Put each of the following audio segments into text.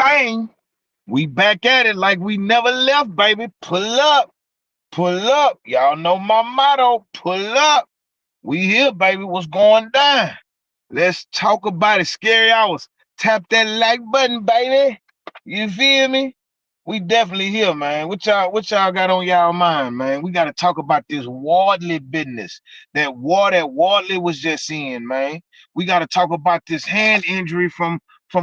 thing. We back at it like we never left, baby. Pull up. Pull up. Y'all know my motto. Pull up. We here, baby. What's going down? Let's talk about it. Scary hours. Tap that like button, baby. You feel me? We definitely here, man. What y'all got on y'all mind, man? We gotta talk about this Wardley business. That war that Wardley was just in, man. We gotta talk about this hand injury from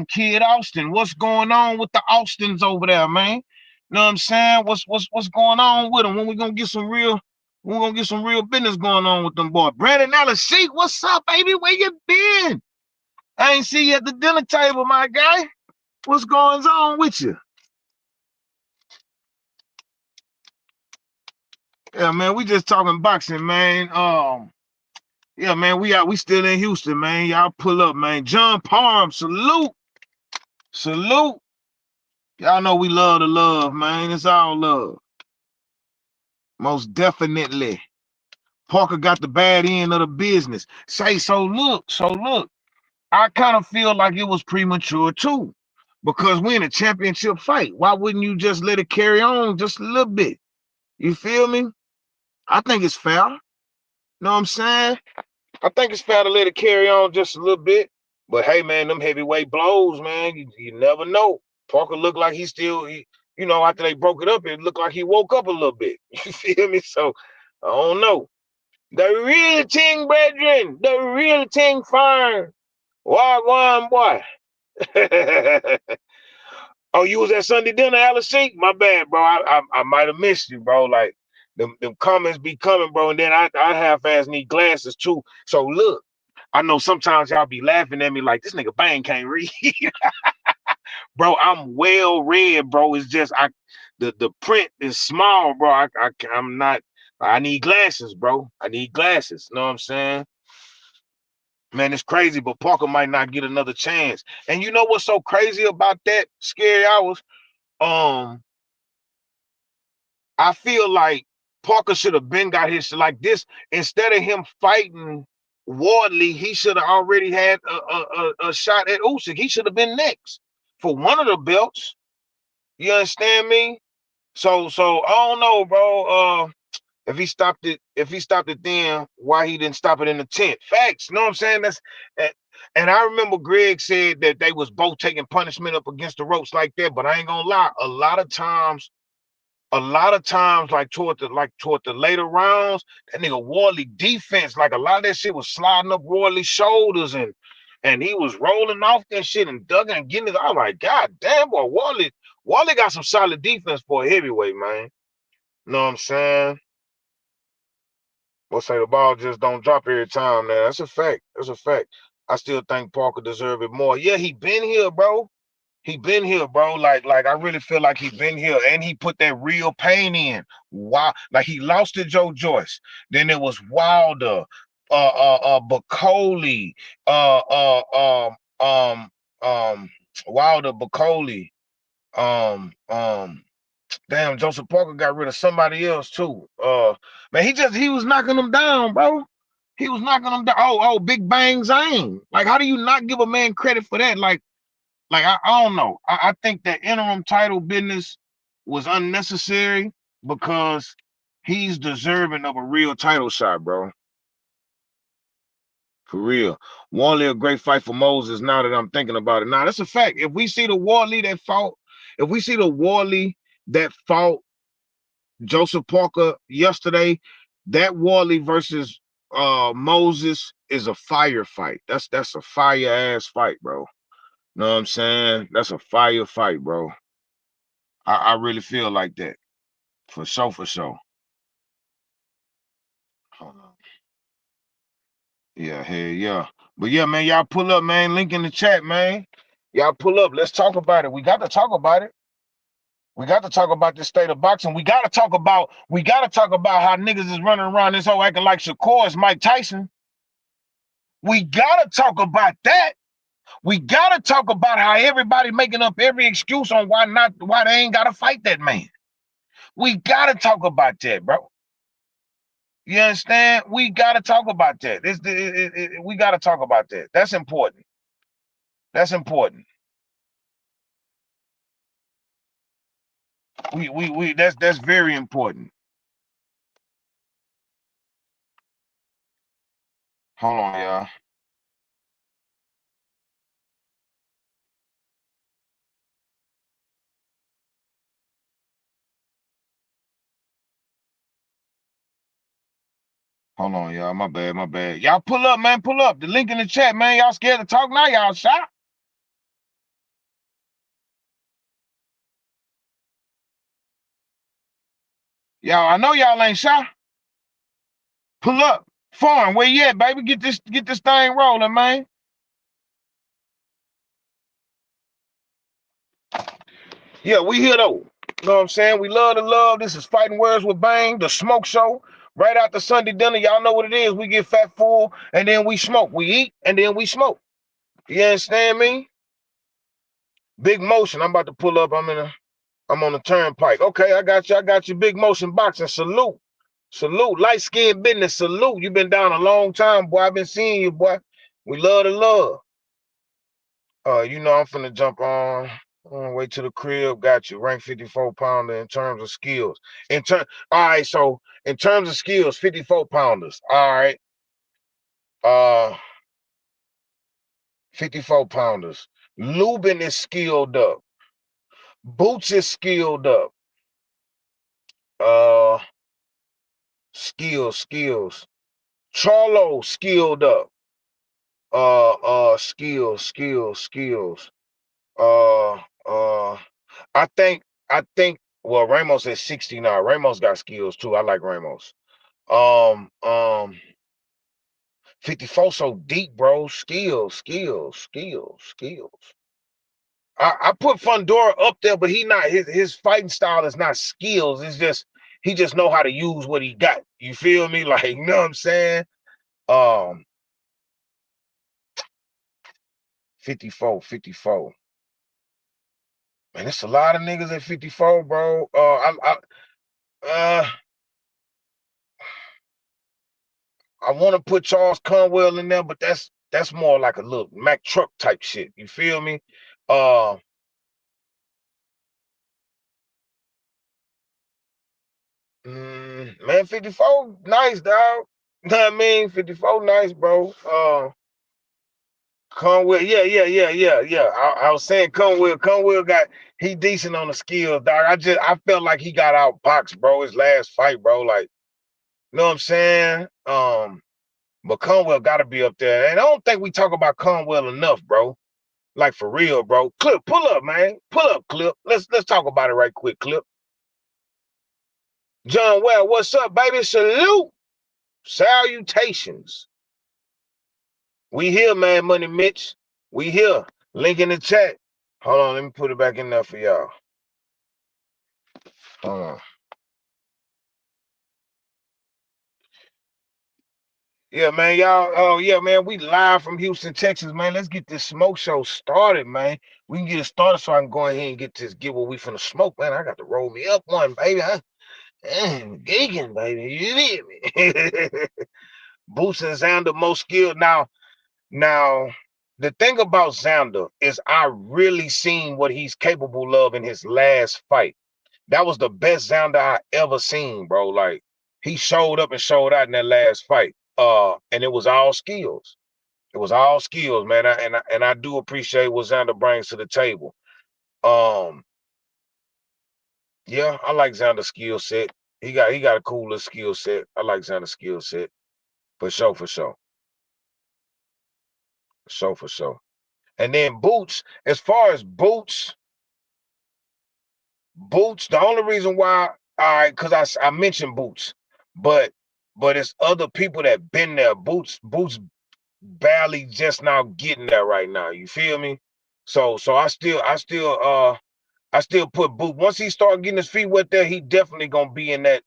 Kid Austin. What's going on with the Austins over there, man? You know what I'm saying? What's going on with them? When we gonna get some real we're gonna get some real business going on with them boys. Brandon Allen Sheik, what's up, baby? Where you been? I ain't see you at the dinner table, my guy. What's going on with you? Yeah, man, we just talking boxing, man. Yeah, man, we still in Houston, man. Y'all pull up, man. John Parham, salute, salute. Y'all know we love the love, man. It's all love, most definitely. Parker got the bad end of the business. So look. I kind of feel like it was premature too, because we're in a championship fight. Why wouldn't you just let it carry on just a little bit? You feel me? I think it's fair. Know what I'm saying? I think it's fair to let it carry on just a little bit. But hey, man, them heavyweight blows, man, you never know. Parker looked like after they broke it up, it looked like he woke up a little bit. You feel me? So I don't know. The real thing, brethren, the real thing, fire. Wagwan, boy. Oh, you was at Sunday dinner, Alice Sheik? My bad, bro. I might have missed you, bro. Like them comments be coming, bro. And then I half-ass need glasses too. So look, I know sometimes y'all be laughing at me like this nigga Bang can't read. Bro, I'm well read, bro. It's just the print is small, bro. I'm not. I need glasses, bro. I need glasses. Know what I'm saying? Man, it's crazy, but Parker might not get another chance. And you know what's so crazy about that, Scary Hours? Um, I feel like Parker should have been got his like this. Instead of him fighting Wardley, he should have already had a shot at Usyk. He should have been next for one of the belts. You understand me? So I don't know, bro. If he stopped it then, why he didn't stop it in the 10th? Facts. You know what I'm saying? And I remember Greg said that they was both taking punishment up against the ropes like that, but I ain't gonna lie, a lot of times, like toward the later rounds, that nigga Wardley defense, like a lot of that shit was sliding up Wardley's shoulders and he was rolling off that shit and ducking and getting it. I'm like, God damn, boy, Wardley got some solid defense for a heavyweight, man. You know what I'm saying? We'll say the ball just don't drop every time, man. That's a fact. That's a fact. I still think Parker deserved it more. Yeah, he been here, bro. He been here, bro. Like I really feel like he been here, and he put that real pain in. Wow, like he lost to Joe Joyce. Then it was Wilder, Bacoli, uh, uh, Wilder, Bacoli, damn, Joseph Parker got rid of somebody else too. Man, he was knocking them down, bro. He was knocking them down. Oh, Big Bang Zane. Like, how do you not give a man credit for that? Like I don't know. I think that interim title business was unnecessary because he's deserving of a real title shot, bro. For real. Wally a great fight for Moses now that I'm thinking about it. Now, that's a fact. If we see the Wally that fought Joseph Parker yesterday, that Wally versus Moses is a fire fight. That's a fire ass fight, bro. Know what I'm saying? That's a fire fight, bro. I really feel like that. For sure, for sure. Yeah, hell yeah. But yeah, man, y'all pull up, man. Link in the chat, man. Y'all pull up. Let's talk about it. We got to talk about it. We got to talk about the state of boxing. We gotta talk about how niggas is running around this whole acting like Shakur is Mike Tyson. We gotta talk about that. We gotta talk about how everybody making up every excuse on why they ain't gotta fight that man. We gotta talk about that, bro. You understand? We gotta talk about that. We gotta talk about that. That's important. That's important. That's very important. Hold on, y'all. Hold on, y'all. My bad, my bad. Y'all pull up, man. Pull up. The link in the chat, man. Y'all scared to talk now? Y'all shot? Y'all, I know y'all ain't shy. Pull up. Farm, where you at, baby? Get this thing rolling, man. Yeah, we here though. You know what I'm saying? We love the love. This is Fighting Words with Bang, the smoke show. Right after Sunday dinner, y'all know what it is. We get fat full and then we smoke. We eat and then we smoke. You understand me? Big motion. I'm about to pull up. I'm on the turnpike. Okay, I got you. I got you. Big motion boxing. Salute. Salute. Light skin business. Salute. You been down a long time, boy. I've been seeing you, boy. We love the love. You know I'm finna jump on. On the way to the crib. Got you. Rank 54 pounder in terms of skills. All right, so in terms of skills, 54 pounders. All right. 54 pounders. Lubin is skilled up. Boots is skilled up. Uh skills. Charlo skilled up. Skills. Uh uh I think well Ramos is 69. Ramos got skills too. I like Ramos. Um um 54 so deep, bro. Skills. I put Fundora up there, but he not his fighting style is not skills. It's just he just know how to use what he got. You feel me? Like, you know what I'm saying? Um 54. Man, it's a lot of niggas at 54, bro. Uh I want to put Charles Conwell in there, but that's more like a little Mack truck type shit. You feel me? Uh Man, 54, nice, dog. You know what I mean? 54, nice, bro. Conwell, yeah. I was saying Conwell he decent on the skills, dog. I felt like he got outboxed, bro, his last fight, bro. Like, you know what I'm saying? But Conwell gotta be up there. And I don't think we talk about Conwell enough, bro. Like for real, bro. Clip, pull up, man. Pull up, Clip. Let's talk about it right quick, Clip. John Well, what's up, baby? Salute. Salutations. We here, man, Money Mitch. We here. Link in the chat. Hold on, let me put it back in there for y'all. Hold on. Yeah, man, y'all. Oh, yeah, man. We live from Houston, Texas, man. Let's get this smoke show started, man. We can get it started so I can go ahead and get what we finna smoke, man. I got to roll me up one, baby. Gigging, baby. You hear me? Boots and Xander most skilled. Now, the thing about Xander is I really seen what he's capable of in his last fight. That was the best Xander I ever seen, bro. Like, he showed up and showed out in that last fight. And it was all skills. It was all skills, man. I do appreciate what Xander brings to the table. Um, yeah, I like Xander's skill set. He got a cooler skill set. I like Xander's skill set. For sure, for sure. For sure. And then Boots, as far as Boots, the only reason why, all right, because I mentioned Boots, but it's other people that been there. Boots barely just now getting there right now. You feel me? So I still put Boot. Once he start getting his feet wet there, he definitely gonna be in that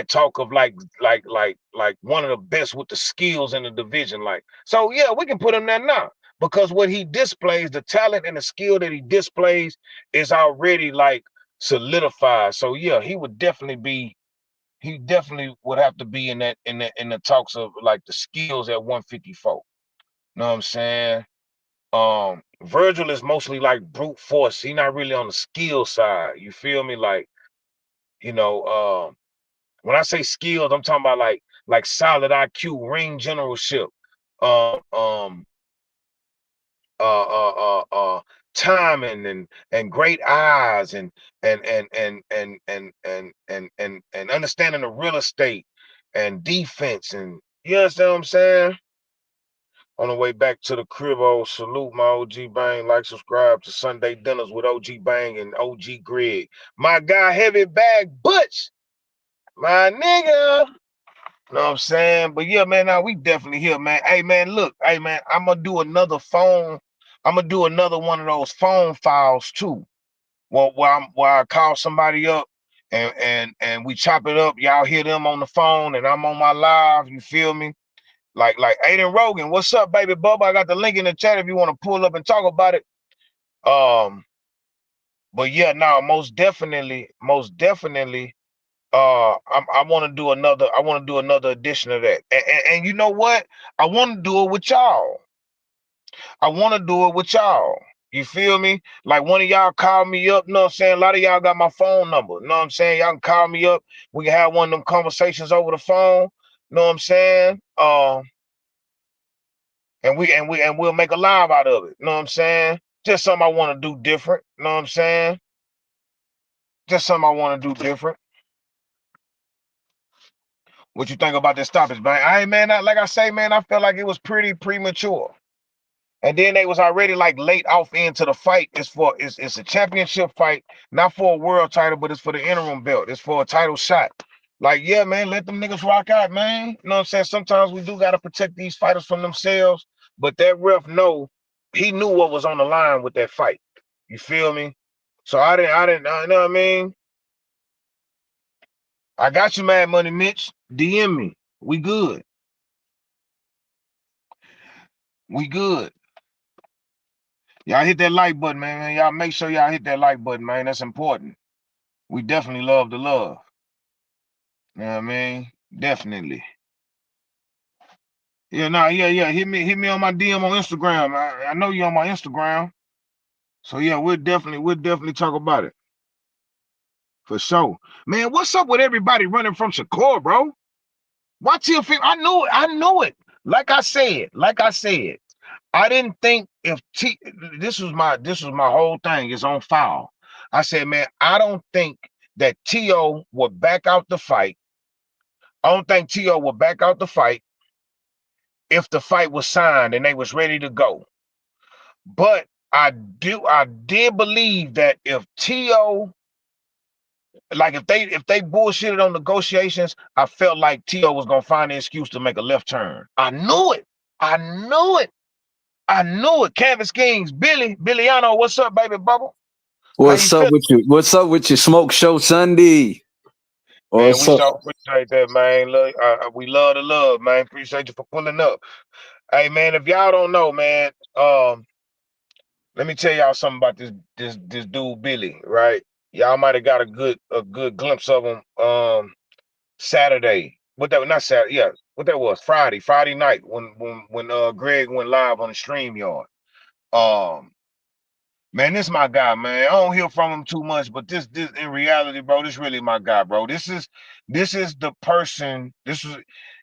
talk of like one of the best with the skills in the division. Like, so yeah, we can put him there now because what he displays, the talent and the skill that he displays is already like solidified. So yeah, he definitely would have to be in the talks of like the skills at 154. Know what I'm saying? Virgil is mostly like brute force. He not really on the skill side. You feel me? Like You know, when I say skills, I'm talking about like solid IQ, ring generalship, um, um, timing and great eyes and understanding the real estate and defense and you understand what I'm saying? On the way back to the crib, salute my OG Bang, like subscribe to Sunday Dinners with OG Bang and OG Greg. My guy Heavy Bag Butch, my nigga. Know what I'm saying? But yeah, man, now we definitely here, man. Hey man, look, hey man, I'm gonna do another phone. I'm gonna do another one of those phone files too. Well, where I call somebody up and we chop it up. Y'all hear them on the phone and I'm on my live. You feel me? Like Aiden Rogan, what's up, baby Bubba? I got the link in the chat if you want to pull up and talk about it. But yeah, now most definitely, I want to do another edition of that. And you know what? I want to do it with y'all. I want to do it with y'all. You feel me? Like one of y'all call me up, you know what I'm saying? A lot of y'all got my phone number. You know what I'm saying? Y'all can call me up. We can have one of them conversations over the phone. You know what I'm saying? And we'll make a live out of it. You know what I'm saying? Just something I want to do different. You know what I'm saying? Just something I want to do different. What you think about this topic, man? Like I say, man, I felt like it was pretty premature. And then they was already like late off into the fight. It's a championship fight, not for a world title, but it's for the interim belt. It's for a title shot. Like, yeah, man, let them niggas rock out, man. You know what I'm saying? Sometimes we do gotta protect these fighters from themselves, but that ref he knew what was on the line with that fight. You feel me? So you know what I mean? I got you, Mad Money Mitch. DM me. We good. We good. Y'all hit that like button, man. Y'all make sure y'all hit that like button, man. That's important. We definitely love the love. You know what I mean? Definitely. Yeah, yeah. Hit me on my DM on Instagram. I know you on my Instagram. So yeah, we'll definitely talk about it. For sure. Man, what's up with everybody running from Shakur, bro? Why Till I knew it. Like I said, I didn't think if this was my whole thing, it's on file. I said, man, I don't think that T.O. would back out the fight. I don't think T.O. would back out the fight if the fight was signed and they was ready to go. But I did believe that if T.O. like if they bullshitted on negotiations, I felt like T.O. was gonna find an excuse to make a left turn. I knew it. I knew it. I knew it. Canvas Kings, Billyano, what's up, baby bubble? What's up with you? What's up with your smoke show Sunday? Man, we What's up? so appreciate that, man. Look, we love the love, man. Appreciate you for pulling up. Hey, man, if y'all don't know, man, let me tell y'all something about this dude Billy, right? Y'all might have got a good glimpse of him Saturday. What that not Saturday, yeah. What that was Friday night when Greg went live on the StreamYard. Um, Man, this my guy, man. I don't hear from him too much, but this in reality, bro, this really my guy, bro. This is the person. This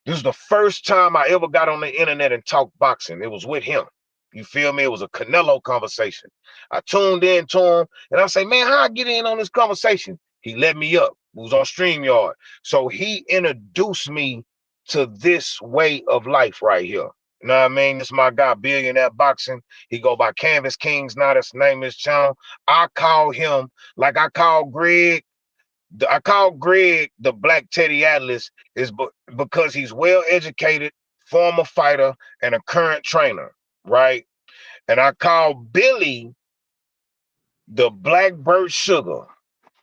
is the first time I ever got on the internet and talked boxing. It was with him. You feel me? It was a Canelo conversation. I tuned in to him and I say, man, how I get in on this conversation? He let me up. It was on StreamYard. So he introduced me to this way of life right here. You know what I mean? This is my guy, Billionaire Boxing. He go by Canvas Kings now. That's the name of his channel. I call him like I call Greg. I call Greg the Black Teddy Atlas is because he's well educated, former fighter, and a current trainer, right? And I call Billy the Blackbird Sugar.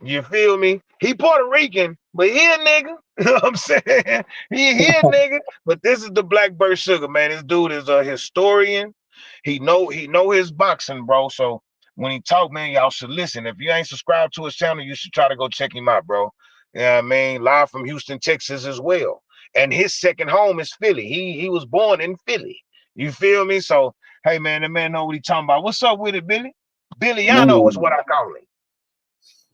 You feel me? He Puerto Rican, but he a nigga. You know what I'm saying? He a nigga, but this is the Blackbird Sugar, man. This dude is a historian. He know his boxing, bro. So when he talk, man, y'all should listen. If you ain't subscribed to his channel, you should try to go check him out, bro. You know what I mean? Live from Houston, Texas as well. And his second home is Philly. He was born in Philly. You feel me? So hey man, the man know what he talking about. What's up with it, Billy? Billyano is Man. what I call him.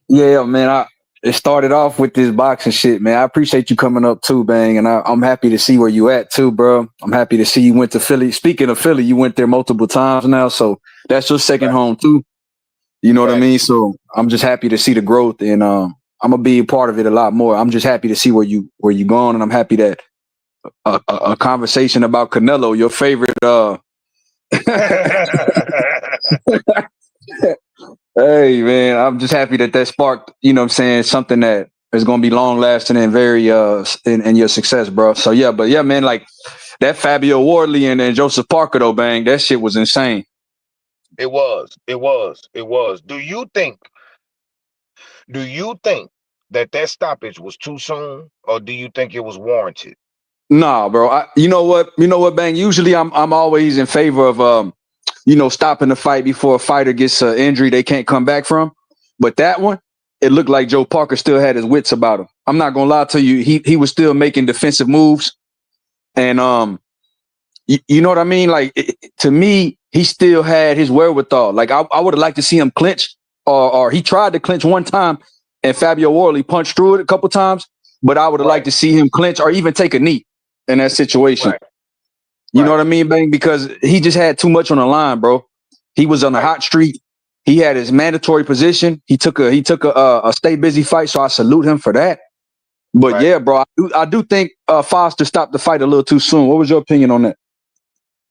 Yeah, man. it started off with this boxing shit, man. I appreciate you coming up too, Bang, and I'm happy to see where you at too, bro. I'm happy to see you went to Philly. Speaking of Philly, you went there multiple times now, so that's your second Right. home too. You know what I Right. mean? So I'm just happy to see the growth, and I'm gonna be a part of it a lot more. I'm just happy to see where you going, and I'm happy that a conversation about Canelo, your favorite. Hey man, I'm just happy that sparked, you know what I'm saying, something that is gonna be long lasting and very in your success, bro. So yeah, but yeah, man, like that Fabio Wardley and Joseph Parker though, Bang, that shit was insane. It was. It was. It was. Do you think that stoppage was too soon, or do you think it was warranted? Nah, bro. You know what, Bang. Usually, I'm always in favor of stopping the fight before a fighter gets an injury they can't come back from. But that one, it looked like Joe Parker still had his wits about him. I'm not gonna lie to you. He was still making defensive moves, and you know what I mean. Like to me, he still had his wherewithal. Like I would have liked to see him clinch, or he tried to clinch one time, and Fabio Wardley punched through it a couple times. But I would have liked Right. to see him clinch or even take a knee in that situation. Right. You know Right. what I mean, Bang? Because he just had too much on the line, bro. He was on a Right. hot streak. He had his mandatory position. He took a stay busy fight, so I salute him for that. But Right. yeah, bro, I do think Foster stopped the fight a little too soon. What was your opinion on that?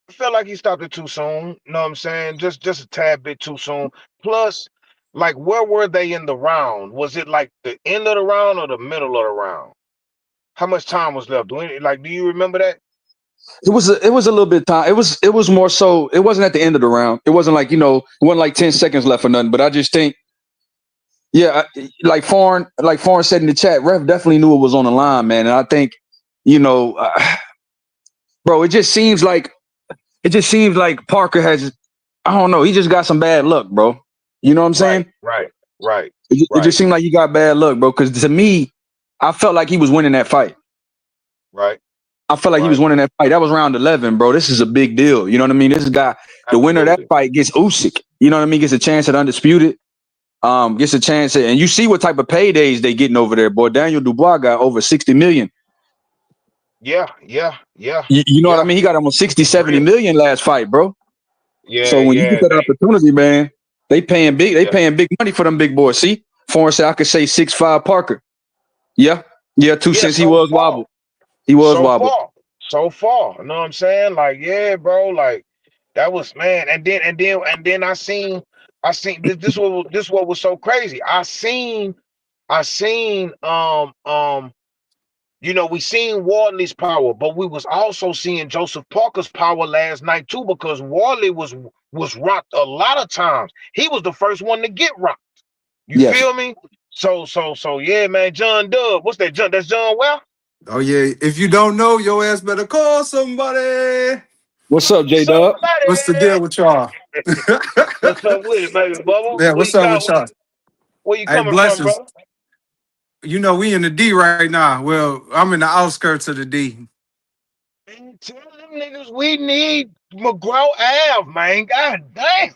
I felt like he stopped it too soon. You know what I'm saying? Just a tad bit too soon. Plus, like, where were they in the round? Was it like the end of the round or the middle of the round? How much time was left? Do you remember that? It was a little bit of time. It was more so. It wasn't at the end of the round. It wasn't like it wasn't like 10 seconds left or nothing. But I just think, yeah, like Foreign said in the chat, ref definitely knew it was on the line, man. And I think, you know, bro, it just seems like Parker has, I don't know, he just got some bad luck, bro. You know what I'm Right. saying? Right. Right. It Right. just seemed like he got bad luck, bro. Because to me, I felt like he was winning that fight. Right. I felt like he was Right. winning that fight. That was round 11, bro. This is a big deal. You know what I mean? This guy, the winner of that Absolutely. fight gets Usyk. You know what I mean? Gets a chance at undisputed. Gets a chance at, and you see what type of paydays they getting over there, boy. Daniel Dubois got over 60 million. Yeah. Yeah. Yeah. You know what I Yeah. mean? He got almost 60, For 70 real. million last fight, bro. Yeah. So when you get Yeah. that opportunity, man, they paying big. They Yeah. paying big money for them big boys. See, Foreign said I could say 6'5" Parker. Yeah, yeah. 2 cents. He So was far. wobbled. He was So wobbled. far. So far. You know what I'm saying? Like, yeah, bro. Like, that was, man. And then I seen this what was so crazy. I seen we seen Wardley's power, but we was also seeing Joseph Parker's power last night too, because Wardley was rocked a lot of times. He was the first one to get rocked. You Yes. feel me? So yeah, man. John Dub. What's that? That's John Well? Oh yeah, if you don't know, your ass better call somebody. What's up, J Dub? What's the deal Somebody. with y'all? What's up with it, baby bubba? Yeah, what's up with y'all? Where you Hey, coming from, blessings. bro? You know we in the D right now. Well, I'm in the outskirts of the D. Man, tell them niggas we need McGraw Ave, man. God damn.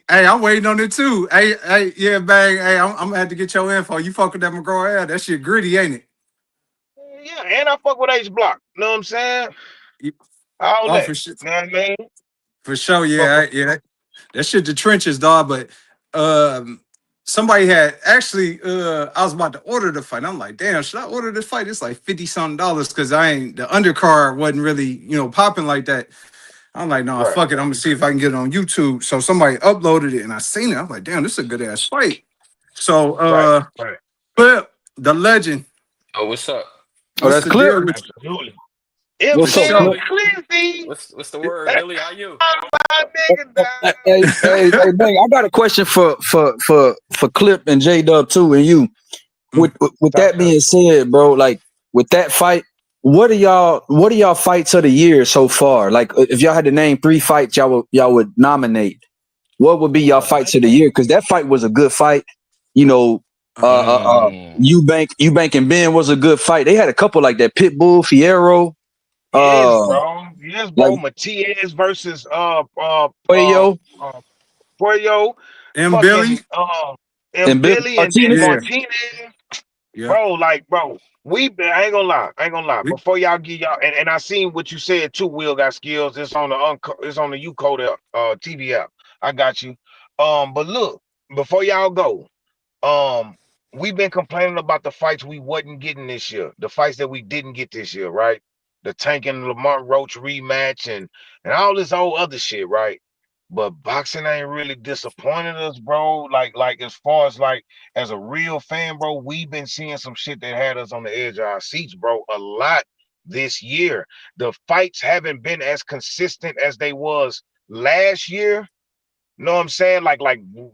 I'm waiting on it too. Yeah, bang. Hey, I'm gonna have to get your info. You fuck with that McGraw? That shit gritty, ain't it? Yeah, and I fuck with H Block. You know what I'm saying? You- All Oh, that. for sure, You know what I mean? for sure. But Yeah, yeah. That shit the trenches, dog. But um, somebody had actually. I was about to order the fight. I'm like, damn, should I order this fight? It's like $50-something because I ain't the undercard wasn't really popping like that. I'm like, no, right, fuck it. I'm gonna see if I can get it on YouTube. So somebody uploaded it and I seen it. I'm like, damn, this is a good ass fight. So right, right. but the legend, Oh, what's up? Oh, what's that's the Clip. deal with you? Absolutely. For What's up, MC Clip? sure. Cliffy. What's the word, Illy? How you? My nigga down. Hey, Bang, I got a question for Clip and J Dub too, and you. Mm. With Talk that to me. being said, bro, like with that fight, what are y'all fights of the year so far? Like, if y'all had to name 3 fights y'all would nominate, what would be y'all Oh, fights of the man. year? Because that fight was a good fight. You know, Mm. Eubank and Ben was a good fight. They had a couple like that. Pitbull, Fierro, Yes, uh, bro. Yes, like bro. Matias versus Puello. Puello. And Billy, Fucking And Bill Billy and Martinez. Yeah, Martinez, yeah. bro, I ain't gonna lie. We, Before y'all get y'all, and I seen what you said too. Will got skills. It's on the UCode TV app. I got you. But look, before y'all go, um, we've been complaining about the fights we wasn't getting this year, the fights that we didn't get this year, right? The Tank and Lamont Roach rematch and all this old other shit, right? But boxing ain't really disappointed us, bro. Like as far as like as a real fan, bro, we've been seeing some shit that had us on the edge of our seats, bro, a lot this year. The fights haven't been as consistent as they was last year. Know what I'm saying? Like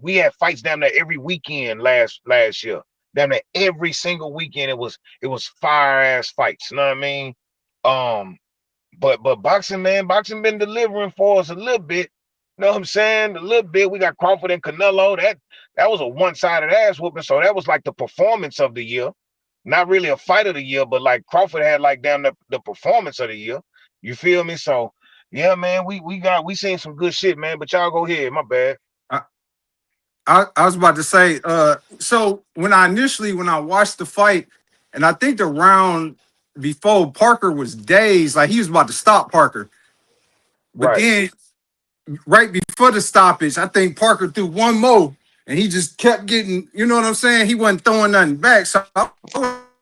we had fights down there every weekend last year. Down there every single weekend it was fire ass fights. You know what I mean? Um, but boxing, man, boxing been delivering for us a little bit. You know what I'm saying? A little bit. We got Crawford and Canelo. That was a one-sided ass whooping. So that was like the performance of the year. Not really a fight of the year, but like Crawford had like damn the performance of the year. You feel me? So yeah, man, we seen some good shit, man. But y'all go ahead. My bad. I, I was about to say, so when I watched the fight, and I think the round before Parker was dazed, like he was about to stop Parker. But Right. then right before the stoppage, I think Parker threw one more and he just kept getting, you know what I'm saying? He wasn't throwing nothing back. So I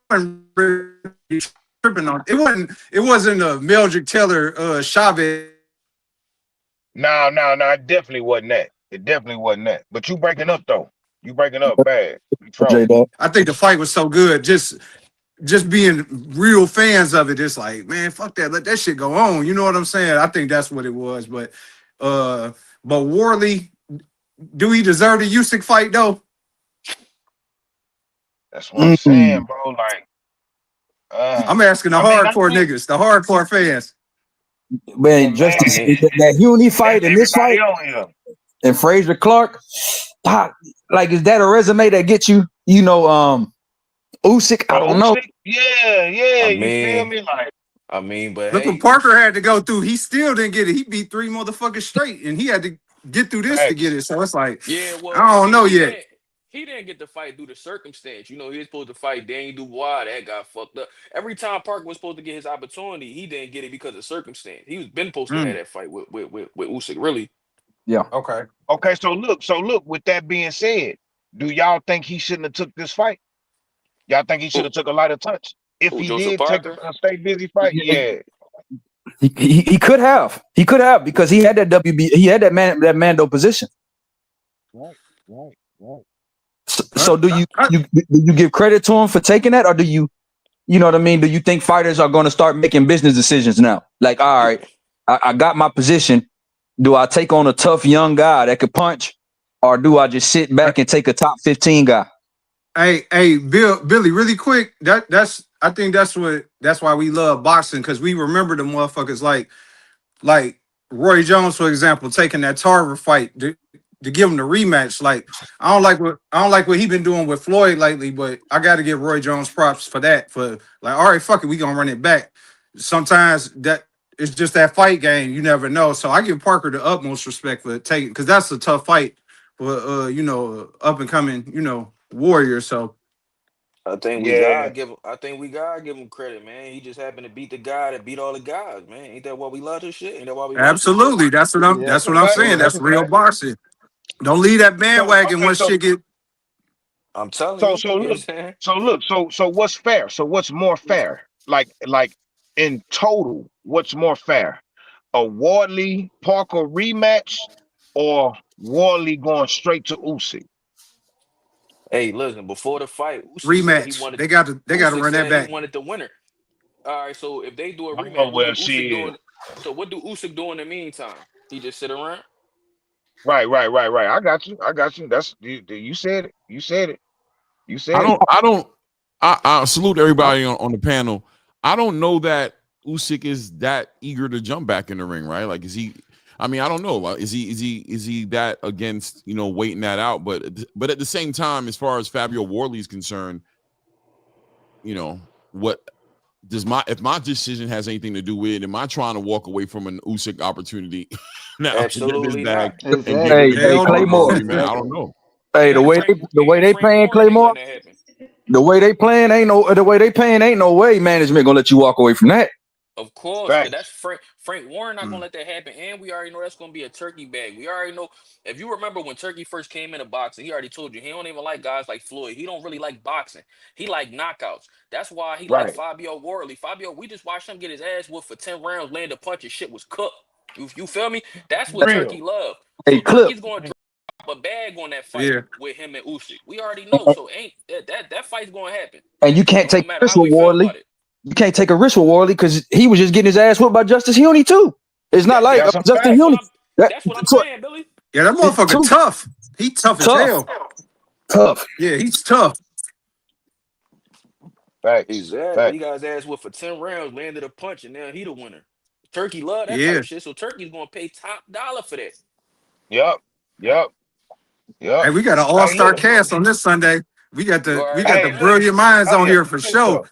wasn't really tripping on it. It wasn't a Mildred Taylor Chavez. No, it definitely wasn't that. It definitely wasn't that. But you breaking up though. You breaking up bad. You J trolling. Dub. I think the fight was so good. Just being real fans of it, it's like, man, fuck that. Let that shit go on. You know what I'm saying? I think that's what it was. Uh but Warley, do he deserve the Usyk fight though? That's what I'm saying, bro. Like, I'm asking the I mean, I hardcore think, niggas, the hardcore fans. well, Man, man, just I mean, that Huey fight that's and this everybody fight on here. and Fraser Clark, like is that a resume that gets you, Usyk? I For don't know. Usyk, yeah, I you feel mean, me? Like, but Look what hey, Parker had to go through. He still didn't get it. He beat 3 motherfuckers straight, and he had to get through this to get facts. it. So it's like, yeah. I Well, don't see, know yet. he didn't get the fight due to circumstance. You know, he was supposed to fight Daniel Dubois. That got fucked up. Every time Parker was supposed to get his opportunity, he didn't get it because of circumstance. He was been supposed to have Mm, that fight with Usyk. Really, Yeah. okay. Okay, so look, with that being said, do y'all think he shouldn't have took this fight? Y'all think he should who have took a lighter touch? If who he Joseph did take Parker? a stay busy fight, yeah. He could have. He could have because he had that he had that Mando position. Right, right. Uh, So do uh, you uh, do you give credit to him for taking that, or do you know what I mean? Do you think fighters are going to start making business decisions now? Like, all right, I got my position. Do I take on a tough young guy that could punch, or do I just sit back and take a top 15 guy? hey, Billy, really quick. I think that's why we love boxing because we remember the motherfuckers like Roy Jones, for example, taking that Tarver fight to give him the rematch. Like I don't like what he been doing with Floyd lately, but I got to give Roy Jones props for that. For like, all right, fuck it, we gonna run it back. Sometimes that it's just that fight game. You never know. So I give Parker the utmost respect for taking because that's a tough fight for up and coming warrior. So Yeah. I think we gotta give him credit, man. He just happened to beat the guy that beat all the guys, man. Ain't that why we love this shit? Ain't that why we watch this shit? absolutely, That's that's a what I'm fact. saying. Yeah. That's That's a real fact. boxing. Don't leave that So bandwagon okay, once so shit get. I'm telling so you, so you know what look, I'm saying? so what's fair? So what's more fair? Like in total, what's more fair? A Wardley Parker rematch or Wardley going straight to Usyk? Hey, listen, before the fight, Rematch. They got to Usyk run that said he back. wanted the winner. All right, so if they do a Oh rematch, what do well, Usyk do? shit. So what do Usyk do in the meantime? He just sit around? Right. I got you. That's you said it. You said it. You I said it. don't. I don't. I salute Uh, everybody on the panel. I don't know that Usyk is that eager to jump back in the ring, right? Like, is he? I mean, I don't know. Is he that against waiting that out? But at the same time, as far as Fabio Wardley is concerned, what does if my decision has anything to do with it? Am I trying to walk away from an Usyk opportunity now to get this Absolutely bag not. and give it Hey, to hey, Hell Parker no. for a Claymore. rematch? I don't know. Hey, the way they Frank paying Warren ain't Claymore, letting that happen. the way they playing ain't no way management gonna let you walk away from that. Of course, because that's Facts. Frank Warren not gonna Mm. let that happen, and we already know that's gonna be a turkey bag. We already know. If you remember when Turkey first came into boxing, he already told you he don't even like guys like Floyd. He don't really like boxing. He like knockouts. That's why he like Right. Fabio Worley. Fabio, we just watched him get his ass whooped for 10 rounds, land a punch, and shit was cooked. You feel me? That's what Real. Turkey love. Hey, So Clip, Turkey's gonna drop a bag on that fight Yeah. with him and Usyk. We already know. So ain't that fight's gonna happen. and you can't No take a matter risk how with we feel Wardley. about it. You can't take a risk with Wardley because he was just getting his ass whooped by Justice Huoney too. It's not like That's That's a Justice fact. Huoney. that's what I'm saying, Billy. Yeah, that It's motherfucker too tough. He tough as tough. hell. Tough. Yeah, he's tough. Facts. Exactly. He Facts. got his ass whooped for 10 rounds, landed a punch, and now he the winner. Turkey love that Yeah. type shit, so Turkey's gonna pay top dollar for that. Yep. Yep. Hey, Yep. we got an Hey, all-star look. cast on this Sunday. We got You Hey, the already look. brilliant minds Oh on yeah, here for for shit sure. show.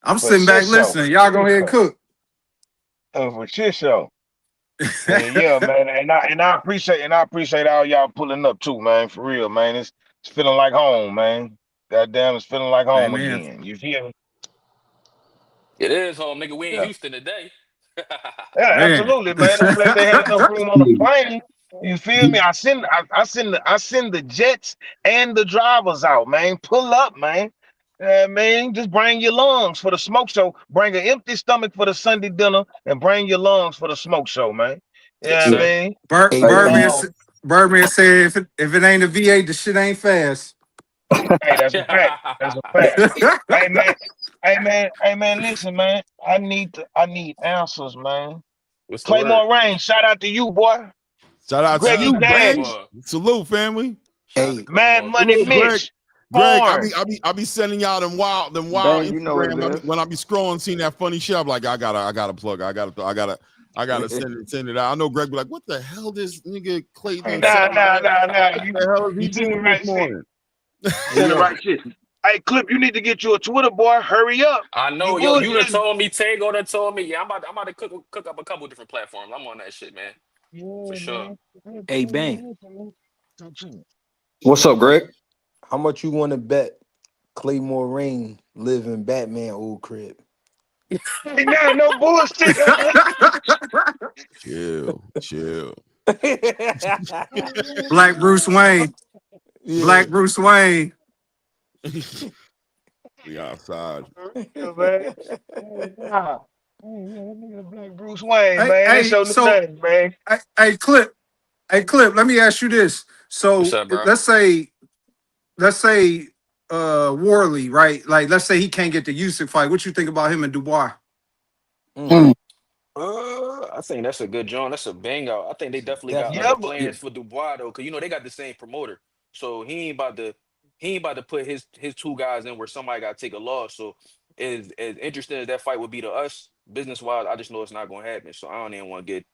I'm For sitting shit back show. listening. Y'all go ahead and cook. For shit show. And yeah, man. And I appreciate all y'all pulling up too, man. For real, man. It's feeling like home, man. Goddamn, it's feeling like home Amen. again. You feel me? It is home, nigga. We in Yeah. Houston today. Yeah, Man. absolutely, man. I'm glad they had enough room on the plane. You feel me? I send the jets and the drivers out, man. Pull up, man. Man, just bring your lungs for the smoke show. Bring an empty stomach for the Sunday dinner, and bring your lungs for the smoke show, man. Yes, Yeah, sir. man. Hey Hey, Billy, Birdman said if it ain't a V8, the shit ain't fast. Hey, that's a fact. That's a fact. Hey, man. Hey, man. Listen, man. I need answers, man. What's the word? Claymore Rain, shout out to you, boy. Shout out to Shout Greggy out you, to Bang. Daddy, Claymore. Salute, family. Shout out to Hey, Mad Claymore. Money Look, Mitch, Greg, I Born. be sending y'all them wild Bang, you know what Instagram. it is. When I be scrolling, seeing that funny shit, I'm like, I gotta plug. I gotta send it out. I know Greg be like, what the hell this nigga Clayton Nah, sound nah, like? nah, nah. What You, the hell is he you send the doing this right shit. morning? hey Send the yo. right shit. Hey, Clip, you need to get you a Twitter, boy. Hurry up. I You know, yo. You done bullshitting. told me, Tago done told me. Yeah, I'm about to cook up a couple different platforms. I'm on that shit, man, for Yeah, sure. man. Hey Bang, Talk to me. what's up, Greg? how much you want to bet Claymore Rain live in Batman old crib? Hey, nah, no bullshit. No Chill. Black Bruce Wayne. Yeah. Black Bruce Wayne. We outside. bullshit, man. Nah. That nigga Black Bruce Wayne, Hey, man. That's hey, your new so name, man. Clip. Hey, Clip, let me ask you this. What's So up, bro? let's say Worley, right? Like let's say he can't get the Usyk fight. What you think about him and Dubois? Mm, I think that's a good joint. That's a bang out. I think they definitely got definitely. Yeah, other but Yeah. plans for Dubois though, cause you know they got the same promoter. So he ain't about to put his two guys in where somebody got to take a loss. So as interesting as that fight would be to us, business wise, I just know it's not gonna happen. So I don't even want to get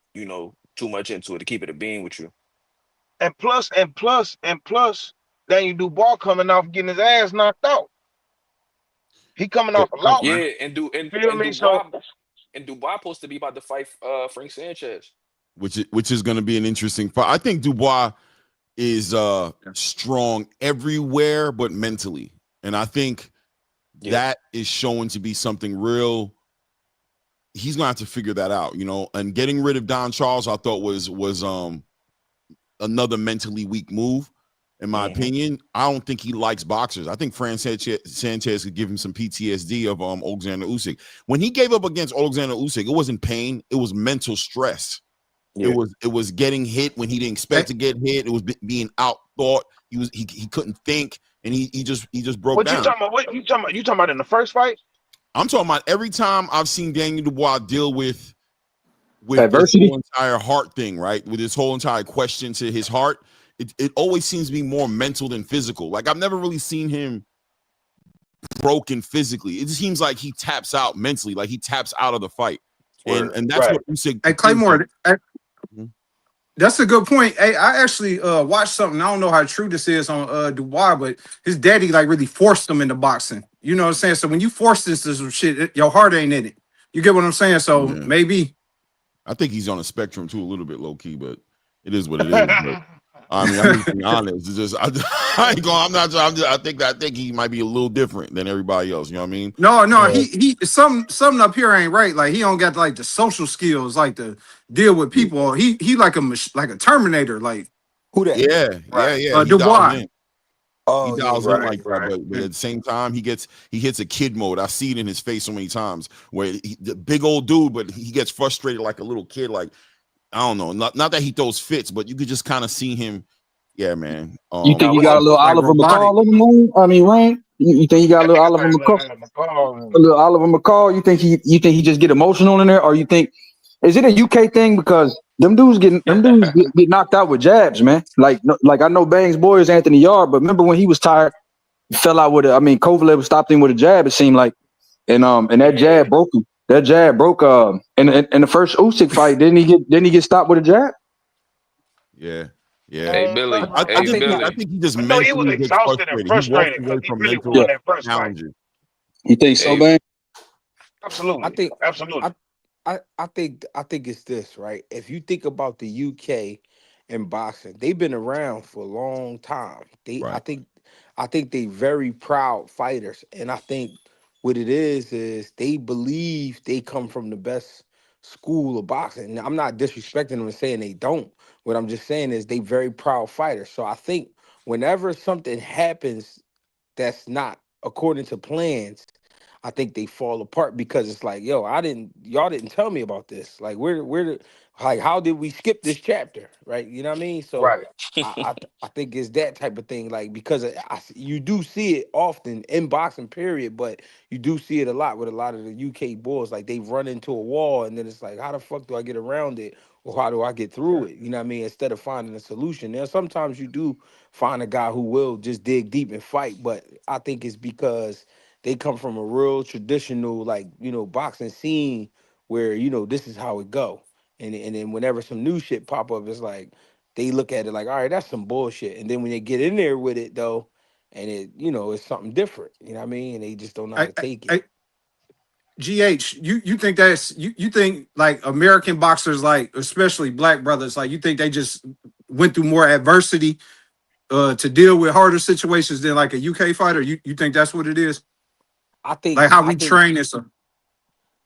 too much into it to keep it a bean with you. and plus, Daniel Dubois coming off getting his ass knocked out. He coming off a Okay. loss. Yeah, and do and Feel and me? So Dubois supposed to be about to fight Frank Sanchez. Which is gonna be an interesting fight. I think Dubois is strong everywhere but mentally. And I think Yeah. that is showing to be something real. He's gonna have to figure that out, and getting rid of Don Charles, I thought was another mentally weak move, in my opinion. I don't think he likes boxers. I think Fran Sanchez could give him some PTSD of Alexander Usyk. When he gave up against Alexander Usyk, it wasn't pain, it was mental stress. Yeah. It was getting hit when he didn't expect to get hit. It was being outthought. He couldn't think, and he just broke what you down. talking about? What you talking about? You talking about in the first fight? I'm talking about every time I've seen Daniel Dubois deal with this Adversity. whole entire heart thing, right? With this whole entire question to his heart, it always seems to be more mental than physical. Like I've never really seen him broken physically. It just seems like he taps out mentally, like he taps out of the fight, and that's Right. what Usyk. Hey, Claymore, that's a good point. Hey, I actually watched something. I don't know how true this is on Dubois, but his daddy like really forced him into boxing. You know what I'm saying? So when you force this to some shit, your heart ain't in it. You get what I'm saying? So maybe I think he's on a spectrum too, a little bit low key, but it is what it is. But I mean, I'm just being honest. It's just I ain't going. I'm not. I think he might be a little different than everybody else. You know what I mean? No, he something up here ain't right. Like he don't got like the social skills, like to deal with people. He like a Terminator, like Who that? Right. He dials Dubois. in. He Oh yeah, dials in yeah. Right. like that, Right. but at the same time, he hits a kid mode. I see it in his face so many times where the big old dude, but he gets frustrated like a little kid. Like I don't know, not that he throws fits, but you could just kind of see him. Yeah, man. You think Now he got a listen. little Like Oliver robotic. McCall in him? I mean, Rain? You think he got a little Oliver McCall? A little Oliver McCall? You think he just get emotional in there, or you think is it a UK thing because them dudes get knocked out with jabs, man? Like I know Bang's boy is Anthony Yard, but remember when he was tired, he fell out with it. I mean, Kovalev stopped him with a jab. It seemed like, and that jab broke him. That jab broke in the first Usyk fight. Didn't he get stopped with a jab? Yeah, yeah. Hey Billy, I hey just Billy. I think he just I know he was mentally gets exhausted and frustrated. He walks frustrated away because he from really mental won Yeah. that first fight. challenges. You think so, Hey, Bang? I Absolutely. think Absolutely. I think it's this, right? If you think about the UK and boxing, they've been around for a long time. They Right. I think they very proud fighters. And I think what it is they believe they come from the best school of boxing. And I'm not disrespecting them and saying they don't. What I'm just saying is they very proud fighters. So I think whenever something happens that's not according to plans, I think they fall apart because it's like, yo, y'all didn't tell me about this. Like, like, how did we skip this chapter, right? You know what I mean? So, Right. I think it's that type of thing, like because you do see it often in boxing, period, but you do see it a lot with a lot of the UK boys. Like they run into a wall, and then it's like, how the fuck do I get around it, or how do I get through it? You know what I mean? Instead of finding a solution, now sometimes you do find a guy who will just dig deep and fight, but I think it's because they come from a real traditional, like, boxing scene where, this is how it go. And then whenever some new shit pop up, it's like they look at it like, all right, that's some bullshit. And then when they get in there with it though, and it's something different, you know what I mean? And they just don't know how I, to take it. I, GH, you think you think like American boxers, like especially black brothers, like you think they just went through more adversity to deal with harder situations than like a UK fighter? You think that's what it is? I think Like how I we think train is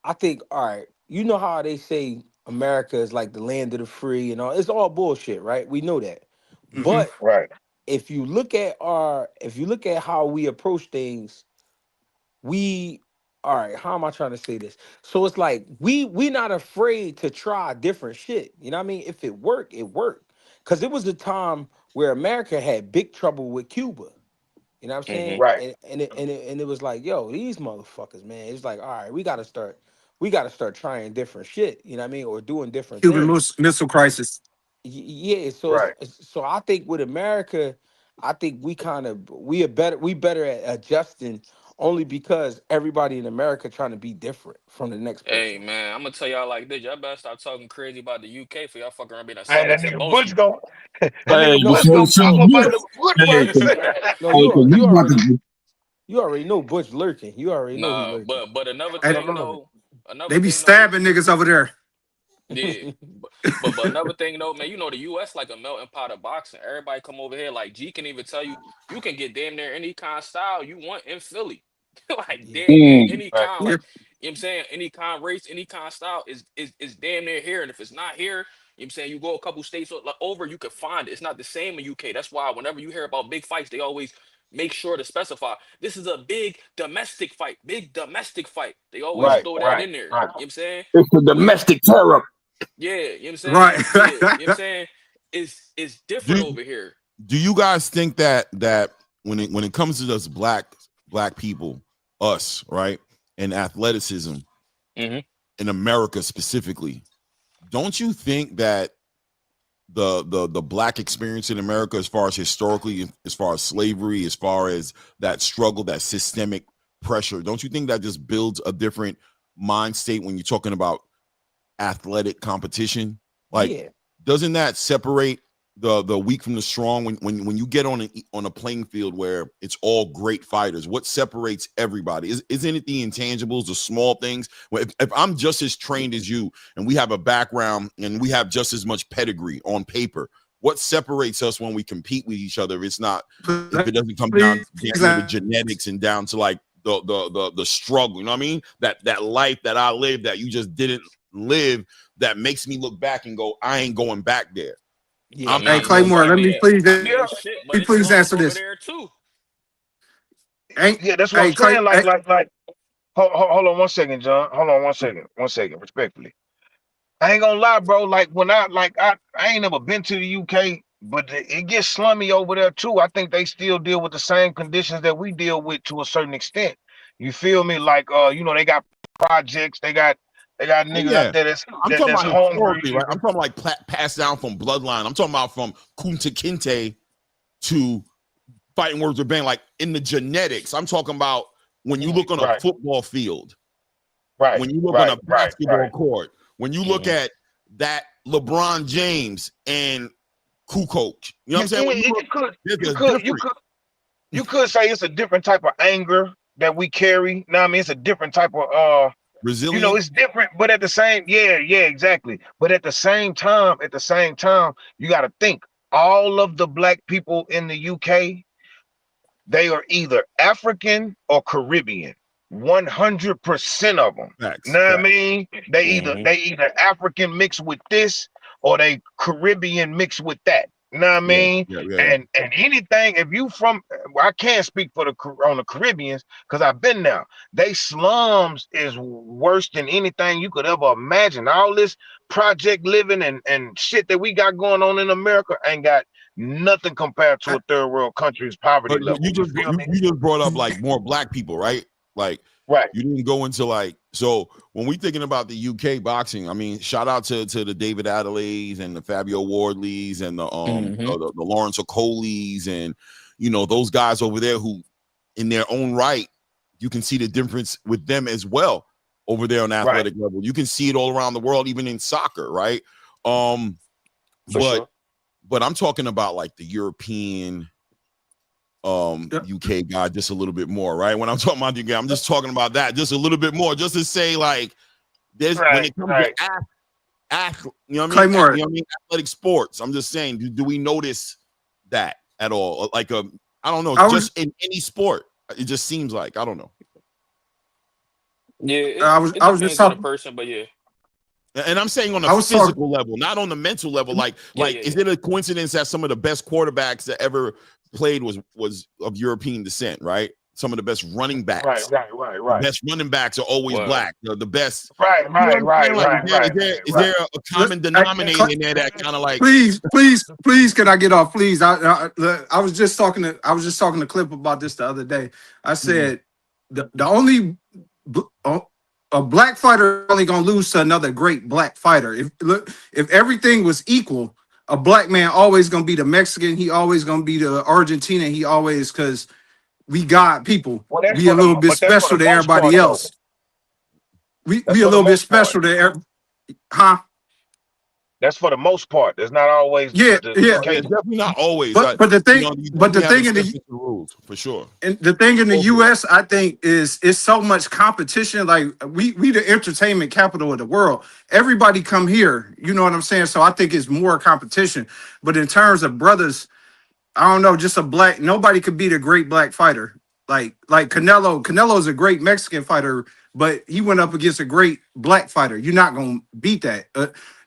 I think, all right, you know how they say America is like the land of the free and all, it's all bullshit, right? We know that. hmm But Right. if you look at how we approach things, we all right, how am I trying to say this? So it's like we not afraid to try different shit. You know what I mean? If it worked, it worked. Cause it was a time where America had big trouble with Cuba. You know what I'm saying? Right. And it was like, yo, these motherfuckers, man. It's like, all right, we gotta start trying different shit, you know what I mean? Or doing different Cuban things. Missile Crisis. Yeah, so Right. so I think with America, I think we better at adjusting only because everybody in America trying to be different from the next hey person. man, I'm gonna tell y'all like this. Y'all better stop talking crazy about the UK for y'all fucking around being a And that Celtics and nigga Butch Bosky. go that Hey, nigga No, Butch gonna pop up out the woodwork. no, hey, 'cause we about to. you already know Butch lurking. You already know he Nah, lurking. but another And I thing love it. though, another they be thing though, stabbing niggas over there. yeah. But another thing though, man, you know the US like a melting pot of boxing. Everybody come over here. Like G can even tell you, you can get damn near any kind of style you want in Philly. Like Yeah. damn near any Right. kind, Yeah. like you know what I'm saying, any kind of race, any kind of style is damn near here. And if it's not here, you know what I'm saying, you go a couple states like over, you can find it. It's not the same in UK. That's why whenever you hear about big fights, they always make sure to specify this is a big domestic fight. Big domestic fight. They always Right. throw that Right. in there. You know Right. what I'm saying? It's the But domestic terror. yeah, you know what I'm Right. saying? Yeah, you know what I'm saying? It's different Do over here. do you guys think that when it comes to us black people, us, right, and athleticism Hmm. in America specifically, don't you think that the black experience in America, as far as historically, as far as slavery, as far as that struggle, that systemic pressure, don't you think that just builds a different mind state when you're talking about athletic competition? Like, Yeah. doesn't that separate the weak from the strong when you get on a playing field where it's all great fighters? What separates everybody? Isn't it the intangibles, the small things? If I'm just as trained as you and we have a background and we have just as much pedigree on paper, what separates us when we compete with each other? It's not if it doesn't come down Please, to the genetics and down to like the struggle. You know what I mean? That life that I lived that you just didn't live that makes me look back and go, I ain't going back there. Yeah. I'm hey not going Claymore, back let me there. please, I mean, Yeah, shit, but it's please slums answer over this. there too. Ain't yeah, that's what I'm hey Clay, saying. Like, hold on 1 second, John. Hold on 1 second, respectfully. I ain't gonna lie, bro. Like when I ain't never been to the UK, but it gets slummy over there too. I think they still deal with the same conditions that we deal with to a certain extent. You feel me? Like they got projects, they got Oh niggas out yeah. there I'm talking that's about hungry. historically, right? I'm talking like passed down from bloodline. I'm talking about from Kunta Kinte to Fighting Words with Bang, like in the genetics. I'm talking about when you look on a Right, football field, right, when you look on a right, right, basketball right. court, when you look Mhm. at that LeBron James and Kukoc. You know what I'm saying? Yeah, When you look, you could, there's you a could, you difference. could, you could say it's a different type of anger that we carry. Now, I mean, it's a different type of Resilient it's different, but at the same, yeah, exactly. But at the same time, you got to think all of the black people in the UK, they are either African or Caribbean. 100% of them. facts. Know what I Facts. mean? They either Mhm. they either African mixed with this or they Caribbean mixed with that. Know what I Yeah, mean? yeah, yeah. And anything, if you from, I can't speak for on the Caribbeans because I've been there. They slums is worse than anything you could ever imagine. All this project living and shit that we got going on in America ain't got nothing compared to a third world country's poverty But level. You feel me? you just brought up like more black people, right? Like Right, you didn't go into like so when we thinking about the UK boxing, I mean, shout out to the David Adelaides and the Fabio Wardleys and Mhm. the Lawrence Okolie's and those guys over there who in their own right, you can see the difference with them as well over there on the right, athletic level. You can see it all around the world, even in soccer, right? Um, for but sure. but I'm talking about like the European UK guy just a little bit more, right? When I'm talking about UK, I'm just talking about that just a little bit more, just to say like there's when Right, it comes to right. you know what I mean? Claymore, You know what I mean? Athletic sports. I'm just saying, do we notice that at all? Like I don't know, I was just in any sport. It just seems like I don't know. Yeah, I it was it I was just depends on the talking person, but yeah, And I'm saying on a I was talking physical level, not on the mental level. Like, yeah, yeah, is yeah. it a coincidence that some of the best quarterbacks that ever played was of European descent, right? Some of the best running Right, backs. right, right, The right. best running backs are always Well, black. The best. Right, You know what right, I'm saying? right, Like, right, right, right, is right. there a common denominator in there that kind of like please can I get off please I was just talking to Clip about this the other day. I Mhm. said the only a black fighter only gonna lose to another great black fighter. If everything was equal, a black man always gonna be the Mexican, he always gonna be the Argentinian, he always because we got people. Well, that's We a for little the, bit but that's for special the to most everybody part, though. else. We That's we a for the little bit most part. special to huh? That's for the most part. That's not always Yeah, the yeah. yeah, case. definitely not always. But but the thing You but the definitely have thing in the exceptions to the rules for sure. and the thing in the Both ways. US, I think, is it's so much competition. Like we the entertainment capital of the world. Everybody come here. You know what I'm saying? So I think it's more competition. But in terms of brothers, I don't know, just a black, nobody could beat a great black fighter. Like Canelo. Canelo is a great Mexican fighter, but he went up against a great black fighter. You're not gonna beat that.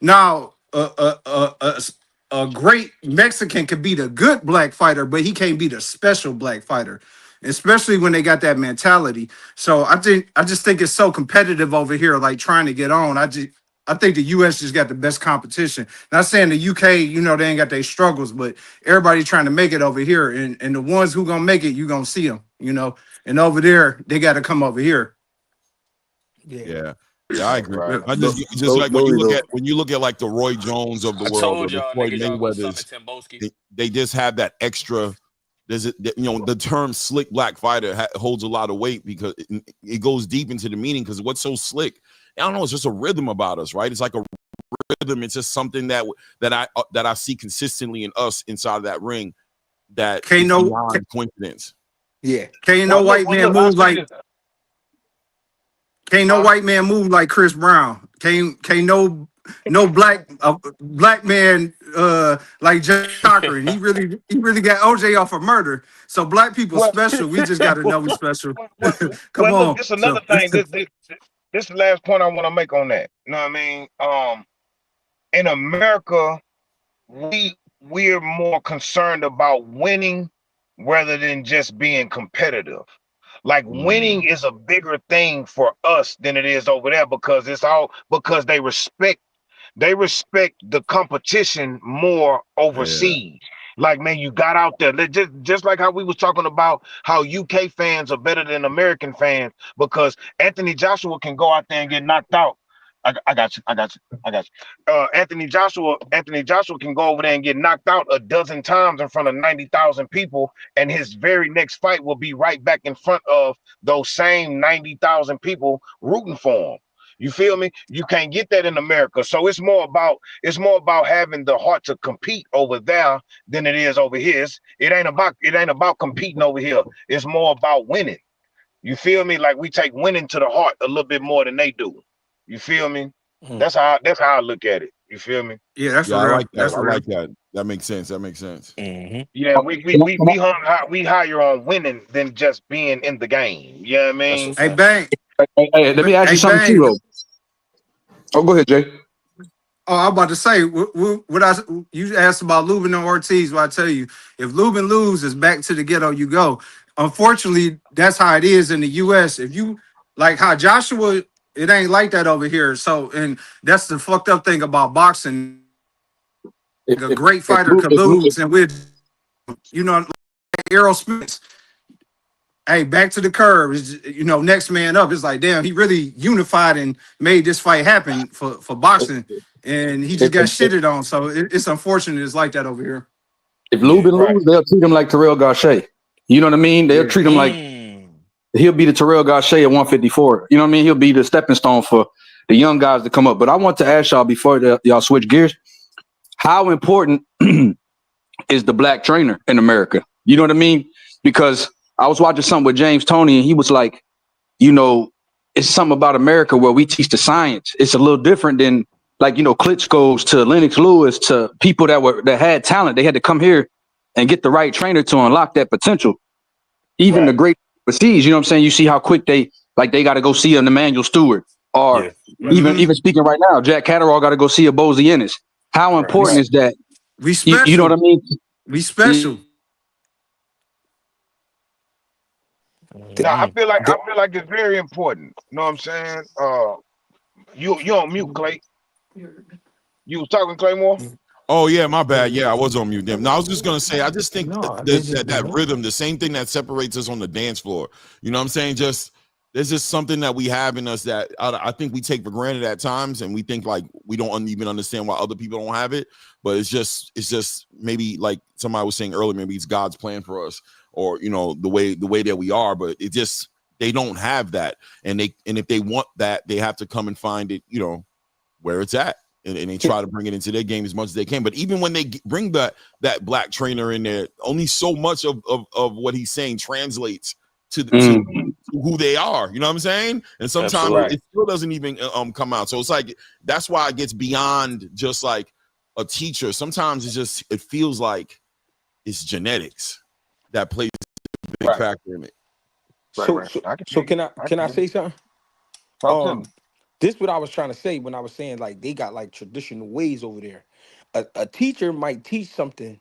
Now, a great Mexican could beat a good black fighter, but he can't beat a special black fighter, especially when they got that mentality. So I just think it's so competitive over here, like trying to get on. I think the US just got the best competition. Not saying the UK, they ain't got their struggles, but everybody trying to make it over here. And the ones who gonna make it, you gonna see them. And over there, they got to come over here. Yeah. Yeah. Yeah, I Right, agree. right. Yeah. I No, just no, like no, you know. when you look at like the Roy Jones of the I world or told the y'all Floyd niggas y'all gonna summon Mayweathers, Timboski. they just have that extra. The term "slick black fighter" holds a lot of weight because it goes deep into the meaning. Because what's so slick? I don't know. It's just a rhythm about us, right? It's like a rhythm. It's just something that I see consistently in us inside of that ring. That Can't is no beyond coincidence. Yeah. can't no Well, look, white well, man look. I move say like this, can't no huh? white man move like Chris Brown. Can't no no black man like Cochran. He really got OJ off of murder. So black people Well, special. We just got to know we special. well, Come well, look, on. this So another thing. This is the last point I want to make on that. You know what I mean? In America, we're more concerned about winning rather than just being competitive. Like winning is a bigger thing for us than it is over there because it's all because they respect the competition more Yeah. overseas. Like, man, you got out there. Just like how we was talking about how UK fans are better than American fans because Anthony Joshua can go out there and get knocked out. I got you. I got you. I got you. Anthony Joshua can go over there and get knocked out a dozen times in front of 90,000 people, and his very next fight will be right back in front of those same 90,000 people rooting for him. You feel me? You can't get that in America. So it's more about having the heart to compete over there than it is over here. It ain't about competing over here. It's more about winning. You feel me? Like we take winning to the heart a little bit more than they do. You feel me? Mm. That's how I look at it. You feel me? yeah, that's Yeah, I real. like that. That's I real. like that. That makes sense. That makes sense. Hmm. Yeah, we higher on winning than just being in the game. You know what I That's a mean? Hey, fact. bang. Hey, let me ask you Hey, something too, bang. though. Oh, go ahead, Jay. Oh, I'm about to say you asked about Lubin and Ortiz. Well, I tell you, if Lubin loses, back to the ghetto you go. Unfortunately, that's how it is in the U.S. If you like how Joshua, it ain't like that over here. So, and that's the fucked up thing about boxing. If A if great if, fighter Lu- could if, Lu- lose, and like Errol Spence. Hey, back to the curve. Next man up. It's like, damn, he really unified and made this fight happen for boxing, and he if, just got shitted on. So it's unfortunate. It's like that over here. if Yeah. Lubin Right. lose, they'll treat him like Terrell Gausha. You know what I mean? They'll Yeah. treat him like Mm. he'll be the Terrell Gausha at 154. You know what I mean? He'll be the stepping stone for the young guys to come up. But I want to ask y'all before y'all switch gears, how important is the black trainer in America? You know what I mean? Because I was watching something with James Toney, and he was like, you know, it's something about America where we teach the science. It's a little different than like, Klitschko's to Lennox Lewis to people that had talent. They had to come here and get the right trainer to unlock that potential. Even the Right. great overseas, you know what I'm saying? You see how quick they got to go see an Emmanuel Stewart, or Yeah. Right. even Hmm. even speaking right now, Jack Catterall got to go see a Bozy Ennis. How Right. We important Right. is that? we You know what special. I mean? We special. Now I Hmm. feel like I The- feel like it's very important. You know what I'm saying? You on mute, Clay. You was talking Claymore? Oh yeah, my bad. Yeah, I was on mute. Then. No, I was just gonna say, I just think no, they that just be that doing. rhythm, the same thing that separates us on the dance floor. You know what I'm saying? Just there's just something that we have in us that I think we take for granted at times, and we think like we don't even understand why other people don't have it. But it's just maybe like somebody was saying earlier, maybe it's God's plan for us, or the way that we are. But it just they don't have that, and if they want that, they have to come and find it. Where it's at. And they try to bring it into their game as much as they can. But even when they bring that black trainer in there, only so much of what he's saying translates to Mm. who they are. You know what I'm saying? And sometimes Right. Absolutely. it still doesn't even come out. So it's like that's why it gets beyond just like a teacher. Sometimes it feels like it's genetics that plays a big Right. factor in it. Right. So Right. so I can so dig it. can I I can can I dig it. say something? Talk to me. This what I was trying to say when I was saying like they got like traditional ways over there. A teacher might teach something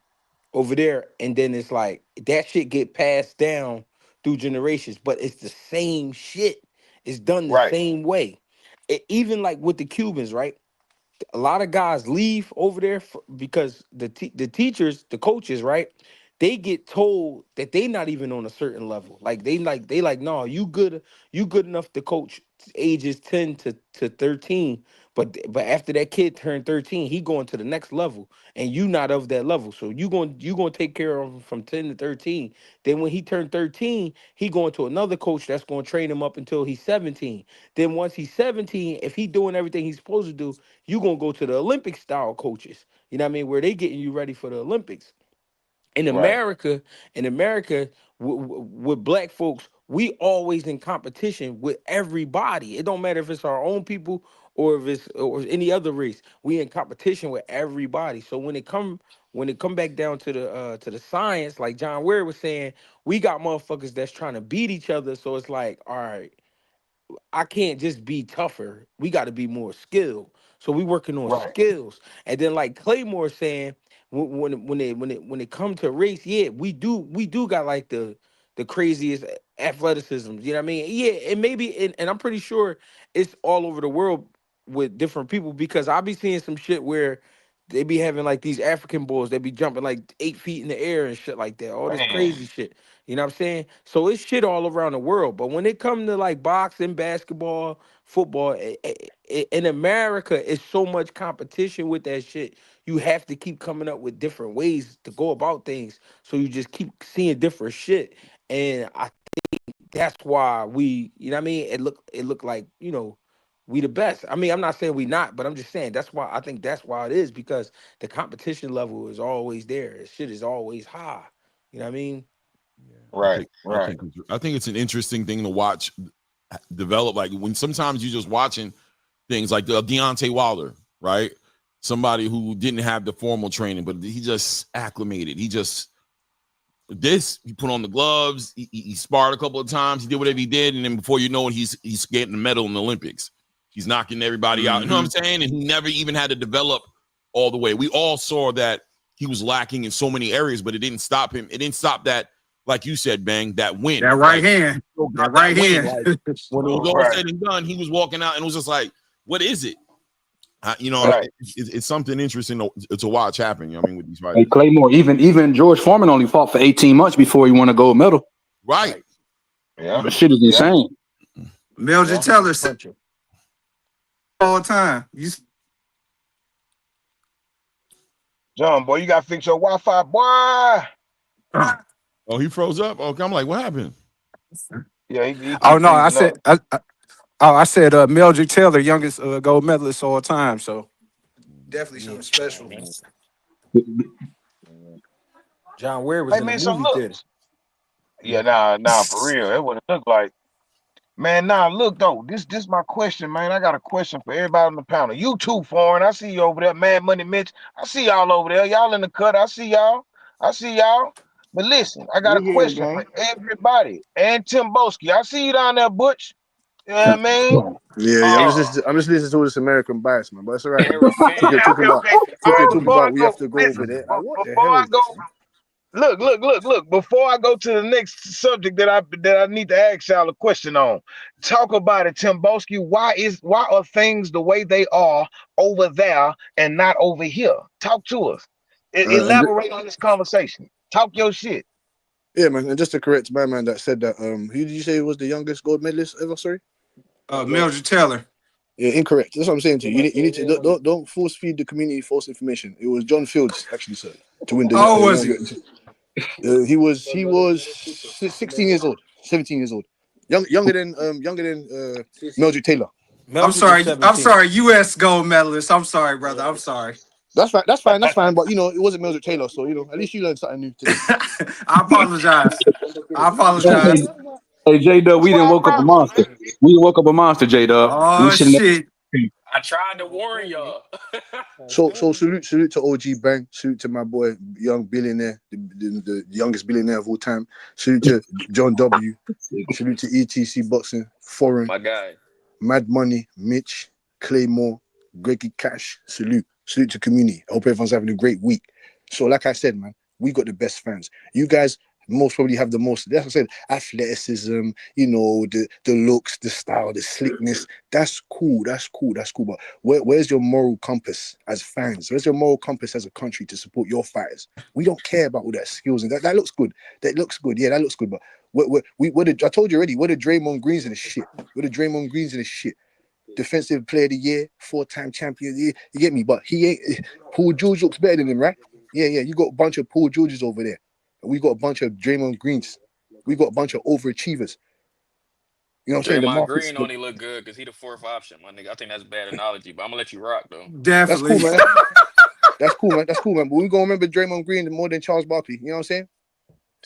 over there, and then it's like that shit get passed down through generations, but it's the same shit. It's done the Right. same way. Even like with the Cubans, right? A lot of guys leave over there because the teachers, the coaches, right? They get told that they not even on a certain level. Like they like, no, you good enough to coach ages 10 to 13. But after that kid turned 13, he going to the next level, and you not of that level. So you gonna take care of him from 10 to 13. Then when he turned 13, he going to another coach that's gonna train him up until he's 17. Then once he's 17, if he doing everything he's supposed to do, you gonna go to the Olympic style coaches. You know what I mean? Where they getting you ready for the Olympics. In Right. America, in America, with black folks, we always in competition with everybody. It don't matter if it's our own people or if it's or any other race. We in competition with everybody. So when it come back down to the science, like John Ware was saying, we got motherfuckers that's trying to beat each other. So it's like, all right, I can't just be tougher. We got to be more skilled. So we working on Right. skills. And then like Claymore saying, when it come to race, yeah, we do got like the craziest athleticism. You know what I mean? Yeah, and maybe and I'm pretty sure it's all over the world with different people because I be seeing some shit where they be having like these African bulls, they be jumping like 8 feet in the air and shit like that. All this Man. crazy shit. You know what I'm saying? So it's shit all around the world. But when it comes to like boxing, basketball, football, in America, it's so much competition with that shit. You have to keep coming up with different ways to go about things. So you just keep seeing different shit. And I that's why we, you know what I mean? It look like, we the best. I mean, I'm not saying we not, but I'm just saying that's why I think that's why it is because the competition level is always there. Shit is always high. You know what I mean? I Right. think I Right. think I think it's an interesting thing to watch develop. Like when sometimes you're just watching things like the Deontay Wilder, right? Somebody who didn't have the formal training, but he just acclimated. He put on the gloves. He sparred a couple of times. He did whatever he did, and then before you know it, he's getting a medal in the Olympics. He's knocking everybody out. You know what I'm saying? And he never even had to develop all the way. We all saw that he was lacking in so many areas, but it didn't stop him. It didn't stop that, like you said, Bang, that win. That right Like hand. still That got right that win. hand. Like when it was all Right. said and done, he was walking out and it was just like, what is it? Right. It's something interesting to watch happen. You know what I mean, with these Hey fighters, Claymore, even George Foreman only fought for 18 months before he won a gold medal. right? Yeah. That shit is Yeah. insane. Mildred Yeah. Taylor said all the time. John, boy, you gotta fix your Wi-Fi, boy. Oh, he froze up. Okay, I'm like, what happened? Yeah, he Oh keep no, I freezing up. said Mildred Taylor, youngest gold medalist all time. So definitely something special. John Ware was Hey in a man, so movie look. theater. Yeah, nah, for real. That's what it looked like. Man, look though. This my question, man. I got a question for everybody on the panel. You too, foreign. I see you over there, Mad Money Mitch. I see y'all over there. Y'all in the cut. I see y'all. I see y'all. But listen, I got a We here, question for gang. everybody. And Tim Boski. I see you down there, Butch. Yeah, man. Yeah, I'm Uh, just listening to this American bias, man. But it's all right, man. Era okay, fan. okay, okay. All right, Talking before I about we have go, to go over listen, there. Like, what the before hell I is go, this? look. Before I go to the next subject that I need to ask y'all a question on, talk about it, Tim Boski. Why are things the way they are over there and not over here? Talk to us. And Elaborate on this conversation. Talk your shit. yeah, man. And just to correct my man that said that, who did you say was the youngest gold medalist ever? Sorry. Mildred Taylor. Yeah, incorrect. That's what I'm saying to you. You need to don't force feed the community false information. It was John Fields actually, sir, to win the How old was he? young. He was 16 years old, 17 years old, younger than Mildred Taylor. Mildred was I'm 17. sorry, US gold medalist. I'm sorry, brother. I'm sorry. That's fine. That's fine. That's fine. But it wasn't Mildred Taylor, so at least you learned something new today. I apologize. I apologize. Hey J Dub, we That's didn't why I woke up a brought you, monster. We woke up a monster, J Dub. We Oh shouldn't have. shit. I tried to warn y'all. So salute to OG Bang. Salute to my boy, young billionaire, the youngest billionaire of all time. Salute to John W. Salute to ETC Boxing, Foreign, My guy. Mad Money, Mitch, Claymore, Greggy Cash. Salute to community. I hope everyone's having a great week. So like I said, man, we got the best fans. You guys most probably have the most, that's what I said, athleticism, the looks, the style, the slickness. That's cool. But where's your moral compass as fans? Where's your moral compass as a country to support your fighters? We don't care about all that skills and that looks good. That looks good. Yeah, that looks good. But I told you already, we're the Draymond Greens in the shit. Defensive player of the year, 4-time champion of the year. You get me? But he ain't. Paul George looks better than him, right? Yeah. You got a bunch of Paul Georges over there. And we got a bunch of Draymond Greens. We got a bunch of overachievers. You know what I'm saying? The Draymond markets. Green only look good because he the fourth option, my nigga. I think that's a bad analogy, but I'm gonna let you rock though. That's Definitely. cool, man. That's cool, man. But we gonna remember Draymond Green more than Charles Barkley. You know what I'm saying?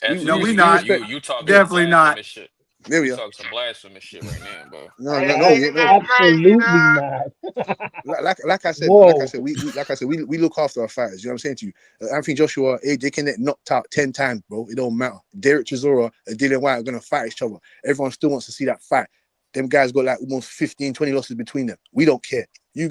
No, we Absolutely. not. Respect. You talking Definitely not. blasphemous shit. There we You are. talking some blasphemous shit right now, bro. No, Hey, no, no, ain't yeah, no. that crazy, Absolutely dog? not. Like I said, man, Whoa. we look after our fighters. You know what I'm saying to you? Anthony Joshua, AJ can get knocked out 10 times, bro. It don't matter. Derek Chisora and Dylan White are gonna fight each other. Everyone still wants to see that fight. Them guys got like almost 15, 20 losses between them. We don't care. You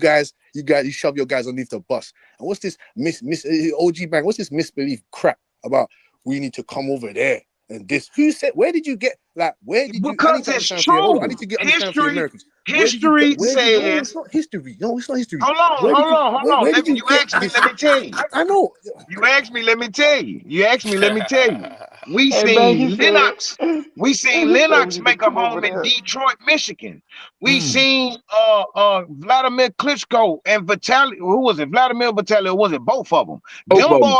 shove your guys underneath the bus. And what's this OG Bang? What's this misbelief crap about we need to come over there and this? Who said? Where did you get? Like, where did you? I need Because to it's understand for you. Hold on, I true. need to get understand for you Americans. Where did you get? History Where did? No, says. it's not history. No, it's not history. Hold on, Where did hold you? on, hold on. Where did you You get asked me, this? let me tell you. I know. You asked me, let me tell you. You asked me, let me tell you. We Hey man, he seen said, Lennox. hey, We seen he said we Lennox need to make a come over home in there. Detroit, Michigan. We Mm. seen Vladimir Klitschko and Vitaly. Who was it? Vladimir Vitaly, or was it both of them? Both of them.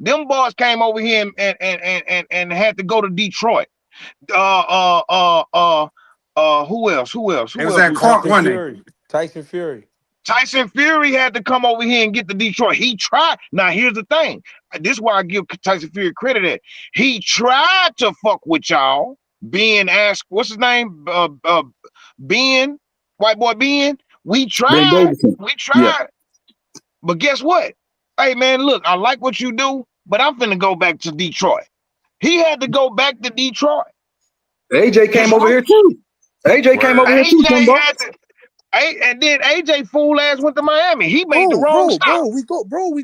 Them boys came over here and had to go to Detroit. Uh uh uh who else? Who else? It Who was else that was on? Crunk, Tyson wasn't it? Fury. Tyson Fury. Tyson Fury had to come over here and get to Detroit. He tried. Now, here's the thing. This is why I give Tyson Fury credit at. He tried to fuck with y'all. Being asked, what's his name? Ben, white boy Ben. We Ben tried. Davison. We Yeah. tried. But guess what? Hey, man, look, I like what you do, but I'm finna go back to Detroit. He had to go back to Detroit. AJ His came over here roots. too. AJ came over Word. here too, AJ Timbo. had to. And then AJ fool ass went to Miami. He made the Bro, wrong stop. we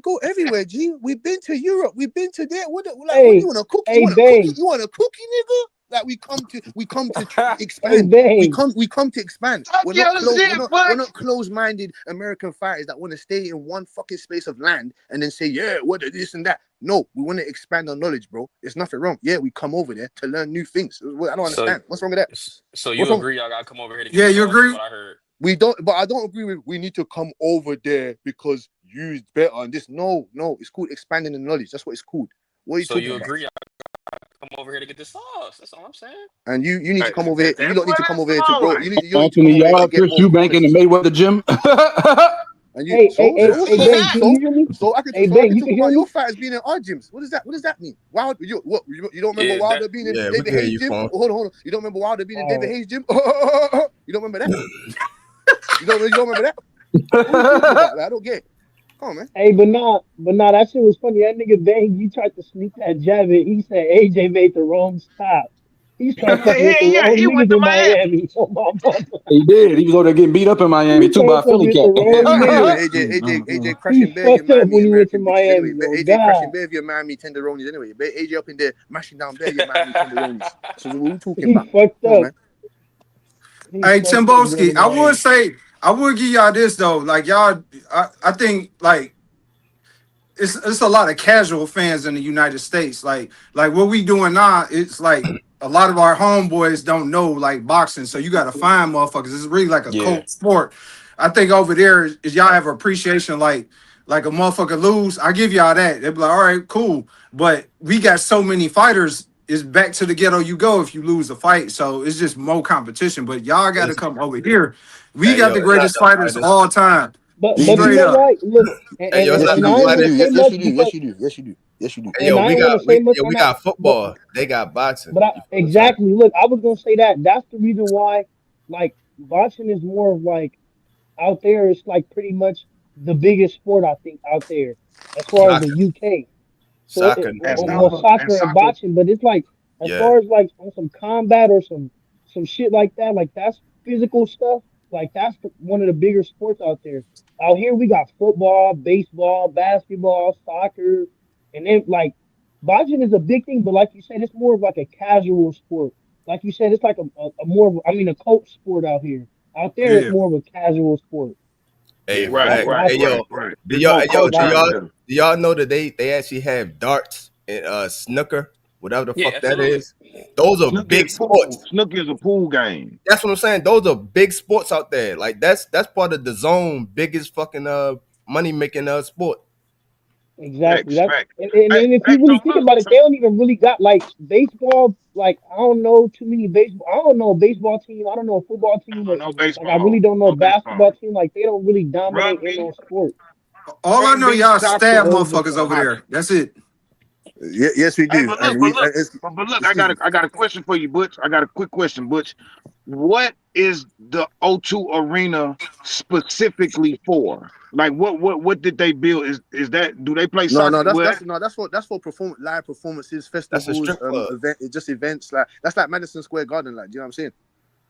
go everywhere, G. We've been to Europe. We've been to there. What do you Hey, want a cookie? hey, Bang. You want a cookie, nigga? Like we come to Hey, expand. Bang. We come to expand. Talk your shit, We're but not closed-minded American fighters that want to stay in one fucking space of land and then say, yeah, what this and that. No, we want to expand our knowledge, bro. There's nothing wrong. Yeah, we come over there to learn new things. I don't So, understand. What's wrong with that? so What's you wrong? agree? Y'all gotta come over here to get Yeah, the you sauce. Is agree? what I heard. We don't, but I don't agree with we need to come over there because you's better on this. No, it's called expanding the knowledge. That's what it's called. What are you So talking you about? agree? Y'all come over here to get the sauce. That's all I'm saying. And you need to come over here. You that's don't need what to come it over here to sound grow. like. You don't need to come Anthony over here to Yard, get Chris more Eubank in the confidence. Mayweather gym. And you Hey, hey, so hey, so hey, so Bang, can you hear me? so I could Hey, Bang, you talk can hear about me? your fighters being in our gyms. What does that mean? Wilder, you don't remember Yeah, that Wilder being in Yeah, we David can hear Hayes' you, gym? phone. Oh, hold on. You don't remember Wilder being in David Oh, Hayes' gym? You don't remember that? You don't remember that? What are you talking about? Like, I don't get it. Come on, man. hey, but nah, that shit was funny. That nigga Bang, you tried to sneak that jab in. He said AJ made the wrong stop. He started fucking with the Yeah, wrong he went niggas to in Miami. Miami. Oh, my mama. He did. He was over there getting beat up in Miami He too by started a fucking Philly with the cat. wrong Anyway, niggas. AJ He crashing bare your fucked up Miami when he went to American bitches anyway. Miami. But Oh, AJ crashing God. bare your Miami tenderonis anyway. But AJ up in there mashing down bare your Miami tenderonis. So what we talking He about? fucked Come on, up. man. He Hey, fucked up going Timboski, to I would Miami. say, I would give y'all this though. Like y'all, I think like it's a lot of casual fans in the United States. Like what we doing now, it's like a lot of our homeboys don't know like boxing, so you got to find motherfuckers. It's really like a yeah. cult sport. I think over there is y'all have appreciation like a motherfucker lose. I give y'all that. They be like, all right, cool, but we got so many fighters. It's back to the ghetto you go if you lose a fight. So it's just more competition. But y'all got to It's, come over here. We hey, got yo, the it's not greatest just fighters fighters. all time. But You you do. Straight know up. what? Look, Hey, yo, it's and, not Yes, you and just I do. ain't Yes, you gonna fighters. do. say much because Yes, you do. Hey, and yo, I we ain't gonna got say much on we that. got But football. They got boxing. but You feel what I'm saying? exactly, look, I was gonna say that. That's the reason why, like, boxing is more of like out there. It's like pretty much the biggest sport I think out there as far as the Soccer, UK. So soccer, And well, soccer. And soccer and soccer. boxing, but it's like as yeah. far as like on some combat or some shit like that, like that's physical stuff. Like that's one of the bigger sports out there. Out here we got football, baseball, basketball, soccer, and then like boxing is a big thing. But like you said, it's more of like a casual sport. Like you said, it's like a more of, I mean, a cult sport out here. Out there, it's Yeah. more of a casual sport. Hey, That's fact. what I Hey, think. Right. do It's y'all, more hey, yo, That's what do I culture out y'all, think. there. do y'all know that they actually have darts and snooker, whatever the Yeah, fuck that absolutely. is? Those are Snook is big pool. sports. Snook is a pool game. That's what I'm saying. Those are big sports out there. Like that's part of the zone biggest fucking money making sport. Exactly. Facts, That facts. and if Hey, you so really think look, about it, so they don't even really got like baseball. Like I don't know too many baseball. I don't know a baseball team. I don't know a football team. Or, no like I really baseball. don't know a No baseball. basketball team. Like they don't really dominate in Rugby, those sports. All I know, rugby, y'all So stab soccer, those are motherfuckers some. over hockey. there. That's it. Yes, we Hey, do. but look, And but we, look, but look, excuse me. I got a question for you, Butch. I got a quick question, Butch. What is the O2 Arena specifically for? Like, what did they build? Is that do they play No, soccer? no, Well, that's for live performances, That's a festivals, strip club. just events. Like that's like Madison Square Garden. Like, do you know what I'm saying?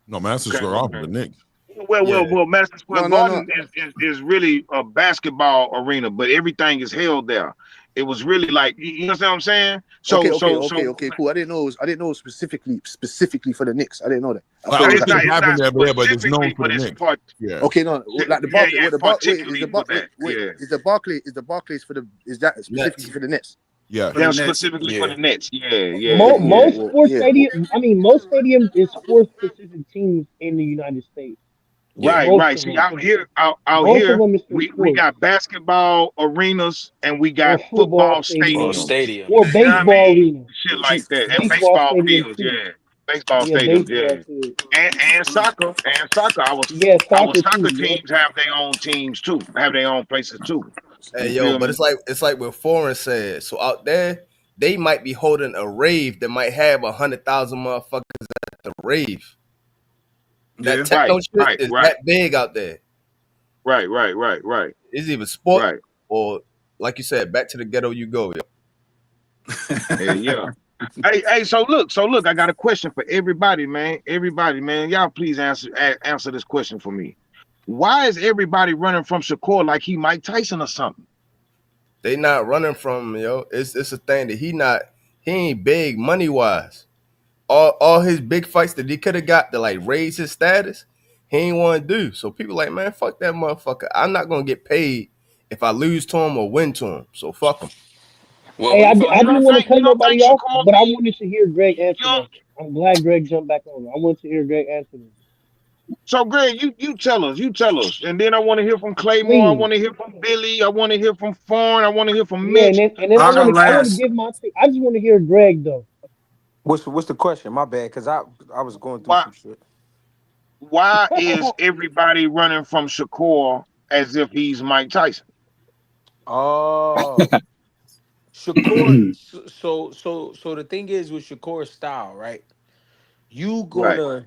No, Madison okay, Square Garden, okay. the Knicks. Yeah. Well, Madison Square No, no, no. Garden is really a basketball arena, but everything is held there. It was really like you know what I'm saying. Okay, So okay, cool. I didn't know it was specifically for the Knicks. I didn't know that. I Well, thought I it was don't it's like think not it it's happened not there, but it's known specifically, for but the it's Knicks. part. Yeah. okay, no, like the Yeah, Barclay. yeah, What the Bar? Wait, particularly for that. wait, Yeah, is the Barclays for the? Is that specifically Nets. for the Nets? Yes. For the that was Nets. specifically for Yeah. the Nets. Yeah, yeah, Okay, cool. yeah. Most Well, sports yeah. Well, stadium, I mean, most stadiums is for specific teams in the United States. Yeah. Right, Most right. of See, them. out Most of here, them is for we sports got basketball arenas and we or got football football stadiums Or stadiums. or stadiums. You know what I baseball mean? arenas. Shit like that, and Baseball baseball stadiums fields. too. Yeah, baseball Yeah, stadiums. baseball Yeah, too. and soccer and soccer. Yeah, Our soccer soccer too. Yep. teams have their own teams too. Have their own places too. Hey You yo, feel but me? it's like what Foreign said. So out there, they might be holding a rave that might have 100,000 motherfuckers at the rave. That Yeah. techno Right, shit right, is right, that big out there. right, It's either sport right. or, like you said, back to the ghetto you go. Yo. Yeah, yeah. Hey, so look, I got a question for everybody, man. Everybody, man, y'all please answer this question for me. Why is everybody running from Shakur like he Mike Tyson or something? They not running from him, yo. It's a thing that he ain't big money wise. All his big fights that he could have got to like raise his status, he ain't want to do. So people like, man, fuck that motherfucker. I'm not gonna get paid if I lose to him or win to him. So fuck him. Well, Hey, who So fought I you didn't don't want to think cut nobody off, Shakur but I be wanted to hear Greg you answer know? though. I'm glad Greg jumped back on. I wanted to hear Greg answer this. So Greg, you tell us, and then I want to hear from Claymore. I Please. want to hear from Billy. I want to hear from Fawn. I want to hear from Yeah, Mitch. and then I'll go I want to last. give my take. I just want to hear Greg though. What's the question? My bad, cause I was going through Why some shit. why is everybody running from Shakur as if he's Mike Tyson? Oh, Shakur. So the thing is with Shakur's style, right? You Right, gonna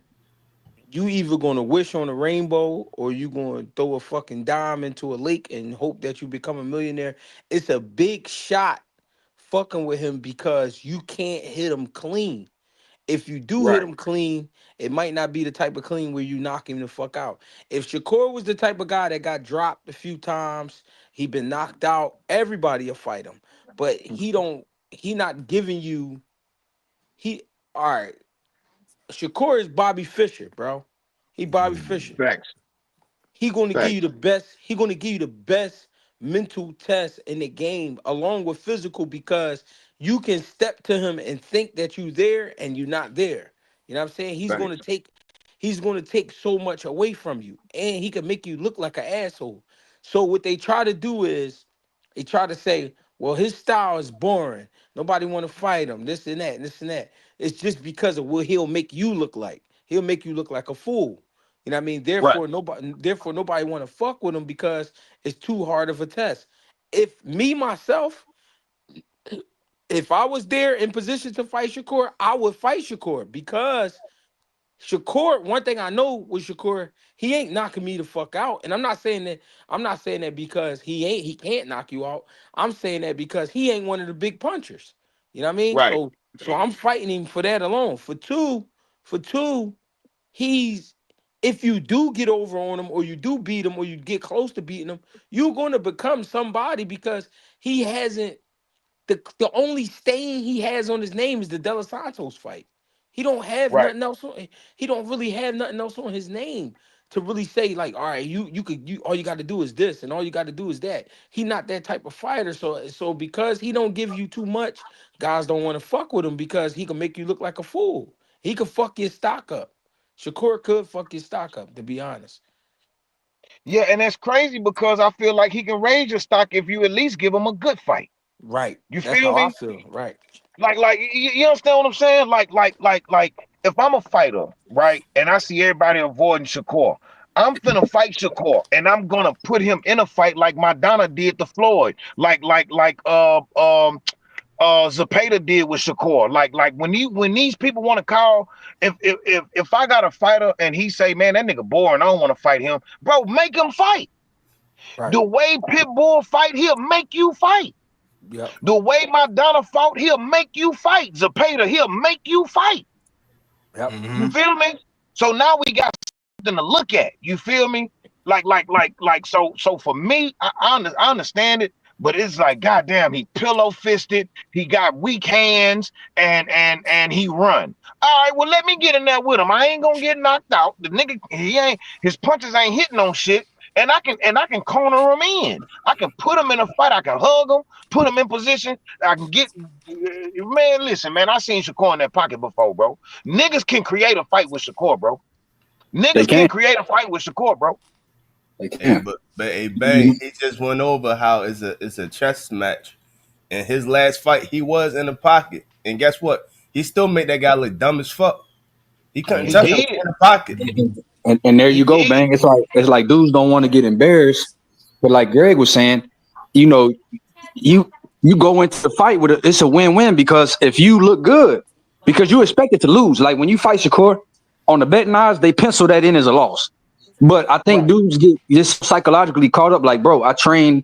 you either gonna wish on a rainbow or you gonna throw a fucking dime into a lake and hope that you become a millionaire. It's a big shot fucking with him because you can't hit him clean. If you do hit right, him clean, it might not be the type of clean where you knock him the fuck out. If Shakur was the type of guy that got dropped a few times, he been knocked out, everybody will fight him. But he not giving you he all right. Shakur is Bobby Fischer, bro. He Bobby Fischer. facts, He going to give you facts. the best. He going to give you the best mental test in the game, along with physical, because you can step to him and think that you there and you're not there. You know what I'm saying? Facts. He's going to take so much away from you, and he can make you look like an asshole. So what they try to do is they try to say, well, his style is boring. Nobody want to fight him. This and that, and this and that. It's just because of what he'll make you look like. He'll make you look like a fool. You know what I mean? Right, Therefore nobody want to fuck with him because it's too hard of a test. If me myself, if I was there in position to fight Shakur, I would fight Shakur because Shakur, one thing I know with Shakur, he ain't knocking me the fuck out. And I'm not saying that because he can't knock you out. I'm saying that because he ain't one of the big punchers. You know what I mean? right, So I'm fighting him for that alone. For two, he's if you do get over on him or you do beat him or you get close to beating him, you're going to become somebody because he hasn't the only stain he has on his name is the De Los Santos fight. He don't have right. nothing else he don't really have nothing else on his name to really say like, all right, you all you got to do is this and all you got to do is that. He not that type of fighter, so because he don't give you too much, guys don't want to fuck with him because he can make you look like a fool. He could fuck your stock up. Shakur could fuck your stock up, to be honest. Yeah, and that's crazy because I feel like he can raise your stock if you at least give him a good fight. Right. You That's feel how I me? feel. Right. Like you understand what I'm saying? Like if I'm a fighter, right, and I see everybody avoiding Shakur, I'm finna fight Shakur, and I'm gonna put him in a fight like Madonna did to Floyd, like Zepeda did with Shakur. Like when these people want to call, if I got a fighter and he say, man, that nigga boring, I don't want to fight him, bro, make him fight. Right. The way Pitbull fight, he'll make you fight. Yep. The way Madonna fought, he'll make you fight. Zepeda, he'll make you fight. Yep. You Mm-hmm. feel me? So now we got something to look at. You feel me? So for me, I understand it, but it's like, goddamn, he pillow fisted, he got weak hands, and he run. All right, well, let me get in there with him. I ain't gonna get knocked out. The nigga, his punches ain't hitting on shit. And I can corner him in. I can put him in a fight. I can hug him, put him in position. I can get man. Listen, man. I seen Shakur in that pocket before, bro. Niggas can create a fight with Shakur, bro. They Niggas can. can create a fight with Shakur, bro. They Hey, can. but hey, bang, he just went over how it's a chess match. In his last fight, he was in the pocket, and guess what? He still made that guy look dumb as fuck. He couldn't He touch Mm-hmm. him did. in the pocket. And there He you go, did. bang. It's like dudes don't want to get embarrassed, but like Greg was saying, you know, you you go into the fight with it's a win-win because if you look good, because you expected to lose. Like when you fight Shakur on the betting odds, they pencil that in as a loss. But I think Right. dudes get just psychologically caught up. Like, bro, I trained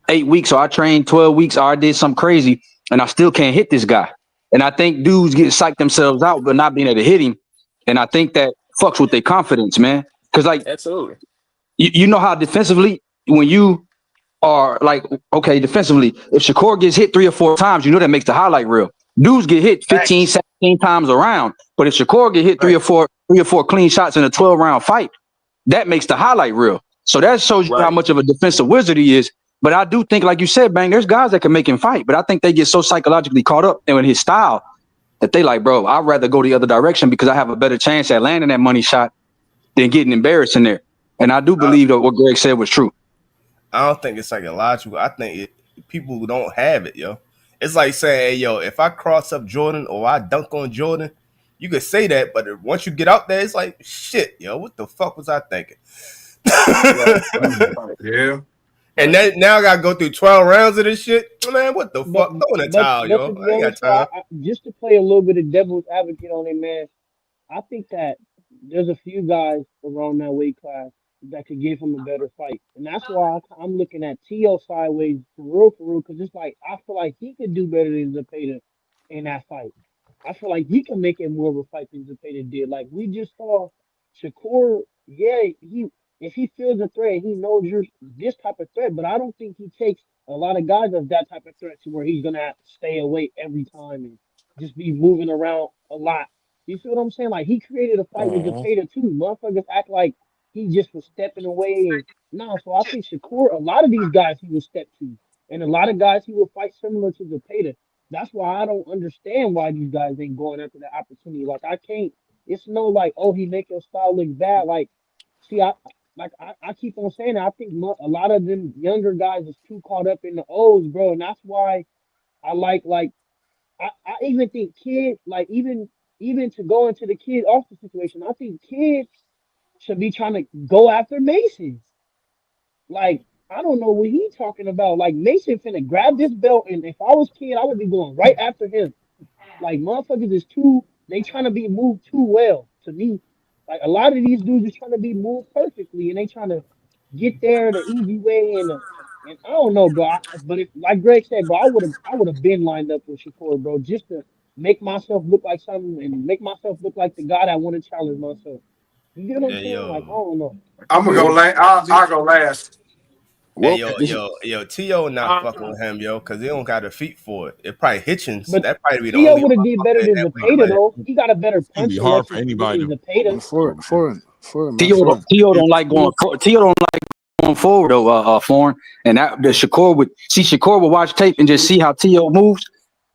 8 weeks or I trained 12 weeks or I did something crazy, and I still can't hit this guy. And I think dudes get psyched themselves out, but not being able to hit him. And I think that fucks with their confidence, man. Because like Absolutely. you know how defensively when you are like, okay, defensively, if Shakur gets hit 3 or 4 times, you know that makes the highlight reel. Dudes get hit 15, Facts. 17 times around. But if Shakur get hit Facts. 3 or 4 clean shots in a 12-round fight, that makes the highlight reel. So that shows you how Right. much of a defensive wizard he is. But I do think, like you said, bang, there's guys that can make him fight. But I think they get so psychologically caught up in his style that they like, bro, I'd rather go the other direction because I have a better chance at landing that money shot than getting embarrassed in there. And I do I, believe that what Greg said was true. I don't think it's psychological. I think people who don't have it, yo. It's like saying, hey, yo, if I cross up Jordan or I dunk on Jordan, you could say that, but once you get out there, it's like, shit, yo, what the fuck was I thinking? Right. Right. Mhm. Right. Yeah. And Right. then now I gotta go through 12 rounds of this shit. Man, what the But fuck? Throw in the but towel, but to yo. be I ain't honest, got though, time. just to play a little bit of devil's advocate on it, man. I think that there's a few guys around that weight class that could give him a better fight, and that's why I'm looking at T.O. sideways for real, because it's like I feel like he could do better than Zepeda in that fight. I feel like he can make it more of a fight than Zepeda did. Like we just saw Shakur, yeah, he if he feels a threat, he knows you're this type of threat, but I don't think he takes a lot of guys as that type of threat to where he's gonna have to stay away every time and just be moving around a lot. You see what I'm saying? Like he created a fight with Uh-huh. Zepeda too. Motherfuckers act like he just was stepping away and no. So I think Shakur, a lot of these guys he would step to, and a lot of guys he would fight similar to Zepeda. That's why I don't understand why these guys ain't going after the opportunity. Like I can't. It's no like, oh, he make your style look bad. Like, see, I keep on saying that. I think a lot of them younger guys is too caught up in the O's, bro, and that's why I like I even think kids like even to go into the kid off the situation. I think kids should be trying to go after Mason. Like I don't know what he talking about. Like Mason finna grab this belt, and if I was kid, I would be going right after him. Like motherfuckers is too they trying to be moved too well to me. Like a lot of these dudes is trying to be moved perfectly, and they trying to get there the easy way and I don't know, bro. But if like Greg said, bro, I would have been lined up with Shakur, bro, just to make myself look like something and make myself look like the guy that want to challenge myself. You get what I'm Hey, saying? Like I yo. don't know. I'm gonna go Well, last. I'll go last. Hey, well, yo, this is yo, T.O. not Uh, fucking with him, yo, because he don't got a feet for it. It probably Hitchens. But That probably be the Tio only would have did motherfucker better in than that weight Zepeda It's class. though. He got a better gonna be puncher hard for than anybody to Zepeda. foreign man, Tio foreign. Don't like going. Tio don't like going forward though. Foreign, and that the Shakur would see Shakur would watch tape and just see how Tio moves,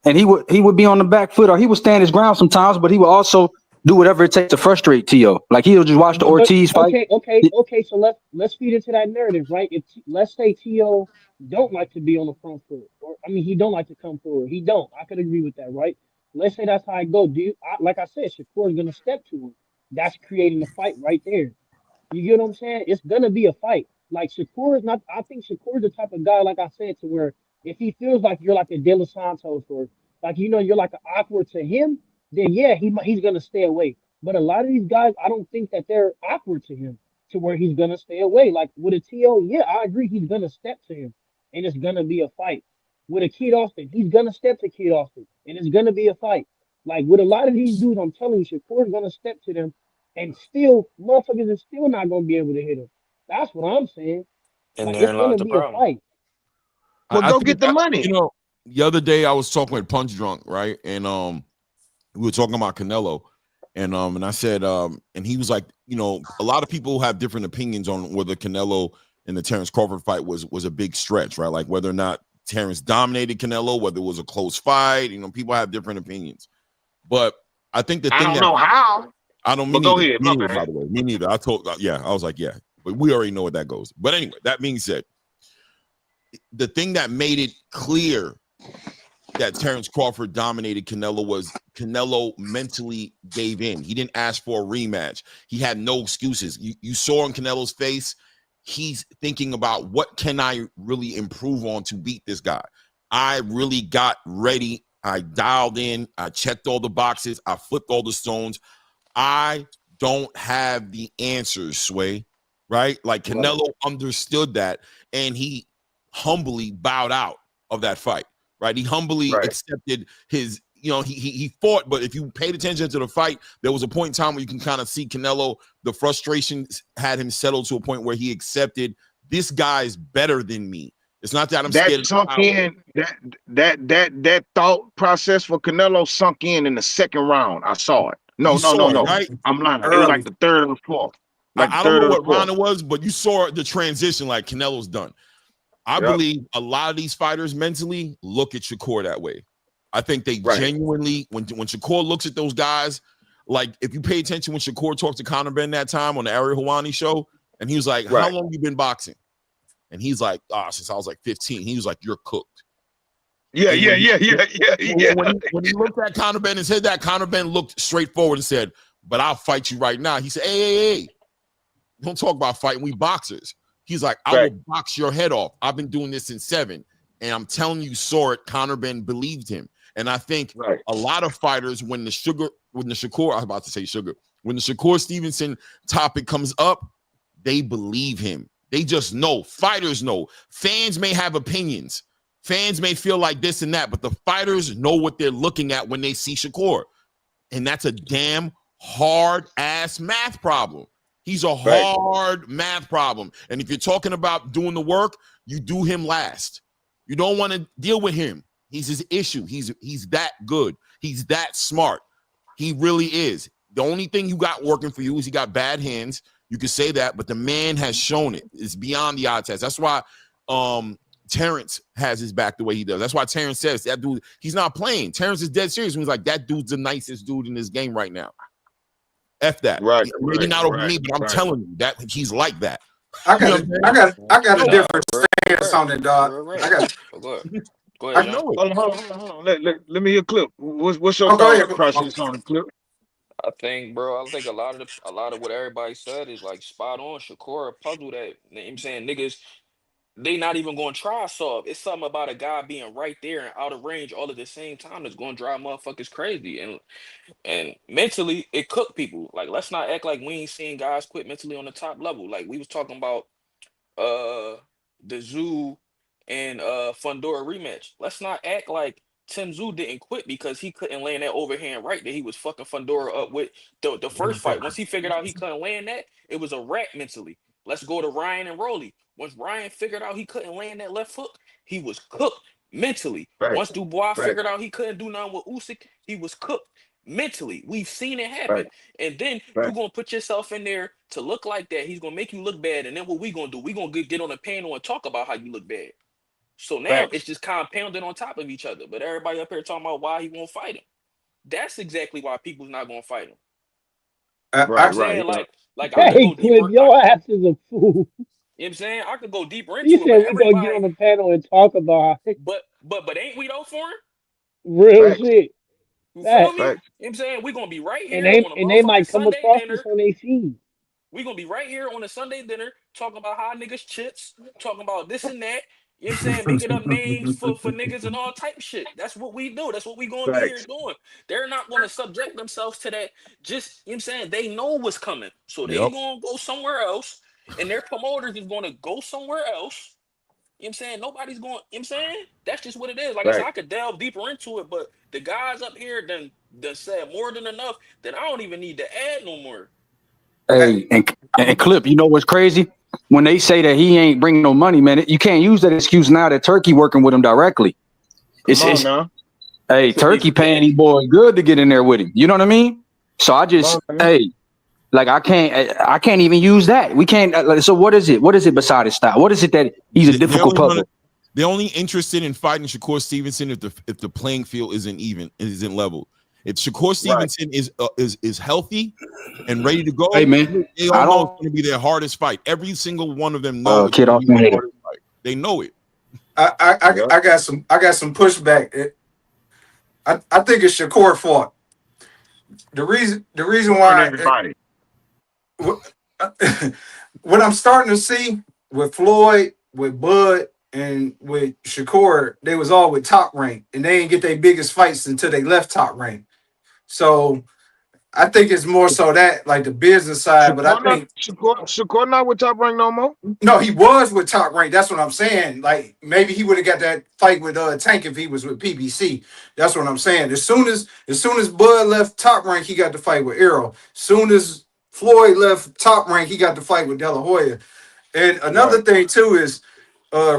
and he would be on the back foot or he would stand his ground sometimes, but he would also do whatever it takes to frustrate Tio. Like he'll just watch the But Ortiz fight. okay. So let's feed into that narrative, right? If let's say Tio don't like to be on the front foot, or I mean he don't like to come forward. He don't. I could agree with that, right? Let's say that's how I go. Like I said, Shakur's gonna step to him. That's creating a fight right there. You get what I'm saying? It's gonna be a fight. Like Shakur is not. I think Shakur's the type of guy, like I said, to where if he feels like you're like a De Los Santos or like you're like awkward to him, then yeah, he's gonna stay away. But a lot of these guys, I don't think that they're awkward to him to where he's gonna stay away. Like with a T.O., yeah, I agree, he's gonna step to him, and it's gonna be a fight. With a Kid Austin, he's gonna step to Kid Austin, and it's gonna be a fight. Like with a lot of these dudes, I'm telling you, Shakur's gonna step to them, and still, motherfuckers is still not gonna be able to hit him. That's what I'm saying. And Like it's therein lies gonna the be a problem. fight. Well, I go think get the that, money. the other day I was talking with Punch Drunk, right? And we were talking about Canelo. And I said, and he was like, a lot of people have different opinions on whether Canelo and the Terrence Crawford fight was a big stretch, right? Like whether or not Terrence dominated Canelo, whether it was a close fight. People have different opinions. But I think the I thing don't that know how, I don't but mean go either. ahead. Me My neither, by bad. the way. Me neither. I told, yeah, I was like, yeah, but we already know what that goes. But anyway, that being said, the thing that made it clear that Terrence Crawford dominated Canelo was Canelo mentally gave in. He didn't ask for a rematch. He had no excuses. You saw in Canelo's face, he's thinking about what can I really improve on to beat this guy. I really got ready. I dialed in. I checked all the boxes. I flipped all the stones. I don't have the answers, Sway, right? Like Canelo understood that, and he humbly bowed out of that fight, right? He humbly Right. accepted his, he fought, but if you paid attention to the fight, there was a point in time where you can kind of see Canelo, the frustration had him settle to a point where he accepted this guy is better than me. It's not that I'm That scared of the sunk power. in. That thought process for Canelo sunk in the second round. I saw it. No, You no, no, saw it, no. right? I'm lying. It was like Early. the third or the fourth. Like the I don't third know or the what round fourth. it was, but you saw the transition like Canelo's done. I Yep. believe a lot of these fighters mentally look at Shakur that way. I think they Right. genuinely, when Shakur looks at those guys, like if you pay attention when Shakur talked to Conor Ben that time on the Ariel Helwani show, and he was like, "How Right. long you been boxing?" And he's like, since I was like 15." He was like, "You're cooked." Yeah, And yeah, yeah, yeah, yeah, yeah. when he looked at Conor Ben and said that, Conor Ben looked straightforward and said, "But I'll fight you right now." He said, "Hey, don't talk about fighting. We boxers." He's like, "I Right. will box your head off. I've been doing this since 7." And I'm telling you, saw it. Conor Ben believed him. And I think Right. a lot of fighters, when the Shakur, I was about to say sugar, when the Shakur Stevenson topic comes up, they believe him. They just know. Fighters know. Fans may have opinions. Fans may feel like this and that, but the fighters know what they're looking at when they see Shakur. And that's a damn hard ass math problem. He's a Right. hard math problem. And if you're talking about doing the work, you do him last. You don't want to deal with him. He's his issue. He's that good. He's that smart. He really is. The only thing you got working for you is he got bad hands. You can say that, but the man has shown it. It's beyond the eye test. That's why Terrence has his back the way he does. That's why Terrence says that dude, he's not playing. Terrence is dead serious. He's like, that dude's the nicest dude in this game right now. F that. Right. Maybe Right. not over Right. me, but I'm Right. telling you that he's like that. I got I got a No, different Right. stance on it, dog. Right. I got Oh, go ahead. Go I ahead, John. know it. Hold on. Let me hear a clip. What's your go thought ahead. process on the clip? I think, bro, I think a lot of what everybody said is like spot on. Shakur a puzzle that, you know what I'm saying, niggas, they not even going to try solve. It's something about a guy being right there and out of range all at the same time that's going to drive motherfuckers crazy. And mentally, it cooked people. Like, let's not act like we ain't seen guys quit mentally on the top level. Like we was talking about uh the Zoo and Fundora rematch. Let's not act like Tim Zoo didn't quit because he couldn't land that overhand right that he was fucking Fundora up with the first fight. Once he figured out he couldn't land that, it was a wrap mentally. Let's go to Ryan and Rolly. Once Ryan figured out he couldn't land that left hook, he was cooked mentally. Right. Once Dubois Right. figured out he couldn't do nothing with Usyk, he was cooked mentally. We've seen it happen. Right. And then Right. you're gonna put yourself in there to look like that. He's gonna make you look bad. And then what we gonna do? We gonna get on the panel and talk about how you look bad. So now it's Facts. just compounded on top of each other. But everybody up here talking about why he won't fight him. That's exactly why people's not gonna fight him. You know what Right. I'm I, Right. saying? Like I could Hey, go Cliff, deeper. You know your ass is a fool. what I'm saying? I could go deeper He into it, but said we gonna get everybody, on the panel and talk about it. but ain't we though for him? Real Facts. shit. You feel That me? You know Facts. what I'm saying? We're gonna be right and here they on a and they motherfucking might come Sunday across dinner. this on their feed. We're gonna be right here on a Sunday dinner talking about how niggas chits, talking about this and that. You know what I'm saying? Making up names for niggas and all type of shit. That's what we do. That's what we gonna be here Facts. doing. They're not gonna subject themselves to that. Just, you know what I'm saying? They know what's coming. So they Yep. gonna go somewhere else, and their promoters is gonna go somewhere else. You know what I'm saying? Nobody's going, you know what I'm saying? That's just what it is. Like I said, I Right. could delve deeper into it, but the guys up here done said more than enough that I don't even need to add no more. Hey, and Clip, you know what's crazy? When they say that he ain't bring no money, man, you can't use that excuse now that Turkey working with him directly. Come on It's now. hey, To be Turkey fair, paying these boys good to get in there with him. You know what I mean? So I Come just on, man. hey, like I can't even use that. We can't. So what is it? What is it beside his style? What is it that he's a They're difficult only gonna puzzle? they're only interested in fighting Shakur Stevenson if the playing field isn't level. If Shakur Right. Stevenson is healthy and ready to Hey go, man, they all I know it's don't. going to be their hardest fight. Every single one of them know it's Kid going to off be my their head. hardest fight. They know it. Yep. I got some pushback. I think it's Shakur fault. The reason Warn why everybody. what what I'm starting to see with Floyd, with Bud, and with Shakur, they was all with Top Rank, and they didn't get their biggest fights until they left Top Rank. So I think it's more so that like the business side, but I think Shakur not with Top Rank no more. no, he was with Top Rank. That's what I'm saying. Like maybe he would have got that fight with Tank if he was with PBC. That's what I'm saying. As soon as Bud left Top Rank, he got the fight with Arrow. Soon as Floyd left Top Rank, he got the fight with De La Hoya. And Right. another thing too is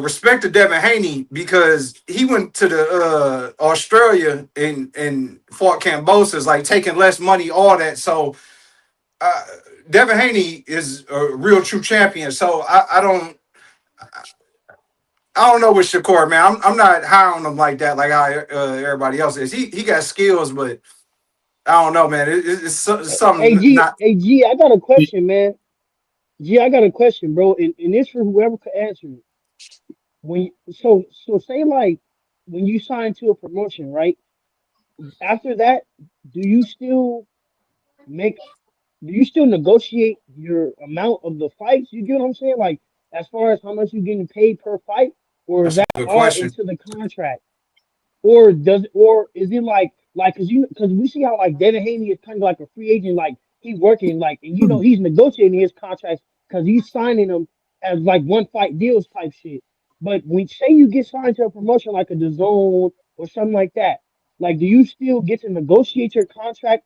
respect to Devin Haney because he went to the Australia and fought Cambosos, like taking less money, all that. So uh, Devin Haney is a real true champion. So I don't know with Shakur, man. I'm not high on him like that, like how everybody else is. He got skills, but I don't know, man. It's Hey something G, not. hey G, I got a question, man. G, I got a question, bro, and this for whoever could answer it. So say like when you sign to a promotion, right? After that, do you still make do you still negotiate your amount of the fights? You get what I'm saying? Like as far as how much you getting paid per fight, or is That's a that good all question. into the contract? Or is it like because we see how like Devin Haney is kind of like a free agent, like he's working like and he's negotiating his contracts because he's signing them as like one fight deals type shit. But when say you get signed to a promotion like a DAZN or something like that, like do you still get to negotiate your contract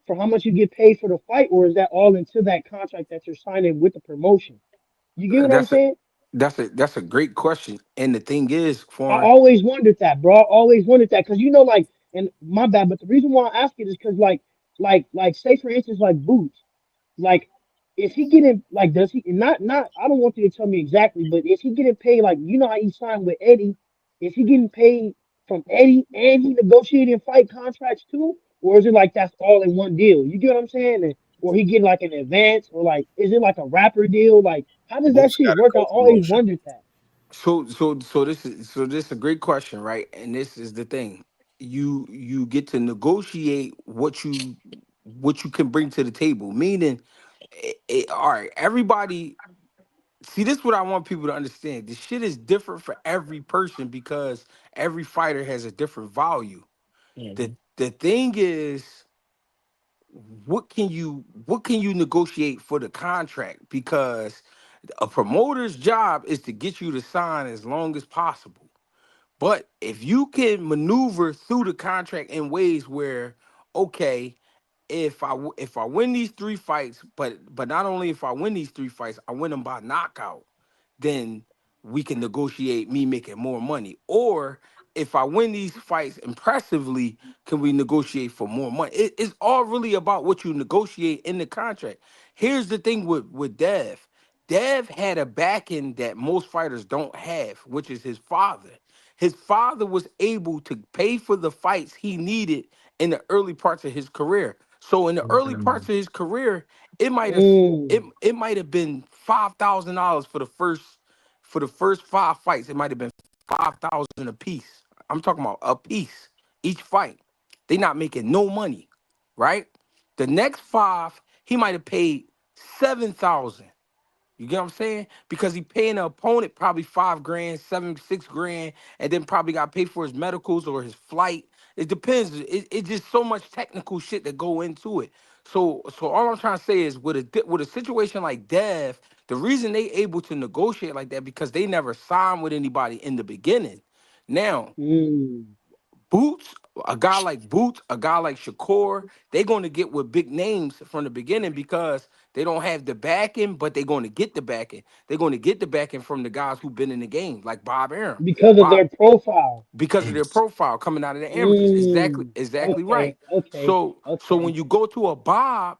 for how much you get paid for the fight, or is that all into that contract that you're signing with the promotion? You get what I'm That's a saying? that's a great question. And the thing is, I foreign. always wondered that, bro. I always wondered that because like, and my bad, but the reason why I ask it is because, like, say for instance, like Boots, like, is he getting like, does he not? I don't want you to tell me exactly, but is he getting paid like, how he signed with Eddie? Is he getting paid from Eddie and he negotiating fight contracts too, or is it like that's all in one deal? You get what I'm saying? Or he getting like an advance, or like, is it like a rapper deal? Like, how does that Boots shit got a work? I always co-promotion. wondered that. So this is a great question, right? And this is the thing. You get to negotiate what you can bring to the table. Meaning, all right, everybody. See, this is what I want people to understand. This shit is different for every person because every fighter has a different value. The Mhm. the thing is, what can you negotiate for the contract? Because a promoter's job is to get you to sign as long as possible. But if you can maneuver through the contract in ways where, okay, if I win these three fights, but not only if I win these three fights, I win them by knockout, then we can negotiate me making more money. Or if I win these fights impressively, can we negotiate for more money? It's all really about what you negotiate in the contract. Here's the thing with Dev. Dev had a backing that most fighters don't have, which is his father. His father was able to pay for the fights he needed in the early parts of his career. So in the early parts of his career, it might have Mm. it might have been $5,000 for the first five fights. It might have been 5,000 a piece. I'm talking about a piece each fight. They not making no money, right? The next five, he might have paid 7,000. You get what I'm saying? Because he paying the opponent probably 5 grand, 6 grand, and then probably got paid for his medicals or his flight. It depends. It's just so much technical shit that go into it. So all I'm trying to say is with a situation like Dev, the reason they able to negotiate like that because they never signed with anybody in the beginning. Now, Mm. Boots, a guy like Boots, a guy like Shakur, they're going to get with big names from the beginning because they don't have the backing, but they're going to get the backing. They're going to get the backing from the guys who've been in the game, like Bob Arum. Because of Bob, their profile. because of their profile coming out of the amateurs. Mm. Exactly Okay. right. Okay. So Okay. when you go to a Bob,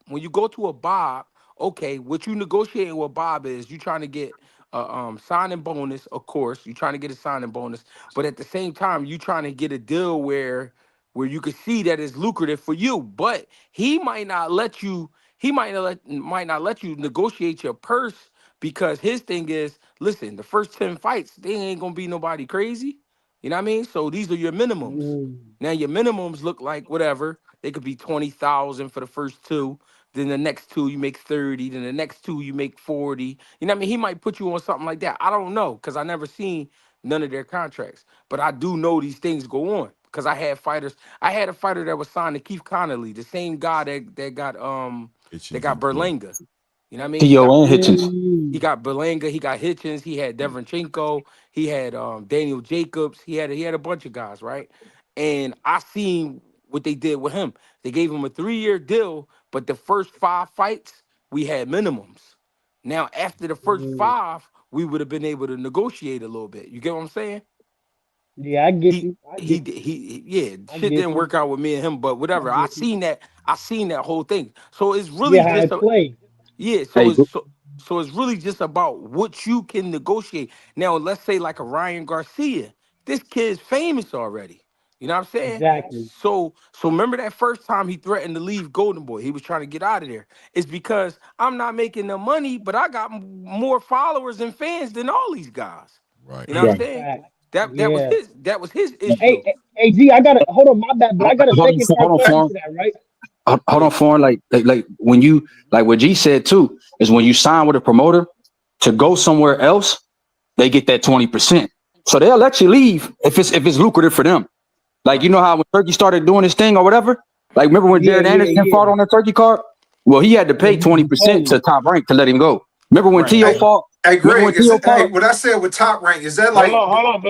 okay, what you negotiating with Bob is you trying to get a signing bonus, of course. You trying to get a signing bonus, but at the same time, you trying to get a deal where you can see that it's lucrative for you. But he might not let you. He might not let you negotiate your purse because his thing is, listen, the first 10 fights, they ain't gonna be nobody crazy. You know what I mean? So these are your minimums. Mm. Now your minimums look like whatever. They could be 20,000 for the first two. Then the next two you make 30. Then the next two you make 40. You know what I mean? He might put you on something like that. I don't know because I never seen none of their contracts. But I do know these things go on because I had fighters. I had a fighter that was signed to Keith Connolly, the same guy that Hitchens got and T.O. Berlanga. You know what I mean? T.O. and Hitchens. He Mm. got Berlanga, he got Hitchens, he had Deverenchenko, he had Daniel Jacobs, he had a bunch of guys, right? And I seen what they did with him. They gave him a 3-year deal, but the first 5 fights we had minimums. Now after the first Mm. 5, we would have been able to negotiate a little bit. You get what I'm saying? Yeah, I get He you. I he get d- you. yeah, I shit get didn't you. work out with me and him, but I whatever. get you. I seen that whole thing. So it's Yeah, really how just it a play. yeah, Hey, so it's really just about what you can negotiate. Now, let's say like a Ryan Garcia. This kid's famous already. You know what I'm saying? Exactly. So remember that first time he threatened to leave Golden Boy. He was trying to get out of there. It's because I'm not making the money, but I got more followers and fans than all these guys. Right. You know what Big I'm right. saying? fact. That Yeah. was his Hold issue. Hey, G, I got to hold on. My bad, but I got a on, second part hold on, question Form. to that, right? Hold Yeah. on, Form. Like when you like what G said too is when you sign with a promoter to go somewhere else, they get that 20%. So they'll let you leave if it's lucrative for them. Like you Right. know how when Turkey started doing his thing or whatever. Like remember when Yeah, Jared yeah, Anderson yeah. fought on the Turkey card? Well, he had to Yeah, pay he was 20% to deposed. Top Rank to let him go. Remember when Right. T.O. Hey, fought? hey, Remember when Greg, is T.O. it? Hey, fought? what I said with Top Rank is that Hold like, on, hold on,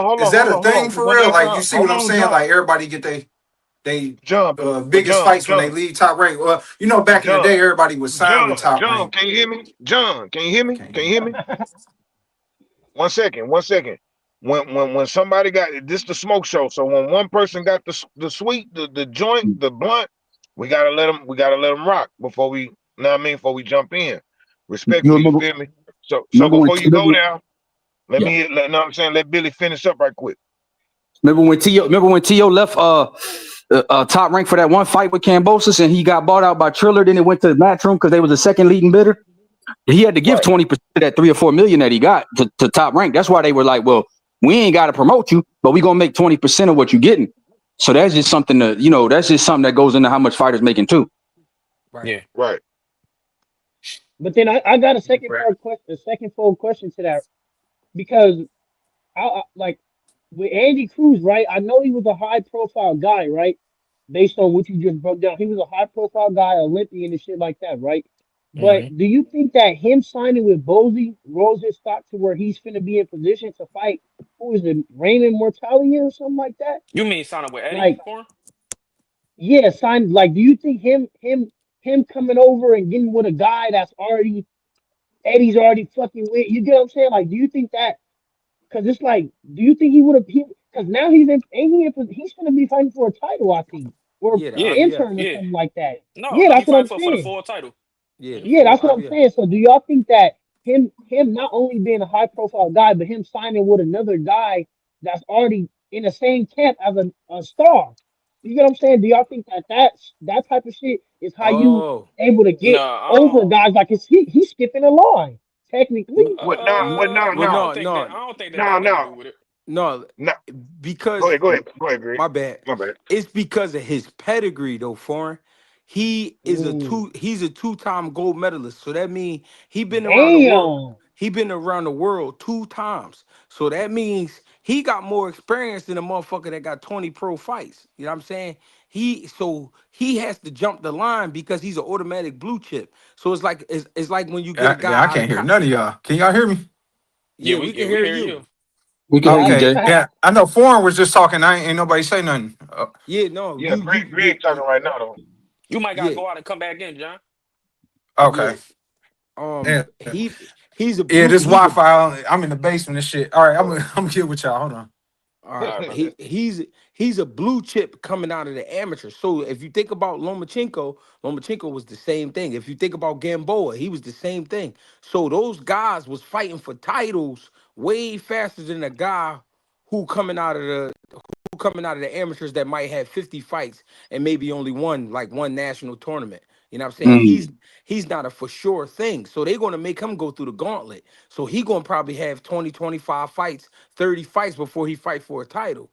hold is on, that a hold thing on. for One real? at a Like, you time. see Hold what I'm on, saying? John. Like everybody get they John, biggest John, fights when they John, leave Top Rank. Well, back in the John, day, everybody was signed with Top John, Rank. can you hear me? John, can you hear I me? can't Can hear you you. hear me? 1 second. When somebody got this the smoke show. So when one person got the sweet, the joint, the blunt, we gotta let them rock before we, you know what I mean, before we jump in. You Respectfully, you remember? feel me? So Remember when? before you go there, Yeah. know what I'm saying, let Billy finish up right quick. Remember when T.O. left Top Rank for that one fight with Cambosis and he got bought out by Triller. Then it went to the Matchroom because they was the second leading bidder. He had to give Right. 20% of that 3 or 4 million that he got to Top Rank. That's why they were like, well, we ain't got to promote you, but we gonna make 20% of what you're getting. So that's just something that's just something that goes into how much fighters making too. Right. Yeah. Right. But then I got a second Right. part question, a second fold question to that because like with Andy Cruz, right? I know he was a high profile guy, right? Based on what you just broke down, he was a high profile guy, Olympian and shit like that, right? But Hmm. do you think that him signing with Bozy rose his stock to where he's finna be in position to fight? Who is it, Raymond Mortalia or something like that? You mean signing with Eddie Like, for him? yeah, sign. Like, do you think him coming over and getting with a guy that's already Eddie's already fucking with? You get what I'm saying? Like, do you think that? Because it's like, do you think he would have? Because now he's in, ain't he in, he's going to be fighting for a title, I think, or Yeah, the Yeah. IBF. interim or Yeah. something like that. No, Yeah, no, he that's what fighting I'm for the saying. full title. Yeah, the Hmm. Yeah, full that's what I'm IBF. saying. So do y'all think that him not only being a high profile guy, but him signing with another guy that's already in the same camp as a star? You get what I'm saying? Do y'all think that that type of shit is how you Oh. able to No, get I over don't. guys like he's skipping a line technically? What now? What now? Well, I Now? don't no, think that. no, I don't think that Now? had nothing to Now? do with it. no, Now? Go because ahead. Go ahead. Go ahead, Greg. my bad. My bad. It's because of his pedigree, though, foreign. he's a two-time gold medalist. So that means he been around the world. Damn. He been around the world 2 times. So that means he got more experience than a motherfucker that got 20 pro fights. You know what I'm saying? He has to jump the line because he's an automatic blue chip. So it's like when you get a Yeah, I guy out of can't hear none of y'all. Can y'all hear me? Yeah, we can we hear hear you. you. We can hear you, Yeah. Okay. Jay. Yeah, I know Foreign was just talking. Ain't nobody say nothing. Yeah, no, Yeah, Greg talking right now though. You might gotta yeah, go out and come back in, John. Okay. yeah. Yeah. He's a Yeah, blue. this Wi-Fi. I'm in the basement and shit. All right, I'm gonna get with y'all. Hold on. All All right, right, bro. he's a blue chip coming out of the amateur. So if you think about Lomachenko was the same thing. If you think about Gamboa, he was the same thing. So those guys was fighting for titles way faster than a guy who coming out of the amateurs that might have 50 fights and maybe only one national tournament. You know what I'm saying? Mm, He's not a for sure thing. So they're going to make him go through the gauntlet. So he going to probably have 20, 25 fights, 30 fights before he fight for a title.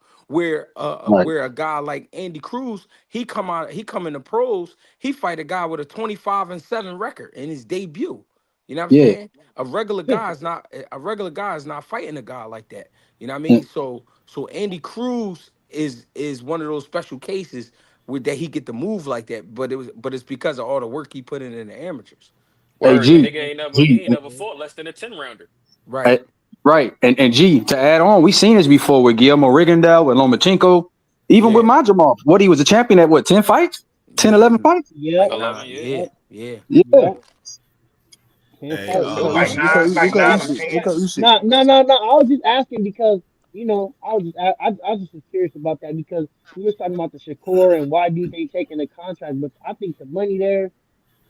right. Where a guy like Andy Cruz, he come in the pros, he fight a guy with a 25-7 record in his debut. You know what I'm Yeah. saying? A regular guy is not fighting a guy like that. You know what I Mm. mean? So Andy Cruz is one of those special cases with that he get to move like that, but it's because of all the work he put in the amateurs. Hey, Word, the G. nigga ain't never he G. ain't never fought less than a 10 rounder. Right. Hey, right. And G, to add on, we seen this before with Guillermo Rigondeaux, with Lomachenko, even with Yeah. Majimov. What, he was a champion at what, 10 fights? 10, Yeah. 11 fights? Yep. Like Nah, 11, yeah. yeah, Yep. yeah. Yeah. Yep. 10 Hey, fights. Look Like at nine, Usyk. like Look at nine or Usyk. ten. Look at Usyk. No. I was just asking because I was just I just was curious about that because we was talking about the Shakur and why do they taking the contract, but I think the money there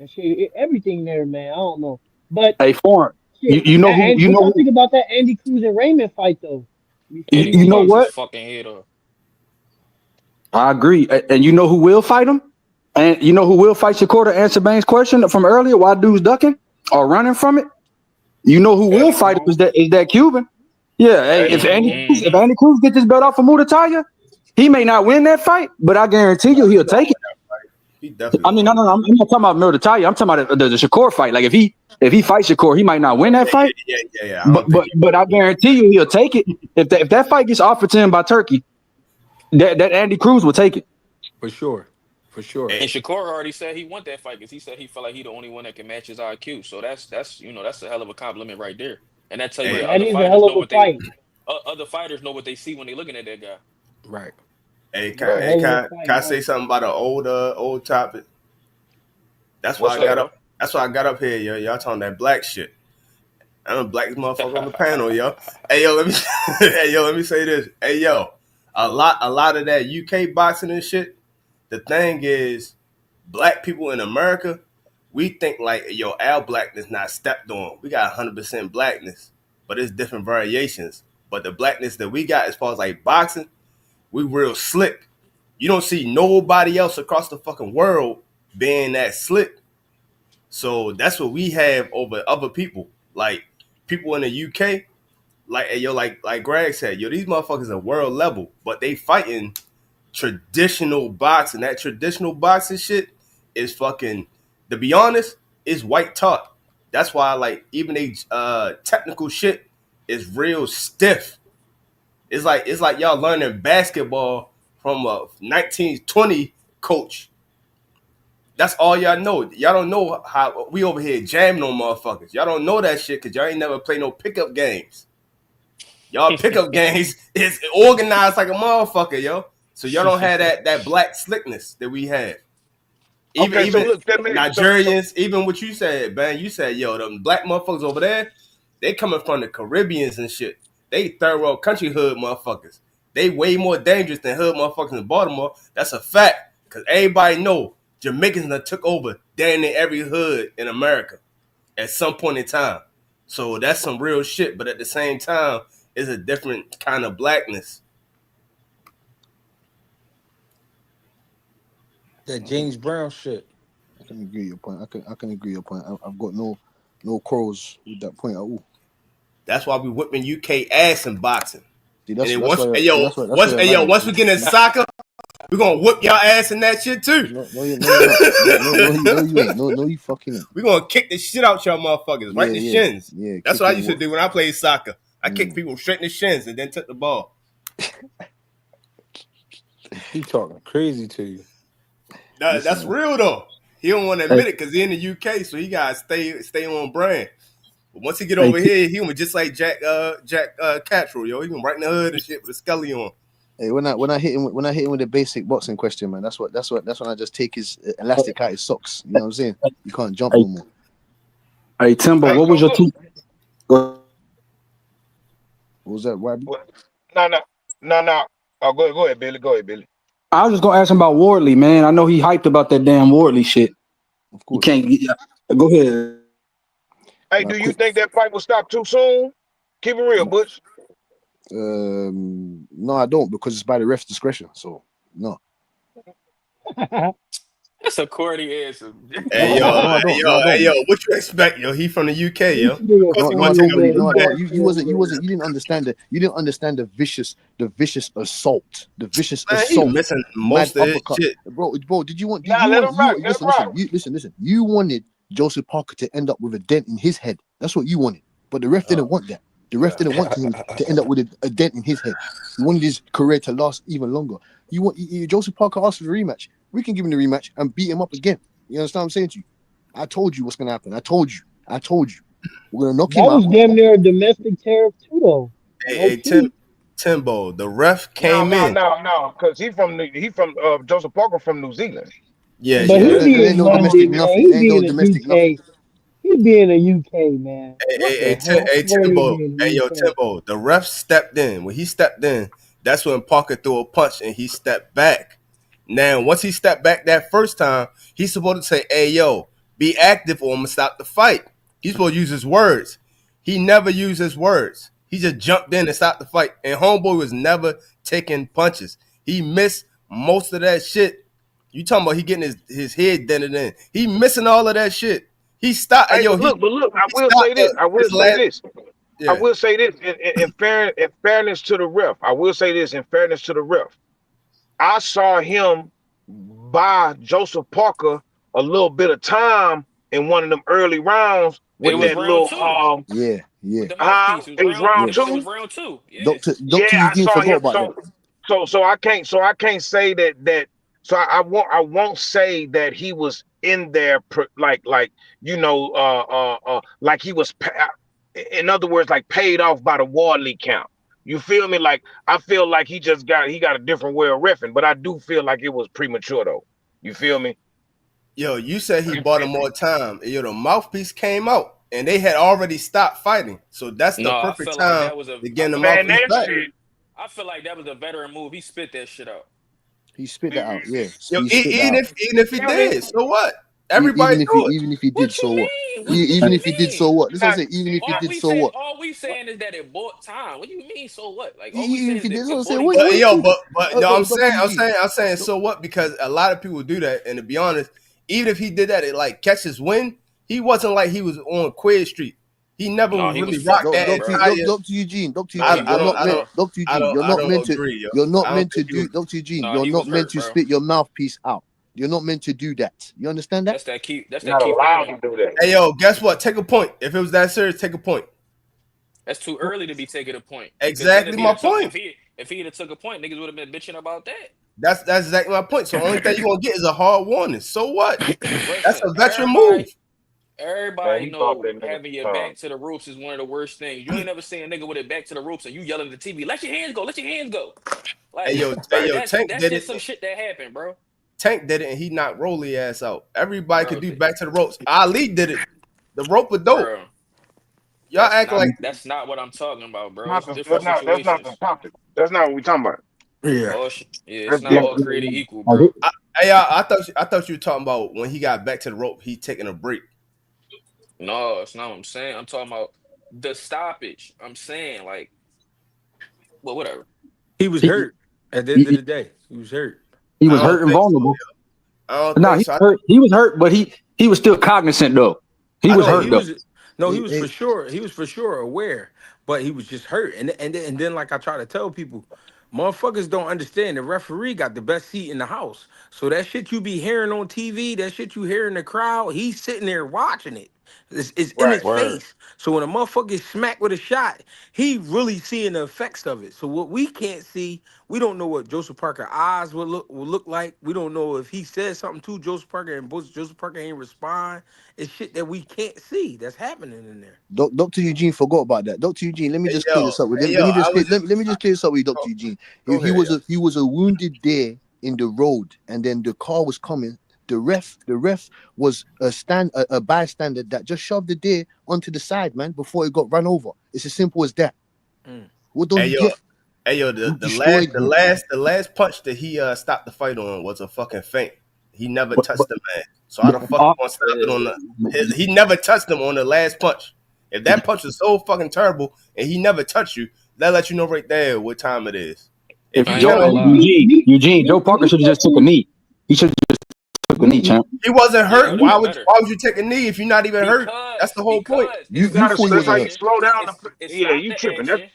and shit, everything there, man. I don't know, but Hey, Foreign. shit. You know who? And You what know y'all who? think about that Andy Cruz and Raymond fight though? Before Andy we You know Cruz start, his what? fucking head off. I agree. And you know who will fight him? And you know who will fight Shakur, to answer Bane's question from earlier? Why dudes ducking or running from it? You know who will Eddie fight him Cruz. is that Cuban. Yeah. Hey, Eddie if Andy Cruz. Cruz, if Mm-hmm. Andy Cruz get this belt off of Mutataya, he may not win that fight, but I guarantee you he he'll gonna take it. win that fight. He definitely I gonna mean, win. no. I'm not talking about Mutataya. I'm talking about the Shakur fight. Like if he fights Shakur, he might not win that Yeah, fight, yeah. I but don't think he but will. I guarantee you he'll take it. If that fight gets offered to him by Turkey, that Andy Cruz will take it. For sure. For sure. And Hey, Shakur already said he want that fight because he said he felt like he the only one that can match his IQ. So that's a hell of a compliment right there. And that tell you hey, that that other is a fighters hell know of a what they fight. other fighters know what they see when they looking at that guy. Right. hey, That's a Right. hell of a fight, can I say man. something about an old topic? That's why What's I up, got bro? up. That's why I got up here, yo. Y'all talking that black shit. I'm the blackest motherfucker on the panel, yo. Hey, yo, let me, let me say this. Hey, yo, a lot of that UK boxing and shit. The thing is, black people in America, we think like, yo, our blackness not stepped on. We got 100% blackness, but it's different variations. But the blackness that we got as far as like boxing, we real slick. You don't see nobody else across the fucking world being that slick. So that's what we have over other people. Like people in the UK, like hey, yo, like Greg said, yo, these motherfuckers are world level, but they fighting traditional boxing. That traditional boxing shit is fucking. To be honest, is white taught. That's why like even they technical shit is real stiff. It's like y'all learning basketball from a 1920 coach. That's all y'all know. Y'all don't know how we over here jamming on motherfuckers. Y'all don't know that shit because y'all ain't never play no pickup games. Y'all pickup games is organized like a motherfucker, yo. So y'all don't have that black slickness that we have. Even Okay, so even look, that man. So Nigerians, even what you said, man. You said, yo, them black motherfuckers over there, they coming from the Caribbeans and shit. They third world country hood motherfuckers. They way more dangerous than hood motherfuckers in Baltimore. That's a fact. Cause everybody know Jamaicans that took over damn near every hood in America at some point in time. So that's some real shit. But at the same time, it's a different kind of blackness. That James Brown shit. I can agree with your point. I can agree with your point. I've got no quarrels with that point at all. That's why we whipping UK ass in boxing. See, And that's then that's once, why hey see yo, that's why once, you're hey yo, lying. once See, we get in see, soccer, We're gonna whoop y'all ass in that shit too. You're not. No, you ain't. No, you fucking ain't. We're gonna kick the shit out y'all motherfuckers right in the shins. Yeah. That's what I used to do when I played soccer. I kicked people straight in the shins and then took the ball. He talking crazy to you. That's real though. He don't want to admit it because he in the UK, so he gotta stay on brand. But once he get over here, he gonna be just like Jack Cattrall, yo. He gonna right in the hood and shit with a skelly on. Hey, when I hit him with the basic boxing question, man, that's when I just take his elastic out his socks. You know what I'm saying? You can't jump no more. Hey Timbo, Hey, what was your team? What was that? Why? No. Oh, go ahead, Billy. Go ahead, Billy. I was just gonna ask him about Wardley, man. I know he hyped about that damn Wardley shit. Of You course. can't go ahead. Hey, do you think that fight will stop too soon? Keep it real, Butch. No, I don't, because it's by the ref's discretion. So no. That's a corny answer. Hey yo, No, I don't. what you expect, yo? He from the UK, yo. Of Nigga course he No, I gonna funny, take don't a really. man. No, I He don't. got You didn't understand the vicious assault. The vicious man. He assault. missing Mad most of his uppercut. shit. Bro, did you want Nah, let him rock. Let him rock. listen. You wanted Joseph Parker to end up with a dent in his head. That's what you wanted. But the ref didn't want that. The ref didn't want him to end up with a dent in his head. He wanted his career to last even longer. Joseph Parker asked for the rematch. We can give him the rematch and beat him up again. You understand what I'm saying to you? I told you what's gonna happen. I told you. We're gonna knock him That was out. damn near a domestic tariff too, though. Low Hey, key. Timbo, the ref No, came in. because he from Joseph Parker from New Zealand. Yeah, But he yeah. It be ain't in no domestic London, man. nothing. He It ain't be no in the domestic nothing. UK. He be in the UK, man. What the hell? Hey, Where he Timbo. be in Hey, the yo, UK? Timbo. The ref stepped in. When he stepped in, that's when Parker threw a punch and he stepped back. Now, once he stepped back that first time, he's supposed to say, "Hey, yo, be active or I'm gonna stop the fight." He's supposed to use his words. He never used his words. He just jumped in and stopped the fight. And Homeboy was never taking punches. He missed most of that shit. You talking about he getting his head dented in. He missing all of that shit. He stopped. Hey, Yo, but he look, I will stopped say this. I will his say last. this. I Yeah. will say this in fairness to the ref. I will say this in fairness to the ref. I saw him buy Joseph Parker a little bit of time in one of them early rounds It with was that round little two Yeah. with the mouthpiece. It was it was round. round Yeah. It was two. round two. Yeah. Doctor Yeah, I Eugene saw forgot him. about that. So I can't say that. So I won't say that he was in there like like he was in other words like paid off by the Wardley count. You feel me? Like I feel like he got a different way of riffing, but I do feel like it was premature though. You feel me? Yo, you said he bought him more time. Yo, the mouthpiece came out and they had already stopped fighting. So that's the No, I perfect feel like time that was a. to I get the feel like Man, that was mouthpiece a that back. veteran. shit. I feel like that was a veteran move. He spit that shit out. He spit that out. Yeah. Yo, He spit that out. even if he Feel me? did, so what? Everybody do it. Even if he did, What you so what? mean? What Even you if he did, so mean? what? This I Not, say. Even if he All did, we so say, what? all we saying is that it bought time. What do you mean? So what? Like all we Even saying if is he that did, so I it say. bought him What But are time. you yo, talking? but no, Doctor Eugene. I'm saying so what? Because a lot of people do that, and to be honest, even if he did that, it like catches wind. He wasn't like he was on Queer Street. He never No, he was really rocked fucked that up, bro. entire. Doctor No, he Eugene, you're not was, meant. bro. Doctor Eugene, you're I not don't meant to. agree, yo. You're not I don't meant to think do. you. Doctor Eugene, No, you're he not was meant hurt, to bro. spit your mouthpiece out. You're not meant to do that. You understand that? That's that Keith. That's that not Keith allowed Urban. to do that. Hey yo, guess what? Take a point. If it was that serious, take a point. That's too early to be taking a point. Because then Exactly my point. if he had took a point, niggas would have been bitching about that. That's exactly my point. So the only thing you're gonna get is a hard warning. So what? That's Listen, a veteran move. Man, everybody he bought know that nigga having your some back to the ropes is one of the worst things. You ain't never seen a nigga with it back to the ropes and you yelling at the TV, let your hands go, let your hands go. Like Hey time. yo, Tank that's did just it. some shit that happened, bro. Tank did it, and he knocked Rolly ass out. Everybody could Bro, do back to the ropes. Ali did it. The rope was dope. bro. Y'all act like That's not what I'm talking about, bro. Not It's the, different that's not the situations. topic. That's not what we talking about. Yeah. Yeah, it's That's not Yeah, all different. created equal, bro. I thought you were talking about when he got back to the rope, he taking a break. No, it's not what I'm saying. I'm talking about the stoppage. I'm saying, like, well, whatever. He was he, hurt at the end of he, the day. He was hurt. he I was don't hurt and think so. vulnerable. I don't No, think he so. hurt. He was hurt, but he was still cognizant though. He I was No, think hurt he though. was no, he Hey, was hey, for sure. He was for sure aware, but he was just hurt. And then like I try to tell people, Motherfuckers don't understand the referee got the best seat in the house. So that shit you be hearing on TV, that shit you hear in the crowd, he's sitting there watching it. It's in his Right. Word. face. So when a motherfucker gets smacked with a shot, he really seeing the effects of it. So what we can't see, we don't know what Joseph Parker's eyes will look like. We don't know if he said something to Joseph Parker and Joseph Parker ain't respond. It's shit that we can't see that's happening in there. Dr. Eugene forgot about that. Dr. Eugene, let me Hey just clear yo, this up with hey let yo, me I just was clear, just let me just clear this up with go, Dr. Eugene. go He ahead, was yo. a wounded deer in the road, and then the car was coming. The ref was a bystander that just shoved the deer onto the side, man, before it got run over. It's as simple as that. Mm. What don't Hey you yo, get? hey yo, We the last destroyed him. the last punch that he stopped the fight on was a fucking feint. He never But, touched but, the man. So how the fuck you gonna stop it on he never touched him on the last punch. If that punch was so fucking terrible and he never touched you, that let you know right there what time it is. If if you I ain't Joe gonna cannot lie. Eugene, Joe Parker should have just took a knee. He should have just took a knee, You champ. he wasn't Yeah, it hurt, would have been better. why would you take a knee if you're not even hurt? That's Because the whole point. because it you You you gotta. stopped thought the he That's how wasn't you hurt. action. slow down. It Yeah, stopped you the tripping. That's action.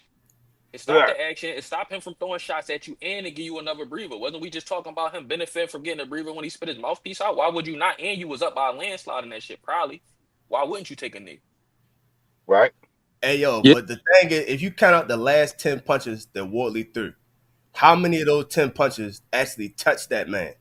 It stopped yeah. the action. It stopped him from throwing shots at you and to give you another breather. Wasn't we just talking about him benefiting from getting a breather when he spit his mouthpiece out? Why would you not? And you was up by a landslide in that shit, probably. Why wouldn't you take a knee? Right. Hey yo, Yeah, but the thing is, if you count out the last 10 punches that Wardley threw, how many of those 10 punches actually touched that man?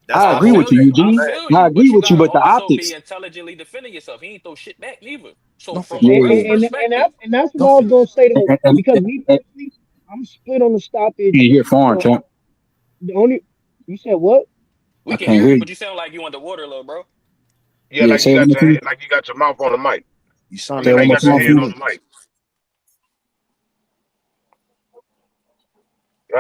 That's I the I agree whole with feel you, thing. you. I Eugene. feel I you. agree But you with you, gotta but the also be optics. intelligently defending yourself. He ain't throw shit back neither. So Nothing. from a Yeah, ref's And perspective, that's what I was Nothing. gonna say though, and because me personally, I'm split on the can't stoppage. hear foreign, So champ. the only you said what? we I can can't hear hear you, you. but you sound like you underwater, little bro. Yeah, Yeah, say it one more time. like you got your mouth on the mic. You I sound Say mean, it like like one you more got your time, head please. on Tanzania. the mic.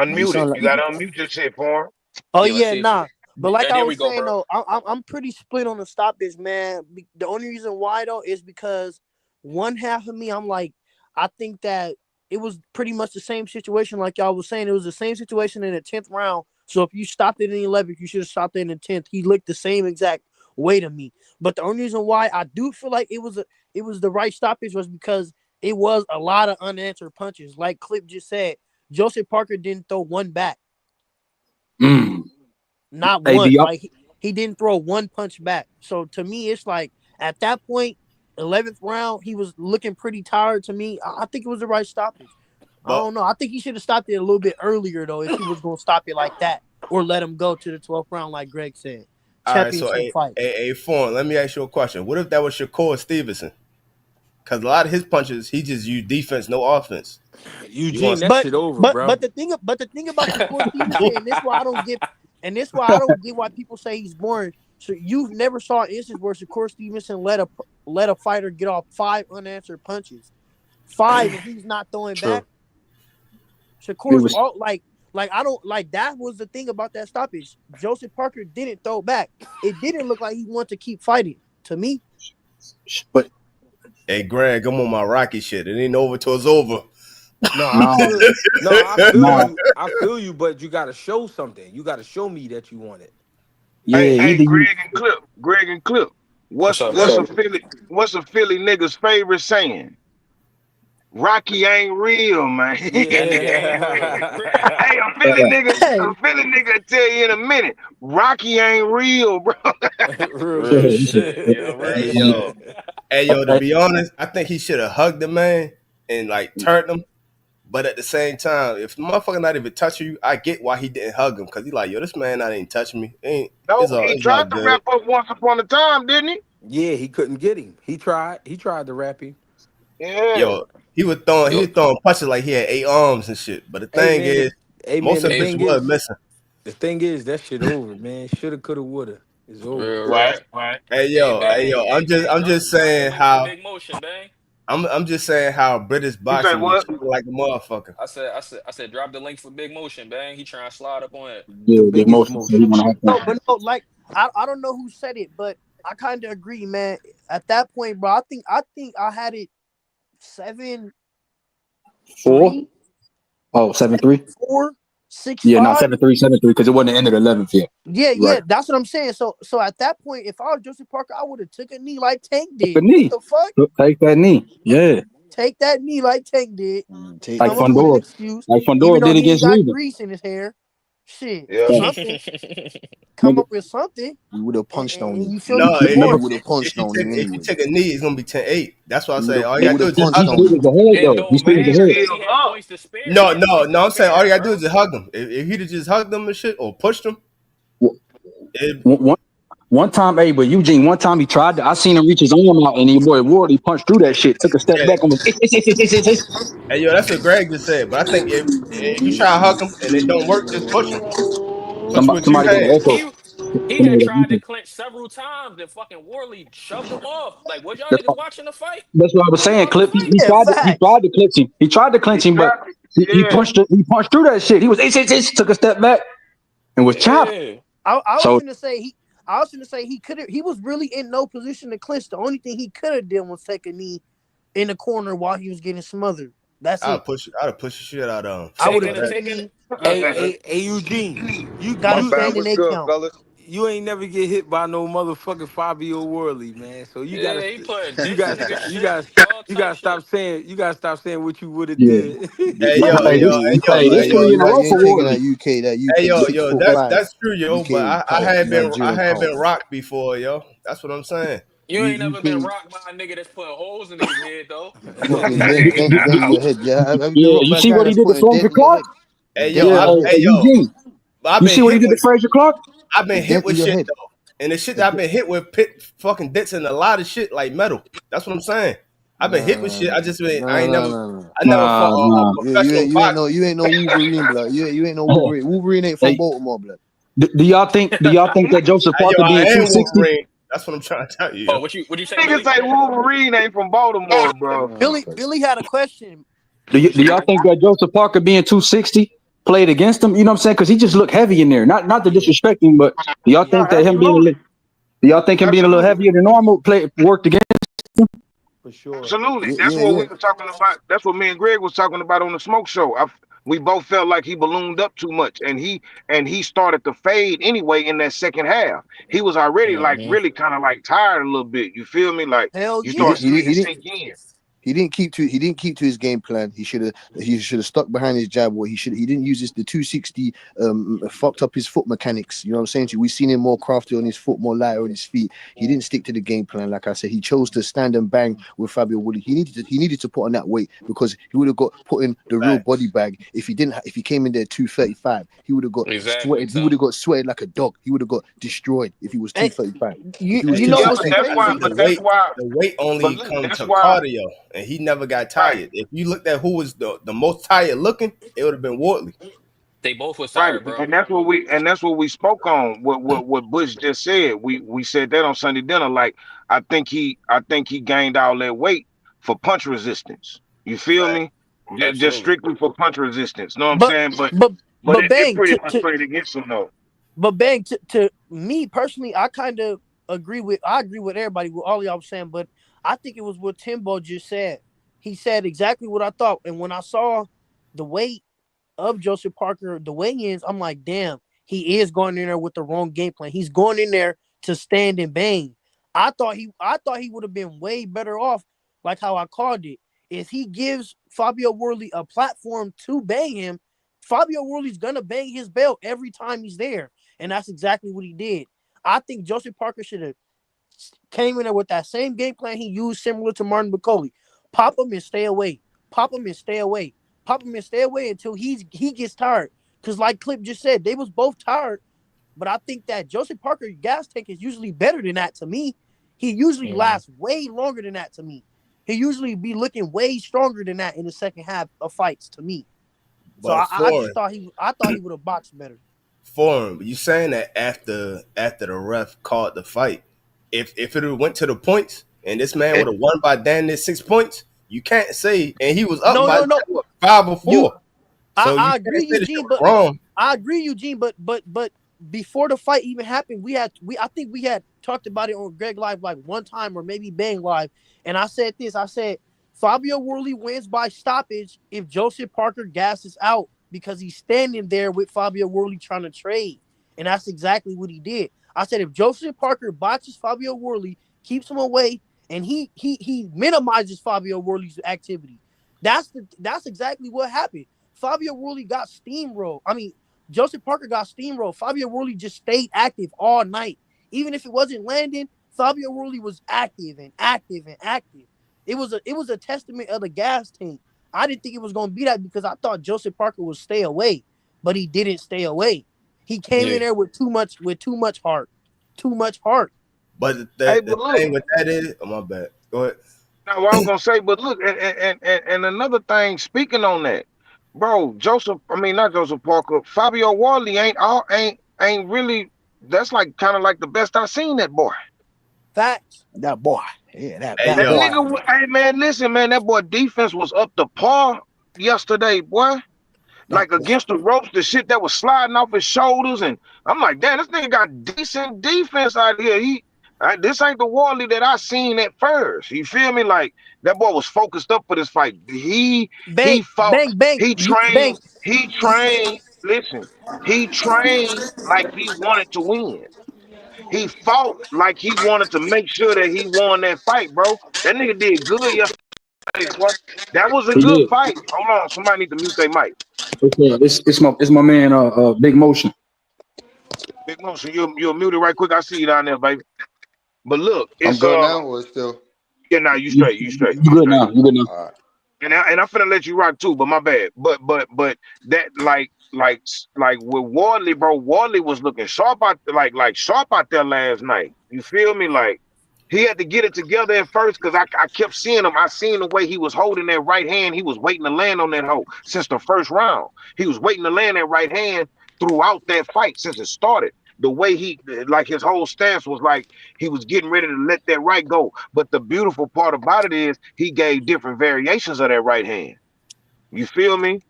No, you Unmute it. sound like You gotta unmute your shit, porn. Oh Yeah, let's yeah, see if nah. But like yeah, I there we was go, saying bro. though, I'm pretty split on the stoppage, man. The only reason why though is because one half of me, I'm like, I think that it was pretty much the same situation like y'all was saying. It was the same situation in the 10th round. So if you stopped it in the 11th, you should have stopped it in the 10th. He looked the same exact way to me. But the only reason why I do feel like it was the right stoppage was because it was a lot of unanswered punches. Like Clip just said, Joseph Parker didn't throw one back. Mm. Not Hey, one. Like he didn't throw one punch back. So to me, it's like at that point, 11th round, he was looking pretty tired to me. I think it was the right stoppage. I But don't know. I think he should have stopped it a little bit earlier though, if he was gonna stop it like that, or let him go to the 12th round, like Greg said. all right, so Championship fight. Fawn, let me ask you a question. What if that was Shakur Stevenson? Because a lot of his punches, he just used defense, no offense. You Eugene, want that But shit over, but bro. but the thing about Shakur Stevenson, and this why I don't get, and this why I don't get why people say he's boring. So you've never saw an instance where Shakur Stevenson let a fighter get off 5 unanswered punches, 5, and he's not throwing True. back. it Shakur's was, all like I don't like that was the thing about that stoppage. Joseph Parker didn't throw back. It didn't look like he wanted to keep fighting. To me, but Hey, Greg, I'm on my Rocky shit. It ain't over till it's over. no, I nah, feel No, I feel nah, you. I feel you, but you gotta show something. You gotta show me that you want it. yeah, Hey, either you. Greg and Clip. Greg and Clip. What's up, What's bro? a Philly nigga's favorite saying? Rocky ain't real, man. That nigga ain't real. Yeah. Hey, hey, a Philly nigga tell you in a minute. Rocky ain't real, bro. Real Real Yeah, shit. shit. Yeah, Hey real yo, shit. hey yo. To be honest, I think he should have hugged the man and like turned him. But at the same time, if the motherfucker not even touching you, I get why he didn't hug him because he like, yo, this man not even touching me. Ain't No, he it's all tried to good. wrap up once upon a time, didn't he? Yeah, he couldn't get him. He tried. He tried to rap him. Yeah. Yo, he Yo, was throwing punches like he had 8 arms and shit. But the Hey thing man, is, most the of hey, this thing was is, missing. that shit over, man. Shoulda, coulda, woulda. It's over. real Right, rap. right. Hey, Yo, bang. Hey, I'm just drop the saying link for how Big Motion, bang. I'm just saying how British You say boxing be what? cheating like a motherfucker. I said, drop the link for Big Motion, bang. He trying to slide up on it. The the biggest most, so he motion. want to have no, fun. but no, like I don't know who said it, but I kind of agree, man. At that point, bro, I think I had it 7-3, 4? Oh, 7-3? 4, 6, Yeah, not 5. 7-3, 7-3, because it wasn't the end of the 11th yet. Yeah, Right. yeah, that's what I'm saying. So at that point, if I was Joseph Parker, I would have took a knee like Tank The did. What knee. the fuck? Take that knee. Yeah. take that knee like Tank did. Take Like Come that up with knee. an Fandora, excuse, like even Fandora though did he ain't against got Reader. grease in his hair. Shit, Yeah. something. Come Nigga, up with something, We would have punched on and you. you feel me? No, Keep We number going. would have punched on you if you anyway. take a knee, it's gonna be 10-8. That's why I say all you We gotta would do have is just he punched hug on him. still you. was ahead It though. He don't still was matter ahead. because Still he had up. points to spare. He No, had no, points to no. I'm saying all spare, you gotta do is bro. just hug him. If he'd have just hugged him and shit or pushed him, One, it, one time, hey, but Eugene, one time he tried to, I seen him reach his arm out and your boy Ward, he punched through that shit, took a step yeah. back and was, Hey, yo, that's what Greg just said. But I think if you try to hug him and it don't work, just push him. Push with two somebody got an hands. echo. He had Somebody got an tried to echo. clinch several times and fucking Worley shoved him off. Like, was y'all That's, niggas watching the fight? that's what I was What was saying, y'all Clip. fight? Yeah, He facts. tried to clinch him. He tried to He clinch him, but tried. Yeah. he punched through that shit. He was, took a step back and was chopped. Yeah. I was So gonna say he could have. He was really in no position to clinch. The only thing he could have done was take a knee in the corner while he was getting smothered. That's it. I'd have pushed the shit out of him. I Fuck would all have Taking that. took a taking knee. Hey, Eugene, you Got to you bad. stand in you What's a good, count. fellas? you ain't never get hit by no motherfucking Fabio Worley, man. So you gotta yeah, he putting you dents in got niggas you shit, got all you type gotta shit. stop saying what you would have yeah, did. Hey hey, yo, Nah, hey yo, hey yo, this hey yo, three in a you row ain't for taking that Wardley. UK. That hey UK yo, six yo. foot That's five. that's true, yo. But UK I Nigerian had pound. been rocked before, yo. That's what I'm saying. You ain't never been UK rocked by a nigga that's putting holes in niggas' head though. fucking dent in your head. Yeah, have you been Yeah, rocked you by a see guy what he that's did to putting a Fraser dent in your Clark? head? A Hey yo, dent Yeah, in your head. hey yo. Eugene, But I've you been see what he hit did to with Fraser Clark? I've A been hit dent in with your shit head. though, and the shit A that I've dent. been hit with pit fucking dents in a lot of shit like metal. That's what I'm saying. I've been hit with shit. I ain't never Nah. I never fought Nah, a nah. professional boxer. You ain't no Wolverine, blood. You ain't no Wolverine. Wolverine ain't from Hey, Baltimore, blood. do y'all think that Joseph Yo, Parker being I am 260? Wolverine. That's what I'm trying to tell you, Oh, yo. what you say, Niggas Billy? say Wolverine ain't from Baltimore, bro. Billy had a question. Do y'all think that Joseph Parker being 260 played against him? You know what I'm saying? Because he just looked heavy in there. Not to Yeah, disrespect him, but do y'all yeah, think Yeah, that him being a absolutely. little, do y'all think him being a little Absolutely. heavier than normal play worked against? For sure. Absolutely. That's what Yeah. we were talking about. That's what me and Greg was talking about on the smoke show. We both felt like he ballooned up too much, and he started to fade anyway in that second half. He was already like Hmm. really kind of like tired a little bit. You feel me? Like hell you He start yeah. didn't. seeing it sink in. He didn't keep to his game plan. He should have stuck behind his jab. Or he didn't use the 260. Fucked up his foot mechanics. You know what I'm saying to you? We've seen him more crafty on his foot, more lighter on his feet. He didn't stick to the game plan. Like I said, he chose to stand and bang with Fabio Woodley. He needed to put on that weight because he would have got put in the real body Facts. bag if he didn't. If he came in there 235, he would have got Exactly, sweated. He would Tom. have got sweated like a dog. He would have got destroyed if he was And 235. If you he was you Hey, know Yeah, what's but 260, that's why. crazy? But that's why. the weight But only look, come that's to why. cardio, and he never got Right. tired. If you looked at who was the most tired looking, it would have been Wardley. They both was Right, tired, bro. and that's what we spoke on. What Bush just said. We said that on Sunday dinner. Like I think he gained all that weight for punch resistance. You feel Fact. me? Just Absolutely. strictly for punch resistance. Know what I'm But saying? But but but but it bang pretty much played against him though. to me personally, I kind of agree with everybody with all y'all saying, but I think it was what Timbo just said. He said exactly what I thought, and when I saw the weight of Joseph Parker, the weigh-ins, I'm like, damn, he is going in there with the wrong game plan. He's going in there to stand and bang. I thought he would have been way better off, like how I called it. If he gives Fabio Worley a platform to bang him, Fabio Worley's gonna bang his belt every time he's there. And that's exactly what he did. I think Joseph Parker should have came in there with that same game plan he used similar to Martin McCauley. Pop him and stay away. Pop him and stay away. Pop him and stay away until he gets tired. Because like Clip just said, they was both tired. But I think that Joseph Parker gas tank is usually better than that to me. He usually Hmm. lasts way longer than that to me. He usually be looking way stronger than that in the second half of fights to me. So But I just foreign, thought he would have boxed better. foreign. You saying that after the ref called the fight, if it went to the points and this man would have won by damn near 6 points, you can't say. And he was up No, by no, no. what, 5 or 4. You So you I can't agree, say the shit Eugene, was but wrong. I agree, Eugene, but before the fight even happened, I think we had talked about it on Greg Live like one time or maybe Bang Live, and I said this. I said Fabio Worley wins by stoppage if Joseph Parker gasses out because he's standing there with Fabio Worley trying to trade, and that's exactly what he did. I said if Joseph Parker boxes Fabio Worley, keeps him away, and he minimizes Fabio Worley's activity. That's exactly what happened. Fabio Worley got steamrolled. I mean, Joseph Parker got steamrolled. Fabio Worley just stayed active all night. Even if it wasn't landing, Fabio Worley was active and active and active. It was a testament of the gas tank. I didn't think it was gonna be that because I thought Joseph Parker would stay away, but he didn't stay away. He came Yeah. in there with too much heart. Too much heart. But Hey, the but look, thing with that is, oh my bad. Go ahead. now what I was gonna say, but look, and another thing, speaking on that, bro, Joseph, I mean not Joseph Parker, Fabio Wardley ain't really. That's like kind of like the best I seen that boy. Facts. That boy. Yeah, Hey That that yo, boy. nigga, hey man, listen, man, that boy defense was up to par yesterday, boy. That Like boy. against the ropes, the shit that was sliding off his shoulders, and I'm like, damn, this nigga got decent defense out here. This ain't the Wally that I seen at first. You feel me? Like that boy was focused up for this fight. He Bang, fought, bang, bang. he You bang. trained, he trained. Listen, he trained like he wanted to win. He fought like he wanted to make sure that he won that fight, bro. That nigga did good yesterday, boy. That was a He good did. fight. Hold on, somebody need to mute their mic. It's my man, Big Motion. Big Motion, you're muted right quick. I see you down there, baby. But look, I'm it's good now, or still? yeah, now you straight, You you good straight. now? You good now? All right. And I'm finna let you rock too, but my bad. But that like with Wardley, bro, Wardley was looking sharp out like sharp out there last night. You feel me? Like he had to get it together at first because I kept seeing him. I seen the way he was holding that right hand. He was waiting to land on that hoe since the first round. He was waiting to land that right hand throughout that fight since it started. The way he like his whole stance was like he was getting ready to let that right go. But the beautiful part about it is he gave different variations of that right hand. You feel me?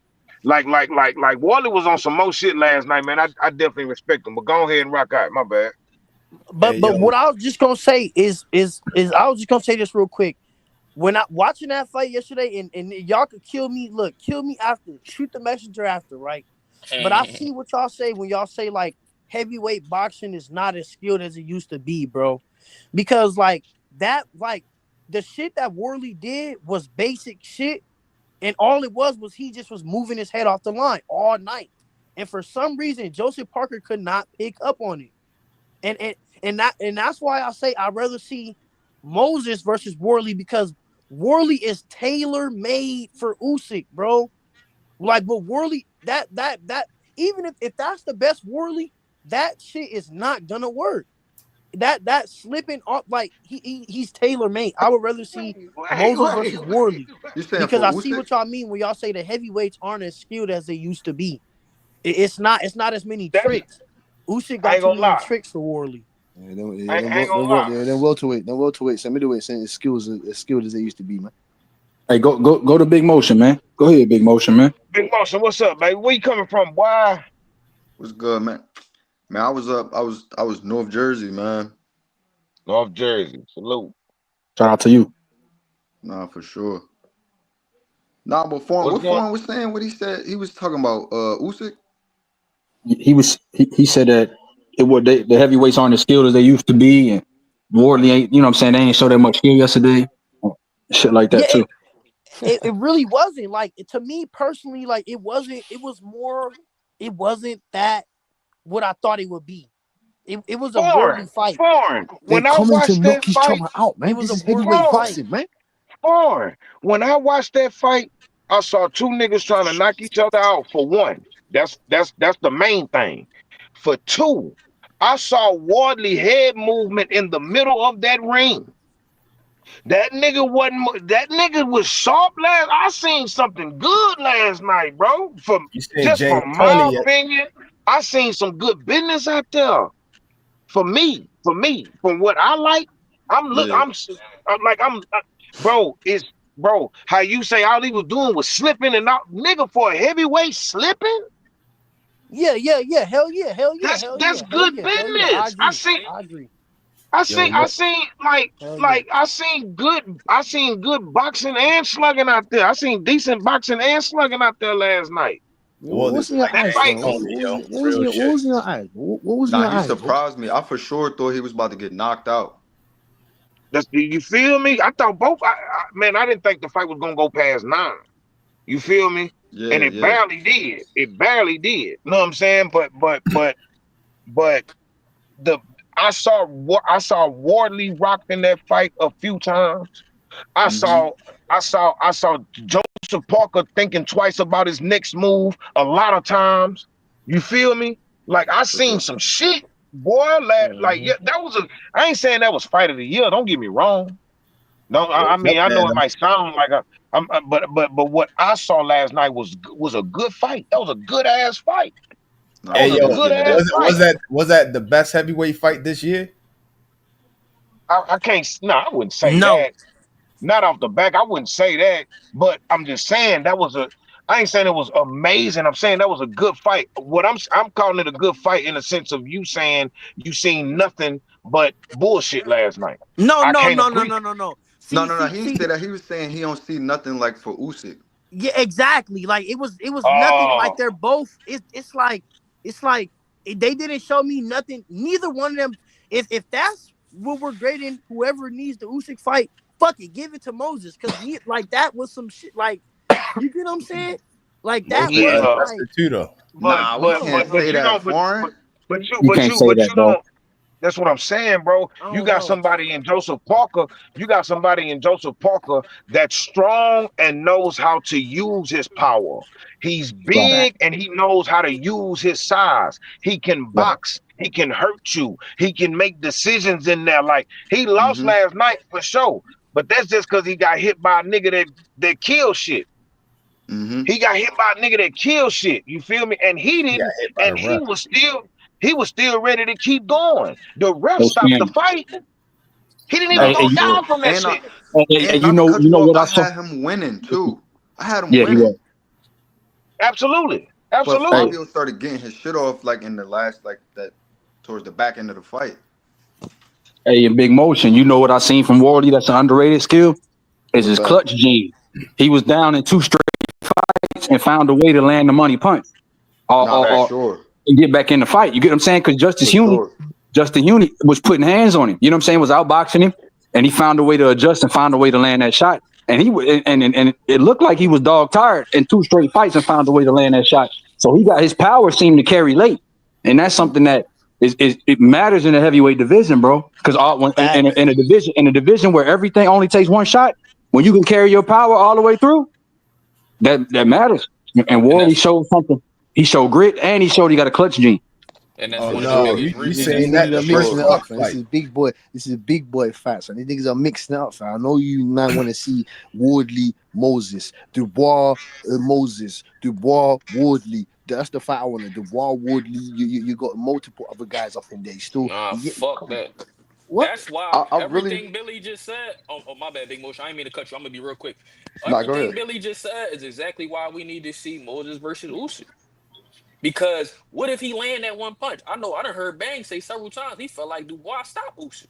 Like Wally was on some more shit last night, man. I definitely respect him. But go ahead and rock out. My bad. But hey but yo, what I was just gonna say is I was just gonna say this real quick. When I watching that fight yesterday, and y'all could kill me. Look, kill me after. Shoot the messenger after, right? But I see what y'all say when y'all say like heavyweight boxing is not as skilled as it used to be, bro. Because like the shit that Worley did was basic shit, and all it was he just was moving his head off the line all night. And for some reason, Joseph Parker could not pick up on it. And that's why I say I'd rather see Moses versus Worley because Worley is tailor made for Usyk, bro. Like, but Worley, that even if that's the best Worley, that shit is not gonna work. That slipping off, like he's tailor made. I would rather see Moses versus Worley You saying because for I see Usyk? what y'all mean when y'all say the heavyweights aren't as skilled as they used to be. It's not as many That's tricks. Usyk I got ain't too gonna many lie. tricks for Worley. Yeah, then, yeah, I then, ain't wel- gonna then, wel- lie. yeah, then welterweights and middleweights ain't as skilled as they used to be, man. Hey, go to Big Motion, man. Go ahead, Big Motion, man. Big Motion, what's up, baby? Where you coming from? Why? What's good, man? Man, I was up. I was North Jersey, man. North Jersey. Salute. Shout out to you. Nah, for sure. Nah, but Foreign, What's what going Foreign was saying? What he said? He was talking about Usyk. He said that the heavyweights aren't as skilled as they used to be, and Wardley ain't. You know what I'm saying? They ain't show that much skill yesterday. Shit like Yeah, that too. it really wasn't like to me personally. Like it wasn't. It was more. It wasn't that what I thought it would be. It was a Worley foreign? fight. Foreign. They're When I coming to watched that knock each fight, other out, It man. was This a is Worley heavyweight foreign. fight. boxing, man. Foreign. When I watched that fight, I saw two niggas trying to knock each other out. For one, that's the main thing. For two, I saw Wardley head movement in the middle of that ring. That nigga wasn't. That nigga was sharp last. I seen something good last night, bro. From you seen just James from my Tony yet? opinion, I seen some good business out there. For me, from what I like, I'm look. Yeah, I'm like bro. It's bro. How you say all he was doing was slipping and out, nigga, for a heavyweight slipping. Yeah. Hell yeah. Hell yeah. That's Hell that's yeah. Hell good yeah. Hell yeah. I business. I agree. seen. I agree. I Yo, seen, I look, seen Hell yeah. I seen good boxing and slugging out there. I seen decent boxing and slugging out there last night. Yeah, Wall what's is in your like That eyes, fight, James Foreign? Tony, yo. Real What shit. was in your eyes? What was in nah, your he eyes, bro? surprised me. I for sure thought he was about to get knocked out. You feel me? I thought both. Man, I didn't think the fight was gonna go past 9. You feel me? And Yeah, it yeah. barely did. It barely did. You know what I'm saying? But the I saw Wardley rocked in that fight a few times. I Mm-hmm. saw I saw Joseph Parker thinking twice about his next move a lot of times. You feel me? Like I For seen sure. some shit, boy. Like Mhm. yeah, that was a. I ain't saying that was fight of the year. Don't get me wrong. No, I It's up mean I there know it though. might sound like but what I saw last night was a good fight. That was a good ass fight. That Nah, Hey was he a yo, definitely good had. ass fight. was that the best heavyweight fight this year? I can't. No, I wouldn't say No, that. Not off the back. I wouldn't say that. But I'm just saying that was a. I ain't saying it was amazing. I'm saying that was a good fight. I'm calling it a good fight in the sense of you saying you seen nothing but bullshit last night. no, I no, can't no, no, agree. no, no, no. No, See, no, no. see, He ain't see. say that. He was saying he don't see nothing like for Usyk. Yeah, exactly. Like it was nothing. Like Oh, they're both. It's like they didn't show me nothing. Neither one of them. If that's what we're grading, whoever needs the Usyk fight, fuck it, give it to Moses, because like that was some shit. Like you get what I'm saying? Like that Moses wasn't yeah. like adjusted too though. But Nah, we but bro. can't but Like but say you that, don't. foreign. You can't say But that, you bro. don't. That's what I'm saying, bro. I You don't got know. somebody in Joseph Parker. You got somebody in Joseph Parker that's strong and knows how to use his power. He's Right. big and he knows how to use his size. He can Right. box. He can hurt you. He can make decisions in there. Like he lost Mm-hmm. last night for sure, but that's just because he got hit by a nigga that killed shit. Mm-hmm. He got hit by a nigga that killed shit. You feel me? And he He got didn't. hit by the And ref. he was still ready to keep going. The ref Hey, stopped the Stan. fight. He didn't even Nah, Hey, for go hey, sure. down from that shit. hey, And you not to know, cut you off, what I I saw? had him winning too. I had him Yeah, he winning. was. Absolutely. But Absolutely. Hey, Fabio started getting his shit off like in the last like that towards the back end of the fight. hey, in big motion. You know what I seen from Warley? That's an underrated skill. Is What's his that? clutch gene. He was down in 2 straight and found a way to land the money punch Nah, for Fact. or sure. and get back in the fight. You get what I'm saying? Because For sure. Justin Huni was putting hands on him. You know what I'm saying? Was outboxing him, and he found a way to adjust and found a way to land that shot. And and it looked like he was dog tired in 2 straight fights and found a way to land that shot. So he got his power seemed to carry late, and that's something that is it matters in the heavyweight division, bro. Because Facts. in a division where everything only takes one shot, when you can carry your power all the way through, that matters. And And Warley that's showed something. He showed grit, and he showed he got a clutch gene. and that's Oh For one of the no, sure. biggest you These saying reasons. that niggas the are For first mixing it sure. up, Glock fam. This fight. is big boy. This is big boy facts, and these niggas are mixing it up, fam. I know you man want to see Wardley Moses, Dubois Moses, Dubois Wardley. That's the fight I want. Dubois Wardley. You got multiple other guys up in there. Still, Nah, you get fuck come on. that. What? That's why I really everything Billy just said. Oh, my bad, Big Motion. I ain't mean to cut you. I'm gonna be real quick. nah, go Everything ahead. Billy just said is exactly why we need to see Moses versus Usyk. Because what if he land that one punch? I know I done heard Bang say several times he felt like Dubois stopped Usyk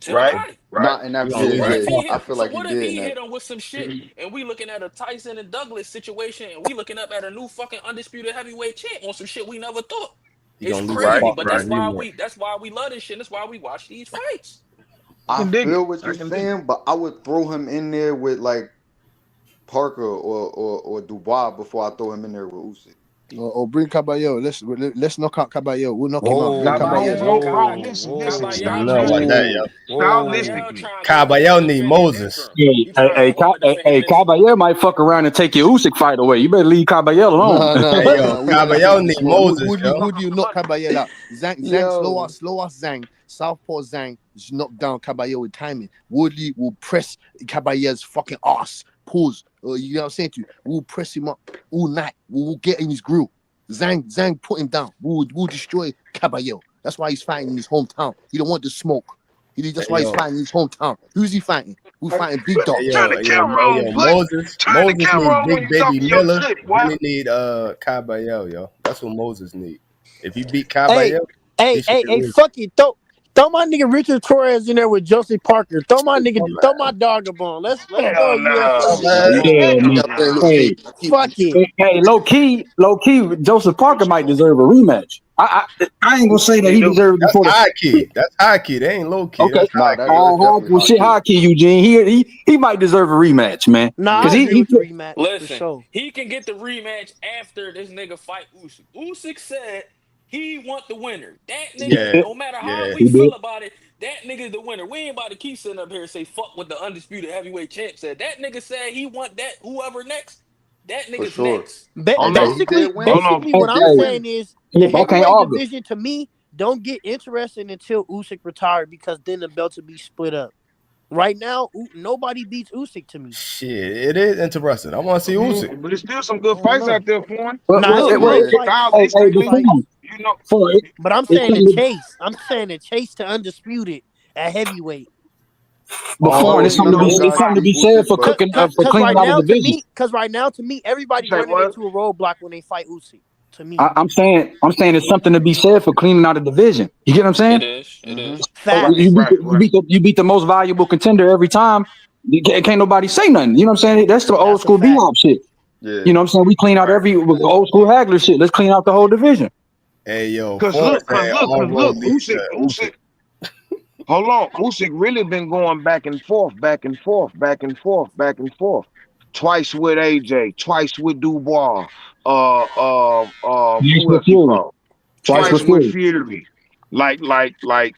to the Right. body. Right. Nah, and that He So gonna yeah, lose what that if yeah. he fight. I hit? feel So like he what if did in he that. hit him with some shit, and we looking at a Tyson and Douglas situation, and we looking up at a new fucking undisputed heavyweight champ on some shit we never thought. He It's gonna lose that Right. crazy, fight but with Right. that rematch. that's why we love this shit. And that's why we watch these fights. I I can dig it. feel what I you're can dig it. saying, but I would throw him in there with like Parker or Dubois before I throw him in there with Usyk. Or bring Caballero. Let's knock out Caballero. We'll knock him out. Bring Nah, Whoa, Caballero. No. whoa, Listen. I don't Stop. know about Listen. that, whoa, yo. Stylistically. whoa. Trying to go Caballero home need defend his Moses. interim. Hey, He trying to go home defend his. Caballero might fuck around and take your Usyk fight away. You better leave Caballero alone. No, no, Hey no, yo, no. We gotta Caballero finish need this one. Moses, yo. Would you knock Caballero out? Zhang, Yo. slow us, Zhang. Southpaw Zhang just knock down Caballero with timing. Woodley will press Caballero's fucking ass. Pause. You know what I'm saying to you? We'll press him up all night. We'll get in his grill. Zhang, put him down. We'll destroy Caballero. That's why he's fighting in his hometown. He don't want the smoke. That's Hey why he's yo, fighting in his hometown. Who's he fighting? We're fighting big hey dogs. yo, Turn the hey yo, camera hey on, yo. put. Turn the Moses camera need on when Big you Baby talking your Miller. shit, boy. Then he need Caballero, yo. That's what Moses need. If he beat Hey, Caballero, he hey, should hey, be hey, losing. fuck it. Throw my nigga Richard Torres in there with Joseph Parker. Throw my dog a bone. Let's throw Hell a UFC no. nigga a You bone. Yeah, Hell man. gotta play a no. little game. Hey, Keep Fuck it. hey, low key, Joseph Parker might deserve a rematch. I ain't gonna say that He he do. deserved it That's before the high key. That's high key. They ain't low key. okay. That's Nah, high that key. is definitely Well, high shit, key. high key, Eugene. He might deserve a rematch, man. Nah, I Cause Yeah. agree he with the rematch for Listen, sure. he can get the rematch after this nigga fight Usyk. Usyk said he want the winner. That nigga, Yeah, did. no matter how yeah. we He did. feel about it, that nigga's the winner. We ain't about to keep sitting up here and say fuck what the undisputed heavyweight champ said. That nigga said he want that whoever next. That For nigga's sure. next. Hold And on. he Basically, did win. Hold on. basically, Hey, what I'm Did hey, win. saying is yeah, the but I can't heavyweight argue. division to me don't get interesting until Usyk retired because then the belts will be split up. Right now, nobody beats Usyk to me. Shit, it is interesting. I want to I see Usyk. mean, but there's still some I good don't fights know. out there for him. Nah, it's Well, some Look, well, great look, fights. hey, It's hey, great stylistically, before, fights. you know, But I'm it's saying the something to, chase. I'm saying the chase to undisputed at heavyweight. before, and Although oh, it's you none something of to be know those it's guys something why? to beat be said Usyk, for but cooking Cause, for cause cleaning right out a now to division. me, cause right now to me, You everybody say running what? into a roadblock when they fight Usyk. To me, I'm saying it's something to be said for cleaning out a division. You get what I'm saying? It is. It mm-hmm. is. Right, You facts. beat right, right. you beat the most valuable contender every time. Can't nobody say nothing. You know what I'm saying? That's the old That's a school fact. B-Hop shit. Yeah. You know what I'm saying? We clean out Right. every old school Hagler shit. Let's clean out the whole division. Hey yo, Cause Foreign look, said all road leads Usyk, to Usyk. Usyk. Hold on, Usyk really been going back and forth, back and forth, back and forth, back and forth. Twice with AJ, twice with Dubois. Twice Who with else he Fury. fought? Twice Twice with with Fury. Fury. Like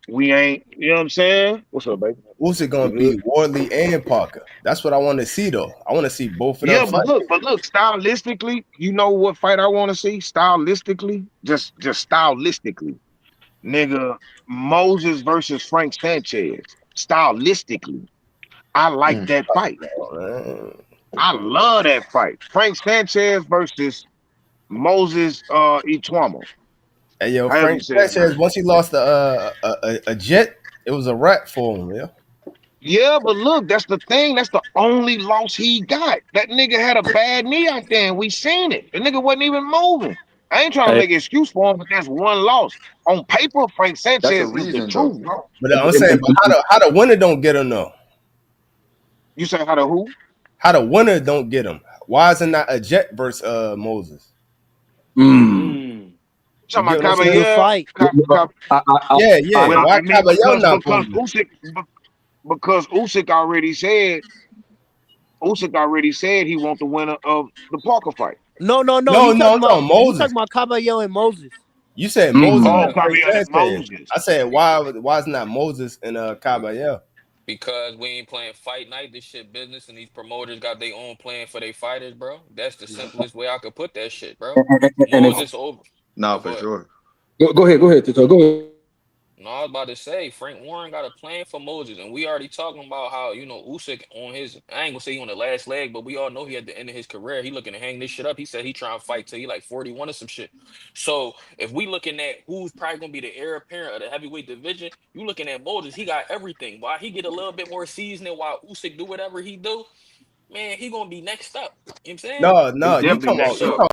we ain't. You know what I'm saying? What's up, baby? Usyk You gonna good? beat Wardley and Parker. That's what I want to see though. I want to see both of them Yeah, fight. but look, stylistically, you know what fight I want to see? Stylistically, just stylistically, nigga. Moses versus Frank Sanchez. Stylistically, I like Mm. that fight. Oh, man. I love that fight. Frank Sanchez versus Moses Itwamo. Hey yo, However you Frank say his Sanchez, name. once he lost a jet, it was a wrap for him, yeah. Yeah, but look, that's the thing. That's the only loss he got. That nigga had a bad knee out there, and we seen it. The nigga wasn't even moving. I ain't trying to Hey, make an excuse for him, but that's one loss. On paper, Frank That's a Sanchez is the reason though. truth, bro. But I'm saying, but how the winner don't get him though? You say how to who? How the winner don't get him? Why is it not a jet versus Moses? mm, You You talking get about what I'm That's a saying? good Caballero? fight. I, Yeah, yeah. Well, I, Why I mean, Caballero not because Usyk already said he want the winner of the Parker fight. No. No, no, I'm talking He Moses. talking about Caballero and Moses. You said Moses mm. Oh, and Frank Caballero and Sanchez. Moses. I said why is not Moses and Caballero? Because we ain't playing fight night. This shit business, and these promoters got their own plan for their fighters, bro. That's the simplest way I could put that shit, bro. And if Moses over. Nah, Oh, for go ahead. sure. go ahead, Tito. Go ahead. No, I was about to say Frank Warren got a plan for Moses, and we already talking about how Usyk on his. I ain't gonna say he on the last leg, but we all know he at the end of his career. He looking to hang this shit up. He said he trying to fight till he like 41 or some shit. So if we looking at who's probably gonna be the heir apparent of the heavyweight division, you looking at Moses. He got everything. Why he get a little bit more seasoning while Usyk do whatever he do, man, he gonna be next up. You know what I'm saying? No, He no, definitely next you up. So talking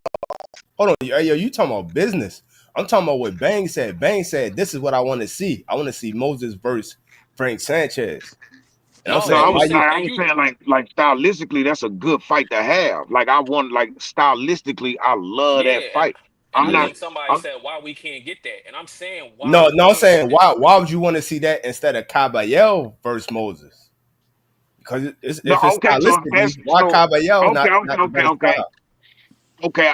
hold on, yo, you talking about business. I'm talking about what Bang said. Bang said this is what I want to see. I want to see Moses versus Frank Sanchez. And I'm no, No, saying and I'm you why saying you see, I and ain't you saying like stylistically that's a good fight to have. Like I want like stylistically I love yeah, that fight. and I'm I Yeah. not. think somebody I'm, said why we can't get that, and I'm saying why no, we no, I'm can't saying get that. why would you want to see that instead of Caballero versus Moses? Because no, if it's okay. So if stylistically, that's why so. Caballero Okay, not the better style? okay.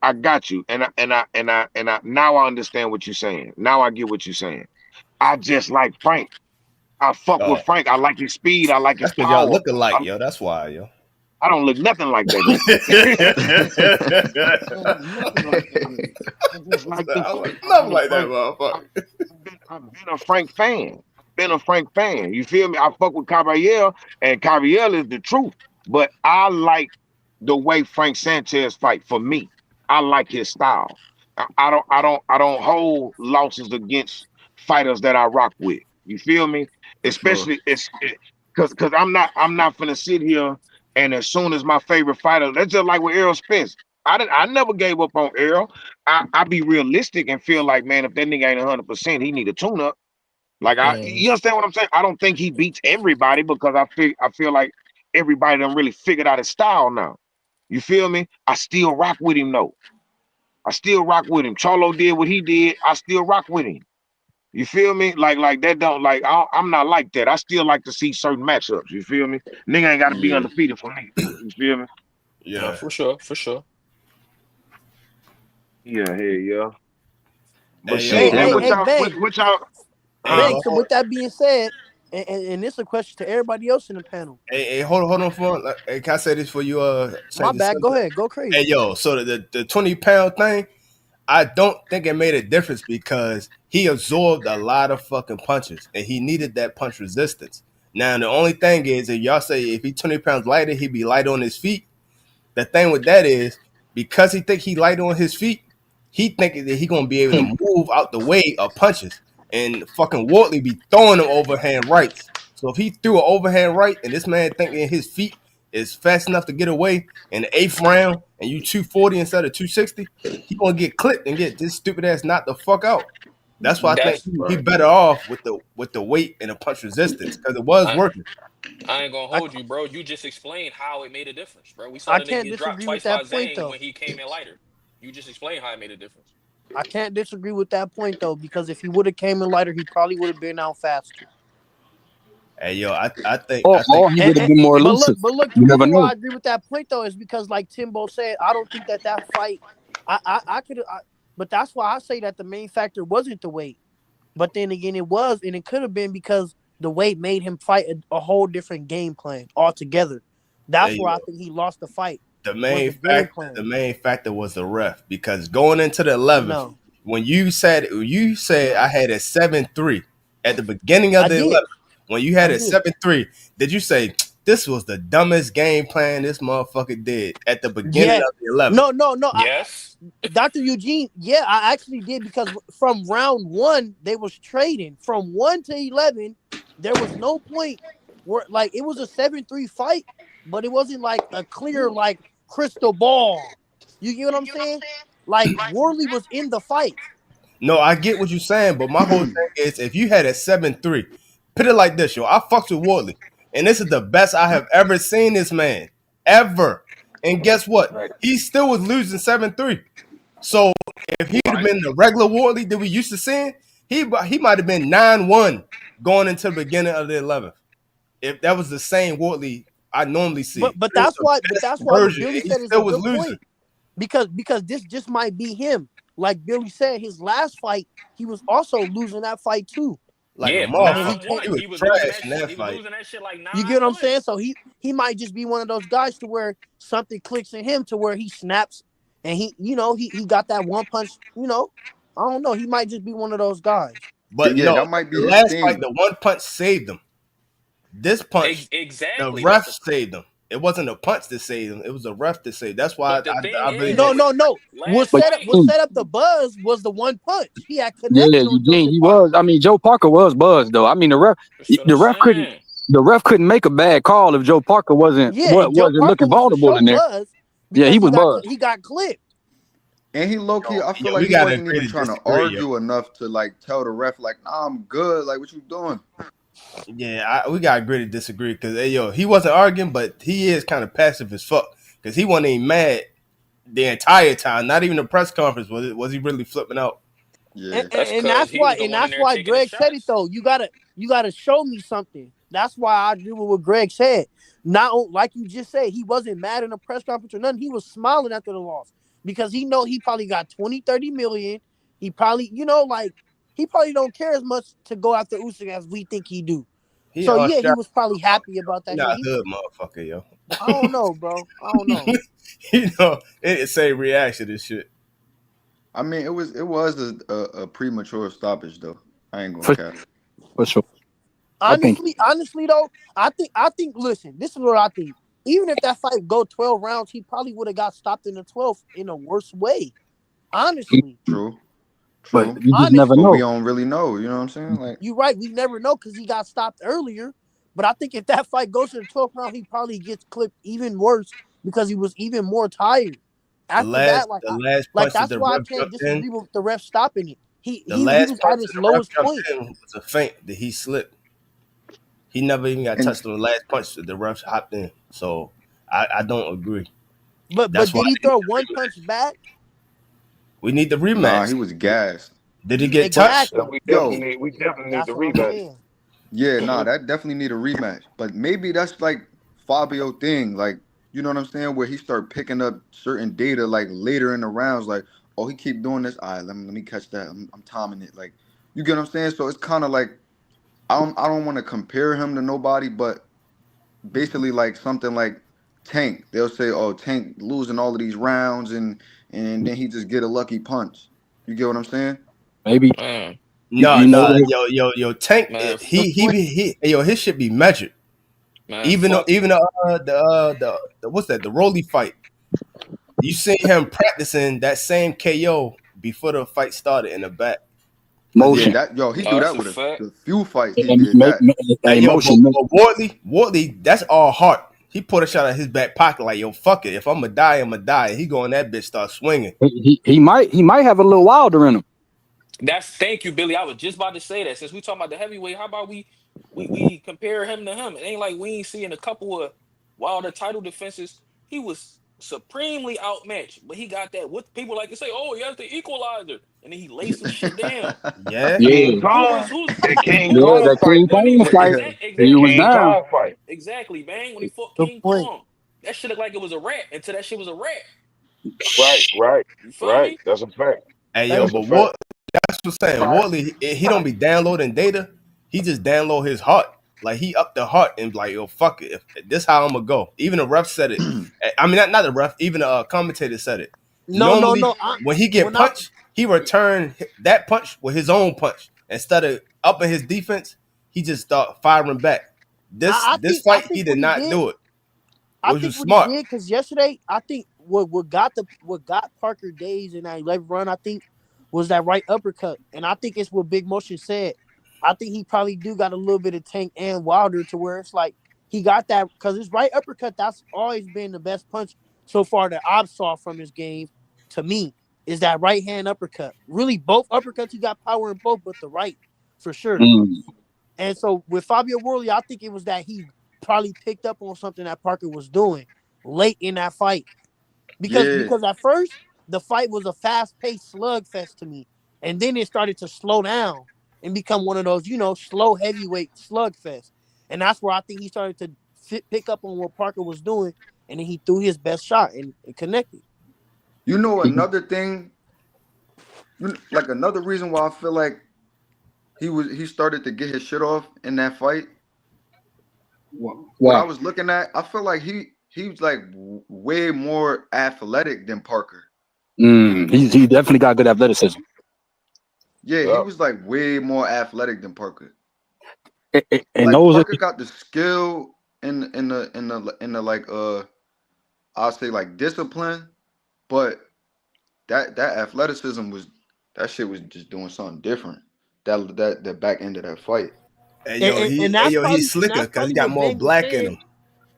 I got you, and I now I understand what you're saying. Now I get what you're saying. I just like Frank. I fuck with Oh, Frank. I like his speed. I like his that's because y'all power. look alike, I, yo. That's why, yo. I don't look nothing like that nigga. I don't look nothing like that nigga. I just like the I look fight. nothing like that, motherfucker. I've been a Frank fan. I've been a Frank fan. You feel me? I fuck with Caballero, and Caballero is the truth. But I like the way Frank Sanchez fight. For me, I like his style. I don't hold losses against fighters that I rock with. You feel me? For sure. Especially it's because I'm not finna sit here and as soon as my favorite fighter, that's just like with Errol Spence. I never gave up on Errol. I be realistic and feel like, man, if that nigga ain't 100%, he need a tune up. Like Mm. you understand what I'm saying? I don't think he beats everybody because I feel like everybody done really figured out his style now. You feel me? I still rock with him though. I still rock with him. Charlo did what he did. I still rock with him. You feel me? Like that don't like I'm not like that. I still like to see certain matchups. You feel me? Nigga ain't got to be Yeah. undefeated for me. You feel me? No, Yeah. for sure, for sure. Yeah, hey, yeah. But Hey And shit, yo, man, damn it. what Hey, y'all, Bang, what y'all, hey huh? Bang. yo, So with that being said, and this is a question to everybody else in the panel. hey, hold on for hey, can I say this for you? My Change the bad. Go subject. ahead. Go Hey crazy. yo, so the 20 pound thing, I don't think it made a difference because he absorbed a lot of fucking punches and he needed that punch resistance. Now the only thing is, if y'all say if he 20 pounds lighter, he'd be light on his feet. The thing with that is because he think he light on his feet, he thinking that he gonna be able to move out the way of punches. And fucking Wortley be throwing them overhand rights. So if he threw an overhand right and this man thinking his feet is fast enough to get away in the eighth round and you 240 instead of 260, he gonna get clipped and get this stupid ass knocked the fuck out. That's why I think That's he better off with the weight and the punch resistance because it was I working. I ain't gonna I hold you, bro. You just explained how it made a difference, bro. We saw I the nigga can't get dropped disagree with twice by that point Zane though. when he came in lighter. You just explained how it made a difference. I can't disagree with that point though, because if he would have came in lighter, he probably would have been out faster. Hey yo, I think Or, I think or he would have been more elusive. But look, the You never reason why know. I agree with that point though is because, like Timbo said, I don't think that fight, I could, but that's why I say that the main factor wasn't the weight. But then again, it was, and it could have been because the weight made him fight a whole different game plan altogether. That's hey, where I think he lost the fight. the Was main the game factor the plan? main factor was the ref because going into the 11th No, when you said I no, had a 7-3 at the beginning of I the did, 11th when you had I a did. 7-3 did you say this was the dumbest game plan this motherfucker did at the beginning Yes, of the 11th? no. Yes. Dr. Eugene, yeah, I actually did because from round one they was trading from 1 to 11. There was no point where like it was a 7-3 fight, but it wasn't like a clear like crystal ball. You get what I'm saying? Like Worley was in the fight. No, I get what you're saying, but my whole thing is if you had a 7-3, put it like this, yo. I fucked with Wardley, and this is the best I have ever seen this man. Ever. And guess what? Right. He still was losing 7-3. So if he'd have Right. been the regular Wardley that we used to seeing, he might have been 9-1 going into the beginning of the 11th. If that was the same Wardley I normally see. But It was that's the why best what version, Billy and he said is a still was good losing. point. Because this just might be him. Like Billy said, his last fight, he was also losing that fight too. Like a Yeah, And he motherfucker. nine and He one. was He was losing trash that in shit. that He was fight. losing that shit like you get nine what I'm one. saying? So he might just be one of those guys to where something clicks in him to where he snaps and he got that one punch, I don't know. He might just be one of those guys. But Yeah, no, that might be the his last fight, thing. the one punch saved him. This punch, the Exactly. That's ref the. saved him. It wasn't a punch that saved him. It was a ref that saved. That's why But the thing I really is, don't. No. last But fight. What set up the buzz was the one punch. He had yeah, connection on Eugene, Joseph he Parker. was. I mean, Joe Parker was buzzed though. I mean, That's what I'm the ref couldn't, saying. the ref couldn't make a bad call if Joe Parker Yeah, and Joe wasn't Parker looking was for vulnerable sure in there. buzzed Yeah, because he was buzzed. he got clipped. And he low key, I Yo, feel like we he gotta wasn't agree even to trying to disagree, yo. argue enough to like tell the ref like, nah, I'm good. Like, what you doing? Yeah, we gotta agree to disagree because hey, yo, he wasn't arguing, but he is kind of passive as fuck because he wasn't even mad the entire time. Not even the press conference was he really flipping out. And, Yeah. and, That's and because that's he why was the and one in that's there why taking the Greg said it shots. though. You gotta show me something. That's why I agree with what Greg said. Like you just said, he wasn't mad in a press conference or nothing. He was smiling after the loss because he know he probably got 20, 30 million. He probably, like he probably don't care as much to go after Usyk as we think he do. He So all yeah, he shot. was probably happy about He that. not Yeah, a hood motherfucker, yo. I don't know, bro. I don't know. It's same reaction and shit. I mean, it was a premature stoppage though. I ain't gonna For, cap. for sure. I think Honestly though, I think. Listen, this is what I think. Even if that fight go 12 rounds, he probably would have got stopped in the 12th in a worse way. Honestly, True, but true. you just never But honestly, we know. don't really know. You know what I'm saying? Like, you're right. We never know because he got stopped earlier. But I think if that fight goes to the 12th round, he probably gets clipped even worse because he was even more tired. The After last that, like, the last punch that that's the why I ref can't jumped in, disagree with the ref stopping it. He the he he last was punch at that his the ref lowest jumped point. in was a feint that he slipped. He never even got and touched on the last punch that the ref hopped in. So I don't agree. But That's why did he I didn't throw get one the punch back? We need the Nah, he rematch. was gassed. Did he get touched? Yeah, Exactly. Yo, we definitely need That's the what I'm rematch. saying. yeah, nah, that definitely need a rematch. But maybe that's like Fabio thing, like you know what I'm saying, where he start picking up certain data like later in the rounds, like oh he keep doing this. All right, let me catch that. I'm timing it. Like you get what I'm saying. So it's kind of like I don't want to compare him to nobody, but basically like something like Tank. They'll say oh Tank losing all of these rounds and then he just get a lucky punch. You get what I'm saying? Maybe Man, No, you know no, what? yo, Tank. man, Good point. Yo, his shit be measured. Even though, fuck. the what's that? The Rolly fight. You seen him practicing that same KO before the fight started in the back. Cause Yeah, he, Motion that yo, he No, do that's that a with fact. a few fights. He and did that. hey yo, motion. but Wardley, that's all heart. He put a shot at his back pocket like yo, fuck it. If I'ma die, I'ma die. He go in that bitch, start swinging. He might have a little wilder in him. That's thank you, Billy. I was just about to say that. Since we talking about the heavyweight, how about we compare him to him? It ain't like we ain't seeing a couple of Wilder title defenses. He was supremely outmatched, but he got that. What people like to say, oh, he has the equalizer, and then he laid some shit down. Yeah, King Yeah, Kong, that King Who yeah, was Kong that fight. King when Kong he fight, he That was exactly King down. Kong fight. exactly bang when he fought Good King point. Kong. That shit looked like it was a rat until that shit was a rat. Right, right, You feel right. me? That's a fact. hey yo, Hey, That's a but fact. what? That's what I'm saying. Wardley, he don't be downloading data. He just download his heart. Like he up the heart and like, yo, fuck it. If this how I'm gonna go. Even the ref said it. I mean, not the ref. Even the commentator said it. no, no, Normally, no. when he get When I, punched, he return that punch with his own punch instead of upping his defense. He just start firing back. This I fight, he think did what he not did. do it, I which think was what he smart. did because yesterday, I think what got Parker Days in that 11th run, I think, was that right uppercut, and I think it's what Big Motion said. I think he probably do got a little bit of Tank and Wilder to where it's like he got that because his right uppercut. That's always been the best punch so far that I've saw from his game. To me, is that right hand uppercut. Really, both uppercuts he got power in both, but the right for sure. Mm. And so with Fabio Worley, I think it was that he probably picked up on something that Parker was doing late in that fight. Because Yeah. because at first the fight was a fast-paced slugfest to me. And then it started to slow down and become one of those, slow heavyweight slugfest. And that's where I think he started to pick up on what Parker was doing. And then he threw his best shot and connected. You know another thing, like another reason why I feel like he started to get his shit off in that fight. What I Why? was looking at, I feel like he was like way more athletic than Parker. He definitely got good athleticism. Yeah, he Yep. was like way more athletic than Parker. And Like those are Parker got the skill in the like I'll say like discipline, but that athleticism was that shit was just doing something different. That back end of that fight. Hey And, yo, and, he and hey that's yo, he's probably and slicker that's because he probably got what more Bang was black in saying. him.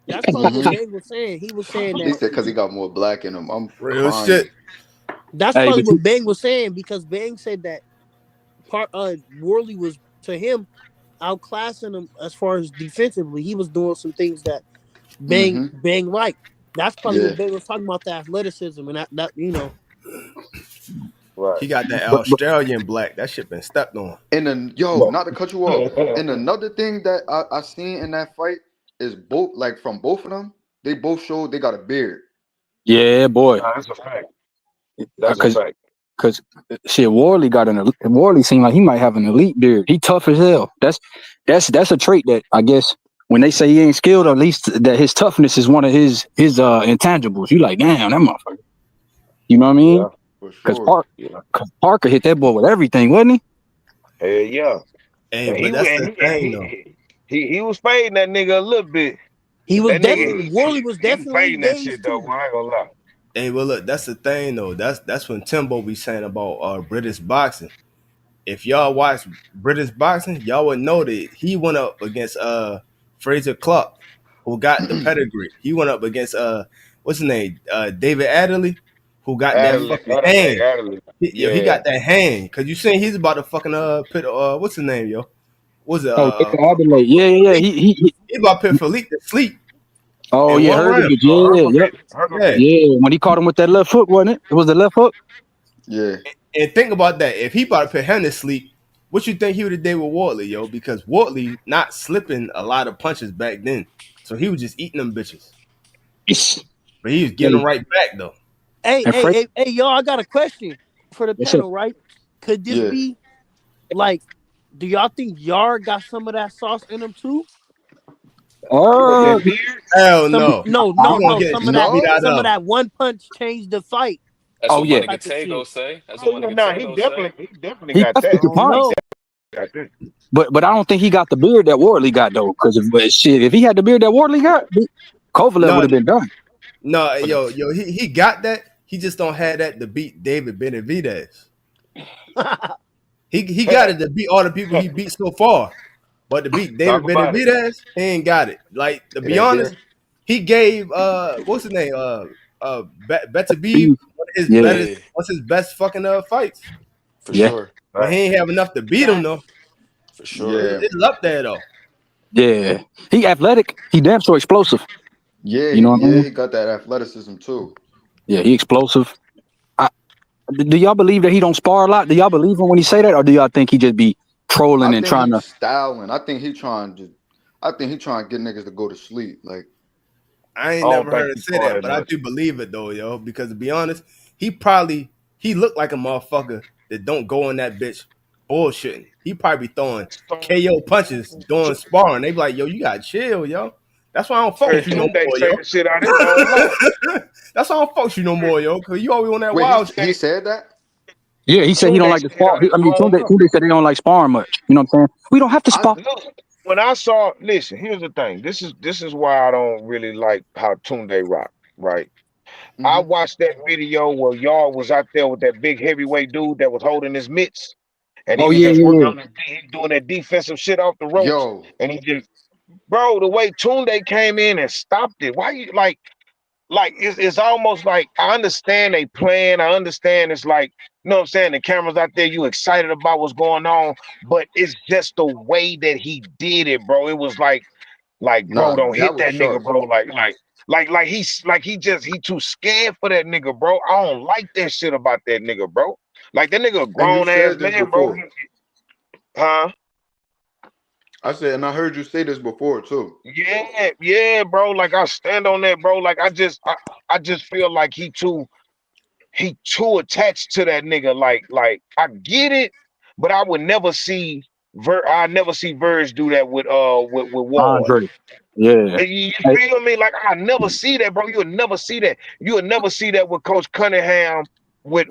That's probably what Hmm. Bang was saying. He was saying He that said because he got more black in him. I'm Real crying. shit. that's hey, probably but you, what Bang was saying because Bang said that Worley was to him outclassing him as far as defensively. He was doing some things that Bang Hmm. Bang liked. That's probably Yeah. what Bang was talking about, the athleticism and that. Right. He got that but Australian black. That shit been stepped on. And then yo, well, not to cut you off. And another thing that I seen in that fight is both like from both of them, they both showed they got a beard. yeah, boy, Nah, that's a fact. That's a because fact. shit, Warley seemed like he might have an elite beard. He tough as hell. That's a trait that I guess when they say he ain't skilled, at least that his toughness is one of his intangibles. You like, damn, that motherfucker. You know what I mean? Yeah. For Because sure. Yeah. Parker hit that boy with everything, wasn't he? Hell yeah. Hey, And but that's the thing though. he was fading that nigga a little bit. He was That definitely nigga Worley was he was definitely fading that dazed shit though. too. Boy, I ain't gonna lie. Hey, well look, that's the thing though. That's when Timbo be saying about British boxing. If y'all watch British boxing, y'all would know that he went up against Fraser Clark, who got the pedigree. He went up against what's his name? David Adderley, who got that fucking hand. Adderley. He Yeah. got that hand. Cause you seen he's about to fucking put what's his name, yo? What's it Oh, David Adelaide. Yeah. Philippe? He about to put Philippe to sleep Oh in yeah, one round. Hergovich. Oh, Yeah, yep. Hergovich. Yeah. Hergovich. Yeah, when he caught him with that left hook, wasn't it? It was the left hook. Yeah. And think about that. If he about to put him to sleep, what you think he would have did with Wardley, yo? Because Wardley not slipping a lot of punches back then. So he was just eating them bitches. Yes. But he was getting Hey, them right back though. Hey, and hey, Frank, hey, hey, y'all! I got a question for the yes, sir. panel. Right? Could this Yeah. be like? Do y'all think Yard got some of that sauce in him too? What Uh, that beard? Hell Some no. no, He no, gonna no. get the Some of shit that, beat No? out some of of him. that one punch changed the fight That's oh what my yeah, nigga type of Tego shit. say. That's what Oh my yeah, nigga nah, he Tego say. definitely he got I definitely that. can don't punch, know. Got that. but I don't think he got the beard that Wardley got though. Because if he had the beard that Wardley got, Kovalev would No, have been done. no, But the, yo, he got that. He just don't have that to beat David Benavidez. He got it to beat all the people he beat so far. But to beat Talk David about it. Benavidez, he ain't got it. Like to It be ain't honest, there. he gave what's his name Beterbiev one of his Yeah, better yeah, what's his best fucking fights. for yeah, sure, But he Right. ain't have enough to beat him though. Facts. for sure. Yeah. It's up there though. yeah. He athletic. He damn so explosive. Yeah, You know what I mean? he got that athleticism too. Yeah, he explosive. I, do y'all believe that he don't spar a lot? Do y'all believe him when he say that, or do y'all think he just be I trolling and think trying to? he's styling. I think he trying to get niggas to go to sleep. Like, I I ain't don't never think heard him he say far that, that but I much. do believe it though, yo. Because to be honest, he looked like a motherfucker that don't go in that bitch bullshitting. He probably be throwing So, KO punches, doing sparring. They be like, yo, you gotta chill, yo. That's why I don't fuck with heard you no Tunde more, say yo. the shit out his own mouth. That's why I don't fuck with you no more, yo. Cause you always on that wait, wild he shit. said that? Yeah, he said he don't Tunde like to said spar. out his I mean, own mouth. Tunde said he don't like sparring much. You know what I'm saying? We don't have to I spar. Look, when I saw, listen, here's the thing. This is why I don't really like how Tunde rock, right? I hmm watched that video where y'all was out there with that big heavyweight dude that was holding his mitts, and he Oh was yeah, just yeah, working yeah. on doing that defensive shit off the ropes, Yo, and he just, bro, the way Tunde came in and stopped it. Why you like it's almost like I understand they plan. I understand it's like, you know what I'm saying, the cameras out there, you excited about what's going on, but it's just the way that he did it, bro. It was like, bro, nah, don't that hit was that nigga, sharp. bro. He too scared for that nigga, bro. I don't like that shit about that nigga, bro. Like that nigga a And you grown ass said this man, bro. before. Huh? I said, and I heard you say this before too. Yeah, yeah, bro. Like I stand on that, bro. Like I just feel like he too attached to that nigga. Like I get it, but I never see Verge do that with Ward. Andre. Yeah. You Hey, feel me? Like I never see that, bro. You'll never see that. You'll never see that with Coach Cunningham, with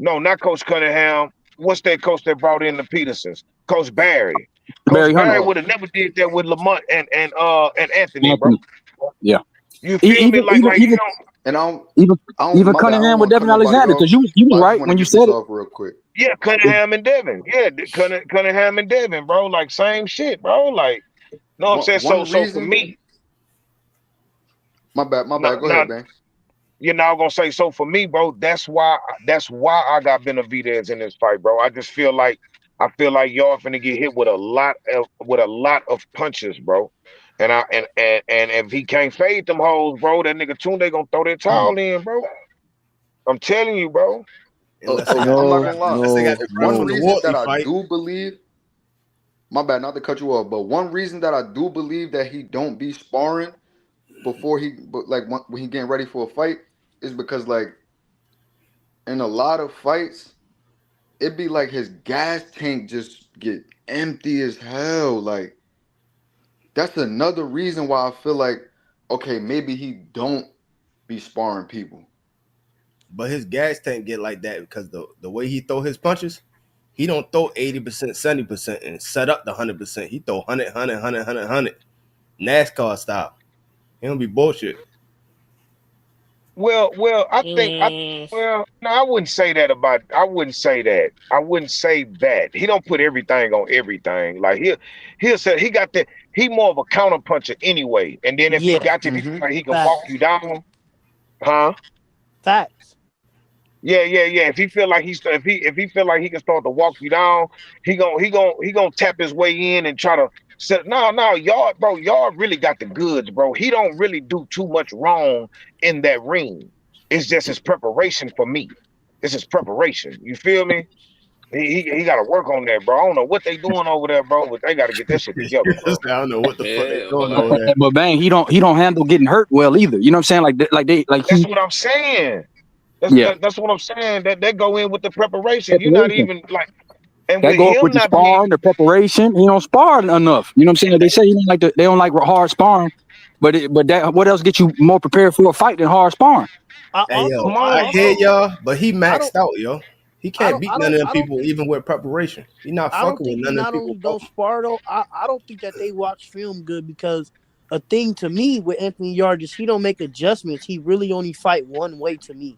no, not Coach Cunningham. What's that coach that brought in the Petersons? Coach Barry. Barry Coach Hunter, Barry Uh, would have never did that with Lamont and Anthony, bro. Anthony. Yeah. You feel me? Even Like even like you even don't. and I don't, even I don't, even my bad. I don't Cunningham with want to cut Devin nobody Alexander, off, because you but was I just right want to when you get said this it. off real quick. Yeah, Cunningham and Devin. Yeah, Cunningham and Devin, bro. Like same shit, bro. Like, know what I'm saying? So One so for reason, me, my no, bad. Go no, ahead, Banks. you're not gonna say so for me, bro. That's why I got Benavidez in this fight, bro. I feel like y'all finna get hit with a lot of punches, bro. And if he can't fade them hoes, bro, that nigga Tunde gonna throw that towel in, bro. I'm telling you, bro. Unless they got I'm the not No, gonna lie. unless they got the One prep for no. the reason Wortley that I fight. do believe, my bad, not to cut you off, but one reason that I do believe that he don't be sparring before but like when he getting ready for a fight is because like in a lot of fights, it be like his gas tank just get empty as hell. Like that's another reason why I feel like okay, maybe he don't be sparring people. But his gas tank get like that because the way he throw his punches, he don't throw 80%, 70% and set up the 100%. He throw 100, NASCAR style. He don't be bullshit. Well, I think I Mm, well, no, I wouldn't say that about. I wouldn't say that. I wouldn't say that. He don't put everything on everything. Like he'll say he got the he more of a counter puncher anyway. And then if he Yeah, got you, if he feel Mm-hmm. like he can walk facts, you down, huh? facts. Yeah, yeah, yeah. If he feel like he can start to walk you down, he gonna tap his way in and try to set. No, y'all, bro, y'all really got the goods, bro. He don't really do too much wrong in that ring. It's just his preparation for me. This is preparation. You feel me? He got to work on that, bro. I don't know what they doing over there, bro, but they got to get that shit together, I bro. don't know what the fuck they Yeah, doing but over there. But bang, he don't handle getting hurt well either. You know what I'm saying? That's what I'm saying. Yeah, That's what I'm saying. That they go in with the preparation. You're not preparation. even like, and That with go up him with the not being, sparring, the preparation. He don't spar enough. You know what I'm saying? Like they say they don't like hard sparring, but that what else get you more prepared for a fight than hard sparring? I Hey also, yo, come I I on, hear also, bro. y'all, but he I don't, maxed out, yo. He I can't don't, beat I none don't, of them I don't people think, even with preparation. He not I don't fucking with think he none of them not people. only don't spar though. I don't think that they watch film good because a thing to me with Anthony Yarde is he don't make adjustments. He really only fight one way to me,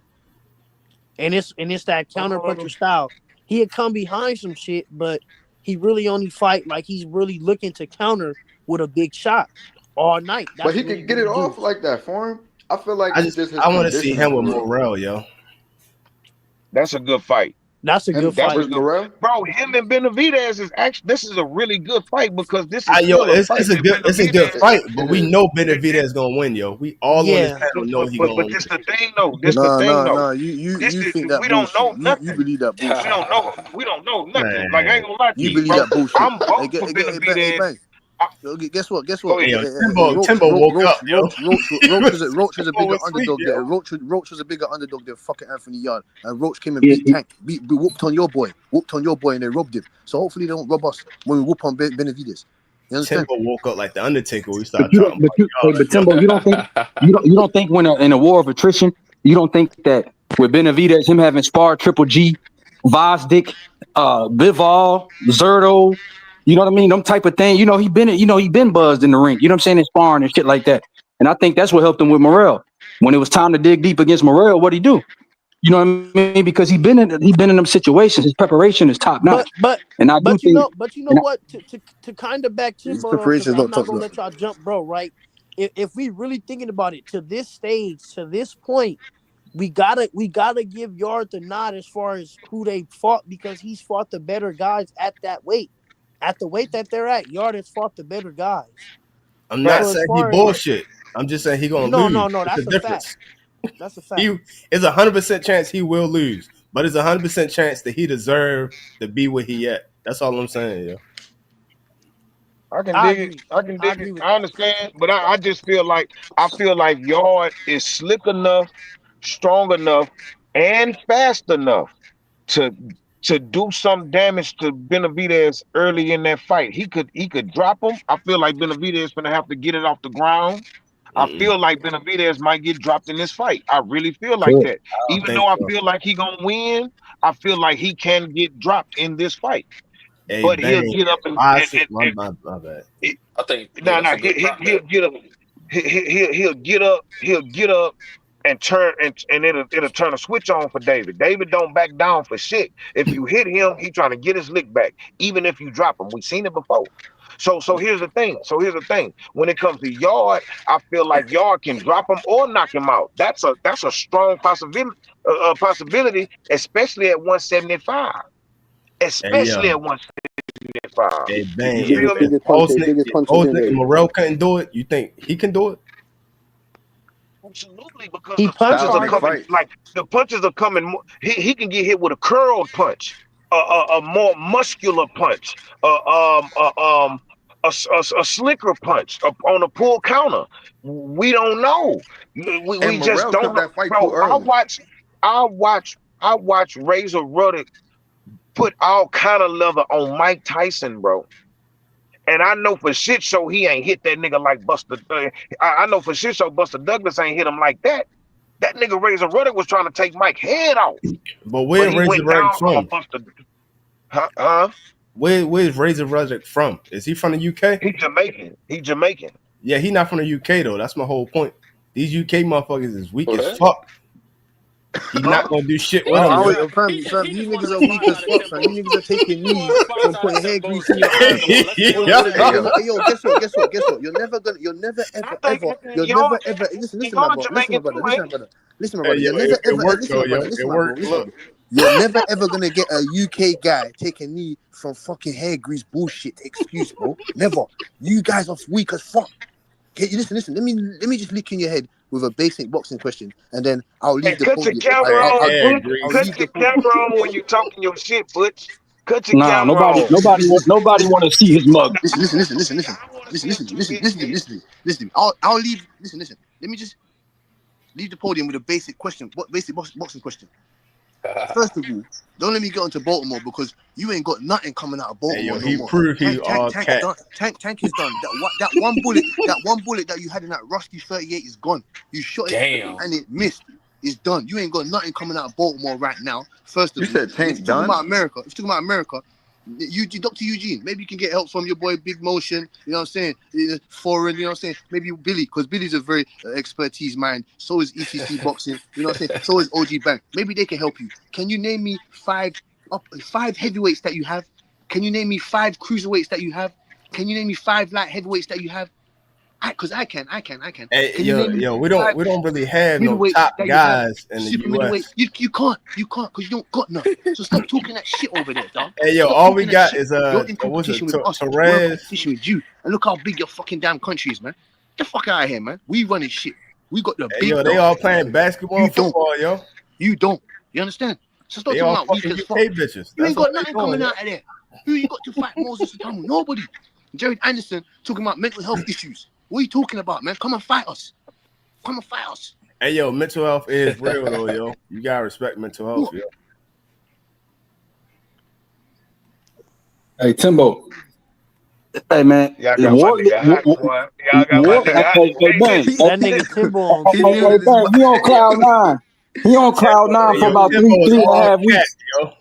and it's that counter puncher style. He'd come behind some shit, but he really only fight like he's really looking to counter with a big shot all night. But That's he really could get what it he do. off like that for him. I feel like it's just his I want to see conditioning him with for real. Morrell, yo. That's a good fight. That's a good Him That's a fight. versus good, Morrell. bro. Him and Benavidez is actually, this is a really good fight because this is Yo, still a it's fight a that good Benavidez. fight, but It we is. know Benavidez gonna win, yo. We all on this Yeah, panel know he But gonna this win. the thing though. This the No, thing no, though. no. You This is think that we don't bullshit. know You nothing. believe that We bullshit. don't know. We don't know nothing. Like I Man, ain't gonna lie to You you, believe he, bro. that bullshit. I'm Hey, voting get, for hey, get, hey, Benavidez. bang. I, Guess what? Guess go what? hey, yo, ahead. Roach, Timbo woke up, yo. Roach was a Timbo bigger was asleep, underdog there. yo. Roach was a bigger underdog than fucking Anthony Yard. And Roach came and Yeah, beat Tank, whooped on your boy, and they robbed him. So hopefully they don't rob us when we whoop on Benavides. You understand? Timbo woke up like the Undertaker. We but started talking about y'all. but Timbo, you don't think when in a war of attrition, you don't think that with Benavidez, him having sparred Triple G, Vosdick, Bivol, Zerto, you know what I mean? Them type of thing. He been buzzed in the ring. You know what I'm saying? In sparring and shit like that. And I think that's what helped him with Morrell. When it was time to dig deep against Morrell, what'd he do? You know what I mean? Because he been in them situations. His preparation is top but notch. but And I do think, but you know and what? To kind of back His Timbo though, preparation because is I'm not not top gonna notch. let y'all jump, bro. Right? If we really thinking about it to this stage, to this point, we gotta give Yard the nod as far as who they fought because he's fought the better guys at that weight, at the weight that they're at. Yard has fought the better guys. I'm not So Facts. as saying he far as bullshit. I'm just saying he gonna no, lose. no, no, It's a that's a fact. difference. That's a fact. He it's 100% chance he will lose, but it's 100% chance that he deserve to be where he at. That's all I'm saying, yo. I can I dig it. agree. I can I dig it. agree with I that. understand, but I just feel like Yard is slick enough, strong enough, and fast enough to do some damage to Benavidez early in that fight. He could drop him. I feel like Benavidez gonna have to get it off the ground. I Mm-mm. feel like Benavidez might get dropped in this fight. I really feel like correct. that. I don't Even think though I so. feel like he gonna win, I feel like he can get dropped in this fight. Hey, But he'll bang. get up I said and my bad. I think yeah, no, that's no, a good prop he'll bet. get up. He'll get up and turn and it'll turn a switch on for David. David don't back down for shit. If you hit him, he trying to get his lick back, even if you drop him. We've seen it before. So here's the thing. When it comes to Yard, I feel like Yard can drop him or knock him out. That's a strong possibility, especially at 175. Hey yo, Especially at 175. hey You bang. feel me? If if Osnick and Morrell couldn't do it, you think he can do it? Absolutely, because He the punched punches Styles are make harder. coming fights. like the punches are coming. He can get hit with a curled punch, a more muscular punch, a slicker punch on a pull counter. We don't know. We And just Morrell don't took know, that fight too bro. early. I watch Razor Ruddock put all kind of leather on Mike Tyson, bro. And I know for shit show he ain't hit that nigga like Buster. I know for shit show Buster Douglas ain't hit him like that. That nigga Razor Ruddock was trying to take Mike's head off, But but where he Razor went Ruddock down on from? Buster. Huh? Where's Razor Ruddock from? Is he from the UK? He Jamaican. He Jamaican. Yeah, he not from the UK though. That's my whole point. These UK motherfuckers is weak as What? fuck. He not Huh? gonna do shit Hey, with him, I yo. wait, bruh, fam, He you just want niggas a are weak response as out of fuck, fam. Timbo. You niggas are taking He want knees a response from out of putting hair Timbo. grease in So your eyes, come on, bro. let's see what I'm Yo. Hey, Hey saying. yo, yo, guess what? You're never, I ever, think ever, Anthony you're Yard, never, ever, listen, my Yard bro, Jamaican too, ain't he? listen, my Hey, brother, yo, you're never, it ever, worked listen, though, my yo. brother, It listen, my bro, worked. listen, my Look, bro. You're never, ever gonna get a UK guy take a knee from fucking hair grease bullshit excuse, bro. Never. You guys are weak as fuck. Okay, listen, let me just lick in your head. with a basic boxing question, and then I'll Hey, leave the cut your podium. camera on, Yeah, Butch. I'll Greasy. leave Cut the your podium. camera on when you talking your shit, Butch. Cut your Nah, camera nobody, on. nobody, nobody want to see his mug. Listen. I want to Listen, see it listen, too, listen, big listen, shit. listen to me. I'll leave. Listen. Let me just leave the podium with a basic question. What basic boxing question? First of all, don't let me get onto Baltimore because you ain't got nothing coming out of Hey, Baltimore yo, no he more. proved he Tank's all cat. done. Tank is done. That one bullet, that you had in that rusty 38 is gone. You shot it Damn. and it missed. It's done. You ain't got nothing coming out of Baltimore right now. First You of all, said and if Tank you're talking done? about America, Dr. Eugene, maybe you can get help from your boy Big Motion, you know what I'm saying? Foreign, you know what I'm saying? Maybe Billy, because Billy's a very expertise mind. So is ECC Boxing, you know what I'm saying? So is OG Bank. Maybe they can help you. Can you name me five heavyweights that you have? Can you name me 5 cruiserweights that you have? Can you name me 5 light heavyweights that you have? Because I can. Hey, Can you name me yo, we 5 don't really have no middleweights top that you have? guys in the Super middleweight. U.S. You can't because you don't got none. So stop talking that shit over there, dog. Hey, yo, Stop all we talking that got shit. is You're in what's it, competition with us. We're in Torres? competition with you. And look how big your fucking damn country is, man. Get the fuck out of here, man. We running shit. We got the Hey, yo, big they dogs. all playing basketball You and don't. football, yo. You don't. You understand? So stop They talking all about weak fucking as fuck. UK bitches. You That's ain't all got they nothing doing, coming yo. out of there. Who you got to fight Moses Satamu? Nobody. Jared Anderson talking about mental health issues. What are you talking about, man? Come and fight us. Come and fight us. Hey, yo, mental health is real though, yo. You gotta respect mental health, yo. Hey, Timbo. Hey, man. Y'all got my War, nigga hot, boy. Y'all got my war, nigga hot. hey, Hey, bang. listen. Hey, That nigga Timbo on He fire. hey, muted his bang. mic. He on cloud 9. He on cloud 9 Hey, for yo, about Timbo is three and a all half cat, weeks. yo.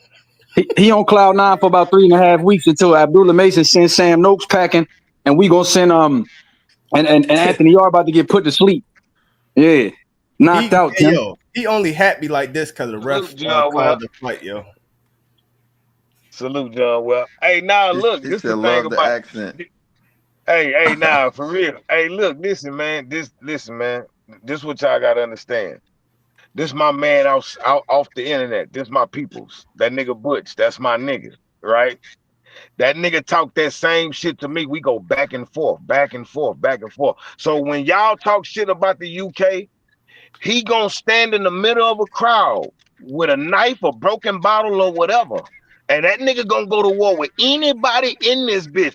He on cloud 9 for about 3.5 weeks until Abdullah Mason sends Sam Noakes packing, and we gonna send and Anthony Yard about to get put to sleep. Yeah, knocked out, Hey, Tim. yo, he only happy like this because the Salute, ref John Well. called the fight, yo. Salute, John Well. Hey, now look, He this the said, thing love the about. accent. Hey, now for real. Hey, look, listen, man. Listen, man. This what y'all gotta understand. This my man out off the internet. This my peoples. That nigga Butch. That's my nigga, right? That nigga talk that same shit to me. We go back and forth, back and forth, back and forth. So when y'all talk shit about the UK, he gonna stand in the middle of a crowd with a knife, a broken bottle, or whatever, and that nigga gonna go to war with anybody in this bitch.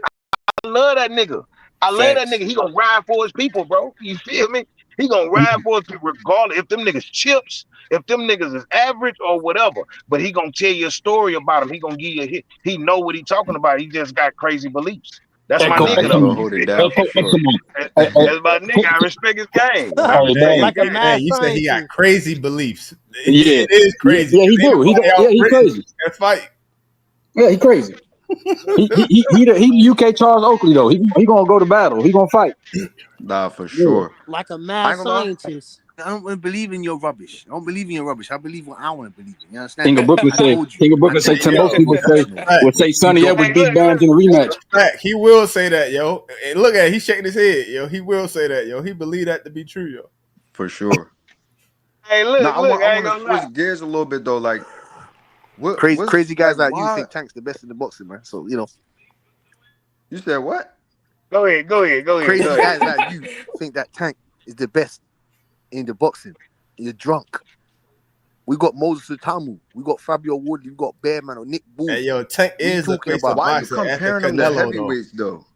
I love that nigga. I love that Facts. nigga. He gonna ride for his people, bro. You feel me? He gonna ride for his people regardless if them niggas chips, if them niggas is average or whatever. But he gonna tell you a story about him. He gonna give you a hit. He know what he talking about. He just got crazy beliefs. That's my Echo, Nah, nigga he Echo, though. gonna You hold it feel down for sure. Echo. me? Hey, That's my nigga. I respect his game. I hey, respect his bang. Like a game. mad You said he got scientist. crazy beliefs. Yeah, It is crazy. yeah, he Ain't do. nobody Yeah, he outrisen crazy. that fight. Yeah, he crazy. He the UK Charles Oakley though. He gonna go to battle. He gonna fight. Nah, for Yeah. sure. Like a I mad ain't gonna lie. scientist. I don't believe in your rubbish. I don't believe in your rubbish. I believe what I want to believe in. You understand? King of Brooklyn I say. told you. King of I Brooklyn say told you. Tim Yo, You're Boski that's a fact. would say You Sonny don't. Edwards Hey, beat Bands in the look. rematch. Fact. He will say that, yo. And look at it, he's shaking his head, yo. He will say that, yo. He believe that to be true, yo. For sure. Hey, Now look. I I ain't want to gonna lie. switch gears a little bit though. Like, what's Crazy like guys like you why think Tank's the best in the boxing, man. So you know, you said what? Go ahead. crazy guys like you think that Tank is the best in the boxing. You're drunk. We got Moses Satamu. We got Fabio Woodley. We got Bearman or Nick Bull. Hey, yo, Tank What are you is the talking face of about? Why are you boxing after comparing them to Canelo, though. heavyweights though?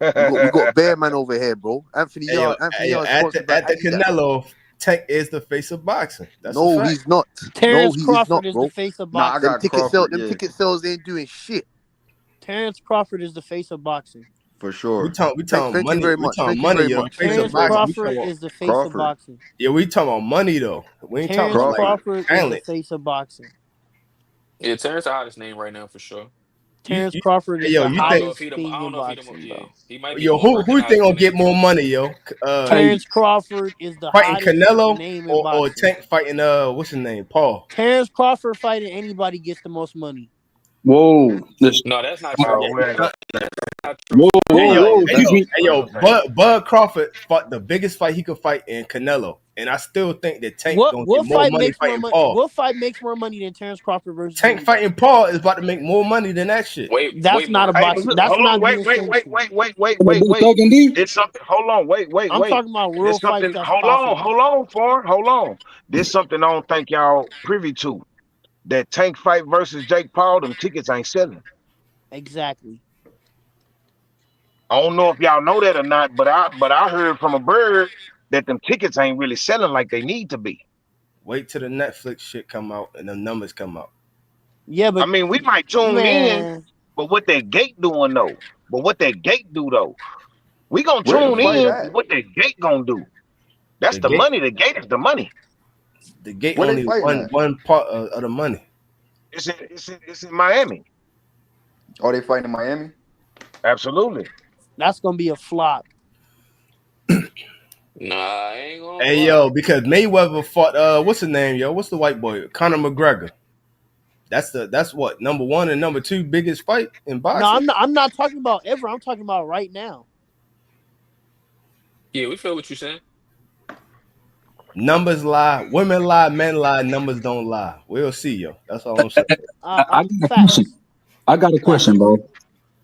We got Bearman over here, bro. Anthony Hey, yo, Yard. Anthony hey, yo Yard sponsored by after Adidas. Canelo, Tank is the face of boxing. That's a No, fact. he's not. No, Terrence he is Crawford not, is the bro. face of Nah, I boxing. got Crawford. Them Yeah, ticket sales ain't doing shit. Terrence Crawford is the face of boxing. for sure. We talking Thank you money. very We much. talking Thank you money, very yo. much. Face Thank you of Terrence very boxing. much. We Crawford talking about is the face of Crawford. boxing. yeah. We talking about money though. We ain't talking Terrence about like Crawford. Crawford is the talent. face of boxing. Yeah, Terrence the hottest name right now for sure. Terrence You Crawford hey, is yo, the you I don't think know if hottest he the I thing don't in know if he the boxing, yeah. bro. He might be the yo most who you think recognizable gonna get name for more sure. money, yo? Terrence Crawford is the Fighting hottest Canelo name in or boxing. Tank fighting what's his name? Paul. Terrence Crawford fighting anybody gets the most money. Whoa. No, that's not true. Oh, we ain't gonna. Not true. Whoa, Hey whoa, yo, whoa. Nah, hey yo, Excuse me. hey yo, Bud Crawford fought the biggest fight he could fight in Canelo. and I still think that Tank What gonna get what more fight money makes more fighting money? Paul. What fight makes more money than Terrence Crawford versus Tank anybody? fighting Paul is about to make more money than that shit. That's Way not a more. Hey, but boxing. look, That's hold on, not wait, being wait, wait, sanctioned. wait, wait, wait, But wait, big wait. Thug and D. Did something? Hold on, I'm wait. talking about real There's fights something. that's possible. Hold on, for hold on. There's something I don't think y'all privy to. That Tank fight versus Jake Paul, them tickets ain't selling. Exactly. I don't know if y'all know that or not, but I heard from a bird that them tickets ain't really selling like they need to be. Wait till the Netflix shit come out and the numbers come out. Yeah, I but mean, we might tune in, man, but what that gate doing though? But what that gate do though? We gonna Where the tune fight in, but at? what that gate gonna do? That's The the gate, money. The gate is the money. the gate Where they only fighting at? one part of the money. It's in Miami. Are they fighting in Miami? Absolutely. that's gonna be a flop. Nah, I ain't gonna Hey lie. yo, because Mayweather fought what's his name, yo? What's the white boy? Conor McGregor. That's what number one and number two biggest fight in No, boxing. I'm not talking about ever. I'm talking about right now. Yeah, we feel what you're saying. Numbers lie, women lie, men lie, numbers don't lie. We'll see, yo. That's all I'm saying. I got a question. Facts. I got a question, Facts. bro.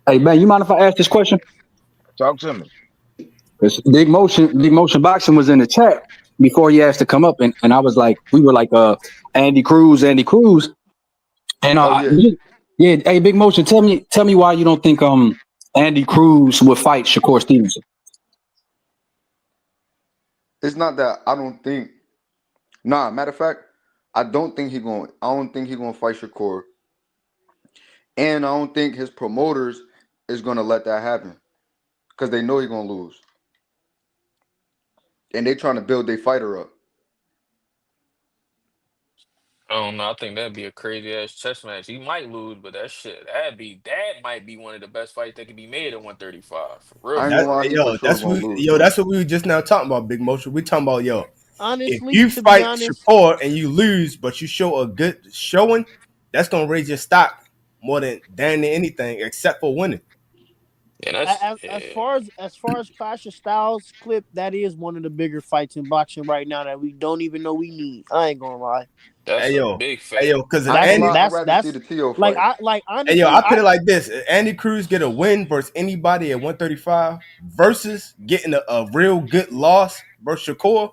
Hey, man, you mind if I ask this question? Talk to me. Because Big Motion Boxing was in the chat before he asked to come up, and I was like, we were like, Andy Cruz, and Oh yeah. yeah, hey, Big Motion, tell me why you don't think Andy Cruz would fight Shakur Stevenson. It's not that I don't think. Nah, matter of fact, I don't think he gonna fight Shakur, and I don't think his promoters is gonna let that happen because they know he's gonna lose, and they trying to build their fighter up. I don't know. I think that'd be a crazy ass chess match. He might lose, but that might be one of the best fights that could be made at 135. For real, I ain't for That gonna real. lie, he for sure gonna lose, yo, man. that's what we were just now talking about, Big Motion. We talking about yo. If Honestly, you to be fight honest, Shakur and you lose, but you show a good showing, that's gonna raise your stock more than damn near anything except for winning. And that's as yeah, far as Clash of Styles clip, that is one of the bigger fights in boxing right now that we don't even know we need. I ain't gonna lie. that's Hey a yo, big hey fact. yo, because I ain't That's gonna lie, Andy, I'd that's rather see that's the Tio like fight. I hey yo, honestly I put it like this: if Andy Cruz get a win versus anybody at 135 versus getting a real good loss versus Shakur,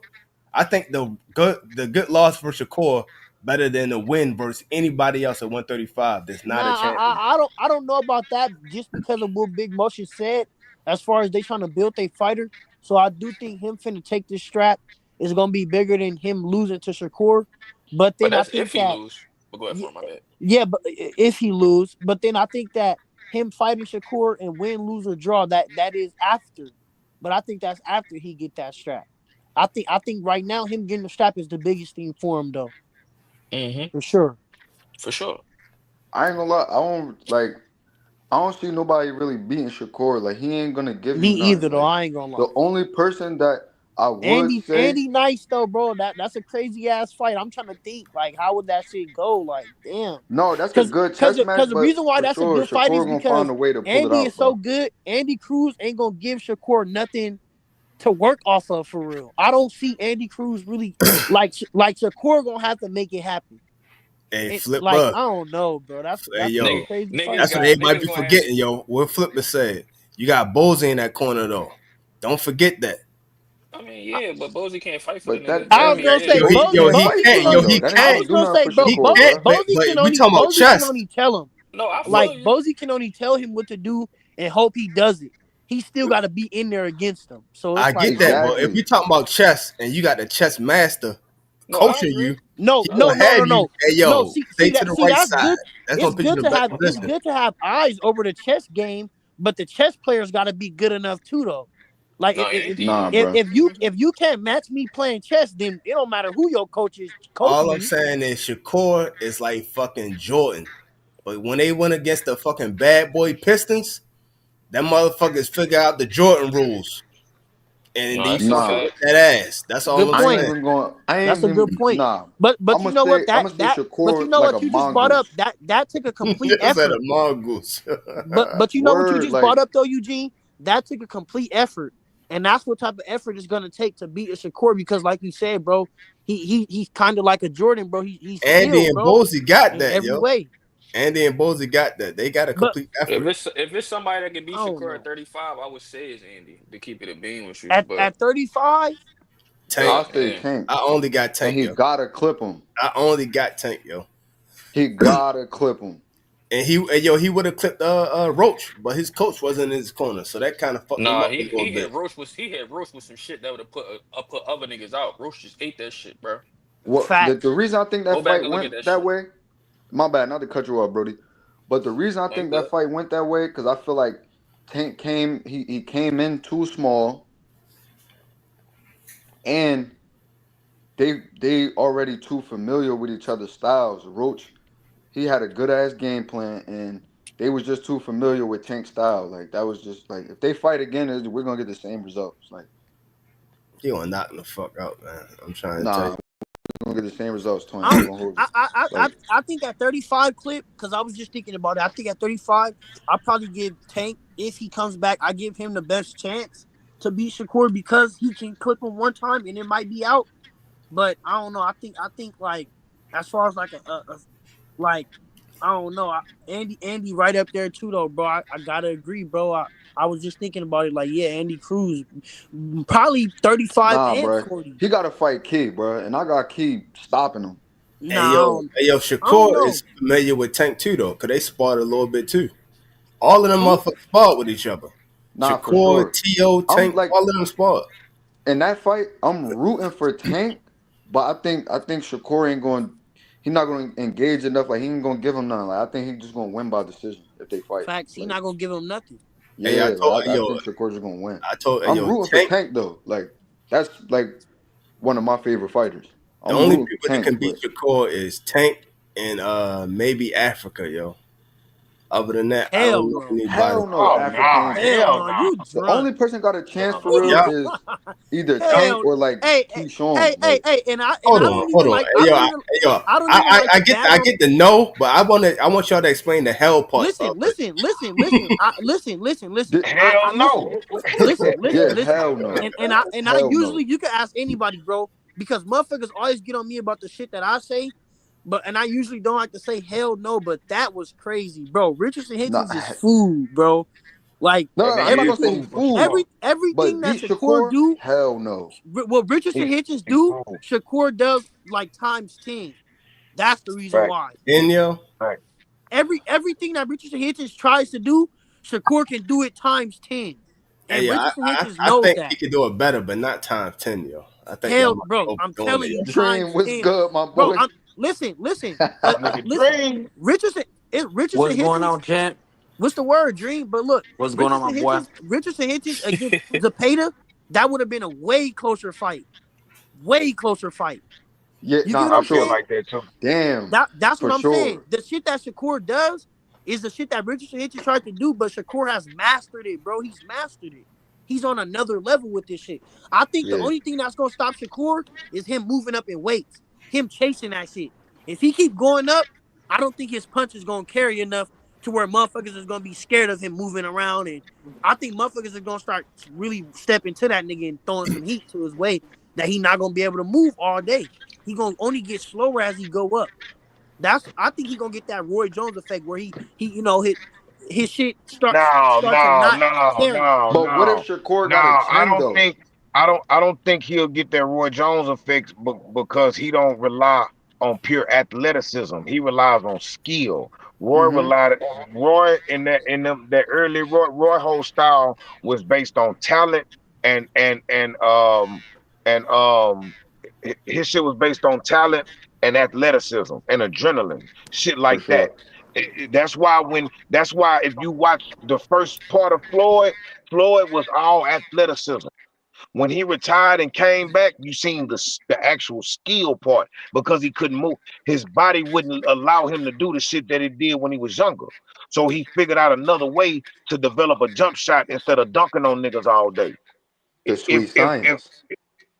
I think the good loss for Shakur better than the win versus anybody else at 135. There's not a nah chance of that. I don't know about that just because of what Big Motion said as far as they trying to build their fighter. So I do think him finna take this strap is gonna be bigger than him losing to Shakur. But But then I that's if think he that lose. But go ahead for my bad. yeah, but if he lose, but then I think that him fighting Shakur and win, lose or draw that is after. But I think that's after he get that strap. I think right now him getting the strap is the biggest thing for him though, Hmm. for sure. For sure. I ain't gonna lie, I don't see nobody really beating Shakur. Like he ain't gonna give Me you either nothing. though. Like I ain't gonna the lie. only person that I would say, Andy nice though, bro. That's a crazy ass fight. I'm trying to think like how would that shit go? Like damn. no, that's a Cause, good cause, chess the- match, cause the but reason why for that's a sure good fight Shakur is gonna find because a way to pull it Andy is out, so bro. good. Andy Cruz ain't gonna give Shakur nothing to work off of for real. I don't see Andy Cruz really like Shakur gonna have to make it happen. Hey, And flip like bug. I don't know, bro. Hey That's gonna be a yo, crazy Niggas fight. that's what got everybody niggas be gonna have forgetting, yo. What Flipper said. You got Bosey in that corner though. Don't forget that. I mean, yeah, but Bozy can't fight for the But nigga. that I I that was mean, gonna that say yeah. Yo, he yo, can't he fight for can't. you Yo, though. he That ain't I can't. gonna was do gonna nothing say for He Shakur, can't. bro. But we talking about chess. Bozy can only tell him what to do and hope he does it. He still got to be in there against them. So I it's like get I that, don't but know. if Exactly. we talking about chess and you got the chess master No, I coaching agree. you, No, he no, gonna no, have no, you. no, Hey, no. yo, See stay to that. the See right that's side. good. That's It's gonna put you good in to the best have. It's position. good to have eyes over the chess game, but the chess players got to be good enough too, though. Like No, Nah, if bro. if you if you can't match me playing chess, then it don't matter who your coach is All coaching I'm you. saying is Shakur is like fucking Jordan. But when they went against the fucking bad boy Pistons, them motherfuckers figure out the Jordan rules. And no, they that's a fucking Nah. whip fact. that ass. That's all Good I'm I ain't point. saying. even going. I That's ain't a good even. point. Nah. But you know what I'm gonna say but you Shakur know like what a you just brought up mongoose. that took a complete Niggas at a effort. mongoose. But you know what you Word, just brought like up though, Eugene? That took a complete effort. And that's what type of effort it's gonna take to beat a Shakur because, like you said, bro, he's kind of like a Jordan, bro. He's Andy skilled, and bro, Bozy got in that, every yo. way. Andy and Bozy got that. They got a But complete If effort. it's somebody that can I beat don't Shakur at know. 35, I would say it's Andy to keep it a beam with you. But At 35, Tank. I'll yeah, say yeah. Tank, I only got and Tank, he yo. gotta clip him. I only got Tank, yo. He gotta clip him. He would have clipped Roach, but his coach wasn't in his corner, so that kind of fucked him Nah, up a little bit. He had Roach with some shit that would have put other niggas out. Roach just ate that shit, bro. What the facts. reason I think Go that back fight and look at went that that shit. way? My bad, not to cut you off, Brody. But the reason I No, you think that good. fight went that way, because I feel like Tank came he came in too small, and they already too familiar with each other's styles. Roach, he had a good ass game plan, and they was just too familiar with Tank's style. Like that was just like if they fight again, we're gonna get the same results. Like He gonna knock him the fuck out, man. I'm trying to tell nah, you. we're gonna get the same results, Twin. I I don't. ain't gonna hold you. Like I think at 35 clip because I was just thinking about it. I think at 35, I probably give Tank if he comes back. I give him the best chance to beat Shakur because he can clip him one time and it might be out. But I don't know. I think like as far as like like I don't know. Andy right up there too though, bro. I gotta agree, bro. I was just thinking about it. Like yeah, Andy Cruz probably 35 nah, and bro, 40. he gotta fight Key, bro, and I got Key stopping him. Nah, I don't Shakur know. is familiar with Tank too, though, because they sparred a little bit too. All of them Who? motherfuckers sparred with each other. Nah, for Shakur, sure. T.O., I'm Tank, like all of them sparred. in that fight, I'm rooting for Tank, but I think Shakur ain't going. He not going to engage enough. Like he ain't going to give him none. Like I think he just going to win by decision if they fight. Facts. He Like not gonna give him nothing. Hey, yeah, like I think Shakur's just going to win. I told, I'm rooting for Tank. Tank though. Like that's like one of my favorite fighters. The I'm only rooting for people that Tank, can beat but Shakur is Tank and maybe Africa, yo. Other than that, I don't Hell know no. anybody. hell no, Oh Africa nah, ain't beat. Hell hell no. no. You The drunk. only person got a chance for real Yeah, is either Tank Hell. or like Hey, hey, hey, Keyshawn. hey, Like hey, and I don't even like. Hey, yo, hey, yo. I don't even like I to get, bag on. the no, but I want y'all to explain the hell part Listen, of it. listen, listen, listen. Listen. di- I Hell listen, no. yeah, listen. hell no, And I hell usually no. you can ask anybody, bro, because motherfuckers always get on me about the shit that I say. But and I usually don't like to say hell no, but that was crazy, bro. Richardson Nah, Hitchens is food, bro. Like no, That no, I'm nigga not is gonna everything, say he food for fooled, sure. everything but that beat Shakur Shakur, do, hell no. what Richardson He, Hitchens he do, food. Shakur does like times 10. That's the reason Right, why. And yo, right. Everything that Richardson Hitchens tries to do, Shakur can do it times 10. hey, And yo, Richardson Hitchens I knows think that. he could do it better, but not times 10, yo. I think y'all Hell, might bro, be I'm overdoing telling it, you, yo. Dream times was 10. good, my Bro, boy. I'm listen. My nigga Listen. Dream. Richardson Richardson What's going Hitchens, on, champ? what's the word, Dream? But look, What's going on, my boy? Richardson Hitchens against Zepeda, that would have been a way closer fight. Way closer fight. Yeah, You get nah, what I for I'm feel saying? sure. like that too. Damn, That's what for I'm saying. sure. The shit that Shakur does is the shit that Richardson Hitchens tried to do, but Shakur has mastered it, bro. He's mastered it. He's on another level with this shit. I think the Yeah, only thing that's gonna stop Shakur is him moving up in weights, him chasing that shit. If he keep going up, I don't think his punch is gonna carry enough to where motherfuckers is gonna be scared of him moving around. And I think motherfuckers are gonna start really stepping to that nigga and throwing some heat to his way that he not gonna be able to move all day. He gonna only get slower as he go up. I think he gonna get that Roy Jones effect where he his shit No, start to no, not no, carry. no, but what if no, Shakur no. got a I chin don't though? think I don't think he'll get that Roy Jones effect because he don't rely on pure athleticism. He relies on skill. Mm-hmm. Roy that early Roy whole style was based on talent and and and um and his shit was based on talent and athleticism and adrenaline, shit For like that. sure. That's why if you watch the first part of Floyd was all athleticism. When he retired and came back, you seen the actual skill part because he couldn't move. His body wouldn't allow him to do the shit that it did when he was younger. So he figured out another way to develop a jump shot instead of dunking on niggas all day. The If sweet if if science.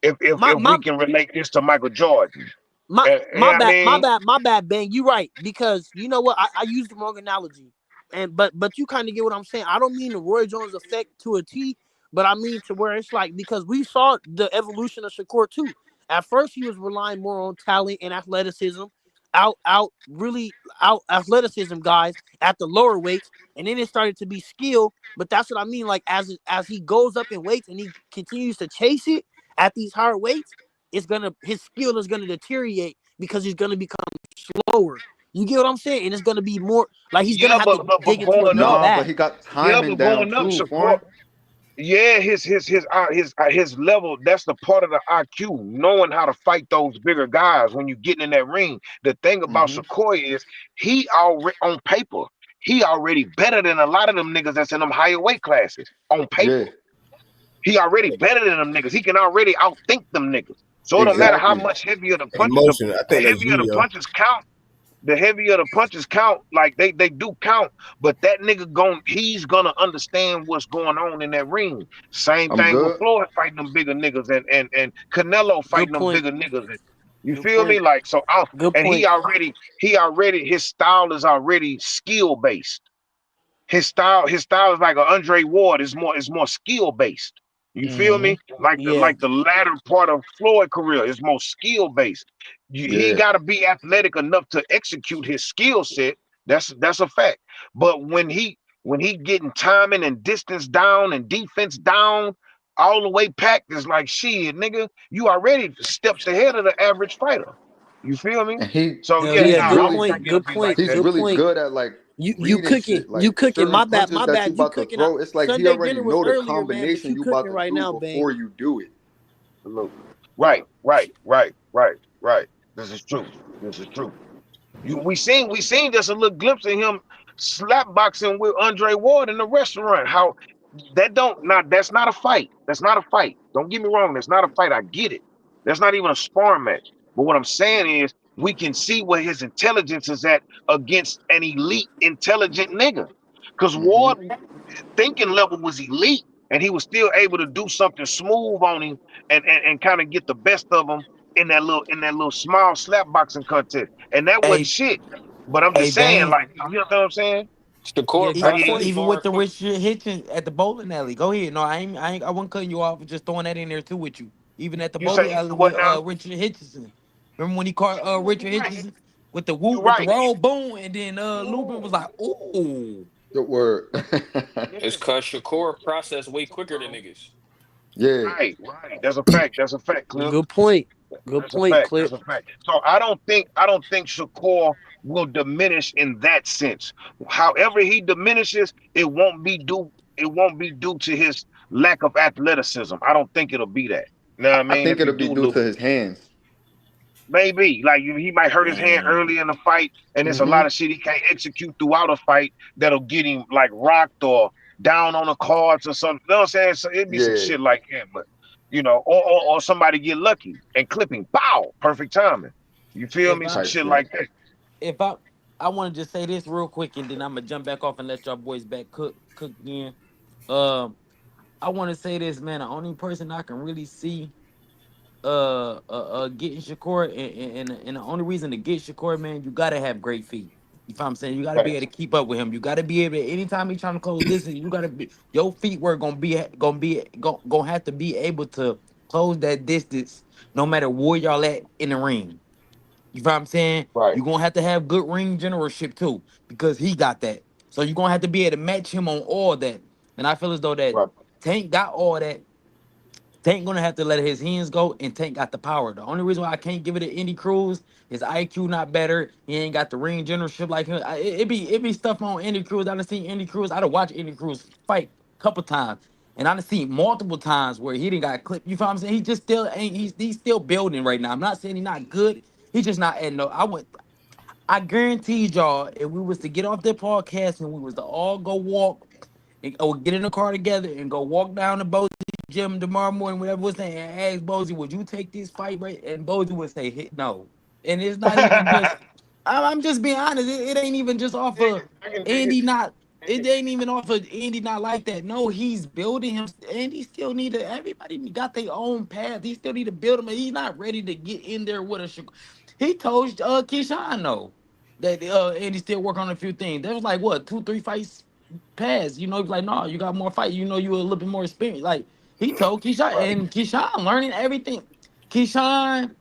My if my we can relate this to Michael Jordan, you know what I mean? my bad, Ben. You right because you know what I used the wrong analogy, and but you kind of get what I'm saying. I don't mean the Roy Jones effect to a T, But I mean to where it's like because we saw the evolution of Shakur too. At first, he was relying more on talent and athleticism, really out athleticism guys at the lower weights, and then it started to be skill. But that's what I mean. Like as he goes up in weights and he continues to chase it at these higher weights, his skill is gonna deteriorate because he's gonna become slower. You get what I'm saying? And it's gonna be more like he's gonna Yeah, have to dig but into a going bigger up, Nah, but bag. he got yeah, timing but down going up, too, Shakur. foreign. Yeah, his level. That's the part of the IQ, knowing how to fight those bigger guys when you getting in that ring. The thing about Mm-hmm. Shakur is he already on paper. He already better than a lot of them niggas that's in them higher weight classes on paper. Yeah, He already better than them niggas. He can already outthink them niggas. So it don't matter how exactly. much heavier the punch, Emotion. I the think that's heavier you, the yo. punches count, the heavier the punches count, like they do count, but that nigga he's gonna understand what's going on in that ring. Same I'm thing with good. Floyd fighting them bigger niggas and Canelo Good fighting them point. bigger niggas. You Good feel me? point. Like so Good and point. he already his style is already skill based. His style is like a Andre Ward is more skill based. You feel Hmm. me? Like the Yeah. like the latter part of Floyd career is more skill based. He Yeah, got to be athletic enough to execute his skill set. That's a fact. But when he getting timing and distance down and defense down all the way packed, is like shit, nigga. You already steps ahead of the average fighter. You feel me? and he So Hell yeah, yeah. he's nah, I Good don't really think point. it'll Good be like point. he's that. Good really point. good at like You reading cooking. shit, You like cooking. certain My bad. punches My that you bad. You about to cooking. throw. It's like he Sunday already dinner was know the earlier, man, but combination you you cooking about to right do now, bang. before you do it. Absolutely. Right. This is true. This is true. We seen just a little glimpse of him slap boxing with Andre Ward in the restaurant. How that don't not that's not a fight. That's not a fight. Don't get me wrong. That's not a fight. I get it. That's not even a sparring match. But what I'm saying is we can see where his intelligence is at against an elite intelligent nigga. Because Mm-hmm. Ward thinking level was elite, and he was still able to do something smooth on him and kind of get the best of him in that little small slap boxing contest. And that wasn't Hey, shit. But I'm hey, just saying, Bane. like, you know what I'm saying? Yeah. Shakur Good Like, process point. Even with far the quick. Richard Hitchens at the bowling alley. Go ahead. No, I wasn't cutting you off. Just throwing that in there too with you. Even at the you say bowling alley what with now? Richard Hitchison. Remember when he caught Richard You're right. Hitchison with the whoop You're with the right. roll boom, and then Lubin was like, "Ooh, Good word. Yeah. It's cause Shakur process way quicker than niggas. Yeah, Right. That's a fact. That's a fact, Cliff. Good point. Good That's a point, fact. Clip. That's a fact. So I don't think Shakur will diminish in that sense. However he diminishes, it won't be due to his lack of athleticism. I don't think it'll be that. You know what I I mean? think If he it'll be do due to lose, his hands. maybe like he might hurt his hand man." early in the fight, and there's a Mm-hmm. lot of shit he can't execute throughout a fight that'll get him like rocked or down on the cards or something. You know what I'm saying? So it'd be some Yeah, shit like that, but or somebody get lucky and clip him, pow, perfect timing. You feel If me? I Some type shit shit. like that. if I want to just say this real quick, and then I'm gonna jump back off and let y'all boys back cook again. Um, I want to say this, man. The only person I can really see getting Shakur, and the only reason to get Shakur, man, you gotta have great feet. You know what I'm saying? You gotta be able to Facts. keep up with him. You gotta be able to, anytime he's trying to close distance, you gotta be, your feet were gonna have to be able to close that distance no matter where y'all at in the ring. You know what I'm saying? Right, You're gonna have to have good ring generalship too, because he got that. So you're gonna have to be able to match him on all that. And I feel as though that right, Tank got all that. Tank gonna have to let his hands go, and Tank got the power. The only reason why I can't give it to Indy Cruz is IQ not better. He ain't got the ring generalship like him. It be stuff on Indy Cruz. I done seen Indy Cruz. I done watched Indy Cruz fight a couple times, and I done seen multiple times where he didn't got clipped. You feel what I'm saying? He just still ain't. He's still building right now. I'm not saying he's not good. He just not at no. I guarantee y'all, if we was to get off that podcast and we was to all go walk or get in the car together and go walk down the Bozy gym tomorrow morning, whatever was saying, and ask Bozy, would you take this fight, right? And Bozy would say, hit no. And it's not even just, I'm just being honest, it ain't even just off of I can dig it. Andy not, it ain't even off of Andy not like that. No, he's building him. Andy still need to, everybody got their own path. He still need to build him, and he's not ready to get in there with a, he told Keyshawn, no, that Andy still work on a few things. There was like, what, 2, 3 fights pass. You know, he's like, no, you got more fight. You know, you a little bit more experienced. Like he told Keyshawn, Right. and Keyshawn learning everything. Keyshawn,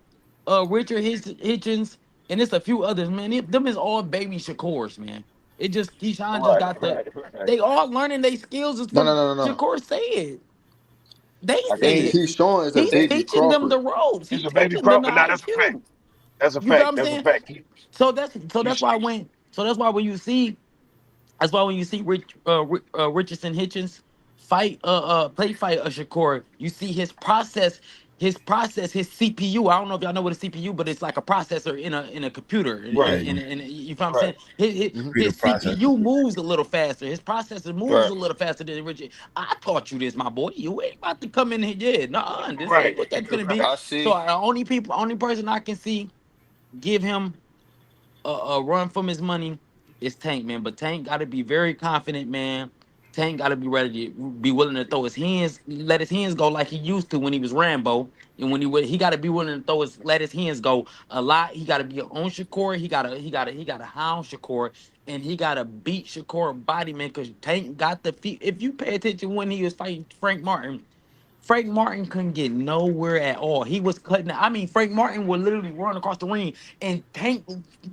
Richard Hitchens, and it's a few others, man. Them is all baby Shakurs, man. It just Keyshawn just Right. got the. Right. They all learning their skills. Is No, what no, no, no, no. Shakur said. They I said get And it. it. Keyshawn is a He's baby teaching them Crawford. the ropes. It's He's a baby teaching them crop, the but now that's a fact. IQ. That's a You feel what fact. I'm That's a saying? fact. So You that's why when you see Richardson Hitchens fight a Shakur, you see his CPU. I don't know if y'all know what a CPU, but it's like a processor in a computer. right. You feel what I'm Right. saying? His, Hmm. Be the process. CPU moves a little faster. His processor moves Right. a little faster than Richard. I taught you this, my boy. You ain't about to come in here. Yeah, nah, this Right. ain't what that's gonna be. Right. I So see. only person I can see give him a run from his money is Tank, man. But Tank got to be very confident, man. Tank got to be ready to be willing to throw his hands, let his hands go like he used to when he was Rambo, and when he got to be willing to let his hands go a lot. He got to be on Shakur. He got to hound Shakur, and he got to beat Shakur body, man. Cause Tank got the feet. If you pay attention when he was fighting Frank Martin couldn't get nowhere at all. He was cutting. I mean, Frank Martin would literally run across the ring, and Tank,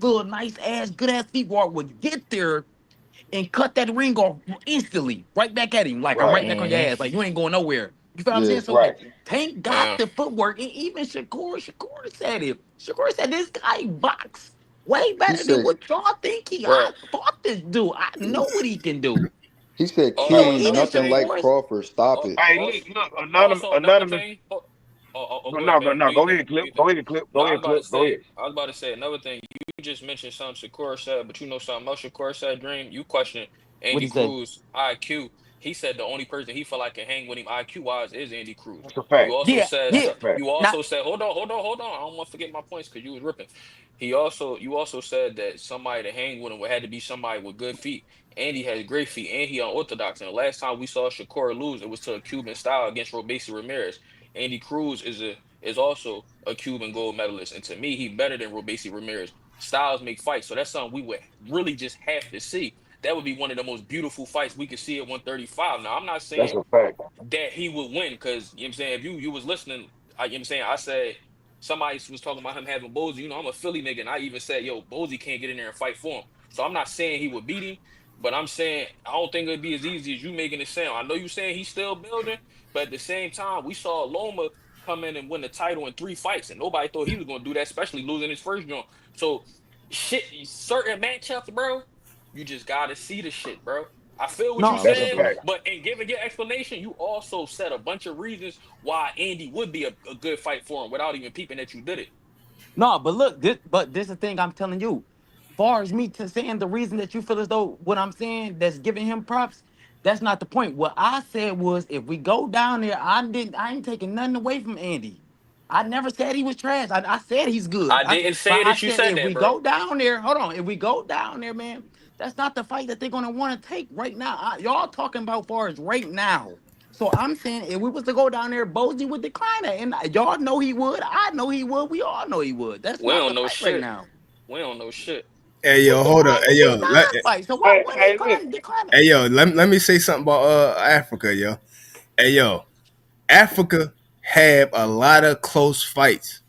little nice ass, good ass feet would get there and cut that ring off instantly, right back at him. Like I'm Right. right back on your Hmm. ass. Like you ain't going nowhere. You feel what I'm Yeah. saying? So Right. like Tank got Yeah. the footwork, and even Shakur said it. Shakur said this guy box way He better than said what y'all think he. Right. I fought this dude. I know what he can do. he said Key So ain't even nothing like Shakur. Crawford. Stop it. Hey, Also, look, also another anonymous. thing. Go No, ahead, go, Bang. no, Do your go thing. ahead, Do clip. your thing. Go ahead, clip. No, Go ahead, clip. Go ahead. I was about to say another thing. You just mentioned something Shakur said, but you know something else Shakur said, Dream. You questioned What Andy he say? Cruz IQ. He said the only person he felt like can hang with him IQ wise is Andy Cruz. That's a fact. Yeah, That's yeah. a fact. You Not also said, hold on. I don't want to forget my points because you was ripping. You also said that somebody to hang with him would had to be somebody with good feet. Andy has great feet and he unorthodox. And the last time we saw Shakur lose, it was to a Cuban style against Robesi Ramirez. Andy Cruz is also a Cuban gold medalist, and to me, he better than Robesi Ramirez. Styles make fights, so that's something we would really just have to see. That would be one of the most beautiful fights we could see at 135. Now, I'm not That's saying a fact. that he would win because you know what I'm saying if you was listening, you know what I'm saying I said somebody was talking about him having Bozy. You know, I'm a Philly nigga, and I even said, yo, Bozy can't get in there and fight for him. So I'm not saying he would beat him, but I'm saying I don't think it'd be as easy as you making it sound. I know you saying he's still building, but at the same time, we saw Loma come in and win the title in 3 fights, and nobody thought he was gonna do that, especially losing his first joint. So shit, certain matchups, bro, you just gotta see the shit, bro. I feel what you no, That's a saying, fact. but but in giving your explanation, you also said a bunch of reasons why Andy would be a good fight for him without even peeping that you did it. no, but look, this is the thing I'm telling you. Far as me to saying the reason that you feel as though what I'm saying that's giving him props, that's not the point. What I said was if we go down there, I ain't taking nothing away from Andy. I never said he was trash. I said he's good. I didn't But say I that you said said if that, we bro. go down there, hold on. If we go down there, man, that's not the fight that they're gonna want to take right now. Y'all talking about far as right now. So I'm saying if we was to go down there, Bozy would decline it. And y'all know he would. I know he would. We all know he would. That's We not the don't know fight right shit. now. We don't know shit. Hey But yo, so hold up. why Hey is it yo, non-fight? So why Hey, wouldn't hey, look. decline it? hey yo, let me say something about Africa, yo. Hey yo, Africa have a lot of close fights.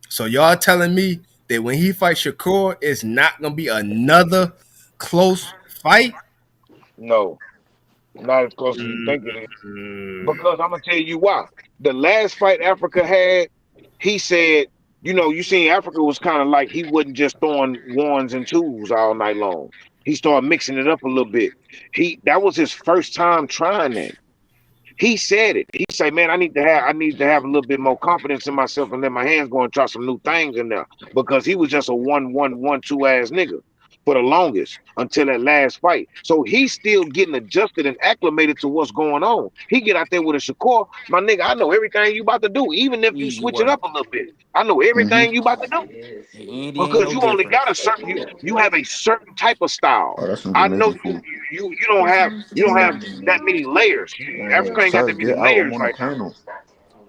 So y'all telling me that when he fights Shakur, it's not gonna be another close fight? No, not as close as you think it is. Mm, Because I'm gonna tell you why. The last fight Africa had, he said, you seen Africa was kind of like he wasn't just throwing ones and twos all night long. He started mixing it up a little bit. That was his first time trying that. He said it. He said, "Man, I need to have a little bit more confidence in myself and let my hands go and try some new things in there." Because he was just a one two ass nigga for the longest until that last fight. So he's still getting adjusted and acclimated to what's going on. He get out there with a Shakur, my nigga. I know everything you about to do, even if you Easy switch it work. up a little bit. I know Hmm. everything you about to do And Andy ain't because no you only different. got a certain you have a certain type of style. Oh, that's some I know Jamaican food. you don't have that many layers. Africa ain't got Sir, that many get out. I'm layers on the right now. panel.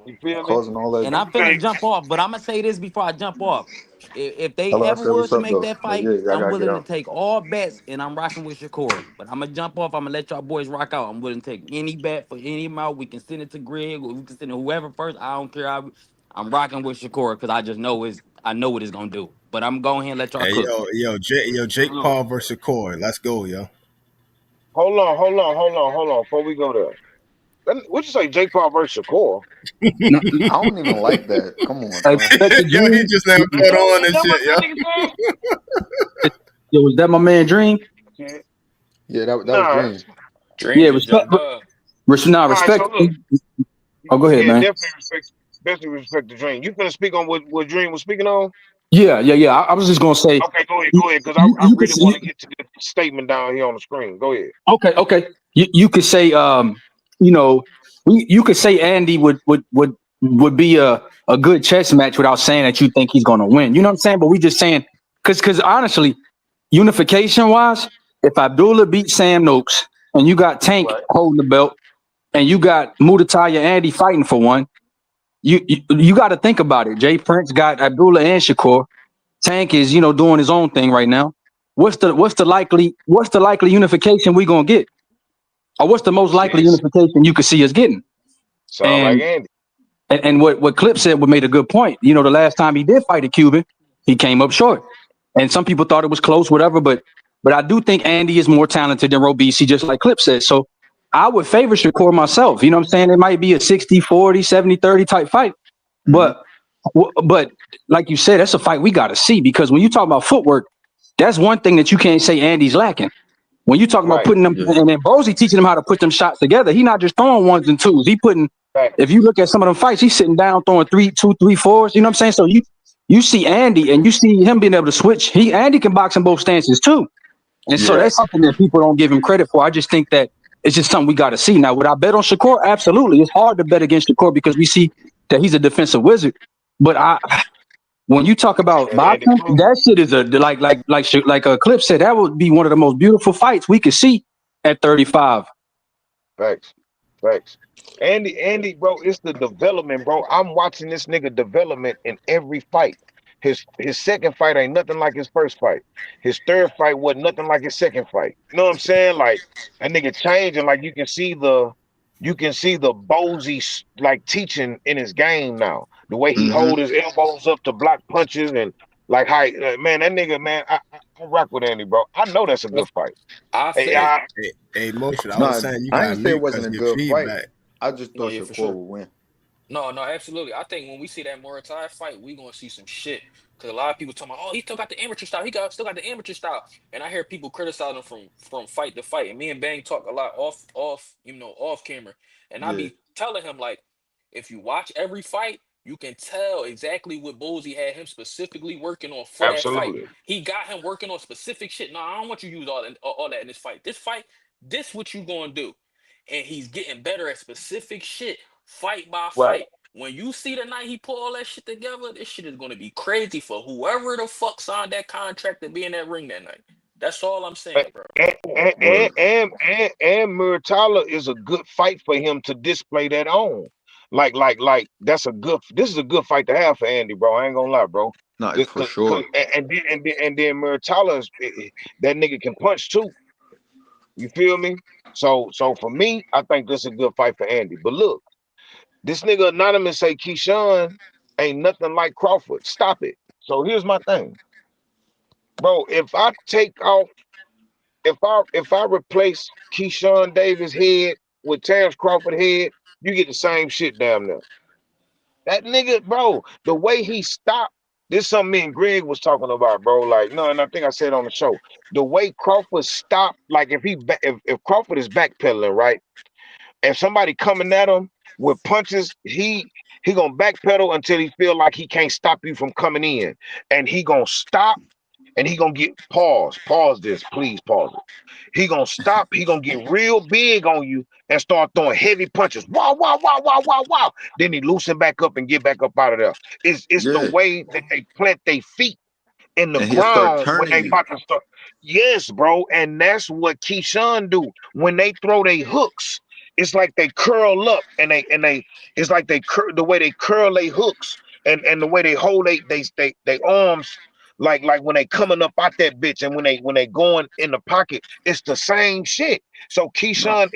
You feel me? causing all that. And I'm finna Everything. jump off, but I'm gonna say this before I jump off. If they Hello, I ever said, what's was to up, make though? that But fight, yeah, I I'm gotta get willing to out. take all bets, and I'm rocking with Shakur. But I'm gonna jump off. I'm gonna let y'all boys rock out. I'm willing to take any bet for any amount. We can send it to Greg, or we can send it whoever first. I don't care. I'm rocking with Shakur because I just know I know what it's gonna do. But I'm going ahead and let y'all Hey, cook. Jake Look, Paul versus Corey. Let's go, yo. hold on. Before we go there, what you say, Jake Paul versus Shakur? No, I don't even like that. Come on, I son. respect the Yo, he dream. just now Ain't caught on and that shit, what yo. that nigga said? Yo, was that my man Dream? Yeah. Yeah, that was Nah. Dream. Dream Yeah, just respect. jumped up. Nah, All right. So respect. look. Oh, go ahead, Yeah, man. definitely respect the dream. You finna speak on what Dream was speaking on? Yeah. I was just gonna say, Okay, you, go ahead, because I you could really want see. to get to the statement down here on the screen. Go ahead. Okay. You could say, you know, you could say Andy would be a good chess match without saying that you think he's gonna win. You know what I'm saying? But we just saying because honestly, unification wise, if Abdullah beats Sam Noakes and you got Tank Right. holding the belt and you got Mutataya Andy fighting for one, you got to think about it. Jay Prince got Abdullah and Shakur. Tank is doing his own thing right now. What's the likely unification we gonna get? Or what's the most likely Shit. unification you could see us getting? Sound like And Andy. what Clip said would made a good point. The last time he did fight a Cuban, he came up short. And some people thought it was close, whatever, but I do think Andy is more talented than Robisi, just like Clip said. So I would favor Shakur myself. You know what I'm saying? It might be a 60-40, 70-30 type fight. Hmm. But like you said, that's a fight we gotta see because when you talk about footwork, that's one thing that you can't say Andy's lacking. When you talk about Right. putting them, Yeah. and then Bozy teaching him how to put them shots together, he not just throwing ones and twos. He putting, Fact. if you look at some of them fights, he's sitting down throwing 3-2-3-4s. You know what I'm saying? So you see Andy and you see him being able to switch. Andy can box in both stances too. And so Yeah. that's something that people don't give him credit for. I just think that it's just something we got to see. Now, would I bet on Shakur? Absolutely. It's hard to bet against Shakur because we see that he's a defensive wizard. But when you talk about And Andy boxing, proved it. that shit is like a Clip said, that would be one of the most beautiful fights we could see at 35. Facts. Facts. Andy, bro, it's the development, bro. I'm watching this nigga development in every fight. His second fight ain't nothing like his first fight. His third fight wasn't nothing like his second fight. You know what I'm saying? Like that nigga changing. Like you can see the Bozy like teaching in his game now. The way he Hmm. hold his elbows up to block punches and like how man, that nigga, man, I rock with Andy, bro. I know that's a good fight. I Hey, think Hey, I, Motion. I was No, saying you I got ain't say it mute because wasn't a your good fight. feedback. I just no, thought yeah, for Shakur sure. would win. No, absolutely. I think when we see that Muay fight, we gonna see some shit. Cause a lot of people talking about, oh, he still got the amateur style. Still got the amateur style. And I hear people criticize him from fight to fight. And me and Bang talk a lot off camera. And I Yeah. be telling him like, if you watch every fight, you can tell exactly what Bowsy had him specifically working on for that fight. absolutely. He got him working on specific shit. No, I don't want you to use all that in this fight. This fight, this what you gonna do. And he's getting better at specific shit, fight by Right. fight. When you see the night he put all that shit together, this shit is gonna be crazy for whoever the fuck signed that contract to be in that ring that night. That's all I'm saying, bro. And Word. and Murtala is a good fight for him to display that on. Like this is a good fight to have for Andy, bro. I ain't gonna lie, bro. No, for Cause, sure. and then Murtala that nigga can punch too. You feel me? So for me, I think this is a good fight for Andy. But look, this nigga anonymous say Keyshawn ain't nothing like Crawford. Stop it. So here's my thing, bro. If I take off if I replace Keyshawn Davis head with Terrence Crawford head, you get the same shit down there. That nigga, bro, the way he stopped, this is something me and Greg was talking about, bro. Like, no, and I think I said on the show, the way Crawford stopped, like if Crawford is backpedaling, right? If somebody coming at him with punches, he gonna backpedal until he feel like he can't stop you from coming in, and he gonna stop and he gonna get pause this, please pause it. He gonna stop. He gonna get real big on you and start throwing heavy punches. Wow, wow, wow, wow, wow, wow. Then he loosen back up and get back up out of there. It's the Yeah. way that they plant their feet in the And he'll start ground when turning they you. about to start. Yes, bro, and that's what Keyshawn do when they throw their hooks. it's like they curl up and they it's like they the way they curl their hooks and the way they hold they arms like when they coming up out that bitch and when they going in the pocket, it's the same shit. So No, Keyshawn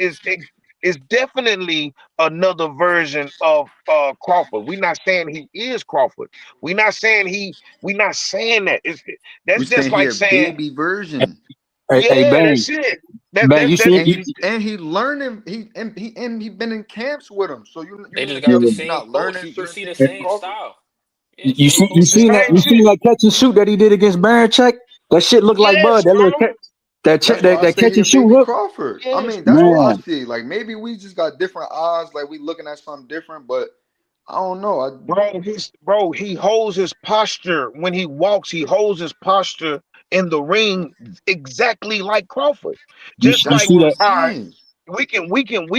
is definitely another version of Crawford. We're not saying he is Crawford. We're not saying that. we That's just saying he like a saying, baby version. Hey, yeah, Bang, that's it. Bang, you And see? he learning. He been in camps with him. So you They mean to just tell got the me he same not coach. learning You certain see the things from same Crawford? style. Yeah, You same see, coach, The same same you style. see shit. that catch and shoot that he did against Barichek? That shit looked like Yes, Bud. That little bro. That's why I that say catch he a and shoot baby hook, Crawford. I Yes, mean, that's what I man. see. Like maybe we just got different eyes. Like we looking at something different. But I don't know. bro. He holds his posture when he walks. He holds his posture in the ring exactly like Crawford. Just You That's like, what see I'm that? all right, saying. we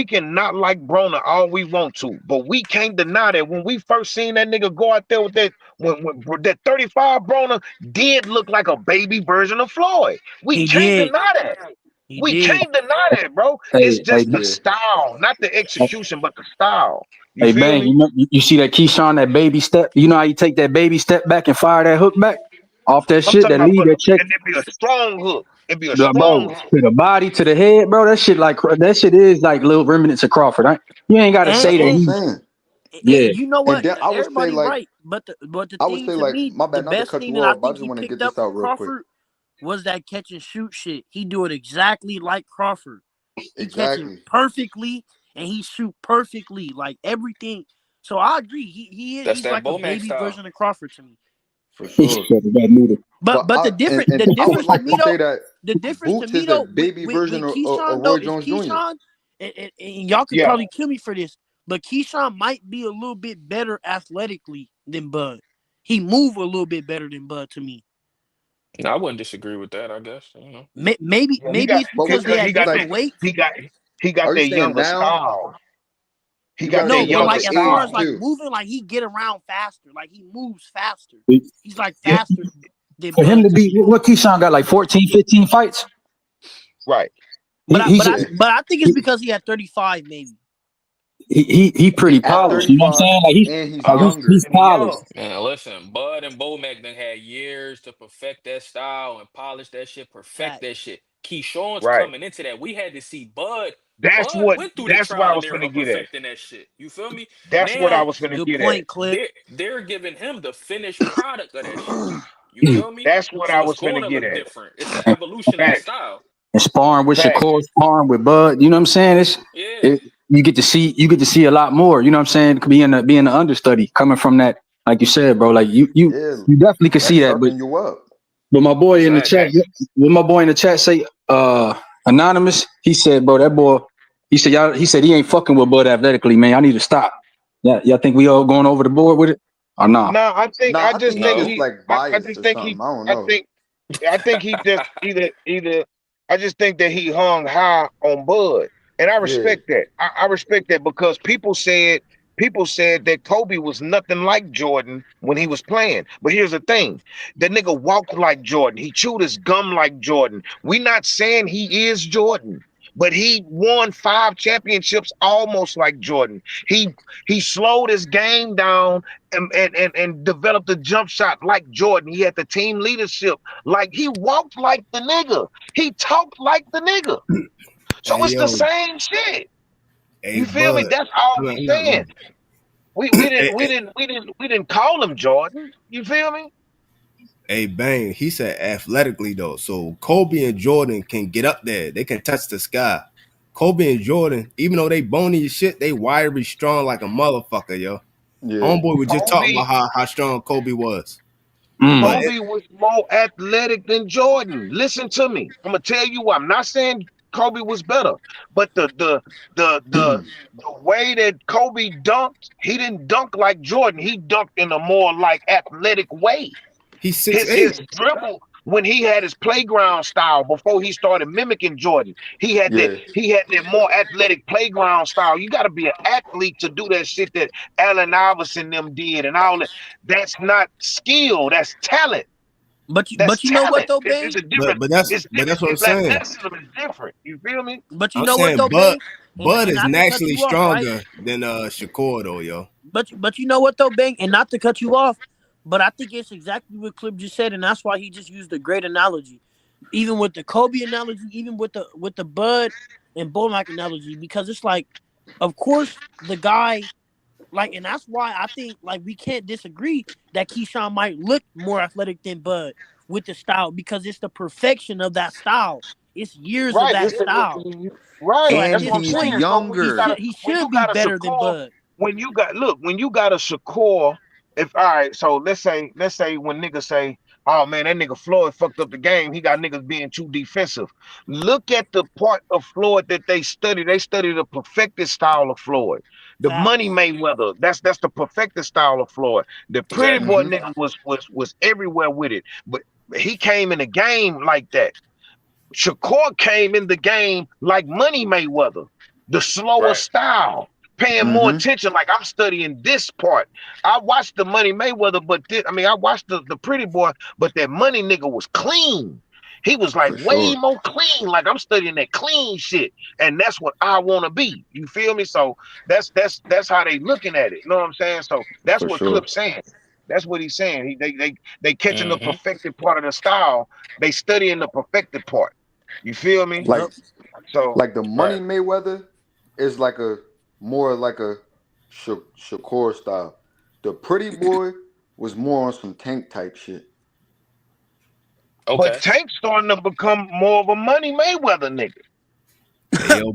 can not like Broner all we want to, but we can't deny that when we first seen that nigga go out there with that when that 35 Broner did look like a baby version of Floyd. We He can't did. deny that. He We did. can't deny that, bro. It's Hey, just the Yeah, style, not the execution, but the style. You hey, feel Bang, me? you see that Keyshawn, that baby step? You know how you take that baby step back and fire that hook back off that I'm shit, talking that about lead, that check, and it'd be a strong hook. It'd be a bro, strong hook. to the body, to the head, bro. That shit is like little remnants of Crawford. You ain't got to And say that's what that I'm and he, saying. yeah. you know And what? then I would say Everybody like right, but the thing to me, my the bad, not to best cut thing you that I off, but I think just he want to get picked up this out from real quick. Crawford was that catch and shoot shit. He do it exactly like Crawford. He catch it Exactly, perfectly and he shoot perfectly, like everything. So I agree. That's He's that like a Bomac baby style. version of Crawford to me. for He sure. said that noodle. But But but I the and I would difference to like to me say though, that the difference to Boots me is a though baby version with of Keyshawn though Roy is Jones Jr. Keyshawn, and y'all could Yeah. probably kill me for this, but Keyshawn might be a little bit better athletically than Bud. He move a little bit better than Bud to me. No, I wouldn't disagree with that. I guess you know. Maybe He maybe got it's But because what they because had like different weights. he got are you that saying younger now? style. He You got gotta that No, think but about younger like the as far age as style. like too. moving, like he get around faster, like he moves faster. He's like Yeah, faster than For him Bud to to be, me. what Keyshawn got, like 14, 15 fights? right. But He's Yeah. I think it's because he had 35 maybe. he pretty At polished. You know what I'm 35 saying? and he's Like younger. he's And he polished. young. Man, listen, Bud and Bomac done had years to perfect that style and polish that shit, perfect that Facts. shit. Keyshawn's Right. coming into that. We had to see Bud. That's Bud what went through the that's what trial I and was error gonna of get at. perfecting that shit. You feel me? That's what I Now was gonna Good get at. point, Clip. they're giving him the finished product of that shit. You feel me? That's what I So it's was gonna going to get look at. different. It's an evolution of the Facts. style. And sparring with Facts. Shakur, sparring with Bud. You know what I'm saying? Yeah. You get to see a lot more. You know what I'm saying? Being the understudy, coming from that, like you said, bro. Like Yeah, you definitely could that see that. sharpen you up. But my boy in the chat, Exactly. Facts. what my boy in the chat say, anonymous, he said, bro, that boy, he said he ain't fucking with Bud athletically, man. I need to stop. Yeah, y'all think we all going over the board with it? Or nah? No, I Nah, I just think he think No. just he like biased just or think something. I don't I know. think I think he just either I just think that he hung high on Bud. And I Yeah, respect that. I respect that because people said that Kobe was nothing like Jordan when he was playing. But here's the thing. The nigga walked like Jordan. He chewed his gum like Jordan. We not saying he is Jordan, but he won 5 championships almost like Jordan. He slowed his game down and developed a jump shot like Jordan. He had the team leadership. Like he walked like the nigga. He talked like the nigga. So Hey it's the yo, same shit. hey You feel me? Bud. That's all we saying. Look. Hey, We didn't call him Jordan. You feel me? hey, Bang. He said athletically though. So Kobe and Jordan can get up there. They can touch the sky. Kobe and Jordan, even though they bony as shit, they wiry strong like a motherfucker, yo. yeah. Homeboy was just talking Kobe about how strong Kobe was. But Mm. Kobe was more athletic than Jordan. Listen to me. I'm gonna tell you why. I'm not saying Kobe was better, but the way that Kobe dunked, he didn't dunk like Jordan. He dunked in a more like athletic way. he's six His eight. dribble when he had his playground style before he started mimicking Jordan. Yeah. He had that more athletic playground style. You got to be an athlete to do that shit that Allen Iverson them did and all that. That's not skill. That's talent. That's But you know what talent. though, It's Bang? a different. But that's It's but different. that's what I'm His saying. athleticism is different. You feel me? But you I'm know what saying though, Bud Bang? Bud and is not to cut naturally you off, right? stronger than Shakur though, yo. But you know what though, Bang, and not to cut you off, but I think it's exactly what Clip just said, and that's why he just used a great analogy, even with the Kobe analogy, even with the Bud and Bomac analogy, because it's like, of course, the guy like, and that's why I think like we can't disagree that Keyshawn might look more athletic than Bud with the style because it's the perfection of that style. It's years of Right. that style. So Right. at And That's this what I'm he's point, saying. So younger. he when you should be got a better than Shakur, Bud. when you got a Shakur, if all right, so let's say when niggas say, oh man, that nigga Floyd fucked up the game, he got niggas being too defensive. Look at the part of Floyd that they study. They study the perfected style of Floyd. The Money Facts. Mayweather, that's the perfected style of Floyd. The Pretty Exactly. Boy Mm-hmm. nigga was everywhere with it, but he came in the game like that. Shakur came in the game like Money Mayweather, the slower Right. style, paying more Mm-hmm. attention. Like I'm studying this part. I watched the Money Mayweather, but I watched the Pretty Boy, but that Money nigga was clean. He was like For way sure. more clean. Like I'm studying that clean shit, and that's what I want to be. You feel me? So that's how they looking at it. You know what I'm saying? So that's For what sure. Clip's saying. That's what he's saying. They catching the Mm-hmm. perfected part of the style. They studying the perfected part. You feel me? Like Yup. So like the Money Right. Mayweather is like a more like a Shakur style. The Pretty Boy was more on some Tank type shit. but Okay. Tank's starting to become more of a Money Mayweather nigga,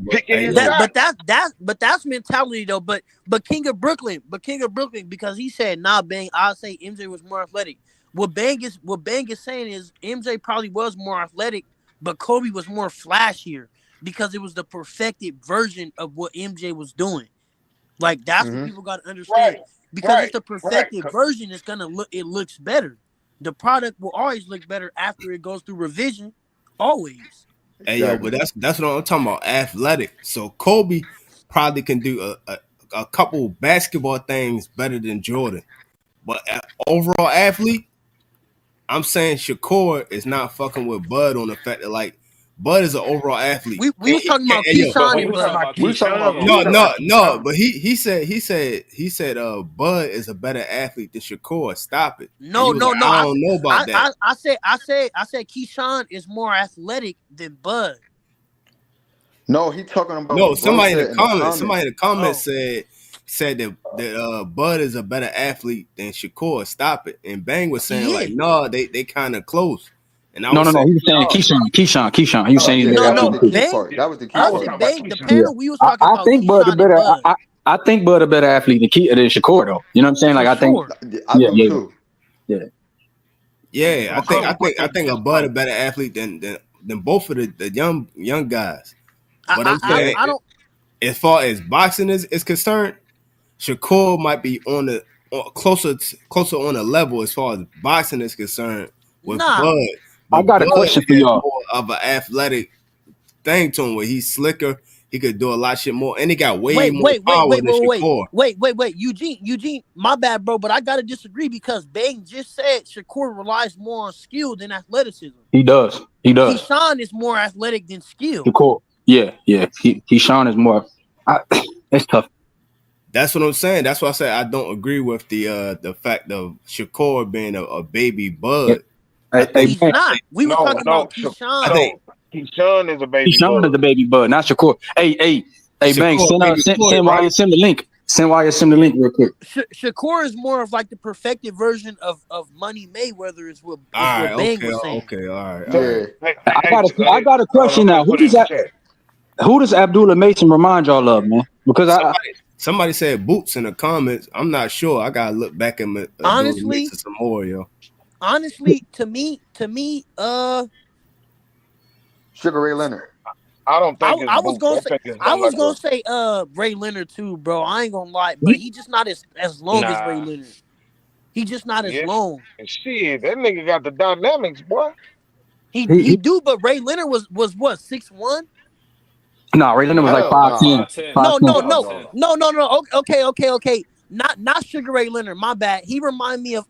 picking Hey his yo, That shot. but that's mentality though. But King of Brooklyn, because he said nah, Bang. I say MJ was more athletic. What Bang is saying is MJ probably was more athletic, but Kobe was more flashier because it was the perfected version of what MJ was doing. Like that's what Mm-hmm. people got to understand Right, because it's right, the right. perfected version. It's gonna look. It looks better. The product will always look better after it goes through revision. Always. hey yo, but Exactly. that's what I'm talking about. Athletic. So Kobe probably can do a couple basketball things better than Jordan, but overall athlete, I'm saying Shakur is not fucking with Bud on the fact that like Bud is an overall athlete. We was talking about Hey yo, Keyshawn We and were Talking talking Bud. about about We was talking Keyshawn. about Keyshawn. Yeah. We Keith talking no, about Shine. no, Keyshawn. but he said Bud is a better athlete than Shakur. Stop it. And No, you was no, like, no. I don't know about that. I said Keyshawn is more athletic than Bud. No, he talking about No, what bro said in the somebody in comments. the comments Oh, said that Bud is a better athlete than Shakur. Stop it. And Bang was saying he like, is. no, they kind of close. And I No, was no, no. saying, He was saying no. Keyshawn. He was saying he's a Oh, Yeah, better No, that was no. the athlete too. key Bang. part. That was the key I was part. talking about The Yeah, Keyshawn. panel we was talking I about think Bud a Keyshawn and better. Bud I think Bud a better athlete than Shakur though. You know what I'm saying? for Like I think. sure. I Yeah, do yeah, too. yeah. Yeah, Because of what I they think a just Bud a like. better athlete than both of the young guys. But I'm I saying Yeah. I don't. as far as boxing is concerned, Shakur might be closer on a level as far as boxing is concerned with Nah. Bud. I But got a Bud question for has y'all. more of an athletic thing to him where he's slicker. He could do a lot of shit more, and he got way Wait, more wait, wait, power wait, than wait, wait, Shakur. wait. Eugene, my bad, bro. But I gotta disagree because Bang just said Shakur relies more on skill than athleticism. He does. He does. Keyshawn is more athletic than skill. Shakur. Yeah, yeah. Keyshawn is more. I, it's tough. That's what I'm saying. That's why I say I don't agree with the fact of Shakur being a baby Yeah. Bud. I Hey, think He's man, not. We was No, talking no. about Keyshawn. I think Keyshawn is a baby Keyshawn is the bud. baby Bud, not Shakur. Hey, Bang, Shakur baby send boy, right? YSM the link. Send YSM the link real quick. Shakur is more of like the perfected version of Money Mayweather All is right, what Bang okay, was saying. okay, all right, all So, right. Yeah. hey, I hey, got a hold question on, now. let's put it in the chat. Who does Abdullah Mason remind y'all of, man? Because Somebody said boots in the comments. I'm not sure. I gotta look back and do the mix Honestly, of some more, yo. to me, Sugar Ray Leonard. I don't think it's I was boots. gonna I say think it's more like a. Ray Leonard too, bro. I ain't gonna lie, but he, he just not as long as Ray Nah. Leonard. He just not as Yeah. long. And shit, that nigga got the dynamics, boy. He do, but Ray Leonard was what 6'1"? nah, Ray Leonard was like Hell no. 5'10", 5'10". No, no, 5'10". Hell no, no. no. Okay. Not Sugar Ray Leonard. My bad. He remind me of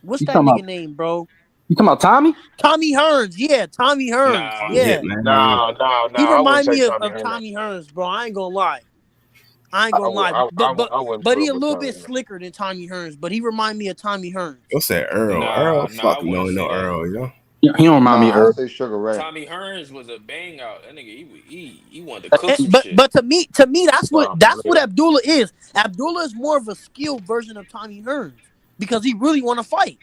what's You that talking about? nigga name, bro? You talking about Tommy? Tommy Hearns, yeah, Tommy Hearns, Nah, yeah. He I wouldn't remind say me Tommy of Hearns. Tommy Hearns, bro. I ain't gonna lie. I ain't I gonna would, lie. I wouldn't But put he him a with little Tommy bit Hearns. slicker than Tommy Hearns. But he remind me of Tommy Hearns. You'll say Earl. nah, Earl, nah. I fuck no, wouldn't no say that. Earl, yo. He don't remind me of Nah, I Earl. say Sugar Ray. Tommy Hearns was a bang out. That nigga, he wanted to cook some But shit. to me, Nah, that's yeah. what Abdullah is. Abdullah is more of a skilled version of Tommy Hearns because he really want to fight.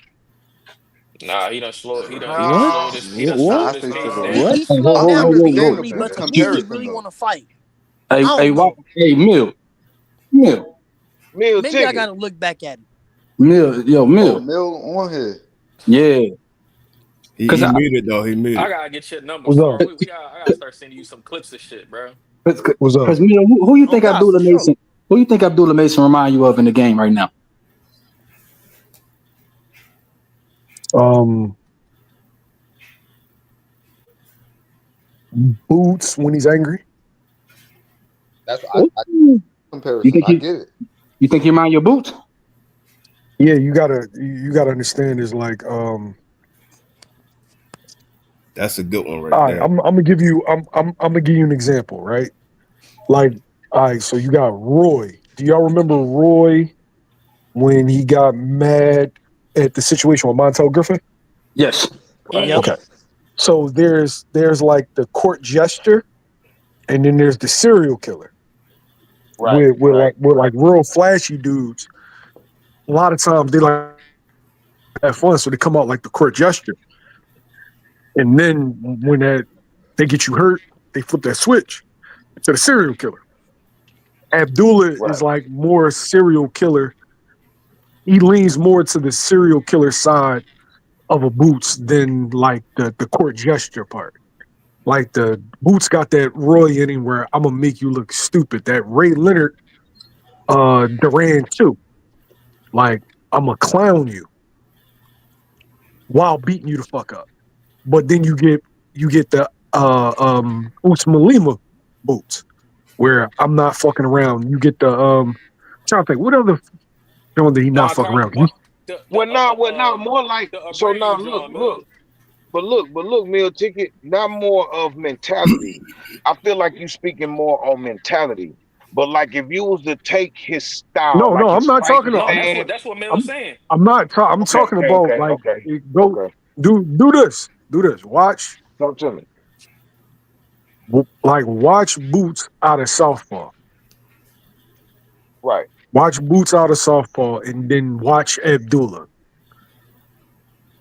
Nah, What? he done Nah, I slowed What? his say pace Sugar He Ray. What? down. he Hey, whoa, slowed whoa, whoa, down whoa, whoa. recently, but Understandable to me, he comparison really though. want to fight. Hey, I hey, don't why? know. Hey, Mill, Meal Maybe I ticket. gotta look back at it. Oh, Mill. Mill on here. Yeah, He cause muted though. He I muted. gotta get your number, What's up? Star. I gotta start sending you some clips of shit, bro. What's up? cause Mill, who you Oh think God, for Abdullah sure. Mason? Who you think Abdullah Mason remind you of in the game right now? Um, Boots when he's angry. That's I Ooh. You comparison. think I get it. you think he remind you of Boots? Yeah, you gotta understand is like That's a good one right all right, there. I'm gonna give you I'm gonna give you an example, right? Like, all right, so you got Roy. Do y'all remember Roy when he got mad at the situation with Montel Griffin? Yes. Right. Yep. Okay. So there's like the court gesture, and then there's the serial killer Right. Right. with like real flashy dudes. A lot of times they like have fun, so they come out like the court gesture, and then when they get you hurt, they flip that switch to the serial killer. Abdullah is Right. like more serial killer. He leans more to the serial killer side of a Boots than like the court gesture part. Like the Boots got that Roy in him where I'm gonna make you look stupid. That Ray Leonard, Duran too. Like I'm gonna clown you while beating you the fuck up. But then you get the Usman Lima Boots where I'm not fucking around. You get the trying to think what other film did he not fuck around? Well, now more like the so now Abreu John Mill. but look, meal ticket, not more of mentality. I feel like you speaking more on mentality. But like if you was to take his style, No, like I'm his not talking. fighting No, stance. that's what Mill was I'm saying. I'm not. I'm Okay, talking about like go okay. do this. Do this. Talk to me. Watch Boots out of Southpaw. Right. Watch Boots out of Southpaw, and then watch Abdullah.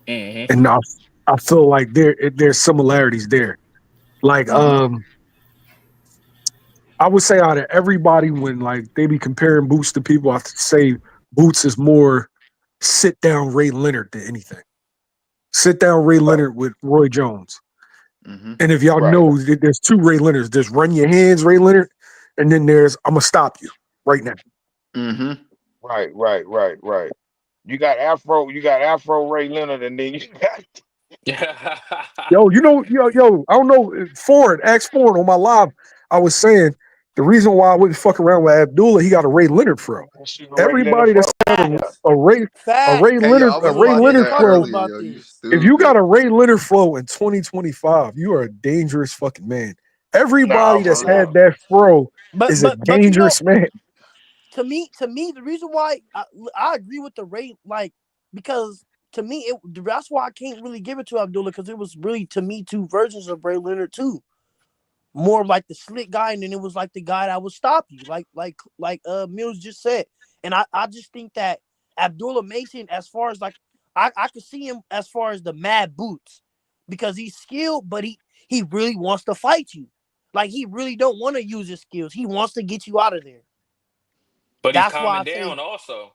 Hmm. And I feel like there's similarities there. Like I would say out of everybody when like they be comparing Boots to people, I say Boots is more sit down Ray Leonard than anything. Sit down Ray Right. Leonard with Roy Jones. Mm-hmm. And if y'all Right. know, there's two Ray Leonards. There's Run Your Hands Ray Leonard, and then there's I'm gonna stop you right now. Mm-hmm. Right. You got Afro Ray Leonard, and then you got I don't know. Ask Foreign on my live. I was saying the reason why I wouldn't fuck around with Abdullah, he got a Ray Leonard fro. Ray Leonard Everybody Fro. that's had Yeah. Facts. A Ray Hey yo, I Leonard, a was We Ray was watching just Leonard that talking flow. earlier, about yo. You this. If you got stupid. a Ray Leonard flow in 2025, you are a dangerous fucking man. Nah, Everybody that's for had real. that fro But is a but but you know, dangerous man. to me, the reason why I agree with the rate, like because to me, that's why I can't really give it to Abdullah because it was really to me two versions of Bray Leonard too. More like the slick guy, and then it was like the guy that would stop you, like Mills just said. And I just think that Abdullah Mason, as far as like I could see him as far as the mad boots, because he's skilled, but he really wants to fight you. Like he really don't want to use his skills. He wants to get you out of there. But he's That's why calming I say down also.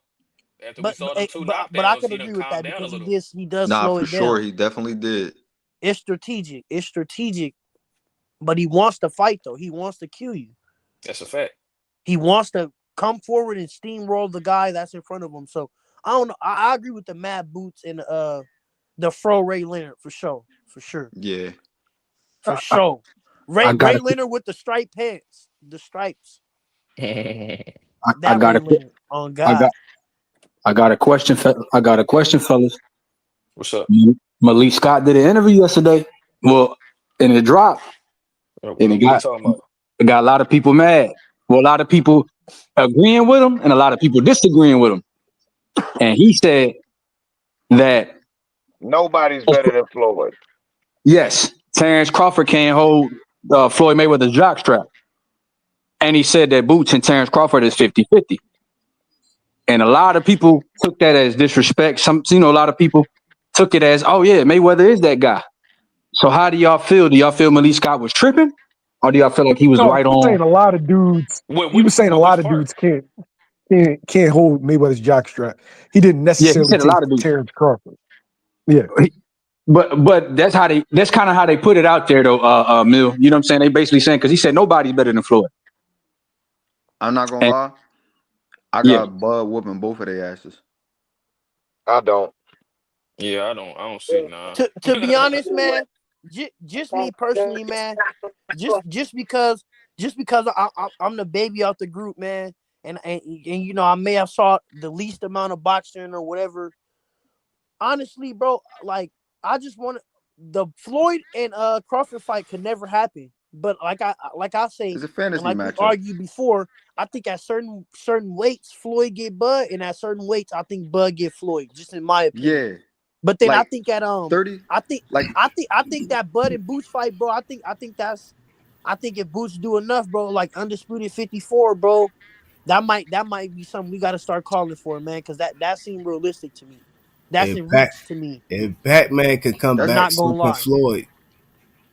After we but saw them two but I knockdowns, could he done agree with calmed that down a because little. he does Nah, slow for it sure, down. he definitely did. It's strategic. It's strategic. But he wants to fight though. He wants to kill you. That's a fact. He wants to come forward and steamroll the guy that's in front of him. So I don't know. I agree with the Mad Boots and the Fro Ray Leonard for sure. For sure. Yeah. For sure. I got Ray a Leonard with the striped pants. The stripes. I That got Ray a Leonard. On I God. got I got a question. I got a question, fellas. What's up? Malik Scott did an interview yesterday. Well, and it dropped, and What he talking about? it got a lot of people mad. Well, a lot of people agreeing with him, and a lot of people disagreeing with him. And he said that Nobody's better than Floyd. yes, Terrence Crawford can't hold Floyd Mayweather's jockstrap. And he said that Boots and Terrence Crawford is 50-50. And a lot of people took that as disrespect. A lot of people took it as, oh yeah, Mayweather is that guy. So how do y'all feel? Do y'all feel Malik Scott was tripping? Or do y'all feel like he was No, right he was on? saying a lot of dudes. He was saying a lot Which of part? dudes can't hold Mayweather's jockstrap. He didn't Yeah, he necessarily said a take lot of dudes. Terrence Crawford. Yeah. But that's kind of how they put it out there though, Mill. You know what I'm saying? They basically saying, because he said nobody's better than Floyd. I'm not gonna And lie. I yeah, got Bud whooping both of their asses. I don't. Yeah, I don't see nah. To be honest, man, just me personally, man, just because I'm the baby out the group, man, and you know I may have saw the least amount of boxing or whatever. Honestly, bro, like I just want the Floyd and Crawford fight could never happen. But like I say, It's a and fantasy like we matchup. argued before, I think at certain weights Floyd get Bud, and at certain weights I think Bud get Floyd. Just in my opinion. Yeah, But then I like think at 30. I think Like I think that Bud and Boots fight, bro. I think if Boots do enough, bro, like undisputed 54, bro, that might be something we got to start calling for, man, because that seemed realistic to me. That's If in Bat reach to me. if Batman can come that's back, Not so gonna can lie. Floyd.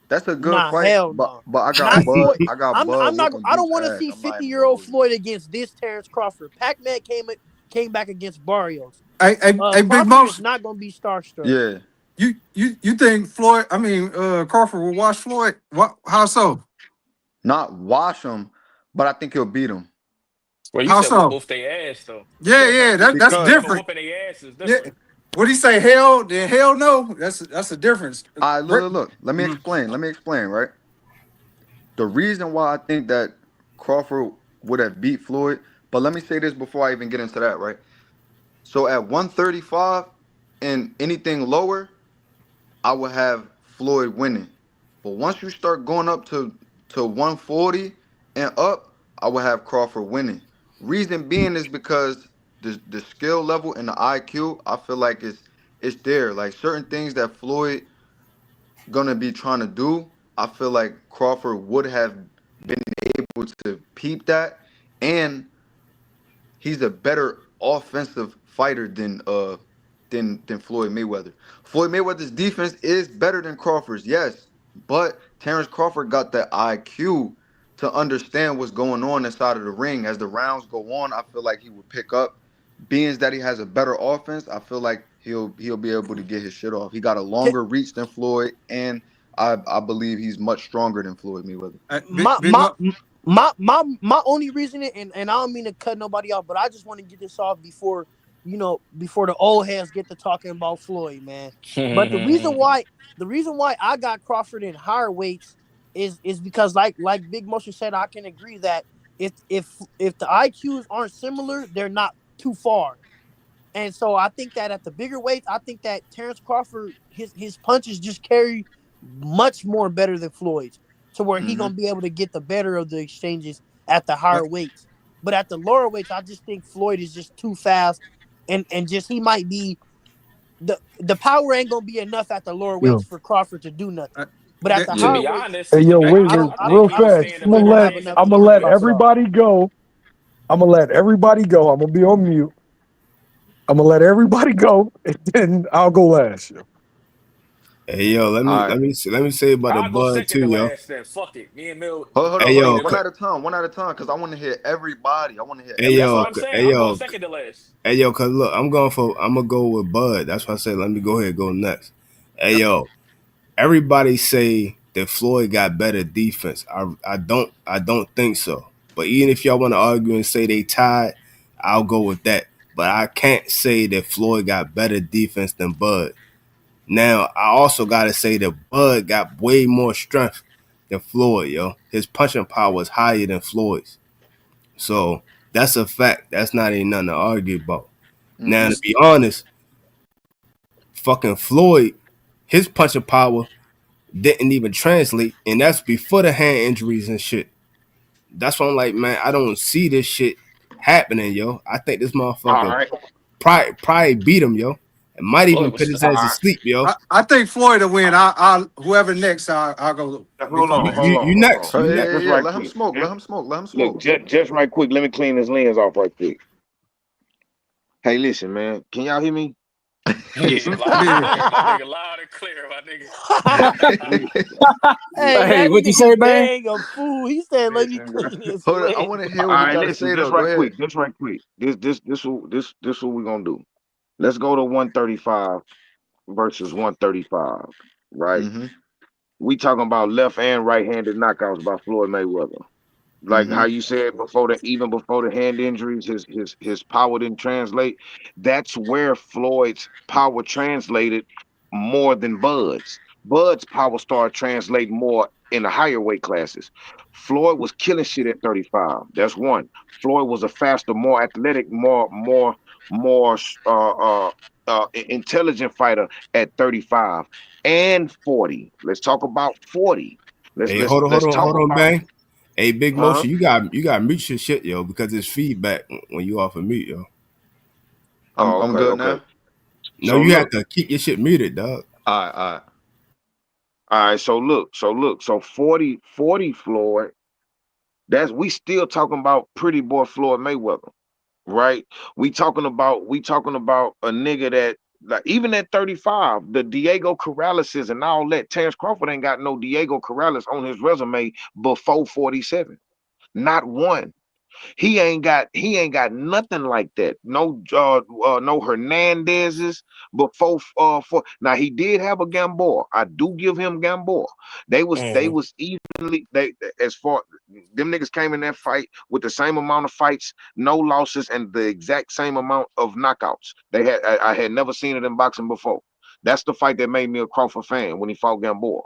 that's a good Nah, fight, hell but no. I got Not Bud. Floyd. I got Bud I'm not. whooping I don't Boots want to ass. see I'm not even 50-year-old gonna hold you. Floyd against this Terrence Crawford. Pac-Man came back against Barrios. Hey, Big Crawford is Mouse, not gonna be starstruck. Yeah, you think Floyd? I mean, Crawford will watch Floyd? What? How so? not wash him, but I think he'll beat him Well, you How said whoop so? both their ass though. Yeah, that's Beating them because and different. whooping their ass is Yeah. different. What do you say? Hell? Then hell no. That's a difference. I look. Let me Mhm. explain. Let me explain. Right, the reason why I think that Crawford would have beat Floyd, but let me say this before I even get into that. Right, so at 135 and anything lower, I would have Floyd winning. But once you start going up to 140 and up, I would have Crawford winning. Reason being is because the skill level and the IQ, I feel like it's there. Like certain things that Floyd gonna be trying to do, I feel like Crawford would have been able to peep that, and he's a better offensive fighter than Floyd Mayweather. Floyd Mayweather's defense is better than Crawford's, yes, but Terrence Crawford got the IQ to understand what's going on inside of the ring. As the rounds go on, I feel like he would pick up. Being that he has a better offense, I feel like he'll be able to get his shit off. He got a longer reach than Floyd, and I believe he's much stronger than Floyd Mayweather. my Big my Mo. my only reasoning, and I don't mean to cut nobody off, but I just want to get this off before before the old heads get to talking about Floyd, man. But the reason why I got Crawford in higher weights is because like Big Motion said, I can agree that if the IQs aren't similar, they're not too far. And so I think that at the bigger weights, I think that Terrence Crawford, his punches just carry much more better than Floyd's, to where he Hmm. gonna be able to get the better of the exchanges at the higher weights. But at the lower weights, I just think Floyd is just too fast, and just he might be the power ain't gonna be enough at the lower weights Yo, for Crawford to do nothing. Uh, But at the To Yeah. higher be weights, honest, hey, to yo, be honest, Wizard, I I think real he I would don't fast. think stand in I'm Floyd gonna better gonna let have shape enough than to I'm gonna get let Crawford. Crawford off. everybody go. I'm gonna let everybody go. I'm gonna be on mute. I'm gonna let everybody go, and then I'll go last. Yo. Hey yo, All right. let me say about the I'll go Bud second too, to yo. last then. Fuck it. Me and Mill Hey Hold in on. yo, the One middle. at a time. One at a time, because I want to hear everybody. I want to hear hey That's what yo, I'm everybody. saying. hey I'm going yo, second to last. hey yo, cause look, I'm gonna go with Bud. That's why I said let me go ahead and go next. Hey Yep. yo, everybody say that Floyd got better defense. I don't think so. But even if y'all want to argue and say they tied, I'll go with that. But I can't say that Floyd got better defense than Bud. Now, I also gotta say that Bud got way more strength than Floyd, yo. His punching power is higher than Floyd's. So that's a fact. That's not even nothing to argue about. Now, Mm-hmm. to be honest, fucking Floyd. his punching power didn't even translate, and that's before the hand injuries and shit. That's why I'm like, man, I don't see this shit happening, yo. I think this All motherfucker right, probably beat him, yo. And might even Floyd put was his all ass to right. sleep, yo. I think Floyd will win. I whoever next, I'll go Hold before on, him. hold on, You hold on. next. You Yeah, next. yeah, Just yeah. right Let him quick. smoke. Let him smoke. Let him Look, smoke. just right quick. Let me clean this lens off right quick. Hey, listen, man. Can y'all hear me? yeah, Listen, loud and Yeah. clear, my nigga. Loud and clear, my nigga. listen, Hey, listen, Hey, that what you nigga say, man? Bang a fool. He said, "Let me listen. clean his Hold on. I leg." want to hear All what he right, got to listen. say Just though. Go right ahead. quick. Just right quick. This what we gonna do. Let's go to 135 versus 135. Right. Mm-hmm. We talking about left and right-handed knockouts by Floyd Mayweather. Like Mm-hmm. how you said before the even before the hand injuries, his power didn't translate. That's where Floyd's power translated more than Bud's. Bud's power started translating more in the higher weight classes. Floyd was killing shit at 35. That's one. Floyd was a faster, more athletic, more intelligent fighter at 35 and 40. Let's talk about 40. Let's Hey, let's hold let's on, talk hold on, about bang. Hey, big huh? motion, you got mute your shit, yo, because it's feedback when you off of mute, yo. Oh, I'm okay, good okay. now. No, So you have look, to keep your shit muted, dog. All right. all right, so 40 Floyd, that's we still talking about pretty boy Floyd Mayweather, right? We talking about a nigga that like even at 35, the Diego Corrales and all that. Terrence Crawford ain't got no Diego Corrales on his resume before 47. Not one. He ain't got nothing like that. No Hernandez's before for now he did have a Gamboa. I do give him Gamboa. They was evenly they as far them niggas came in that fight with the same amount of fights, no losses, and the exact same amount of knockouts. I had never seen it in boxing before. That's the fight that made me a Crawford fan when he fought Gamboa.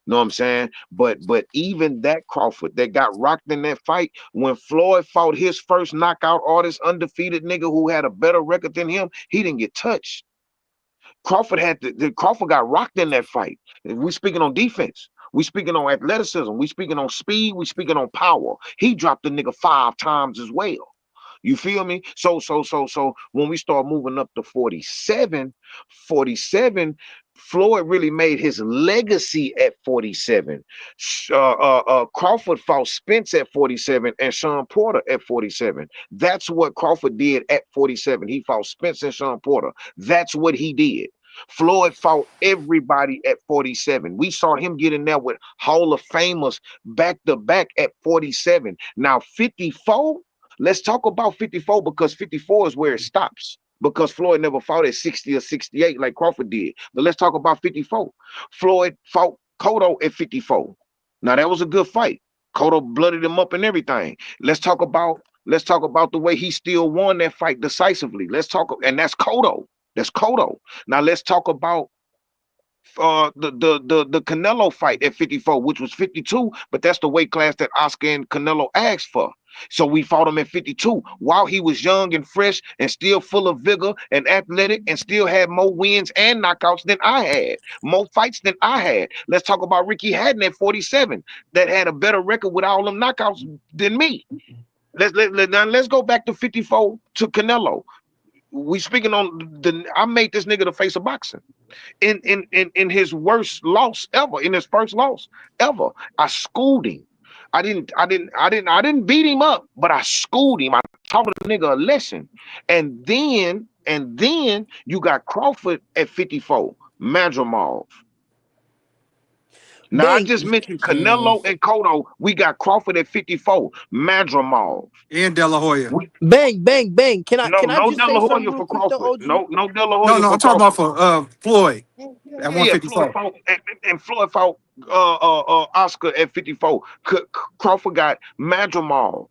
Know what I'm saying? But even that Crawford that got rocked in that fight when Floyd fought his first knockout artist, undefeated nigga who had a better record than him, he didn't get touched. Crawford got rocked in that fight. We speaking on defense. We speaking on athleticism. We speaking on speed. We speaking on power. He dropped the nigga 5 times as well. You feel me? So when we start moving up to 47, 47, Floyd really made his legacy at 47. Crawford fought Spence at 47 and Sean Porter at 47. That's what Crawford did at 47. He fought Spence and Sean Porter. That's what he did. Floyd fought everybody at 47. We saw him get in there with Hall of Famers back to back at 47. Now 54, let's talk about 54 because 54 is where it stops. Because Floyd never fought at 60 or 68 like Crawford did. But let's talk about 54. Floyd fought Cotto at 54. Now that was a good fight. Cotto blooded him up and everything. Let's talk about the way he still won that fight decisively. And that's Cotto. That's Cotto. Now let's talk about the Canelo fight at 54, which was 52, but that's the weight class that Oscar and Canelo asked for. So we fought him at 52 while he was young and fresh and still full of vigor and athletic and still had more wins and knockouts than I had, more fights than I had. Let's talk about Ricky Hatton at 47 that had a better record with all them knockouts than me. Let's go back to 54 to Canelo. We speaking on I made this nigga the face of boxing in his worst loss ever, in his first loss ever. I schooled him. I didn't beat him up, but I schooled him. I taught the nigga a lesson. And then you got Crawford at 54, Madrimov. Now I Bang, just mentioned Mm, Canelo and Cotto. We got Crawford at 54, Madrimov. And De La Hoya. We, bang, bang, bang. Can I no, can I no just De say La something Hoya real for quick though, Crawford. OG? No, no De La No, Hoya no, for I'm talking about Crawford. for Floyd at Yeah, Floyd 154. fought and Floyd fought Oscar at 54. Crawford got Madrimov.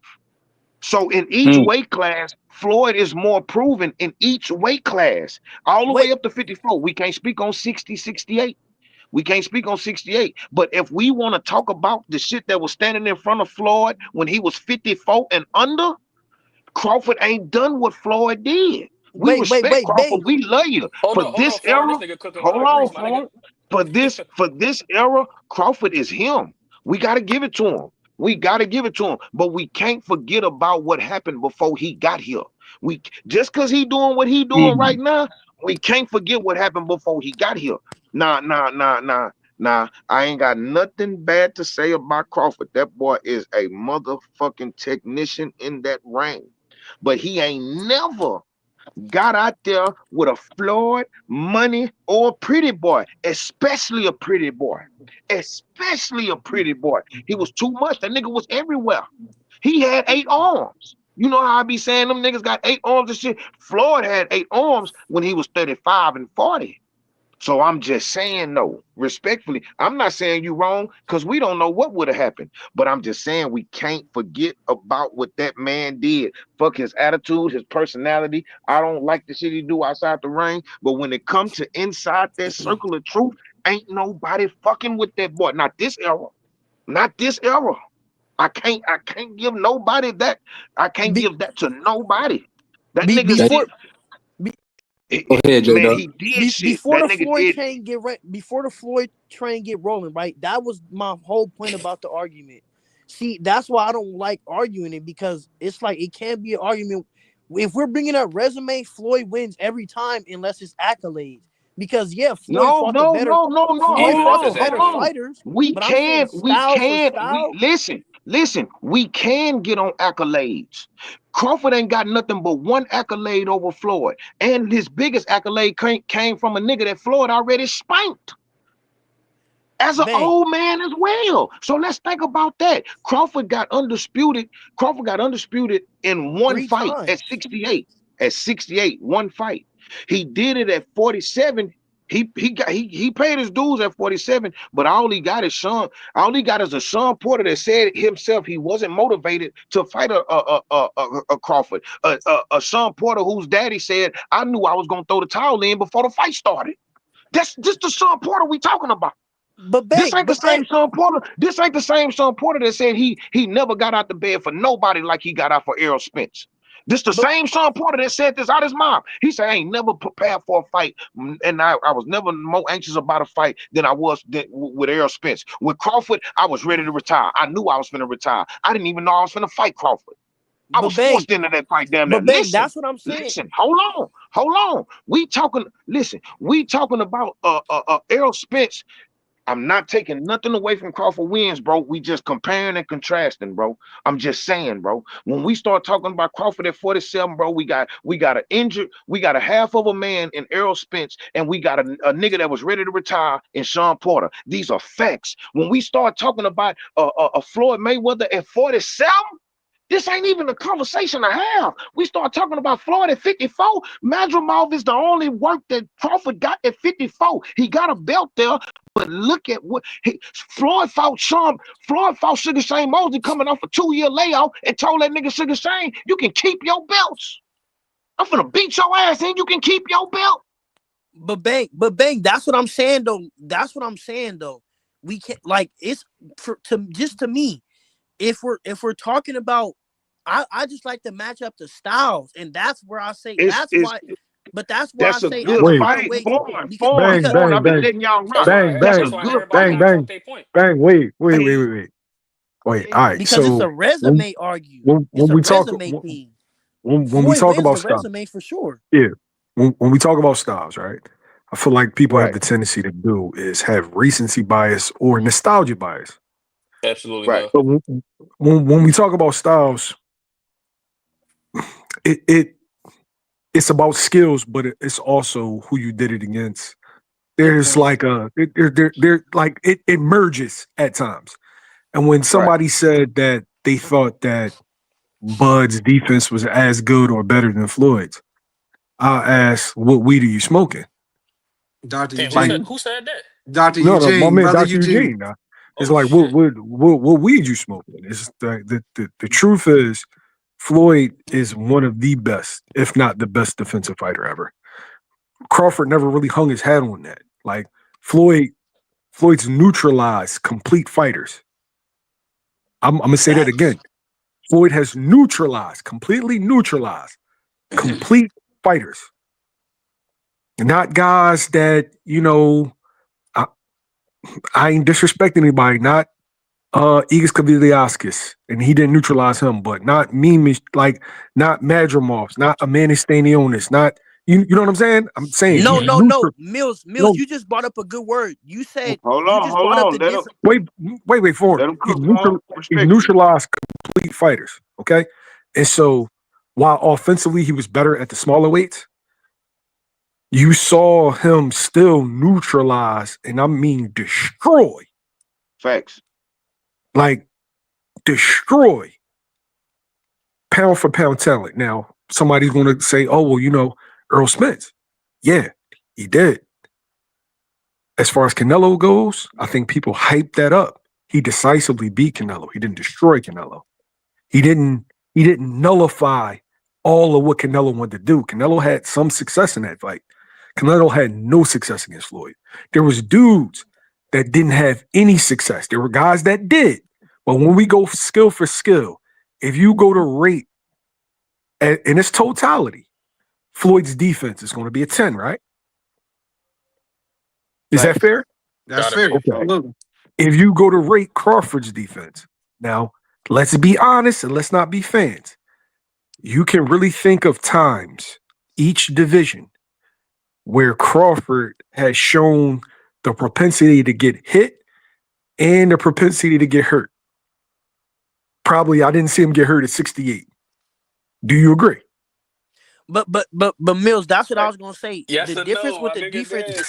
So in each Mm. weight class, Floyd is more proven in each weight class, all the Wait, way up to 54. We can't speak on 60, 68. We can't speak on 68. But if we want to talk about the shit that was standing in front of Floyd when he was 54 and under, Crawford ain't done what Floyd did. We wait, respect Crawford. bang. We love you. For hold on, this Farm. This era, nigga cooking hold wild on, grease, my nigga. Floyd. For this era, Crawford is him. We got to give it to him. We got to give it to him. But we can't forget about what happened before he got here. We just because he doing what he doing right now, we can't forget what happened before he got here. Nah. I ain't got nothing bad to say about Crawford. That boy is a motherfucking technician in that ring. But he ain't never got out there with a Floyd, money, or a pretty boy, especially a pretty boy. Especially a pretty boy. He was too much. That nigga was everywhere. He had 8 arms. You know how I be saying them niggas got 8 arms and shit? Floyd had 8 arms when he was 35 and 40. So I'm just saying, no, respectfully, I'm not saying you wrong because we don't know what would have happened. But I'm just saying we can't forget about what that man did. Fuck his attitude, his personality. I don't like the shit he do outside the ring. But when it comes to inside that circle of truth, ain't nobody fucking with that boy. Not this era. Not this era. I can't give nobody that. I can't Be, give that to nobody. That be, nigga did. before be, Go ahead, J Man, Dub. he did shit. before That the nigga Floyd did. train before the Floyd train get rolling, right? That was my whole point about the argument. See, that's why I don't like arguing it because it's like it can't be an argument. If we're bringing up resume, Floyd wins every time unless it's accolades. Because yeah, Floyd No, fought the no, better. no, no, no. Yeah, Floyd Hold fought the on, reference hold better on. accolades. fighters, We but I'm saying can, we style for can, we style. listen. We can get on accolades. Crawford ain't got nothing but one accolade over Floyd, and his biggest accolade came from a nigga that Floyd already spanked as an Bang, old man as well. So let's think about that. Crawford got undisputed. Crawford got undisputed in one three fight at times. 68. At 68, one fight. He did it at 47. He paid his dues at 47, but all he got is Sean. All he got is a Sean Porter that said himself he wasn't motivated to fight a Crawford. A Sean Porter whose daddy said, "I knew I was gonna throw the towel in before the fight started." That's just the Sean Porter we talking about. But This bang, ain't the but same bang, Sean Porter. This ain't the same Sean Porter that said he never got out the bed for nobody like he got out for Errol Spence. This the but same Sean Porter that said this out his mouth. He said, I ain't never prepared for a fight. And I was never more anxious about a fight than I was with Errol Spence. With Crawford, I was ready to retire. I knew I was going to retire. I didn't even know I was going to fight Crawford. I but was bang, forced into that fight damn near. but bang. Listen, That's what I'm saying. listen, hold on. We talking about Errol Spence. I'm not taking nothing away from Crawford wins, bro. We just comparing and contrasting, bro. I'm just saying, bro. When we start talking about Crawford at 47, bro, we got an injured, we got a half of a man in Errol Spence, and we got a nigga that was ready to retire in Sean Porter. These are facts. When we start talking about a Floyd Mayweather at 47. This ain't even a conversation to have. We start talking about Floyd at 54. Madrimov is the only work that Crawford got at 54. He got a belt there, but look at what Floyd fought Sean. Floyd fought Sugar Shane Mosley coming off a 2-year layoff and told that nigga Sugar Shane, you can keep your belts. I'm finna beat your ass and you can keep your belt. But bang. That's what I'm saying though. That's what I'm saying though. We can't like it's to me. If we're talking about, I just like to match up the styles, and that's where I say It's that's it's why. But that's why I that's a say at good the Wait, fight. featherweight Foreign, because foreign, because foreign. bang, I've been bang, letting y'all That's rock. why bang, That's that's a bang, why good everybody bang, fight. got bang, off their point. bang. Wait. Hey, Wait. All hey, right. because it's a So when resume argue. when It's a we talk resume thing. when we Floyd talk wins about the stuff, resume for sure. yeah. When we talk about styles, right? I feel like people have right, the tendency to do is have recency bias or nostalgia bias. Absolutely, right. bro. But when we talk about styles, it it's about skills, but it's also who you did it against. Good There's point. like there like it merges at times. And when Right. somebody said that they thought that Bud's defense was as good or better than Floyd's, I'll ask, what weed are you smoking? Dr. Damn, Like, Eugene. who said that? Dr. no, my Eugene, man, brother Dr. Eugene. Eugene. It's Oh like, shit. what weed you smoking? It's the truth is, Floyd is one of the best, if not the best defensive fighter ever. Crawford never really hung his hat on that. Like Floyd's neutralized complete fighters. I'm gonna say that Facts. again. Floyd has completely neutralized complete fighters. Not guys that, I ain't disrespecting anybody, not Igis Kaviliaskis, and he didn't neutralize him, but not Mimish, like not Madrimovs, not Amanistanionis, not you know what I'm saying? I'm saying he No. neutral. Mills, No, you just brought up a good word. You said Hold you on, just hold brought up on. the dis. wait for him. Let him cook, Paul. He Respect it. neutralized complete fighters. Okay. And so while offensively he was better at the smaller weights, you saw him still neutralize, and I mean destroy, Facts. like destroy pound for pound talent. Now, somebody's gonna say, oh, well, Earl Spence. Yeah, he did. As far as Canelo goes, I think people hype that up. He decisively beat Canelo. He didn't destroy Canelo. He didn't nullify all of what Canelo wanted to do. Canelo had some success in that fight. Canelo had no success against Floyd. There was dudes that didn't have any success. There were guys that did. But when we go skill for skill, if you go to rate in its totality, Floyd's defense is going to be a 10, right? Is that Facts. fair? That's Gotta fair. be. Okay. Facts. Absolutely. If you go to rate Crawford's defense, now let's be honest and let's not be fans. You can really think of times each division where Crawford has shown the propensity to get hit and the propensity to get hurt. Probably I didn't see him get hurt at 68. Do you agree? But Mills, that's what I Facts. was gonna say. Yes The or difference no, with my the nigga defense. Dan,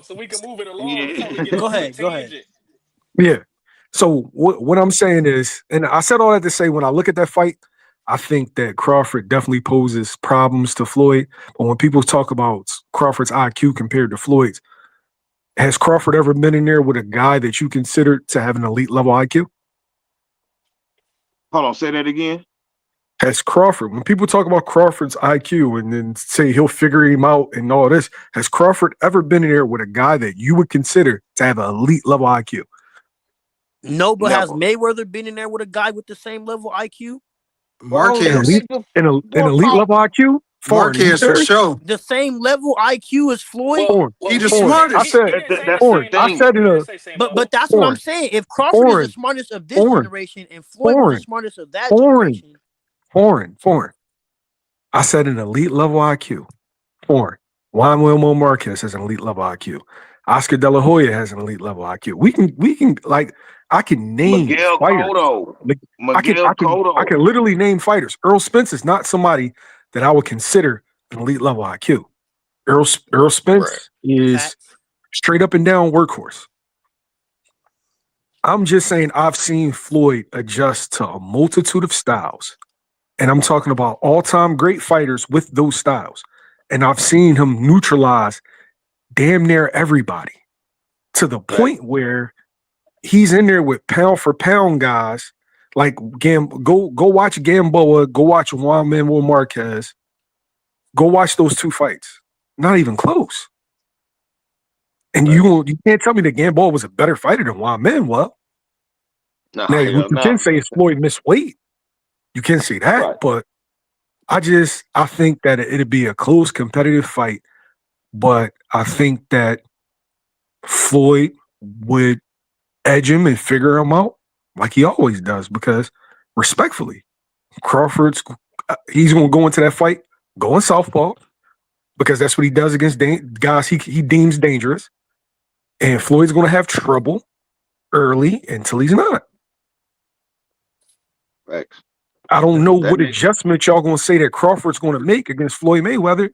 so we can move it along. I'm trying to get Yeah. Go off of a ahead, go ahead. tangent. Yeah. So what I'm saying is, and I said all that to say when I look at that fight, I think that Crawford definitely poses problems to Floyd. But when people talk about Crawford's IQ compared to Floyd's, has Crawford ever been in there with a guy that you consider to have an elite level IQ? Hold on, say that again. Has Crawford, when people talk about Crawford's IQ and then say he'll figure him out and all this, has Crawford ever been in there with a guy that you would consider to have an elite level IQ? No, but has Never. Mayweather been in there with a guy with the same level IQ? Bro, An that Marquez. elite, nigga, an boy, elite Paul. level IQ? Foreign, you Marquez for serious? sure. The same level IQ as Floyd? Well, Foreign, He the he didn't foreign. say I smartest. said, he didn't say the That's the same foreign. I level. thing. said He in a didn't say same But level. that's what I'm foreign, saying. If Crawford is the foreign, smartest of this foreign, generation and Floyd was the foreign, smartest of that foreign, generation, foreign. I said an elite level IQ. Foreign. Juan Wilmo Marquez has an elite level IQ. Oscar De La Hoya has an elite level IQ. We can like I can name Miguel fighters. Cotto. Like I can Miguel I can I Cotto. can literally name fighters. Earl Spence is not somebody that I would consider an elite level IQ. Earl Right. Spence is facts. straight up and down workhorse. I'm just saying I've seen Floyd adjust to a multitude of styles. And I'm talking about all-time great fighters with those styles. And I've seen him neutralize damn near everybody to the Facts. point where he's in there with pound for pound guys like go watch Gamboa, go watch Juan Manuel Marquez, go watch those two fights. Not even close. And Facts. you can't tell me that Gamboa was a better fighter than Juan Manuel. Nah, Now what hell you can no. say is Floyd missed weight. You can say that, Right. but I think that it'd be a close competitive fight, but I think that Floyd would edge him and figure him out like he always does because respectfully, Crawford's he's going to go into that fight going southpaw because that's what he does against guys he deems dangerous, and Floyd's going to have trouble early until he's not. Facts. I don't know That what nigga, adjustment y'all going to say that Crawford's going to make against Floyd Mayweather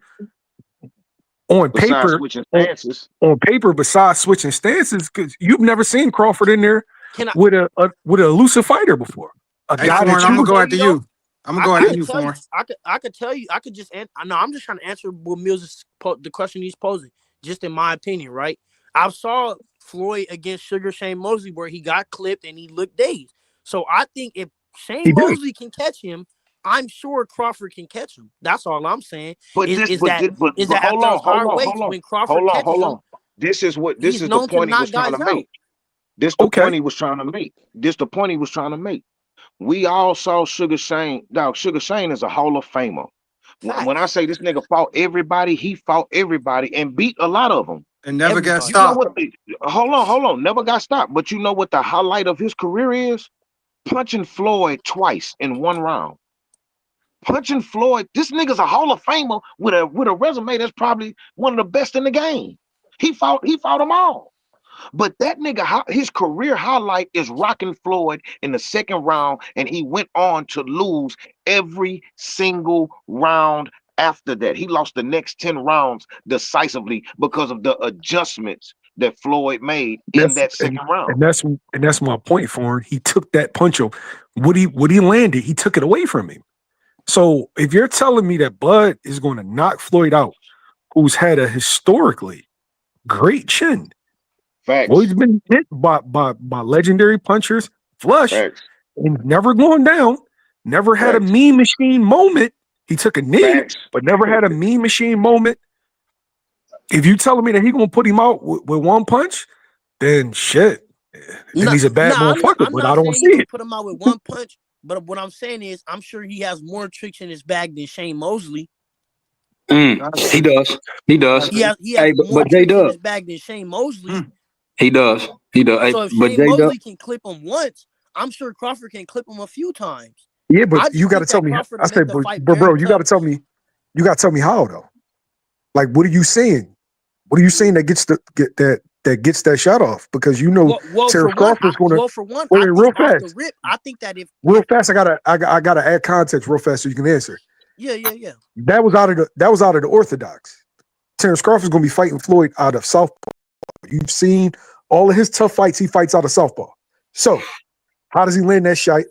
on besides paper. switching stances, On paper, besides switching stances, because you've never seen Crawford in there Can I with a elusive fighter before, a Hey, can I guy can Foreign, that I I'm gonna you go tell after you though? you. I'm gonna go I after yeah, could you, tell you. Foreign. I could tell you. I could just. No, I'm just trying to answer what Mills is the question he's posing. Just in my opinion, right? I saw Floyd against Sugar Shane Mosley where he got clipped and he looked dazed. So I think if he Shane did. Mosley can catch him, I'm sure Crawford can catch him. That's all I'm saying. but Is this, is but that this, but, is but that at hold on, those hold hard on, weights hold on, when Crawford catches hold him, on. This he's is the known to point he was knock trying guys to out. make. This the Okay, point he was trying to make. This the point he was trying to make. We all saw Sugar Shane. Dog, Sugar Shane is a Hall of Famer. When I Facts. say this nigga fought everybody, he fought everybody and beat a lot of them. and never got Everybody. You know stopped. what? Hold on. Never got stopped. But you know what the highlight of his career is? Punching Floyd twice in one round. Punching Floyd. This nigga's a Hall of Famer with a resume that's probably one of the best in the game. He fought them all. But that nigga, his career highlight is rocking Floyd in the second round, and he went on to lose every single round after that. He lost the next 10 rounds decisively because of the adjustments that Floyd made in That's that second round. and that's my point for him. He took that punch of what he landed, he took it away from him. So if you're telling me that Bud is going to knock Floyd out, who's had a historically great chin, Facts. Floyd's been hit by legendary punchers, flush, Facts. and never going down, never had a Facts. mean machine moment. He took a knee, Facts. but never had a mean machine moment. If you telling me that he gonna put him out with one punch, then shit. Then he's a bad motherfucker, I'm but not I don't saying see he can it. put him out with one punch, but what I'm saying is I'm sure he has more tricks in his bag than Shane Mosley. He does. He does. He has Hey, more but J tricks in Dub, his bag than Shane Mosley. he does. He does. Hey, So if but Shane J Dub, Mosley can clip him once, I'm sure Crawford can clip him a few times. Yeah, but I you just got to think tell that me. Crawford I will make said, the fight but very bro, you got to tough. tell me. You got to tell me how though. Like, what are you saying? What are you saying that gets that shot off? Because you know, Well, for Terrence one, Crawford's gonna I wait real think off the fast. rip, I think that if Real fast, I gotta add context real fast so you can answer. yeah. That was out of the orthodox. Terrence Crawford's gonna be fighting Floyd out of southpaw. You've seen all of his tough fights. He fights out of southpaw. So how does he land that shot?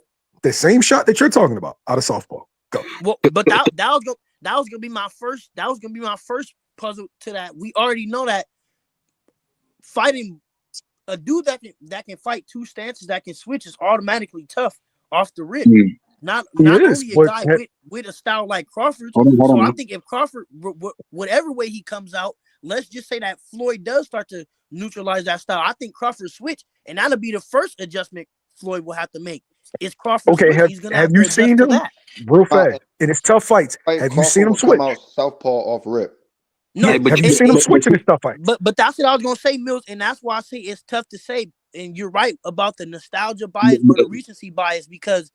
The same shot that you're talking about out of southpaw. Go. Well, but that was gonna be my first puzzle to that. We already know that fighting a dude that can fight two stances that can switch is automatically tough off the rip. Not He is, only a but guy with a style like Crawford's. hold So on, I man. think if Crawford, whatever way he comes out, let's just say that Floyd does start to neutralize that style. I think Crawford switch, and that'll be the first adjustment Floyd will have to make. Is Crawford okay. switch? He's gonna have to You adjust seen to him that. real Nah, fast in his tough fights? fight Have you seen Crawford him would come switch? out southpaw off rip. No, Hey, but Have you seen him switch in his tough fights? but that's what I was gonna say, Mills, and that's why I say it's tough to say. And you're right about the nostalgia bias or the recency bias, because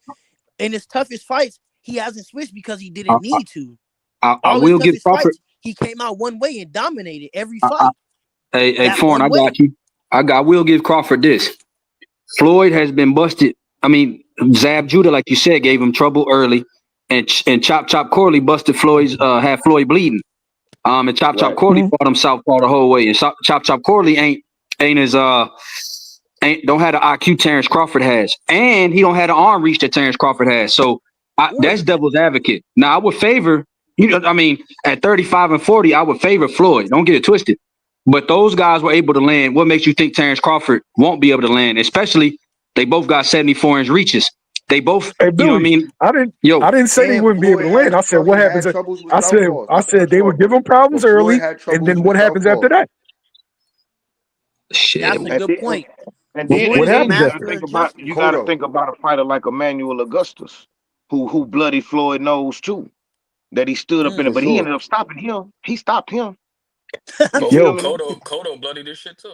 in his toughest fights, he hasn't switched because he didn't need to. I All his will give toughest Crawford. fights, he came out one way and dominated every fight. Hey, That Foreign, one I way. got you. I will give Crawford this. Floyd has been busted. I mean, Zab Judah, like you said, gave him trouble early, and Chop Corley busted had Floyd bleeding. And Chop Right. Corley fought him southpaw the whole way, and Chop Corley ain't as don't have the IQ Terrence Crawford has, and he don't have the arm reach that Terrence Crawford has. So that's devil's advocate. Now I would favor, I mean, at 35 and 40, I would favor Floyd. Don't get it twisted. But those guys were able to land. What makes you think Terrence Crawford won't be able to land? Especially, they both got 74-inch reaches. They both, Hey, you know what I Billy, mean? I didn't say they And wouldn't be able to win. I said what He happens. had troubles with I southpaws. said they would give him problems But Floyd early, had and troubles then with what happens southpaw. after that? Shit. That's a good point. And What then Floyd is a happens you gotta after master that? think about adjustment. a fighter like Emmanuel Augustus, who bloody Floyd knows too. That he stood up in it, For but he sure. ended up stopping him. He stopped him. You Yo, feel me? Kodo bloody this shit too.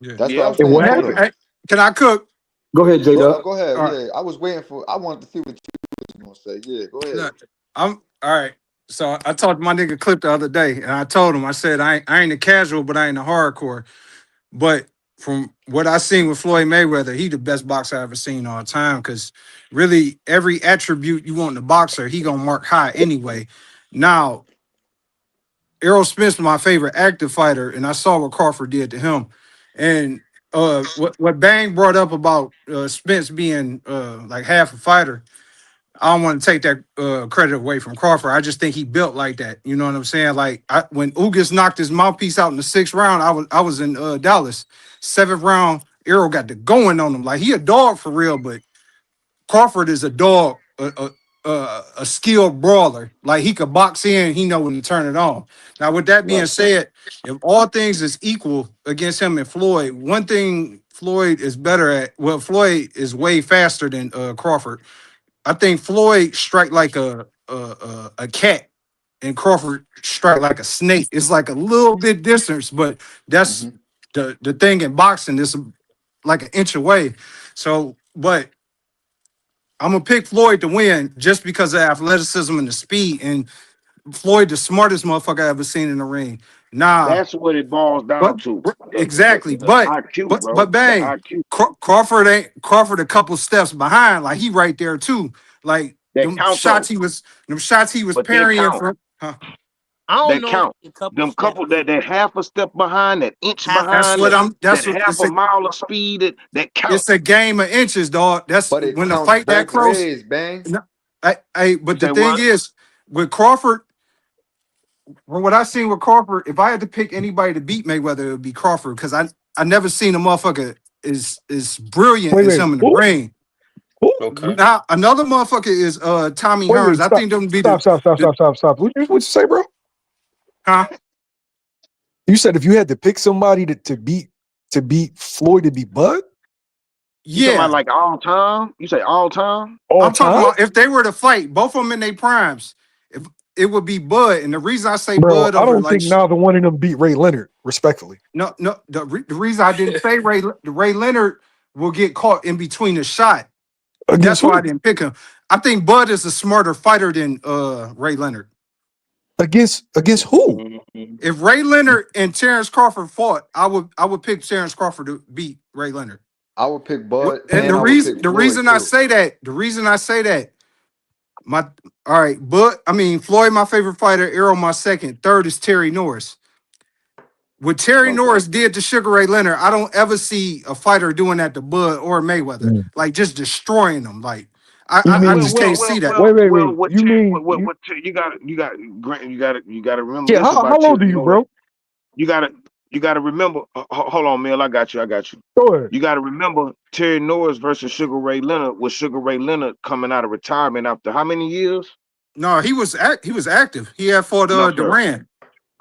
Yeah. That's what Yeah. I'm and saying. what Hey, happened? Kodo. hey, can I cook? Go ahead, J Dub. Go ahead. All right. Yeah, I was waiting for. I wanted to see what you was gonna say. Yeah, go ahead. Look, I'm all right. So I talked to my nigga Clip the other day, and I told him, I said, I ain't a casual, but I ain't a hardcore. But from what I seen with Floyd Mayweather, he the best boxer I ever seen all time. Because really, every attribute you want in a boxer, he gonna mark high anyway. Now, Errol Spence my favorite active fighter, and I saw what Crawford did to him. And what Bang brought up about Spence being like half a fighter, I don't want to take that credit away from Crawford. I just think he built like that. You know what I'm saying? Like when Ugas knocked his mouthpiece out in the 6th round, I was in Dallas. 7th round, Errol got the going on him. Like he a dog for real, but Crawford is a dog, a skilled brawler. Like he could box in, he know when to turn it on. Now, with that being Right. said, if all things is equal against him and Floyd, one thing Floyd is better at, well, Floyd is way faster than Crawford. I think Floyd strike like a cat, and Crawford strike like a snake. It's like a little bit distance, but that's Mm-hmm. the thing in boxing. It's like an inch away. So, but I'm gonna pick Floyd to win just because of athleticism and the speed. And Floyd, the smartest motherfucker I ever seen in the ring. Nah, That's what it boils but down to. exactly. The IQ, bro. But The bang, IQ. Crawford a couple steps behind. Like he right there too. Like That count though. them shots he was But that parrying count. from. Huh? I don't That know if count. it's a couple Them steps. couple that half a step behind, that inch Half a That's behind, what step. I'm. that That's what half a mile of speed, that count. it's a game of inches, dog. That's But it when the counts fight that both close. ways, bang. No, You but the say thing what? is, with Crawford, from what I seen with Crawford, if I had to pick anybody to beat Mayweather, it would be Crawford because I never seen a motherfucker is brilliant Wait, as wait, him in the who? ring. Who? Okay. Now another motherfucker is Tommy Wait, Hearns. wait, I stop, think them be stop, stop, stop, the stop, stop, stop. What you say, bro? huh? You said if you had to pick somebody to beat Floyd to beat Bud You talking about Yeah, like all time? You say all time? all I'm talking time, about if they were to fight, both of them in their primes, if it would be Bud. And the reason I say bro? Bud I over don't like think neither one of them beat Ray Leonard, respectfully. no, the reason I didn't say Ray Leonard will get caught in between the shot. Against That's why I who? didn't pick him. I think Bud is a smarter fighter than Ray Leonard. Against who? Mhm. If Ray Leonard and Terrence Crawford fought, I would pick Terrence Crawford to beat Ray Leonard. I would pick Bud And and I would pick the Floyd reason I too. say that, my all right, but I mean Floyd, my favorite fighter, Errol, my second, third is Terry Norris. What Terry Okay. Norris did to Sugar Ray Leonard, I don't ever see a fighter doing that to Bud or Mayweather, Mm. like just destroying them. Like You I Well, just mean? well, can't well, see that. well, Wait, wait, well. wait. You mean you? Grant, you got to remember Yeah. this How about old Terry are you, Norris. bro? You got to remember. Hold on, Mill. I got you. Go ahead. You got to remember Terry Norris versus Sugar Ray Leonard was Sugar Ray Leonard coming out of retirement after how many years? No, he was active. He had fought No, sir. Duran.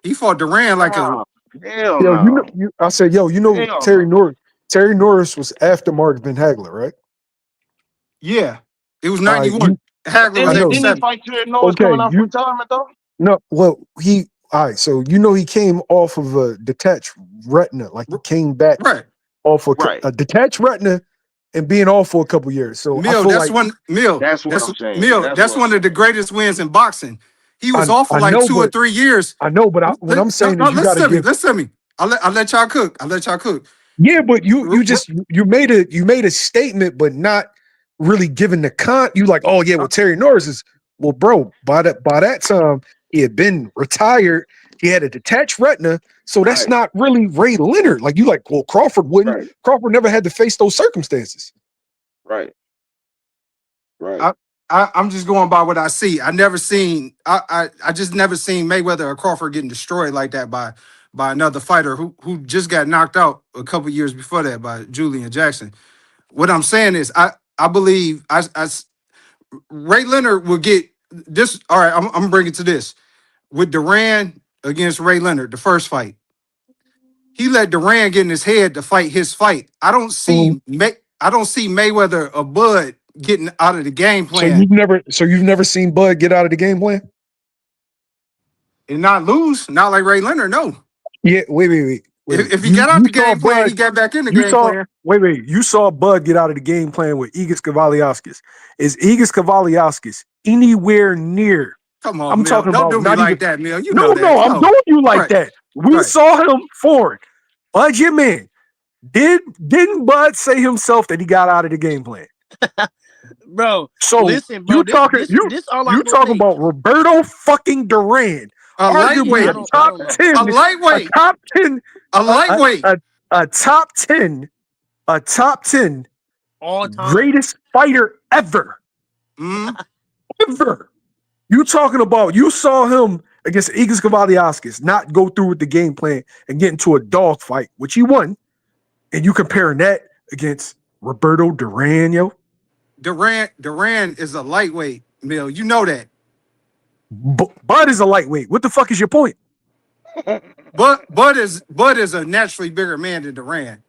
He fought Duran like a Nah, hell Yo, no. I said, yo, Hell Terry no. Norris. Terry Norris was after Mark Van Hagler, right? yeah. It was All right, 91. But Hagler I was know. didn't he 87. fight Terry Norris Okay, coming out from retirement though? no, well, all right, so he came off of a detached retina, like he came back Right. off Right. a detached retina and being off for a couple years. So I Mill, feel that's like one Mill. That's what That's I'm saying. Mill. That's That's what I'm one of the saying. greatest wins in boxing. He was off for I like know, 2 or 3 years. but what I'm saying No, is you got to give. listen to me. I'll let y'all cook. I'll let y'all cook. Yeah, but you made a statement, but not really giving the you like, oh yeah, well Terry Norris is well, bro. By that time he had been retired. He had a detached retina, so that's Right. not really Ray Leonard. Like you like, well Crawford wouldn't. Right. Crawford never had to face those circumstances. Right. Right. I, I'm just going by what I see. I just never seen Mayweather or Crawford getting destroyed like that by another fighter who just got knocked out a couple years before that by Julian Jackson. What I'm saying is I believe Ray Leonard will get this. All right, I'm bringing to this with Duran against Ray Leonard, the first fight. He let Duran get in his head to fight his fight. Mhm. I don't see Mayweather or Bud getting out of the game So plan you've never seen Bud get out of the game plan? and not lose. Not like Ray Leonard. No. Yeah, wait. If he You got out you the saw game plan, he Bud. got back in the You game saw plan. wait. You saw Bud get out of the game plan with Igis Kavaliauskas. Is Igis Kavaliauskas anywhere near? Come on, I'm Mill. talking Don't about do me not even. like that, Mill. You know No, that. I'm No. doing you like Right. that. We Right. saw him foreign. Bud, your man. Didn't Bud say himself that he got out of the game plan? Bro, So listen, bro. This all I'm you gonna talk say. about Roberto fucking Duran, A arguably I lightweight. don't know. A a lightweight. top 10, A a, lightweight. a, a top 10, a top 10 All time. greatest fighter ever. Mm, Ever. You saw him against Igis Kavaliauskas not go through with the game plan and get into a dog fight, which he won. And you comparing that against Roberto Duran, yo. Duran is a lightweight, Mill. You know that. Bud is a lightweight. What the fuck is your point? But Bud is a naturally bigger man than Duran.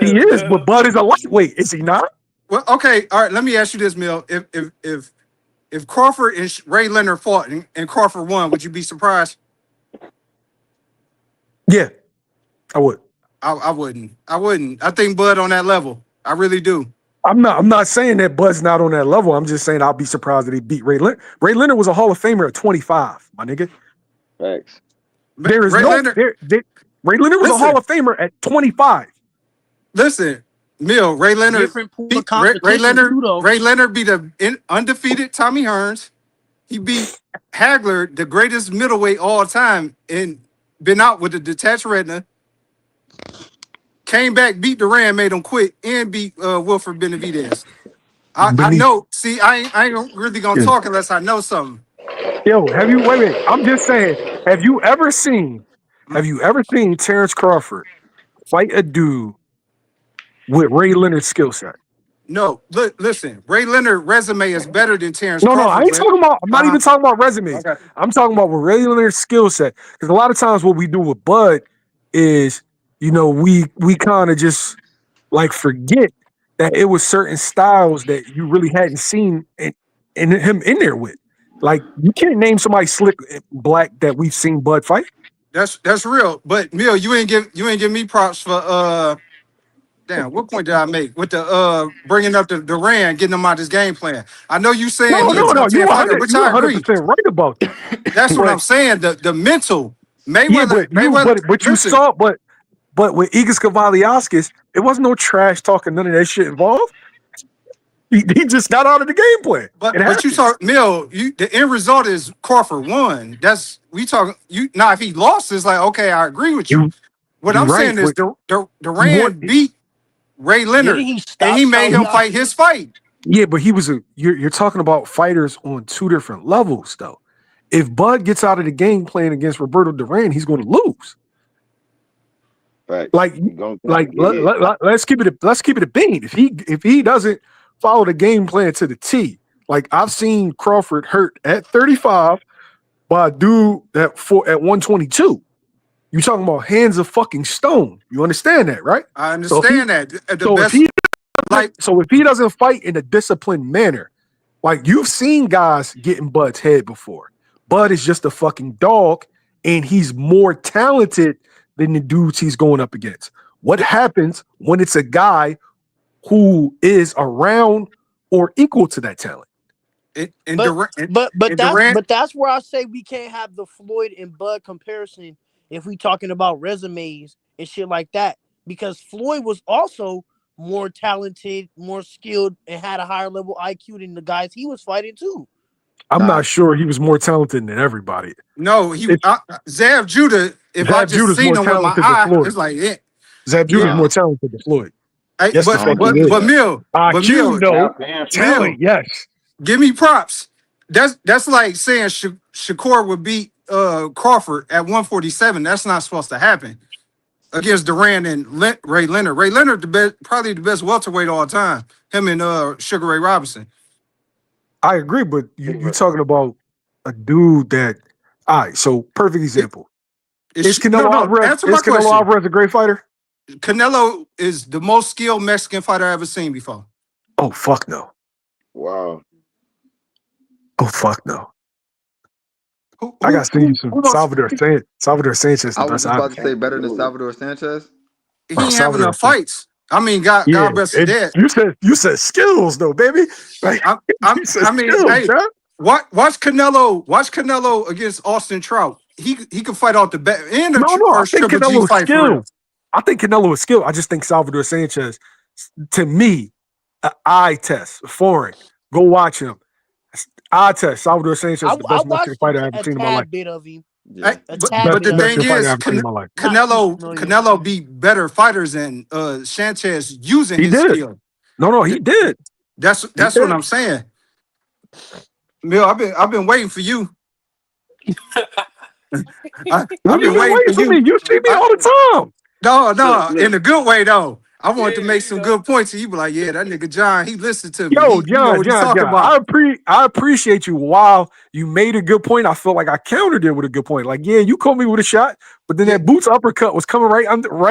He Chill, is, but Bill. Bud is a lightweight, is he not? Well, okay, all right. Let me ask you this, Mill. If If Crawford and Ray Leonard fought and Crawford won, would you be surprised? Yeah, I would. I wouldn't. I wouldn't. I think Bud on that level. I really do. I'm not saying that Bud's not on that level. I'm just saying I'll be surprised that he beat Ray Leonard. Ray Leonard was a Hall of Famer at 25, my nigga. Facts. There is Ray no Leonard. Ray Leonard was a Listen, Hall of Famer at 25. listen, Mill. Ray Leonard Different pool of beat competition too, though. Ray Leonard beat the undefeated Tommy Hearns. He beat Hagler, the greatest middleweight all time, and been out with a detached retina. Came back, beat Duran, made him quit, and beat Wilfred Benavidez. I Beneath, know. See, I ain't really gonna yeah. talk unless I know something. Yo, have you wait? I'm just saying, have you ever seen Terrence Crawford fight a dude with Ray Leonard's skill set? No, listen. Ray Leonard resume is better than Terrence No, I Crawford. ain't talking about. I'm not even talking about resumes. Okay. I'm talking about with Ray Leonard's skill set. Because a lot of times what we do with Bud is, we kind of just like forget that it was certain styles that you really hadn't seen in him in there with. Like you can't name somebody slick black that we've seen Bud fight. That's real. But Mill, you ain't give me props for damn, what point did I make with the bringing up the Duran, getting him out his game plan? I know you saying he a No. top 10 fighter, which You I agree. 100% right about that. That's what But I'm saying. The mental yeah, Mayweather. but you Listen, saw, but with Igor Kavaliauskas, it wasn't no trash talking, none of that shit involved. He just got out of the game plan. but you saw Mill. The end result is Crawford won. That's we talking. You now if he lost, it's like okay, I agree with you. What You're I'm right. saying is He Duran beat Ray Didn't Leonard, he and stop he made him Kaliakis? fight his fight. Yeah, but he was you're talking about fighters on two different levels, though. If Bud gets out of the game playing against Roberto Duran, he's going to lose. Facts. Like, He gonna let's keep it a bean. If he doesn't follow the game plan to the T, like I've seen Crawford hurt at 35 by a dude at 122. You talking about hands of fucking stone? You understand that, right? I understand that. So if he doesn't fight in a disciplined manner, like you've seen guys get in Bud's head before. Bud is just a fucking dog, and he's more talented than the dudes he's going up against. What happens when it's a guy who is around or equal to that talent? But that's where I say we can't have the Floyd and Bud comparison if we talking about resumes and shit like that, because Floyd was also more talented, more skilled, and had a higher level IQ than the guys he was fighting too. I'm not sure he was more talented than everybody. No, Zav Judah. If Zav I just Judah's seen more him with my talented than eye, Floyd. it's like it. Zav Judah's more talented than Floyd. Hey, Yes, but Mill, IQ, no. Talent, yes. Give me props. That's like saying Shakur would beat Crawford at 147. That's not supposed to happen against Duran and Ray Leonard. Ray Leonard, probably the best welterweight of all time. Him and Sugar Ray Robinson. I agree, but you're talking about a dude that. All right, so perfect example. Is Canelo Alvarez a great fighter? Canelo is the most skilled Mexican fighter I ever seen before. Oh fuck no! Wow. Oh fuck no! I got to see you some Salvador Sanchez. I was about to say better than Salvador Sanchez. He ain't having enough fights. I mean, God bless his dad. You said skills though, baby. Like, hey, watch Canelo against Austin Trout. He could fight off the bat. And I think Canelo is skilled. I think Canelo is skilled. I just think Salvador Sanchez, to me, an eye test, foreign. Go watch him. Eye test. Salvador Sanchez is the best Mexican fighter I've ever seen in my life. Bit of him. Yeah. But the thing is, Canelo beat better fighters than Sanchez using his skill. No, he did. That's what I'm saying. Bill, I've been waiting for you. I've been waiting for you. You see me all the time. No, in a good way though. I wanted to make some good points, and you be like, "Yeah, that nigga John, he listened to me. Yo, He know what he's talking about." I appreciate you. While you made a good point, I feel like I countered it with a good point. Like, yeah, you caught me with a shot, but then that Boots uppercut was coming right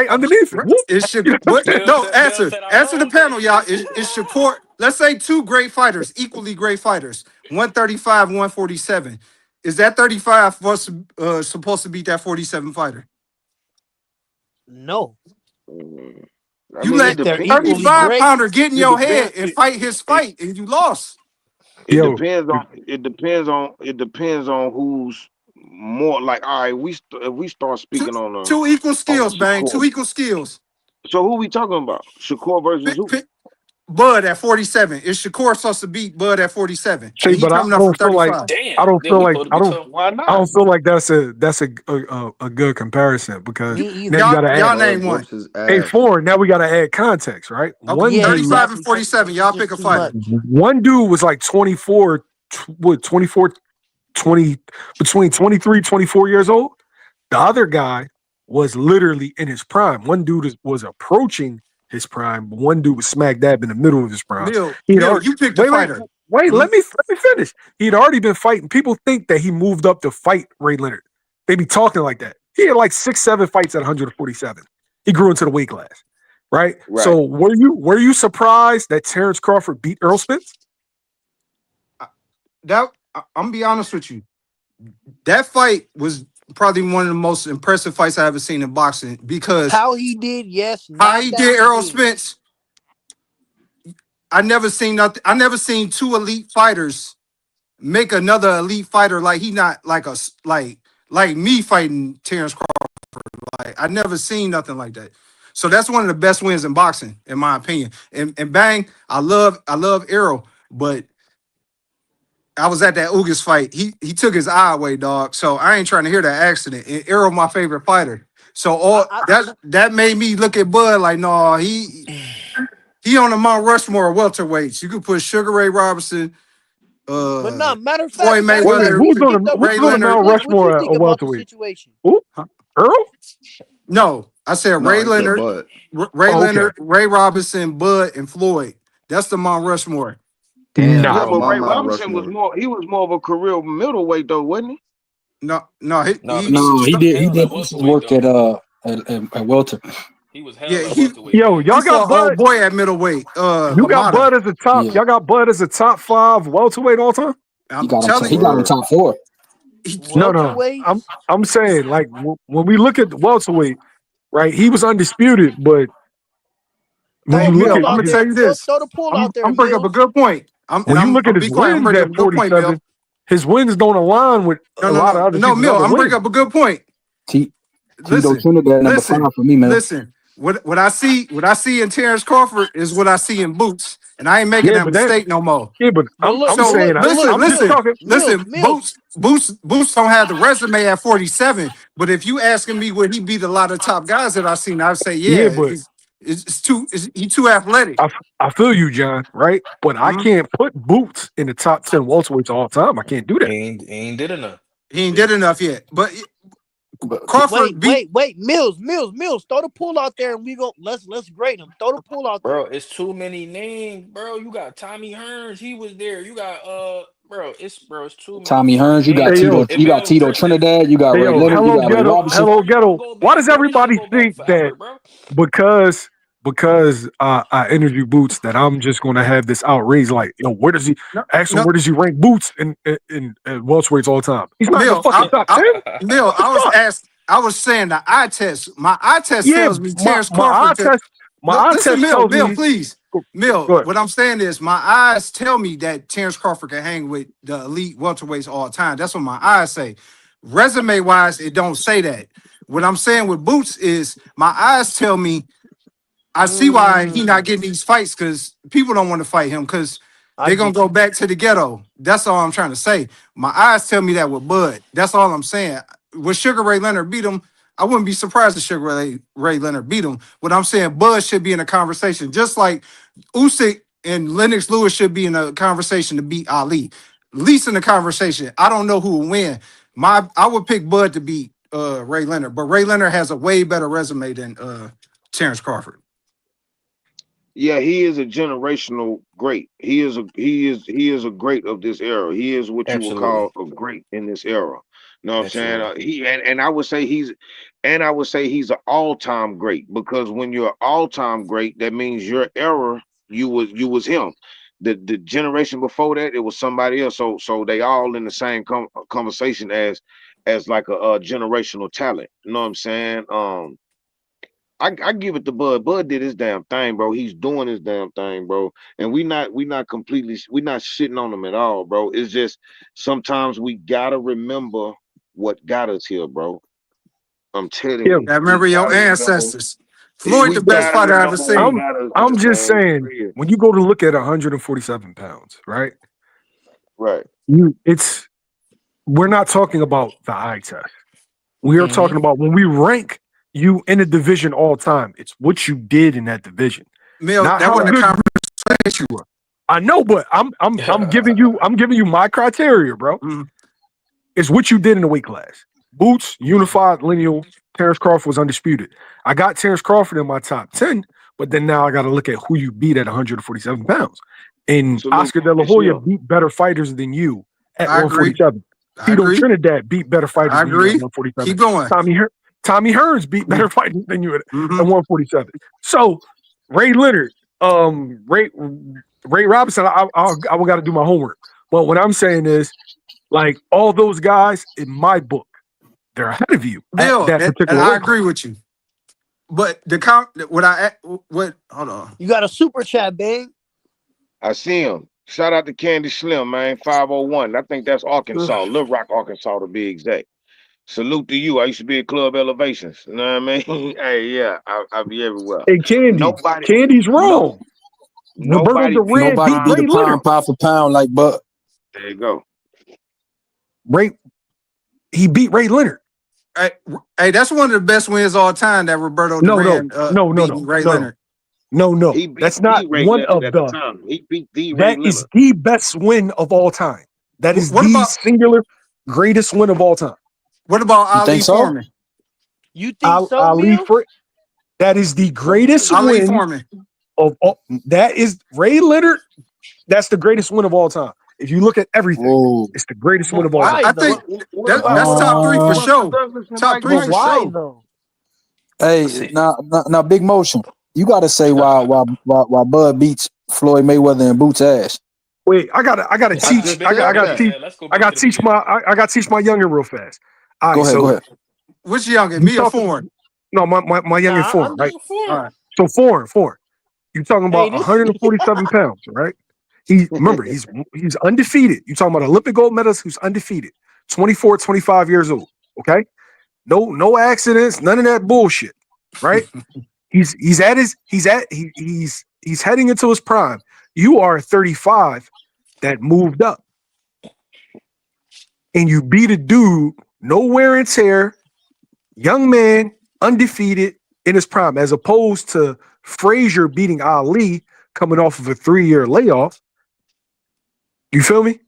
underneath it. Answer the panel, y'all. Is Shakur? Let's say two great fighters, equally great fighters. 135, 147. Is that 35 supposed to beat that 47 fighter? No, Mm. I You mean, it if let they're depends. It, equally 35 great. pounder get in it your depends. head and fight his It, fight and you lost. it Yo, depends on. It depends on who's more. Like, all right, if we start Two, speaking two equal on skills, bang. Two Shakur. equal skills. So who we talking about? Shakur versus Pick, who? pick Bud at 47. Is Shakur supposed to beat Bud at 47? see, And he but coming I up from don't feel like 35. I Damn. don't Then feel we like supposed to be tough. Why I not? don't feel like that's a good comparison because You, Me now you either. got to add y'all Bud name one. whoops his a ass. four. Now we got to add context, right? Okay, One Yeah, dude, 35 and exactly. 47. It's Y'all pick just a too fighter. much. one dude was like 24, 24, 20, between 23, 24 years old. The other guy was literally in his prime. One dude was approaching his prime, but one dude was smack dab in the middle of his prime. He'd Mill, already you picked a wait, wait, fighter. wait. Hmm? Let me finish. He'd already been fighting. People think that he moved up to fight Ray Leonard. They be talking like that. He had like 6, 7 fights at 147. He grew into the weight class, right? Right. So were you surprised that Terrence Crawford beat Earl Spence? I'm gonna be honest with you. That fight was probably one of the most impressive fights I ever seen in boxing because How he did, yes. how Not he that did he Errol did. Spence. I never seen nothing. I never seen two elite fighters make another elite fighter like he not like like me fighting Terrence Crawford. Like I never seen nothing like that. So that's one of the best wins in boxing, in my opinion. And bang, I love Errol, but I was at that Ugas fight. He took his eye away, dog. So I ain't trying to hear that accident. And Errol, my favorite fighter. So I, all I that made me look at Bud like, no, he on the Mount Rushmore of welterweights. You could put Sugar Ray Robinson, but no, matter of fact, Floyd matter of Wait a minute, fact, Mayweather, we who's on skipped the over Ray who's on the Leonard. Mount what you Rushmore think of about the welterweight? situation? Who? Huh? Earl? No, I said No, Ray he said Leonard, Bud. Ray Oh, okay. Leonard, Ray Robinson, Bud, and Floyd. That's the Mount Rushmore. Damn, Nah. Yeah, that's but my Ray Mount Robinson was Rushmore. more. He was more of a career middleweight though, wasn't he? No, No, No, he did. He hell did at most of his welterweight work though. at welter. He was yeah, hell at welterweight Yo, though. he y'all got fought old Bud. boy at middleweight, You got Lamada. Bud as a top. Yeah, Y'all got Bud as a top 5 welterweight all time. he I'm got him. telling He you, got him Word. top 4. he, No, no. I'm Welterweights. I'm saying like when we look at the welterweight, right? He was undisputed, but when Throw hey a you look Mill, at pool I'm out gonna his tell there. you Throw, this. throw the pool out there, I'm bring up a Mills. good point. I'm and when you I'm look I'm at gonna his be quiet. I'm wins bring up at a good point, Mill. 47, his wins don't align with No, a no, lot of no, other no, people's Mill. other I'm bring wins. up a good point. Tito Listen, Trinidad number 5 listen, for me, man. listen. What I see in Terrence Crawford is what I see in Boots, and I ain't making Yeah, that but that mistake no more. yeah, but But I'm look, but So saying look, but look, listen, I'm just listen, Mills, talking. Mills, listen. Mills. Boots don't have the resume at 47. But if you asking me would he beat a lot of top guys that I've seen, I'd say Yeah, yeah. but He too athletic. I feel you, John, right? But I Mhm. can't put Boots in the top 10 welterweights all time. I can't do that. He ain't did enough. He ain't Yeah. did enough yet. But But Crawford beat. Wait, Mills. Throw the pool out there, and we go. Let's grade him. Throw the pool out Bro, there. it's too many names, bro. You got Tommy Hearns, he was there. You got it's too many Tommy fucking Hearns, you got Hey names. yo, Tito, If you it got was Tito Trinidad, you got hey Ray yo, Leonard, you hello got Ray ghetto, Robinson. hello ghetto. Go Why back, does bro. This shit everybody go back think that forever, bro. because I interview Boots that I'm just gonna have this outrage like, yo, where does he No, ask him no, where does he rank Boots in welterweights all time? He's not in the Mill. fucking top 10. Mill. What the fuck? I was saying the eye test. My eye test Yeah, tells me my Terrence my eye Crawford. test my eye Listen, test Mill. tells Mill, me please. go, Mill. go ahead. What I'm saying is my eyes tell me that Terrence Crawford can hang with the elite welterweights all the time. That's what my eyes say. Resume wise, it don't say that. What I'm saying with Boots is my eyes tell me I see why he not Mm, getting these fights because people don't want to fight him because I they're gonna get go you. back to the ghetto. That's all I'm trying to say. My eyes tell me that with Bud. That's all I'm saying. With Sugar Ray Leonard beat him, I wouldn't be surprised if Ray Leonard beat him. What I'm saying, Bud should be in a conversation, just like Usyk and Lennox Lewis should be in a conversation to beat Ali. At least in the conversation. I don't know who will win. I would pick Bud to beat Ray Leonard, but Ray Leonard has a way better resume than Terrence Crawford. Yeah, he is a generational great. He is a great of this era. He is what you would Absolutely. call a great in this era. Know what I'm saying? Absolutely. And I would say he's an all-time great because when you're an all-time great, that means your era you was him. the generation before that, it was somebody else. So they all in the same conversation as like a generational talent. You know what I'm saying? I give it to Bud. Bud did his damn thing, bro. He's doing his damn thing, bro. And we not shitting on him at all, bro. It's just sometimes we gotta remember what got us here, bro. I'm telling Yeah, you, I we remember your gotta remember. ancestors. Floyd, We the best gotta fighter I ever remember what I'm seen. got us I'm here, just man. For saying real. when you go to look at 147 pounds, right? Right. We're not talking about the eye test. We are Hmm. talking about when we rank you in a division all time. It's what you did in that division, Mill, not that how wasn't a good conversation. you were. I know, but I'm giving you my criteria, bro. Mhm. It's what you did in the weight class. Boots, unified, lineal. Terrence Crawford was undisputed. I got Terrence Crawford in my top 10, but then now I got to look at who you beat at 147 pounds. And Salute, Oscar De La it's Hoya Slim. beat better fighters than you at I agree. 147. I Tito agree. Trinidad beat better fighters I than you at agree. 147. Keep going. Tommy Hearns beat better fighters than you at Mm-hmm. 147. So Ray Leonard, Ray Robinson, I got to do my homework. But what I'm saying is, like all those guys in my book, they're ahead of you at Bill, that and particular I weight class. agree with you. But what hold on. You got a super chat, bang. I see him. Shout out to Candy Slim, man. 501. I think that's Arkansas, Little Rock, Arkansas to be exact. Salute to you. I used to be at Club Elevations. You know what I mean? Hey, yeah, I be everywhere. Hey, Nobody, Candy's no, wrong. Roberto nobody beat Duran Nobody beat beat Prime. Ray the Leonard. pound for pound like Bud. There you go. He beat Ray Leonard. Hey, that's one of the best wins all time that Roberto No, no, Duran no, no, beating no, Ray no, no, Leonard. no, no. He beat That's the not Ray one Leonard of at the the. time. He beat the Ray That is Leonard. the best win of all time. That is What the about singular greatest win of all time. You Ali think so? Foreman? You think so, Ali Mills? that is the greatest Ali win Foreman. of all. That is Ray Leonard. That's the greatest win of all time. If you look at everything, Whoa. it's the greatest win But of all time. why I though? think What about that's what top about three for Uh, Buster sure. Douglas and Top Mike three But for Tyson? why sure. though? hey, now, big motion. You got to say why Bud beats Floyd Mayweather and Boots ass. Wait, I gotta That's a teach. good big I gotta argument, teach. man. Let's go I back to gotta the teach beginning. I gotta teach my youngin real fast. All Go right, ahead, go so ahead. Which youngin? you Me or talking? Foreign? No, my youngin Nah, foreign, I'm right? doing All foreign. right. So foreign. You talking Hey, about this 147 pounds, right? Remember he's undefeated. You talking about Olympic gold medalist who's undefeated, 24, 25 years old. Okay, no accidents, none of that bullshit, right? He's heading into his prime. You are 35 that moved up, and you beat a dude, no wear and tear, young man, undefeated in his prime, as opposed to Frazier beating Ali coming off of a 3-year layoff. You feel me?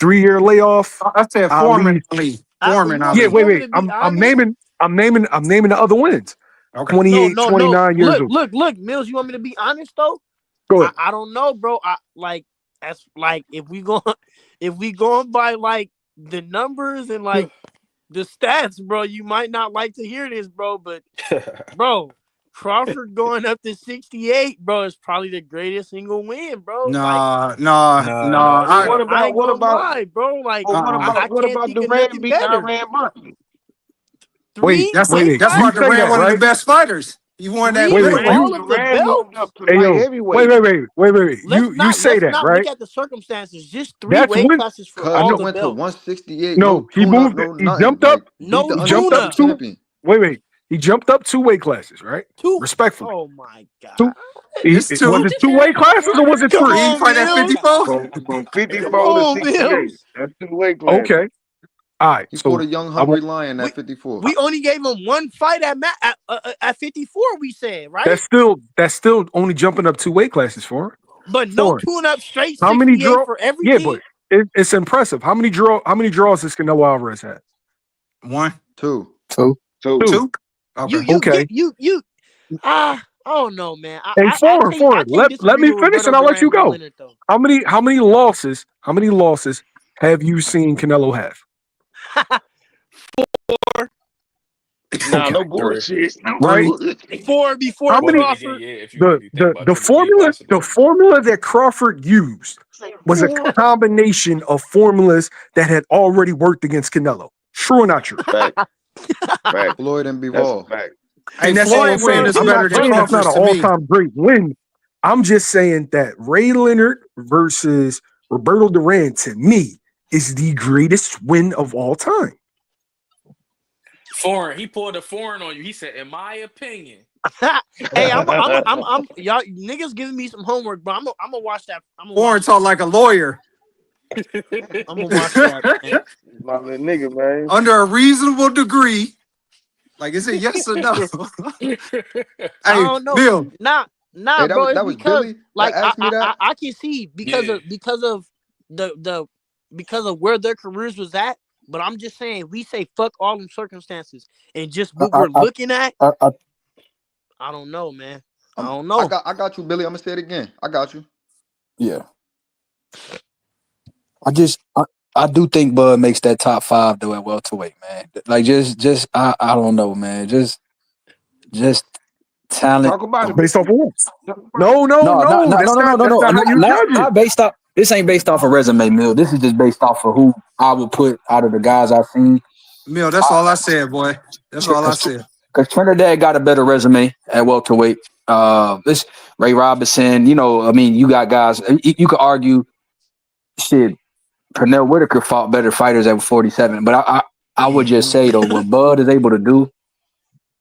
3-year layoff. I said Foreman Ali. Ali. you Foreman want Yeah, Ali. you want me wait. to be I'm honest? naming the other wins. Okay. 28, No. 29 years old. Look, Mills. You want me to be honest though? Go ahead. I don't know, bro. I like as like if we going by like the numbers and like the stats, bro, you might not like to hear this, bro, but bro, Crawford going up to 68, bro, is probably the greatest single win, bro. Like Nah, it's But I what not. I about ain't what gonna about lie, bro. Like but what I about what can't about think of Duran nothing beating better. Iran Button? Wait, Three that's wait, weight wait. that's You why classes, say Duran that, one of the right? best fighters. He won that three Wait, with wait. middleweight. all You of the Duran moved belts. up to hey light yo, heavyweight. wait. Let's You not say that, look right? at the circumstances. Just three That's weight when classes for I Cuz he all know. the went to belts. 168, no No, he tune up, moved. no He nothing. jumped up. Like beat No the He jumped up undisputed tuna. two. champion. Wait. He jumped up 2 weight classes, right? Two. Respectfully, Oh my two. god. It's Was two. it 2 weight classes or was it Come 3? He on, fight at Mills. 54. From Come 54 to on, 68. Mills. That's 2 weight classes. Okay. All right. He fought So a young I hungry want. lion We at 54. we only gave him one fight at 54. We said right, That's still only jumping up 2 weight classes for him. but no For him. tune up straight How many 68 draw? for Yeah, but everything. it's impressive. How many draws does Canelo Alvarez had? One, 2. So So 2. two. You Okay. you Okay. get you. I don't know, man. Hey, I foreign. can't Let disagree me with finish Roberto and I'll let Duran you beat go. Leonard though. How many losses have you seen Canelo have? Nah, Okay. no Three. bullshit. No Right? bullshit. Before How Well, many then again, Crawford. yeah. If you the if you think the about the Triple G, formula the possibly. formula that Crawford used was a combination of formulas that had already worked against Canelo. True or not true? Fact, fact. Floyd and That's a Bivol. fact. Hey, And that's all I'm Floyd win saying. is I'm not better than saying it's not Crawford's an to me. all-time great win. I'm just saying that Ray Leonard versus Roberto Duran to me is the greatest win of all time. Foreign. He pulled a foreign on you. He said, "In my opinion." Hey, y'all niggas giving me some homework, but I'm gonna watch that. I'm gonna Foreign watch that. talk like a lawyer. I'm gonna watch that, man. My little nigga, man. Under a reasonable degree. Like, is it yes or no? I Hey, don't know. Bill. Nah, Hey, bro. It's that was because Billy that like asked me that. I can see Yeah. because of the because of where their careers was at. But I'm just saying, we say fuck all them circumstances and just what I, we're looking at. I, I, I don't know, man. I I'm, don't know. I got you, Billy. I'm gonna say it again. I got you. yeah, I do think Bud makes that top five though at welterweight, man. Like I don't know, man. Just talent. Talk about it, Based off baby. of what? Talk about it. No, No, not that's not how you judge it. not based off. This ain't based off a resume, Mill. This is just based off of who I would put out of the guys I've seen. Mill, that's all I said, boy. That's all I said. Because Trinidad got a better resume at welterweight. This Ray Robinson, I mean, you got guys. You could argue, shit. Pernell Whitaker fought better fighters at 47, but I would just say though, what Bud is able to do,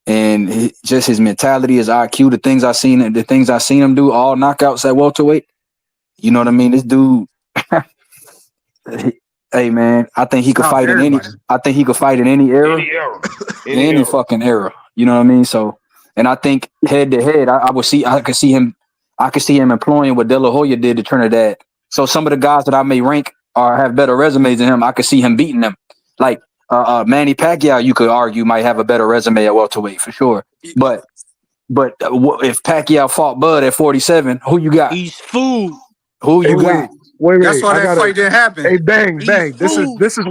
and just his mentality, his IQ, the things I seen him do, all knockouts at welterweight. You know what I mean? This dude, hey man, I think he could Stop fight in any. everybody. I think he could fight in any era, Any error. Any any error. fucking era. You know what I mean? So, and I think head to head, I could see him employing what De La Hoya did to Trinidad. So some of the guys that I may rank or have better resumes than him, I could see him beating them. Like Manny Pacquiao, you could argue might have a better resume at welterweight for sure. But if Pacquiao fought Bud at 47, who you got? He's food. Who Hey, you got? That's why I that gotta. fight didn't happen. Hey, bang, He's bang. This is food. this is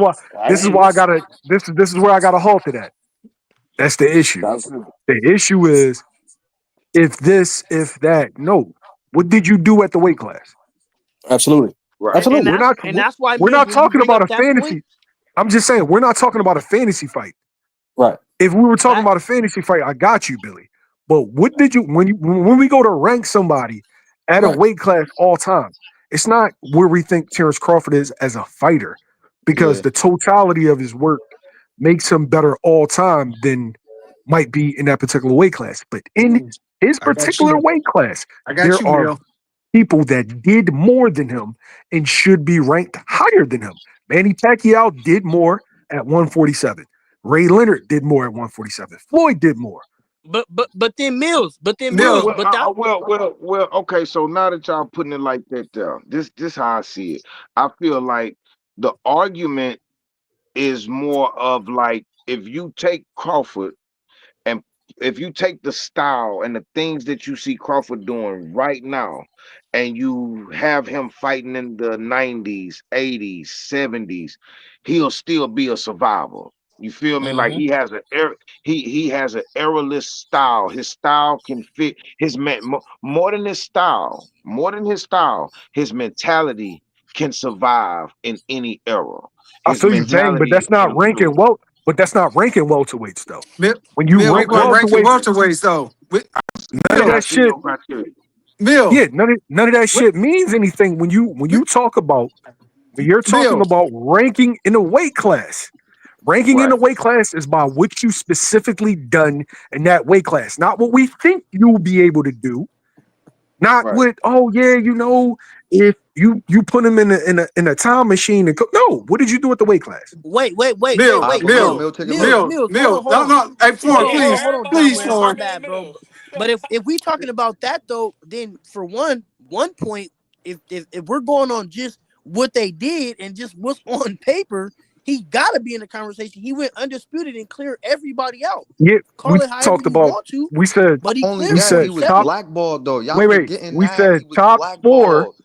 why I gotta. This is where I gotta halt it at. That's the issue. The issue is if this, if that. No, what did you do at the weight class? Absolutely. Right. And Absolutely. that's why, We're Mills, not when you talking bring about up a that point, fantasy. I'm just saying we're not talking about a fantasy fight. Right. If we were talking that about a fantasy fight, I got you, Billy. But what did you when we go to rank somebody at a Right. weight class all time? It's not where we think Terrence Crawford is as a fighter, because Yeah. the totality of his work makes him better all time than might be in that particular weight class. But in his I got particular you. weight class, I got there you, are Mill. people that did more than him and should be ranked higher than him. Manny Pacquiao did more at 147. Ray Leonard did more at 147. Floyd did more. but then Mills, Mill, but that Well. Okay. So now that y'all putting it like that, there, this how I see it. I feel like the argument is more of like if you take Crawford and if you take the style and the things that you see Crawford doing right now, and you have him fighting in the 90s, 80s, 70s, he'll still be a survivor. You feel me? Like hmm he has he has an errorless style. His style can fit his more than his style, his mentality can survive in any era. I His feel you, bang, but mentality is that's not ranking absolute. well. But that's not ranking welterweights though. Mill, When you Mill, we rank weren't Okay. ranking welterweights, welterweights though. none of Mill, I that see shit. your criteria. Mill, Yeah, none of that shit means anything when you talk about when you're talking Mill. about ranking in a weight class. Ranking in Right. a weight class is by what you specifically done in that weight class, not what we think you'll be able to do. Not Right. with, oh yeah, if you put him in a time machine and no, what did you do at the weight class? Mill, All right, but Mill, Mill, take it low. Mill, Mills, hold on, Mill. hold No, on. no. Hey, Foreign, Yeah, please, Hold on, everybody please, John Wayne. else, My Foreign. man, bad, bro. middle. But if we talking about that though, then for one point, if we're going on just what they did and just what's on paper, he got to be in the conversation. He went undisputed and cleared everybody out. Yeah, we Call it however talked you about. want to, We said but he Only cleared we that, he said 47. was top. blackballed though. Y'all Wait. forgetting We that said he was top four. blackballed.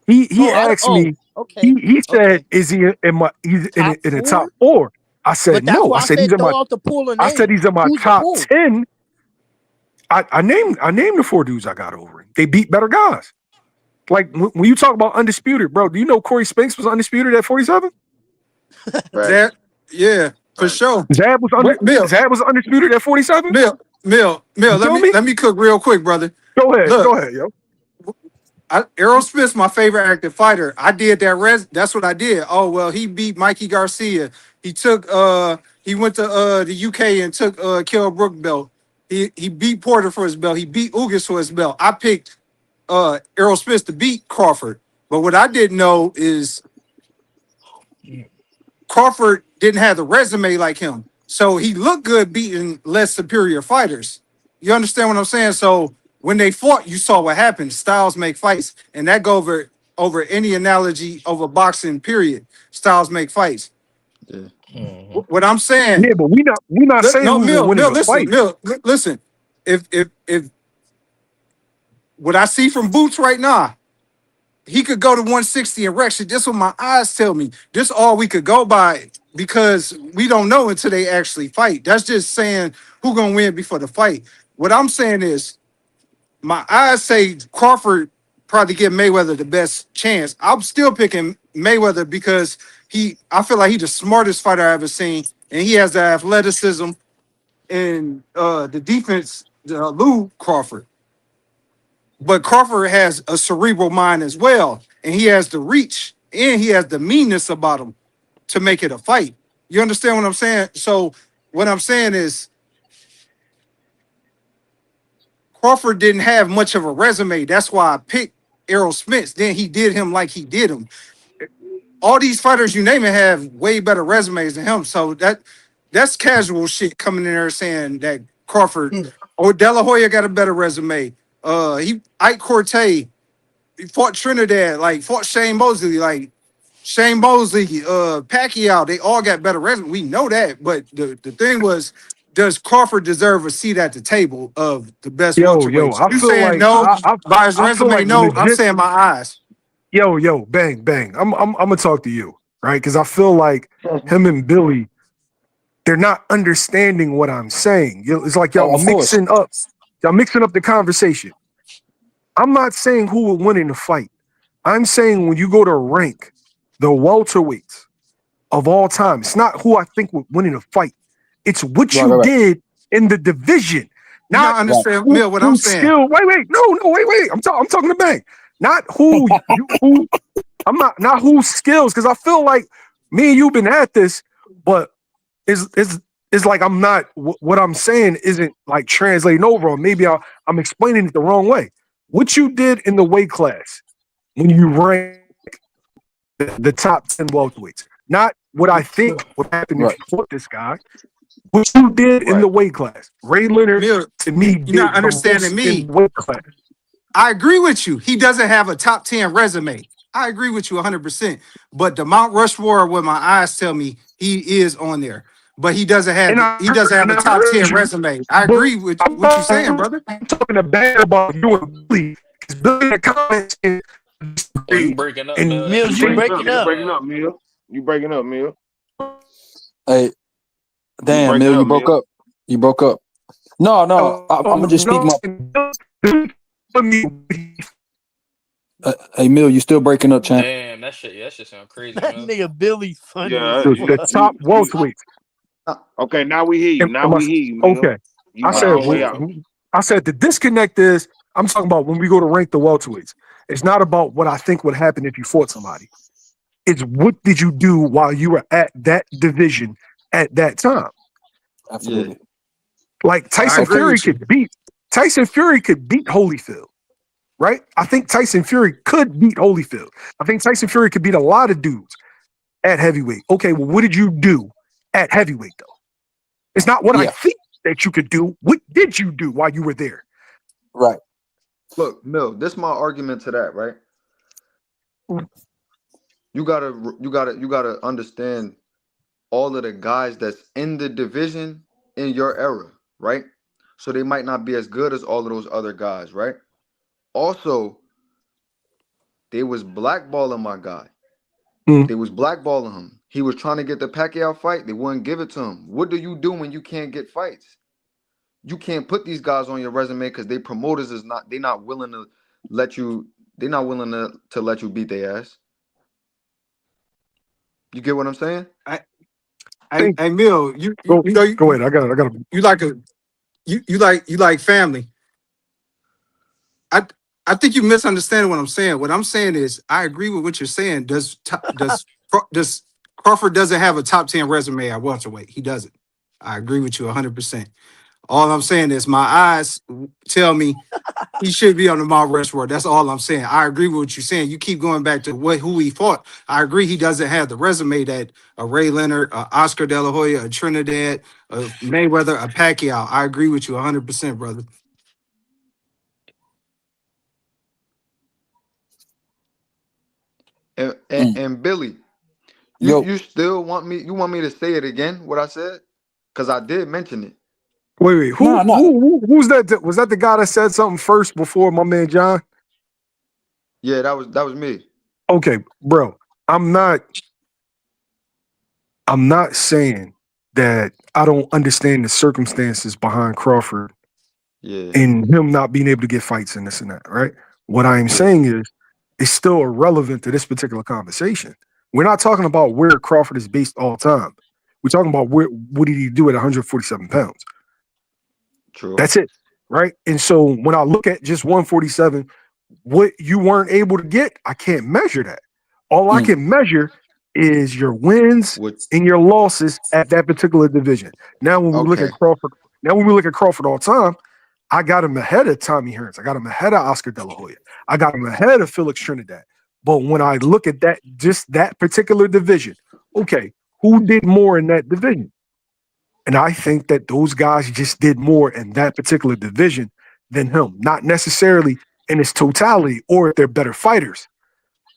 He asked me. Okay, He said, okay. is he in my he's Top in the top four. four? I said But that's no. why I I said he's said in my. throw out the pool of I said names. he's in my Who's the top pool? 10. I named the 4 dudes I got over him. They beat better guys. Like when you talk about undisputed, bro. Do you know Corey Spinks was undisputed at 47? That, Facts. yeah, for Facts. sure. Zab was But Mill, undisputed at 47. Mill. You feel me? Let me cook real quick, brother. Go Look, ahead, yo. Errol Smith's my favorite active fighter. I did that that's what I did. Oh well, he beat Mikey Garcia. He went to the UK and took Kell Brook belt. He beat Porter for his belt. He beat Ugas for his belt. I picked Errol Smith to beat Crawford. But what I didn't know is Crawford didn't have the resume like him. So he looked good beating less superior fighters. You understand what I'm saying? So when they fought, you saw what happened. Styles make fights. And that go over any analogy over boxing, period. Styles make fights. Yeah. Mhm. What I'm saying, Yeah, but we not saying no, who's gonna win in the fight. Listen. If what I see from Boots right now, he could go to 160 and wreck shit. This what my eyes tell me. This all we could go by because we don't know until they actually fight. That's just saying who gonna win before the fight. What I'm saying is my eyes say Crawford probably give Mayweather the best chance. I'm still picking Mayweather because I feel like he's the smartest fighter I've ever seen, and he has the athleticism and the defense to elude Crawford. But Crawford has a cerebral mind as well, and he has the reach and he has the meanness about him to make it a fight. You understand what I'm saying? So what I'm saying is Crawford didn't have much of a resume. That's why I picked Errol Spence. Then he did him like he did him. All these fighters you name it have way better resumes than him. So that's casual shit coming in there saying that Crawford or De La Hoya got a better resume. Ike Cortez. He fought Trinidad, like fought Shane Mosley, Pacquiao. They all got better resumes. We know that, but the thing was, does Crawford deserve a seat at the table of the best Yo, welterweights? I You feel saying like no by his I feel resume? like No, I'm legit. saying my eyes. Yo, bang. I'm gonna talk to you, right? Because I feel like him and Billy, they're not understanding what I'm saying. It's like Oh, of course. y'all mixing up the conversation. I'm not saying who will win in the fight. I'm saying when you go to rank the welterweights of all time, it's not who I think would win in a fight. It's what you Right. did in the division, You not not Right. understand, Mill, what I'm who saying. skill. Wait. No, wait. I'm talking to Bang. Not who. I'm not whose skills, because I feel like me and you've been at this, but it's like I'm not what I'm saying isn't like translating over, or maybe I'm explaining it the wrong way. What you did in the weight class when you rank the top 10 welterweights, not what I think would happen if Right. you fought this guy. What you did in Right. the weight class, Ray Leonard Mill, to me you're not did the understanding most me. in weight class. I agree with you. He doesn't have a top 10 resume. I agree with you 100%. But the Mount Rushmore, what my eyes tell me, he is on there. But And I he doesn't have and a I top heard 10 you, resume. I but agree with I'm what you're saying, not brother. talking bad about you and Billy, because Billy in the comments Oh, you disagree, breaking up, and Mel? That Mills, shit you sound breaking You up. breaking crazy. up, Mill. You breaking up, Mill. Hey, You damn, breaking Mill, up, you broke Mill. up. You broke up. No. I'm gonna just speak my. no, Hey, Mill, you still breaking up, champ? Damn, that shit sound crazy, That Mel. nigga Billy's funny as Yeah, the fuck. top welterweights. Okay, now we hear you. Now Am I, we hear you, Mill. okay, You I went said all the way out. the disconnect is I'm talking about when we go to rank the welterweights. It's not about what I think would happen if you fought somebody. It's what did you do while you were at that division at that time. Yeah. Absolutely. Like I agree with you. Tyson Fury could beat Holyfield, right? I think Tyson Fury could beat Holyfield. I think Tyson Fury could beat a lot of dudes at heavyweight. Okay, well, what did you do at heavyweight though? It's not what I Yeah. think that you could do. What did you do while you were there? Right. Look, Mill, this is my argument to that, right? You gotta understand all of the guys that's in the division in your era, right? So they might not be as good as all of those other guys, right? Also, they was blackballing my guy. They was blackballing him. He was trying to get the Pacquiao fight. They wouldn't give it to him. What do you do when you can't get fights? You can't put these guys on your resume because they promoters is not. They're not willing to let you. They're not willing to let you beat their ass. You get what I'm saying? Hey, Mill, Go, you know go ahead. I got. you like a you like family. I think you misunderstand what I'm saying. What I'm saying is I agree with what you're saying. Does Crawford doesn't have a top 10 resume at welterweight? He doesn't. I agree with you 100%. All I'm saying is my eyes tell me he should be on the Mount Rushmore. That's all I'm saying. I agree with what you're saying. You keep going back to who he fought. I agree he doesn't have the resume that a Ray Leonard, a Oscar De La Hoya, a Trinidad, a Mayweather, a Pacquiao. I agree with you 100%, brother. And Billy, you still want me? You want me to say it again? What I said? Because I did mention it. Wait. Who's that? Was that the guy that said something first before my man John? Yeah, that was me. Okay, bro. I'm not saying that I don't understand the circumstances behind Crawford Yeah. and him not being able to get fights and this and that, right? What I'm Yeah. saying is it's still irrelevant to this particular conversation. We're not talking about where Crawford is based all time. We're talking about what did he do at 147 pounds? True. That's it, right? And so when I look at just 147, what you weren't able to get, I can't measure that. All I can measure is your wins and your losses at that particular division. Now, when we look at Crawford all time, I got him ahead of Tommy Hearns. I got him ahead of Oscar De La Hoya. I got him ahead of Felix Trinidad. But when I look at just that particular division, okay, who did more in that division? And I think that those guys just did more in that particular division than him, not necessarily in its totality or if they're better fighters.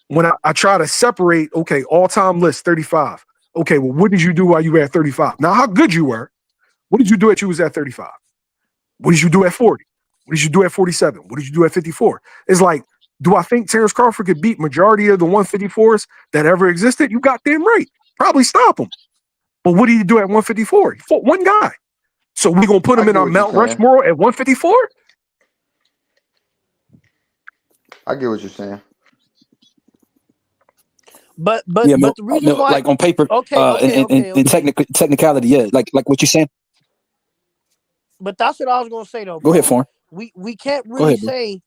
When I try to separate, okay, all-time list, 35. Okay, well, what did you do while you were at 35? Now, how good you were. What did you do at you was at 35? What did you do at 40? What did you do at 47? What did you do at 54? It's like, do I think Terrence Crawford could beat majority of the 154s that ever existed? You got damn right. Probably stop him. But what did he do at 154? He fought one guy. So we gonna put him in our Mount Rushmore at 154? I get what you're saying. But the reason why, like on paper, okay. technicality, yeah, like what you're saying. But that's what I was gonna say though. Go ahead, Foreign. We can't really say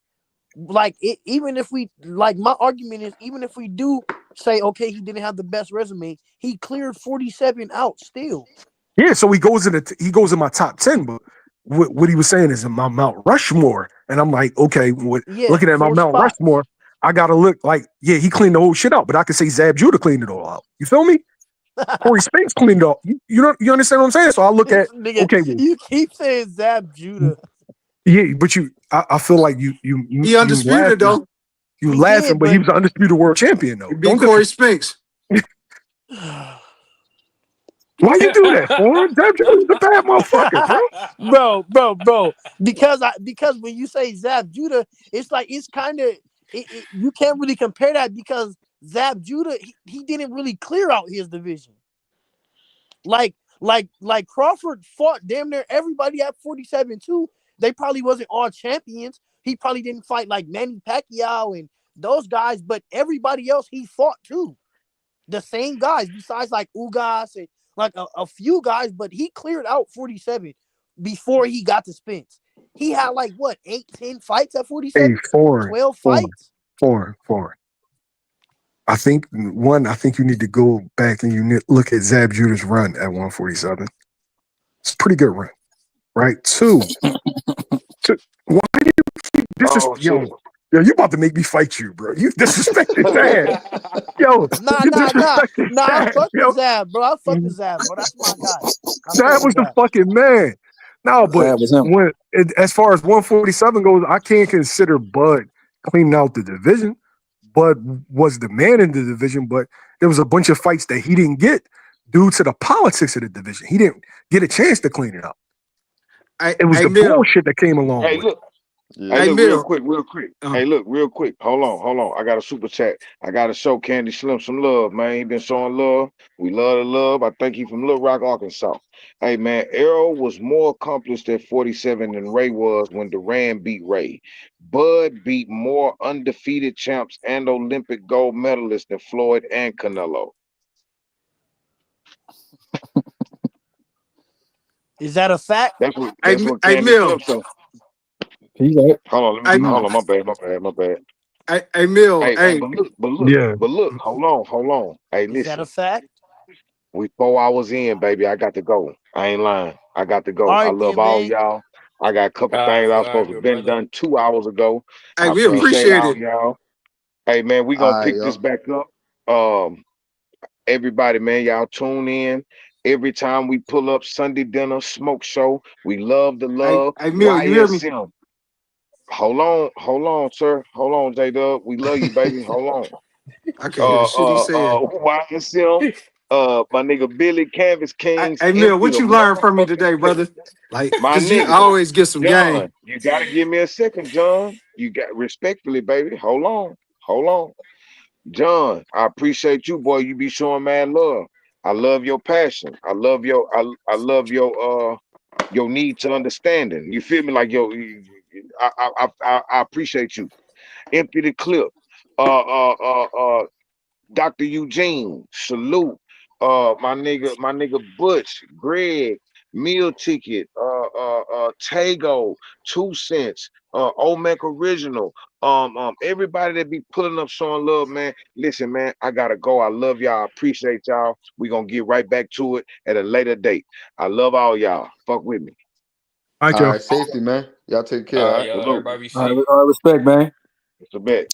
like it, even if we like my argument is even if we do say okay he didn't have the best resume, he cleared 47 out still. Yeah, so he goes in my top 10, but what he was saying is in my Mount Rushmore. And I'm like, okay, looking at my Mount Rushmore, I gotta look like, yeah, he cleaned the whole shit out, but I could say Zab Judah cleaned it all out. You feel me? Corey Spinks cleaned it all. You understand what I'm saying? So I look at okay, well, you keep saying Zab Judah. Yeah, but I feel like you he undisputed though. You laughing, but he was an undisputed world champion though. Beat Corey Spinks. Why you do that, Foreign? Zab Judah's a bad motherfucker, bro. Because when you say Zab Judah, it's like it's kind of you can't really compare that because Zab Judah he didn't really clear out his division. Like Crawford fought damn near everybody at 47 too. They probably wasn't all champions. He probably didn't fight like Manny Pacquiao and those guys, but everybody else he fought too. The same guys besides like Ugas and like a few guys, but he cleared out 47 before he got to Spence. He had like what 8-10 fights at 47? Hey, Foreign, 12 fights? Foreign. I think you need to go back and you look at Zab Judah's run at 147. It's a pretty good run, right? Two. Why do you keep disrespecting? Yo, you about to make me fight you, bro. You disrespected Zab. Yo, Nah. I fuck with Zab, bro. I fuck with Zab, bro. That's my guy. Zab was the fucking man. No, but as far as 147 goes, I can't consider Bud cleaning out the division. Bud was the man in the division, but there was a bunch of fights that he didn't get due to the politics of the division. He didn't get a chance to clean it up. It was the bullshit that came along with it. Yeah. Hey, Hey, look, Mill. real quick. Uh, Hey, look, real quick. Hold on. I got a super chat. I got to show Candy Slim some love, man. He been showing love. We love the love. I think he from Little Rock, Arkansas. Hey, man, Errol was more accomplished at 47 than Ray was when Duran beat Ray. Bud beat more undefeated champs and Olympic gold medalists than Floyd and Canelo. Is that a fact? hey, That's what hey, Candy Slim Mill. said. He's right. Hey, Hold on, my bad. hey, Mill. Hey, Hey, Yeah. but look, hold on. Hey, Is that a listen. fact? We 4 hours in, baby. I got to go. I ain't lying. I got to All go. I right love then, all man. y'all. I got a couple things I was All right, supposed to have good been brother. done 2 hours ago. hey, I we appreciate appreciate all it. y'all. Hey man, we gonna All right, pick this yo. back up. Um, everybody, man, y'all tune in. Every time we pull up Sunday dinner smoke show, we love the love. Hey, Mill. You hear me? YSM. Hold on, sir. Hold on, J Dub. We love you, baby. Hold on. I can't hear the shit he said. YSM. My nigga Billy Canvas Kings. Hey, Mill. Empty What the you learned from me motherfucking today, clip. brother? Like, My cause you I nigga, always get some game. John, you gotta give me a second, John. You got respectfully, baby. Hold on. John, I appreciate you, boy. You be showing mad love. I love your passion. I love your need to understanding. You feel me? Like I appreciate you. Empty the clip. Dr. Eugene, salute. My nigga Butch, Greg, Meal Ticket, Tago, 2 Cents, Olmec Original, everybody that be pulling up showing love, man. Listen, man, I gotta go. I love y'all. I appreciate y'all. We gonna get right back to it at a later date. I love all y'all. Fuck with me. All right, All yo. right, safety, man. Y'all take care. All All right, right. y'all. Salute. Everybody be All safe. right, respect, man. It's a bet.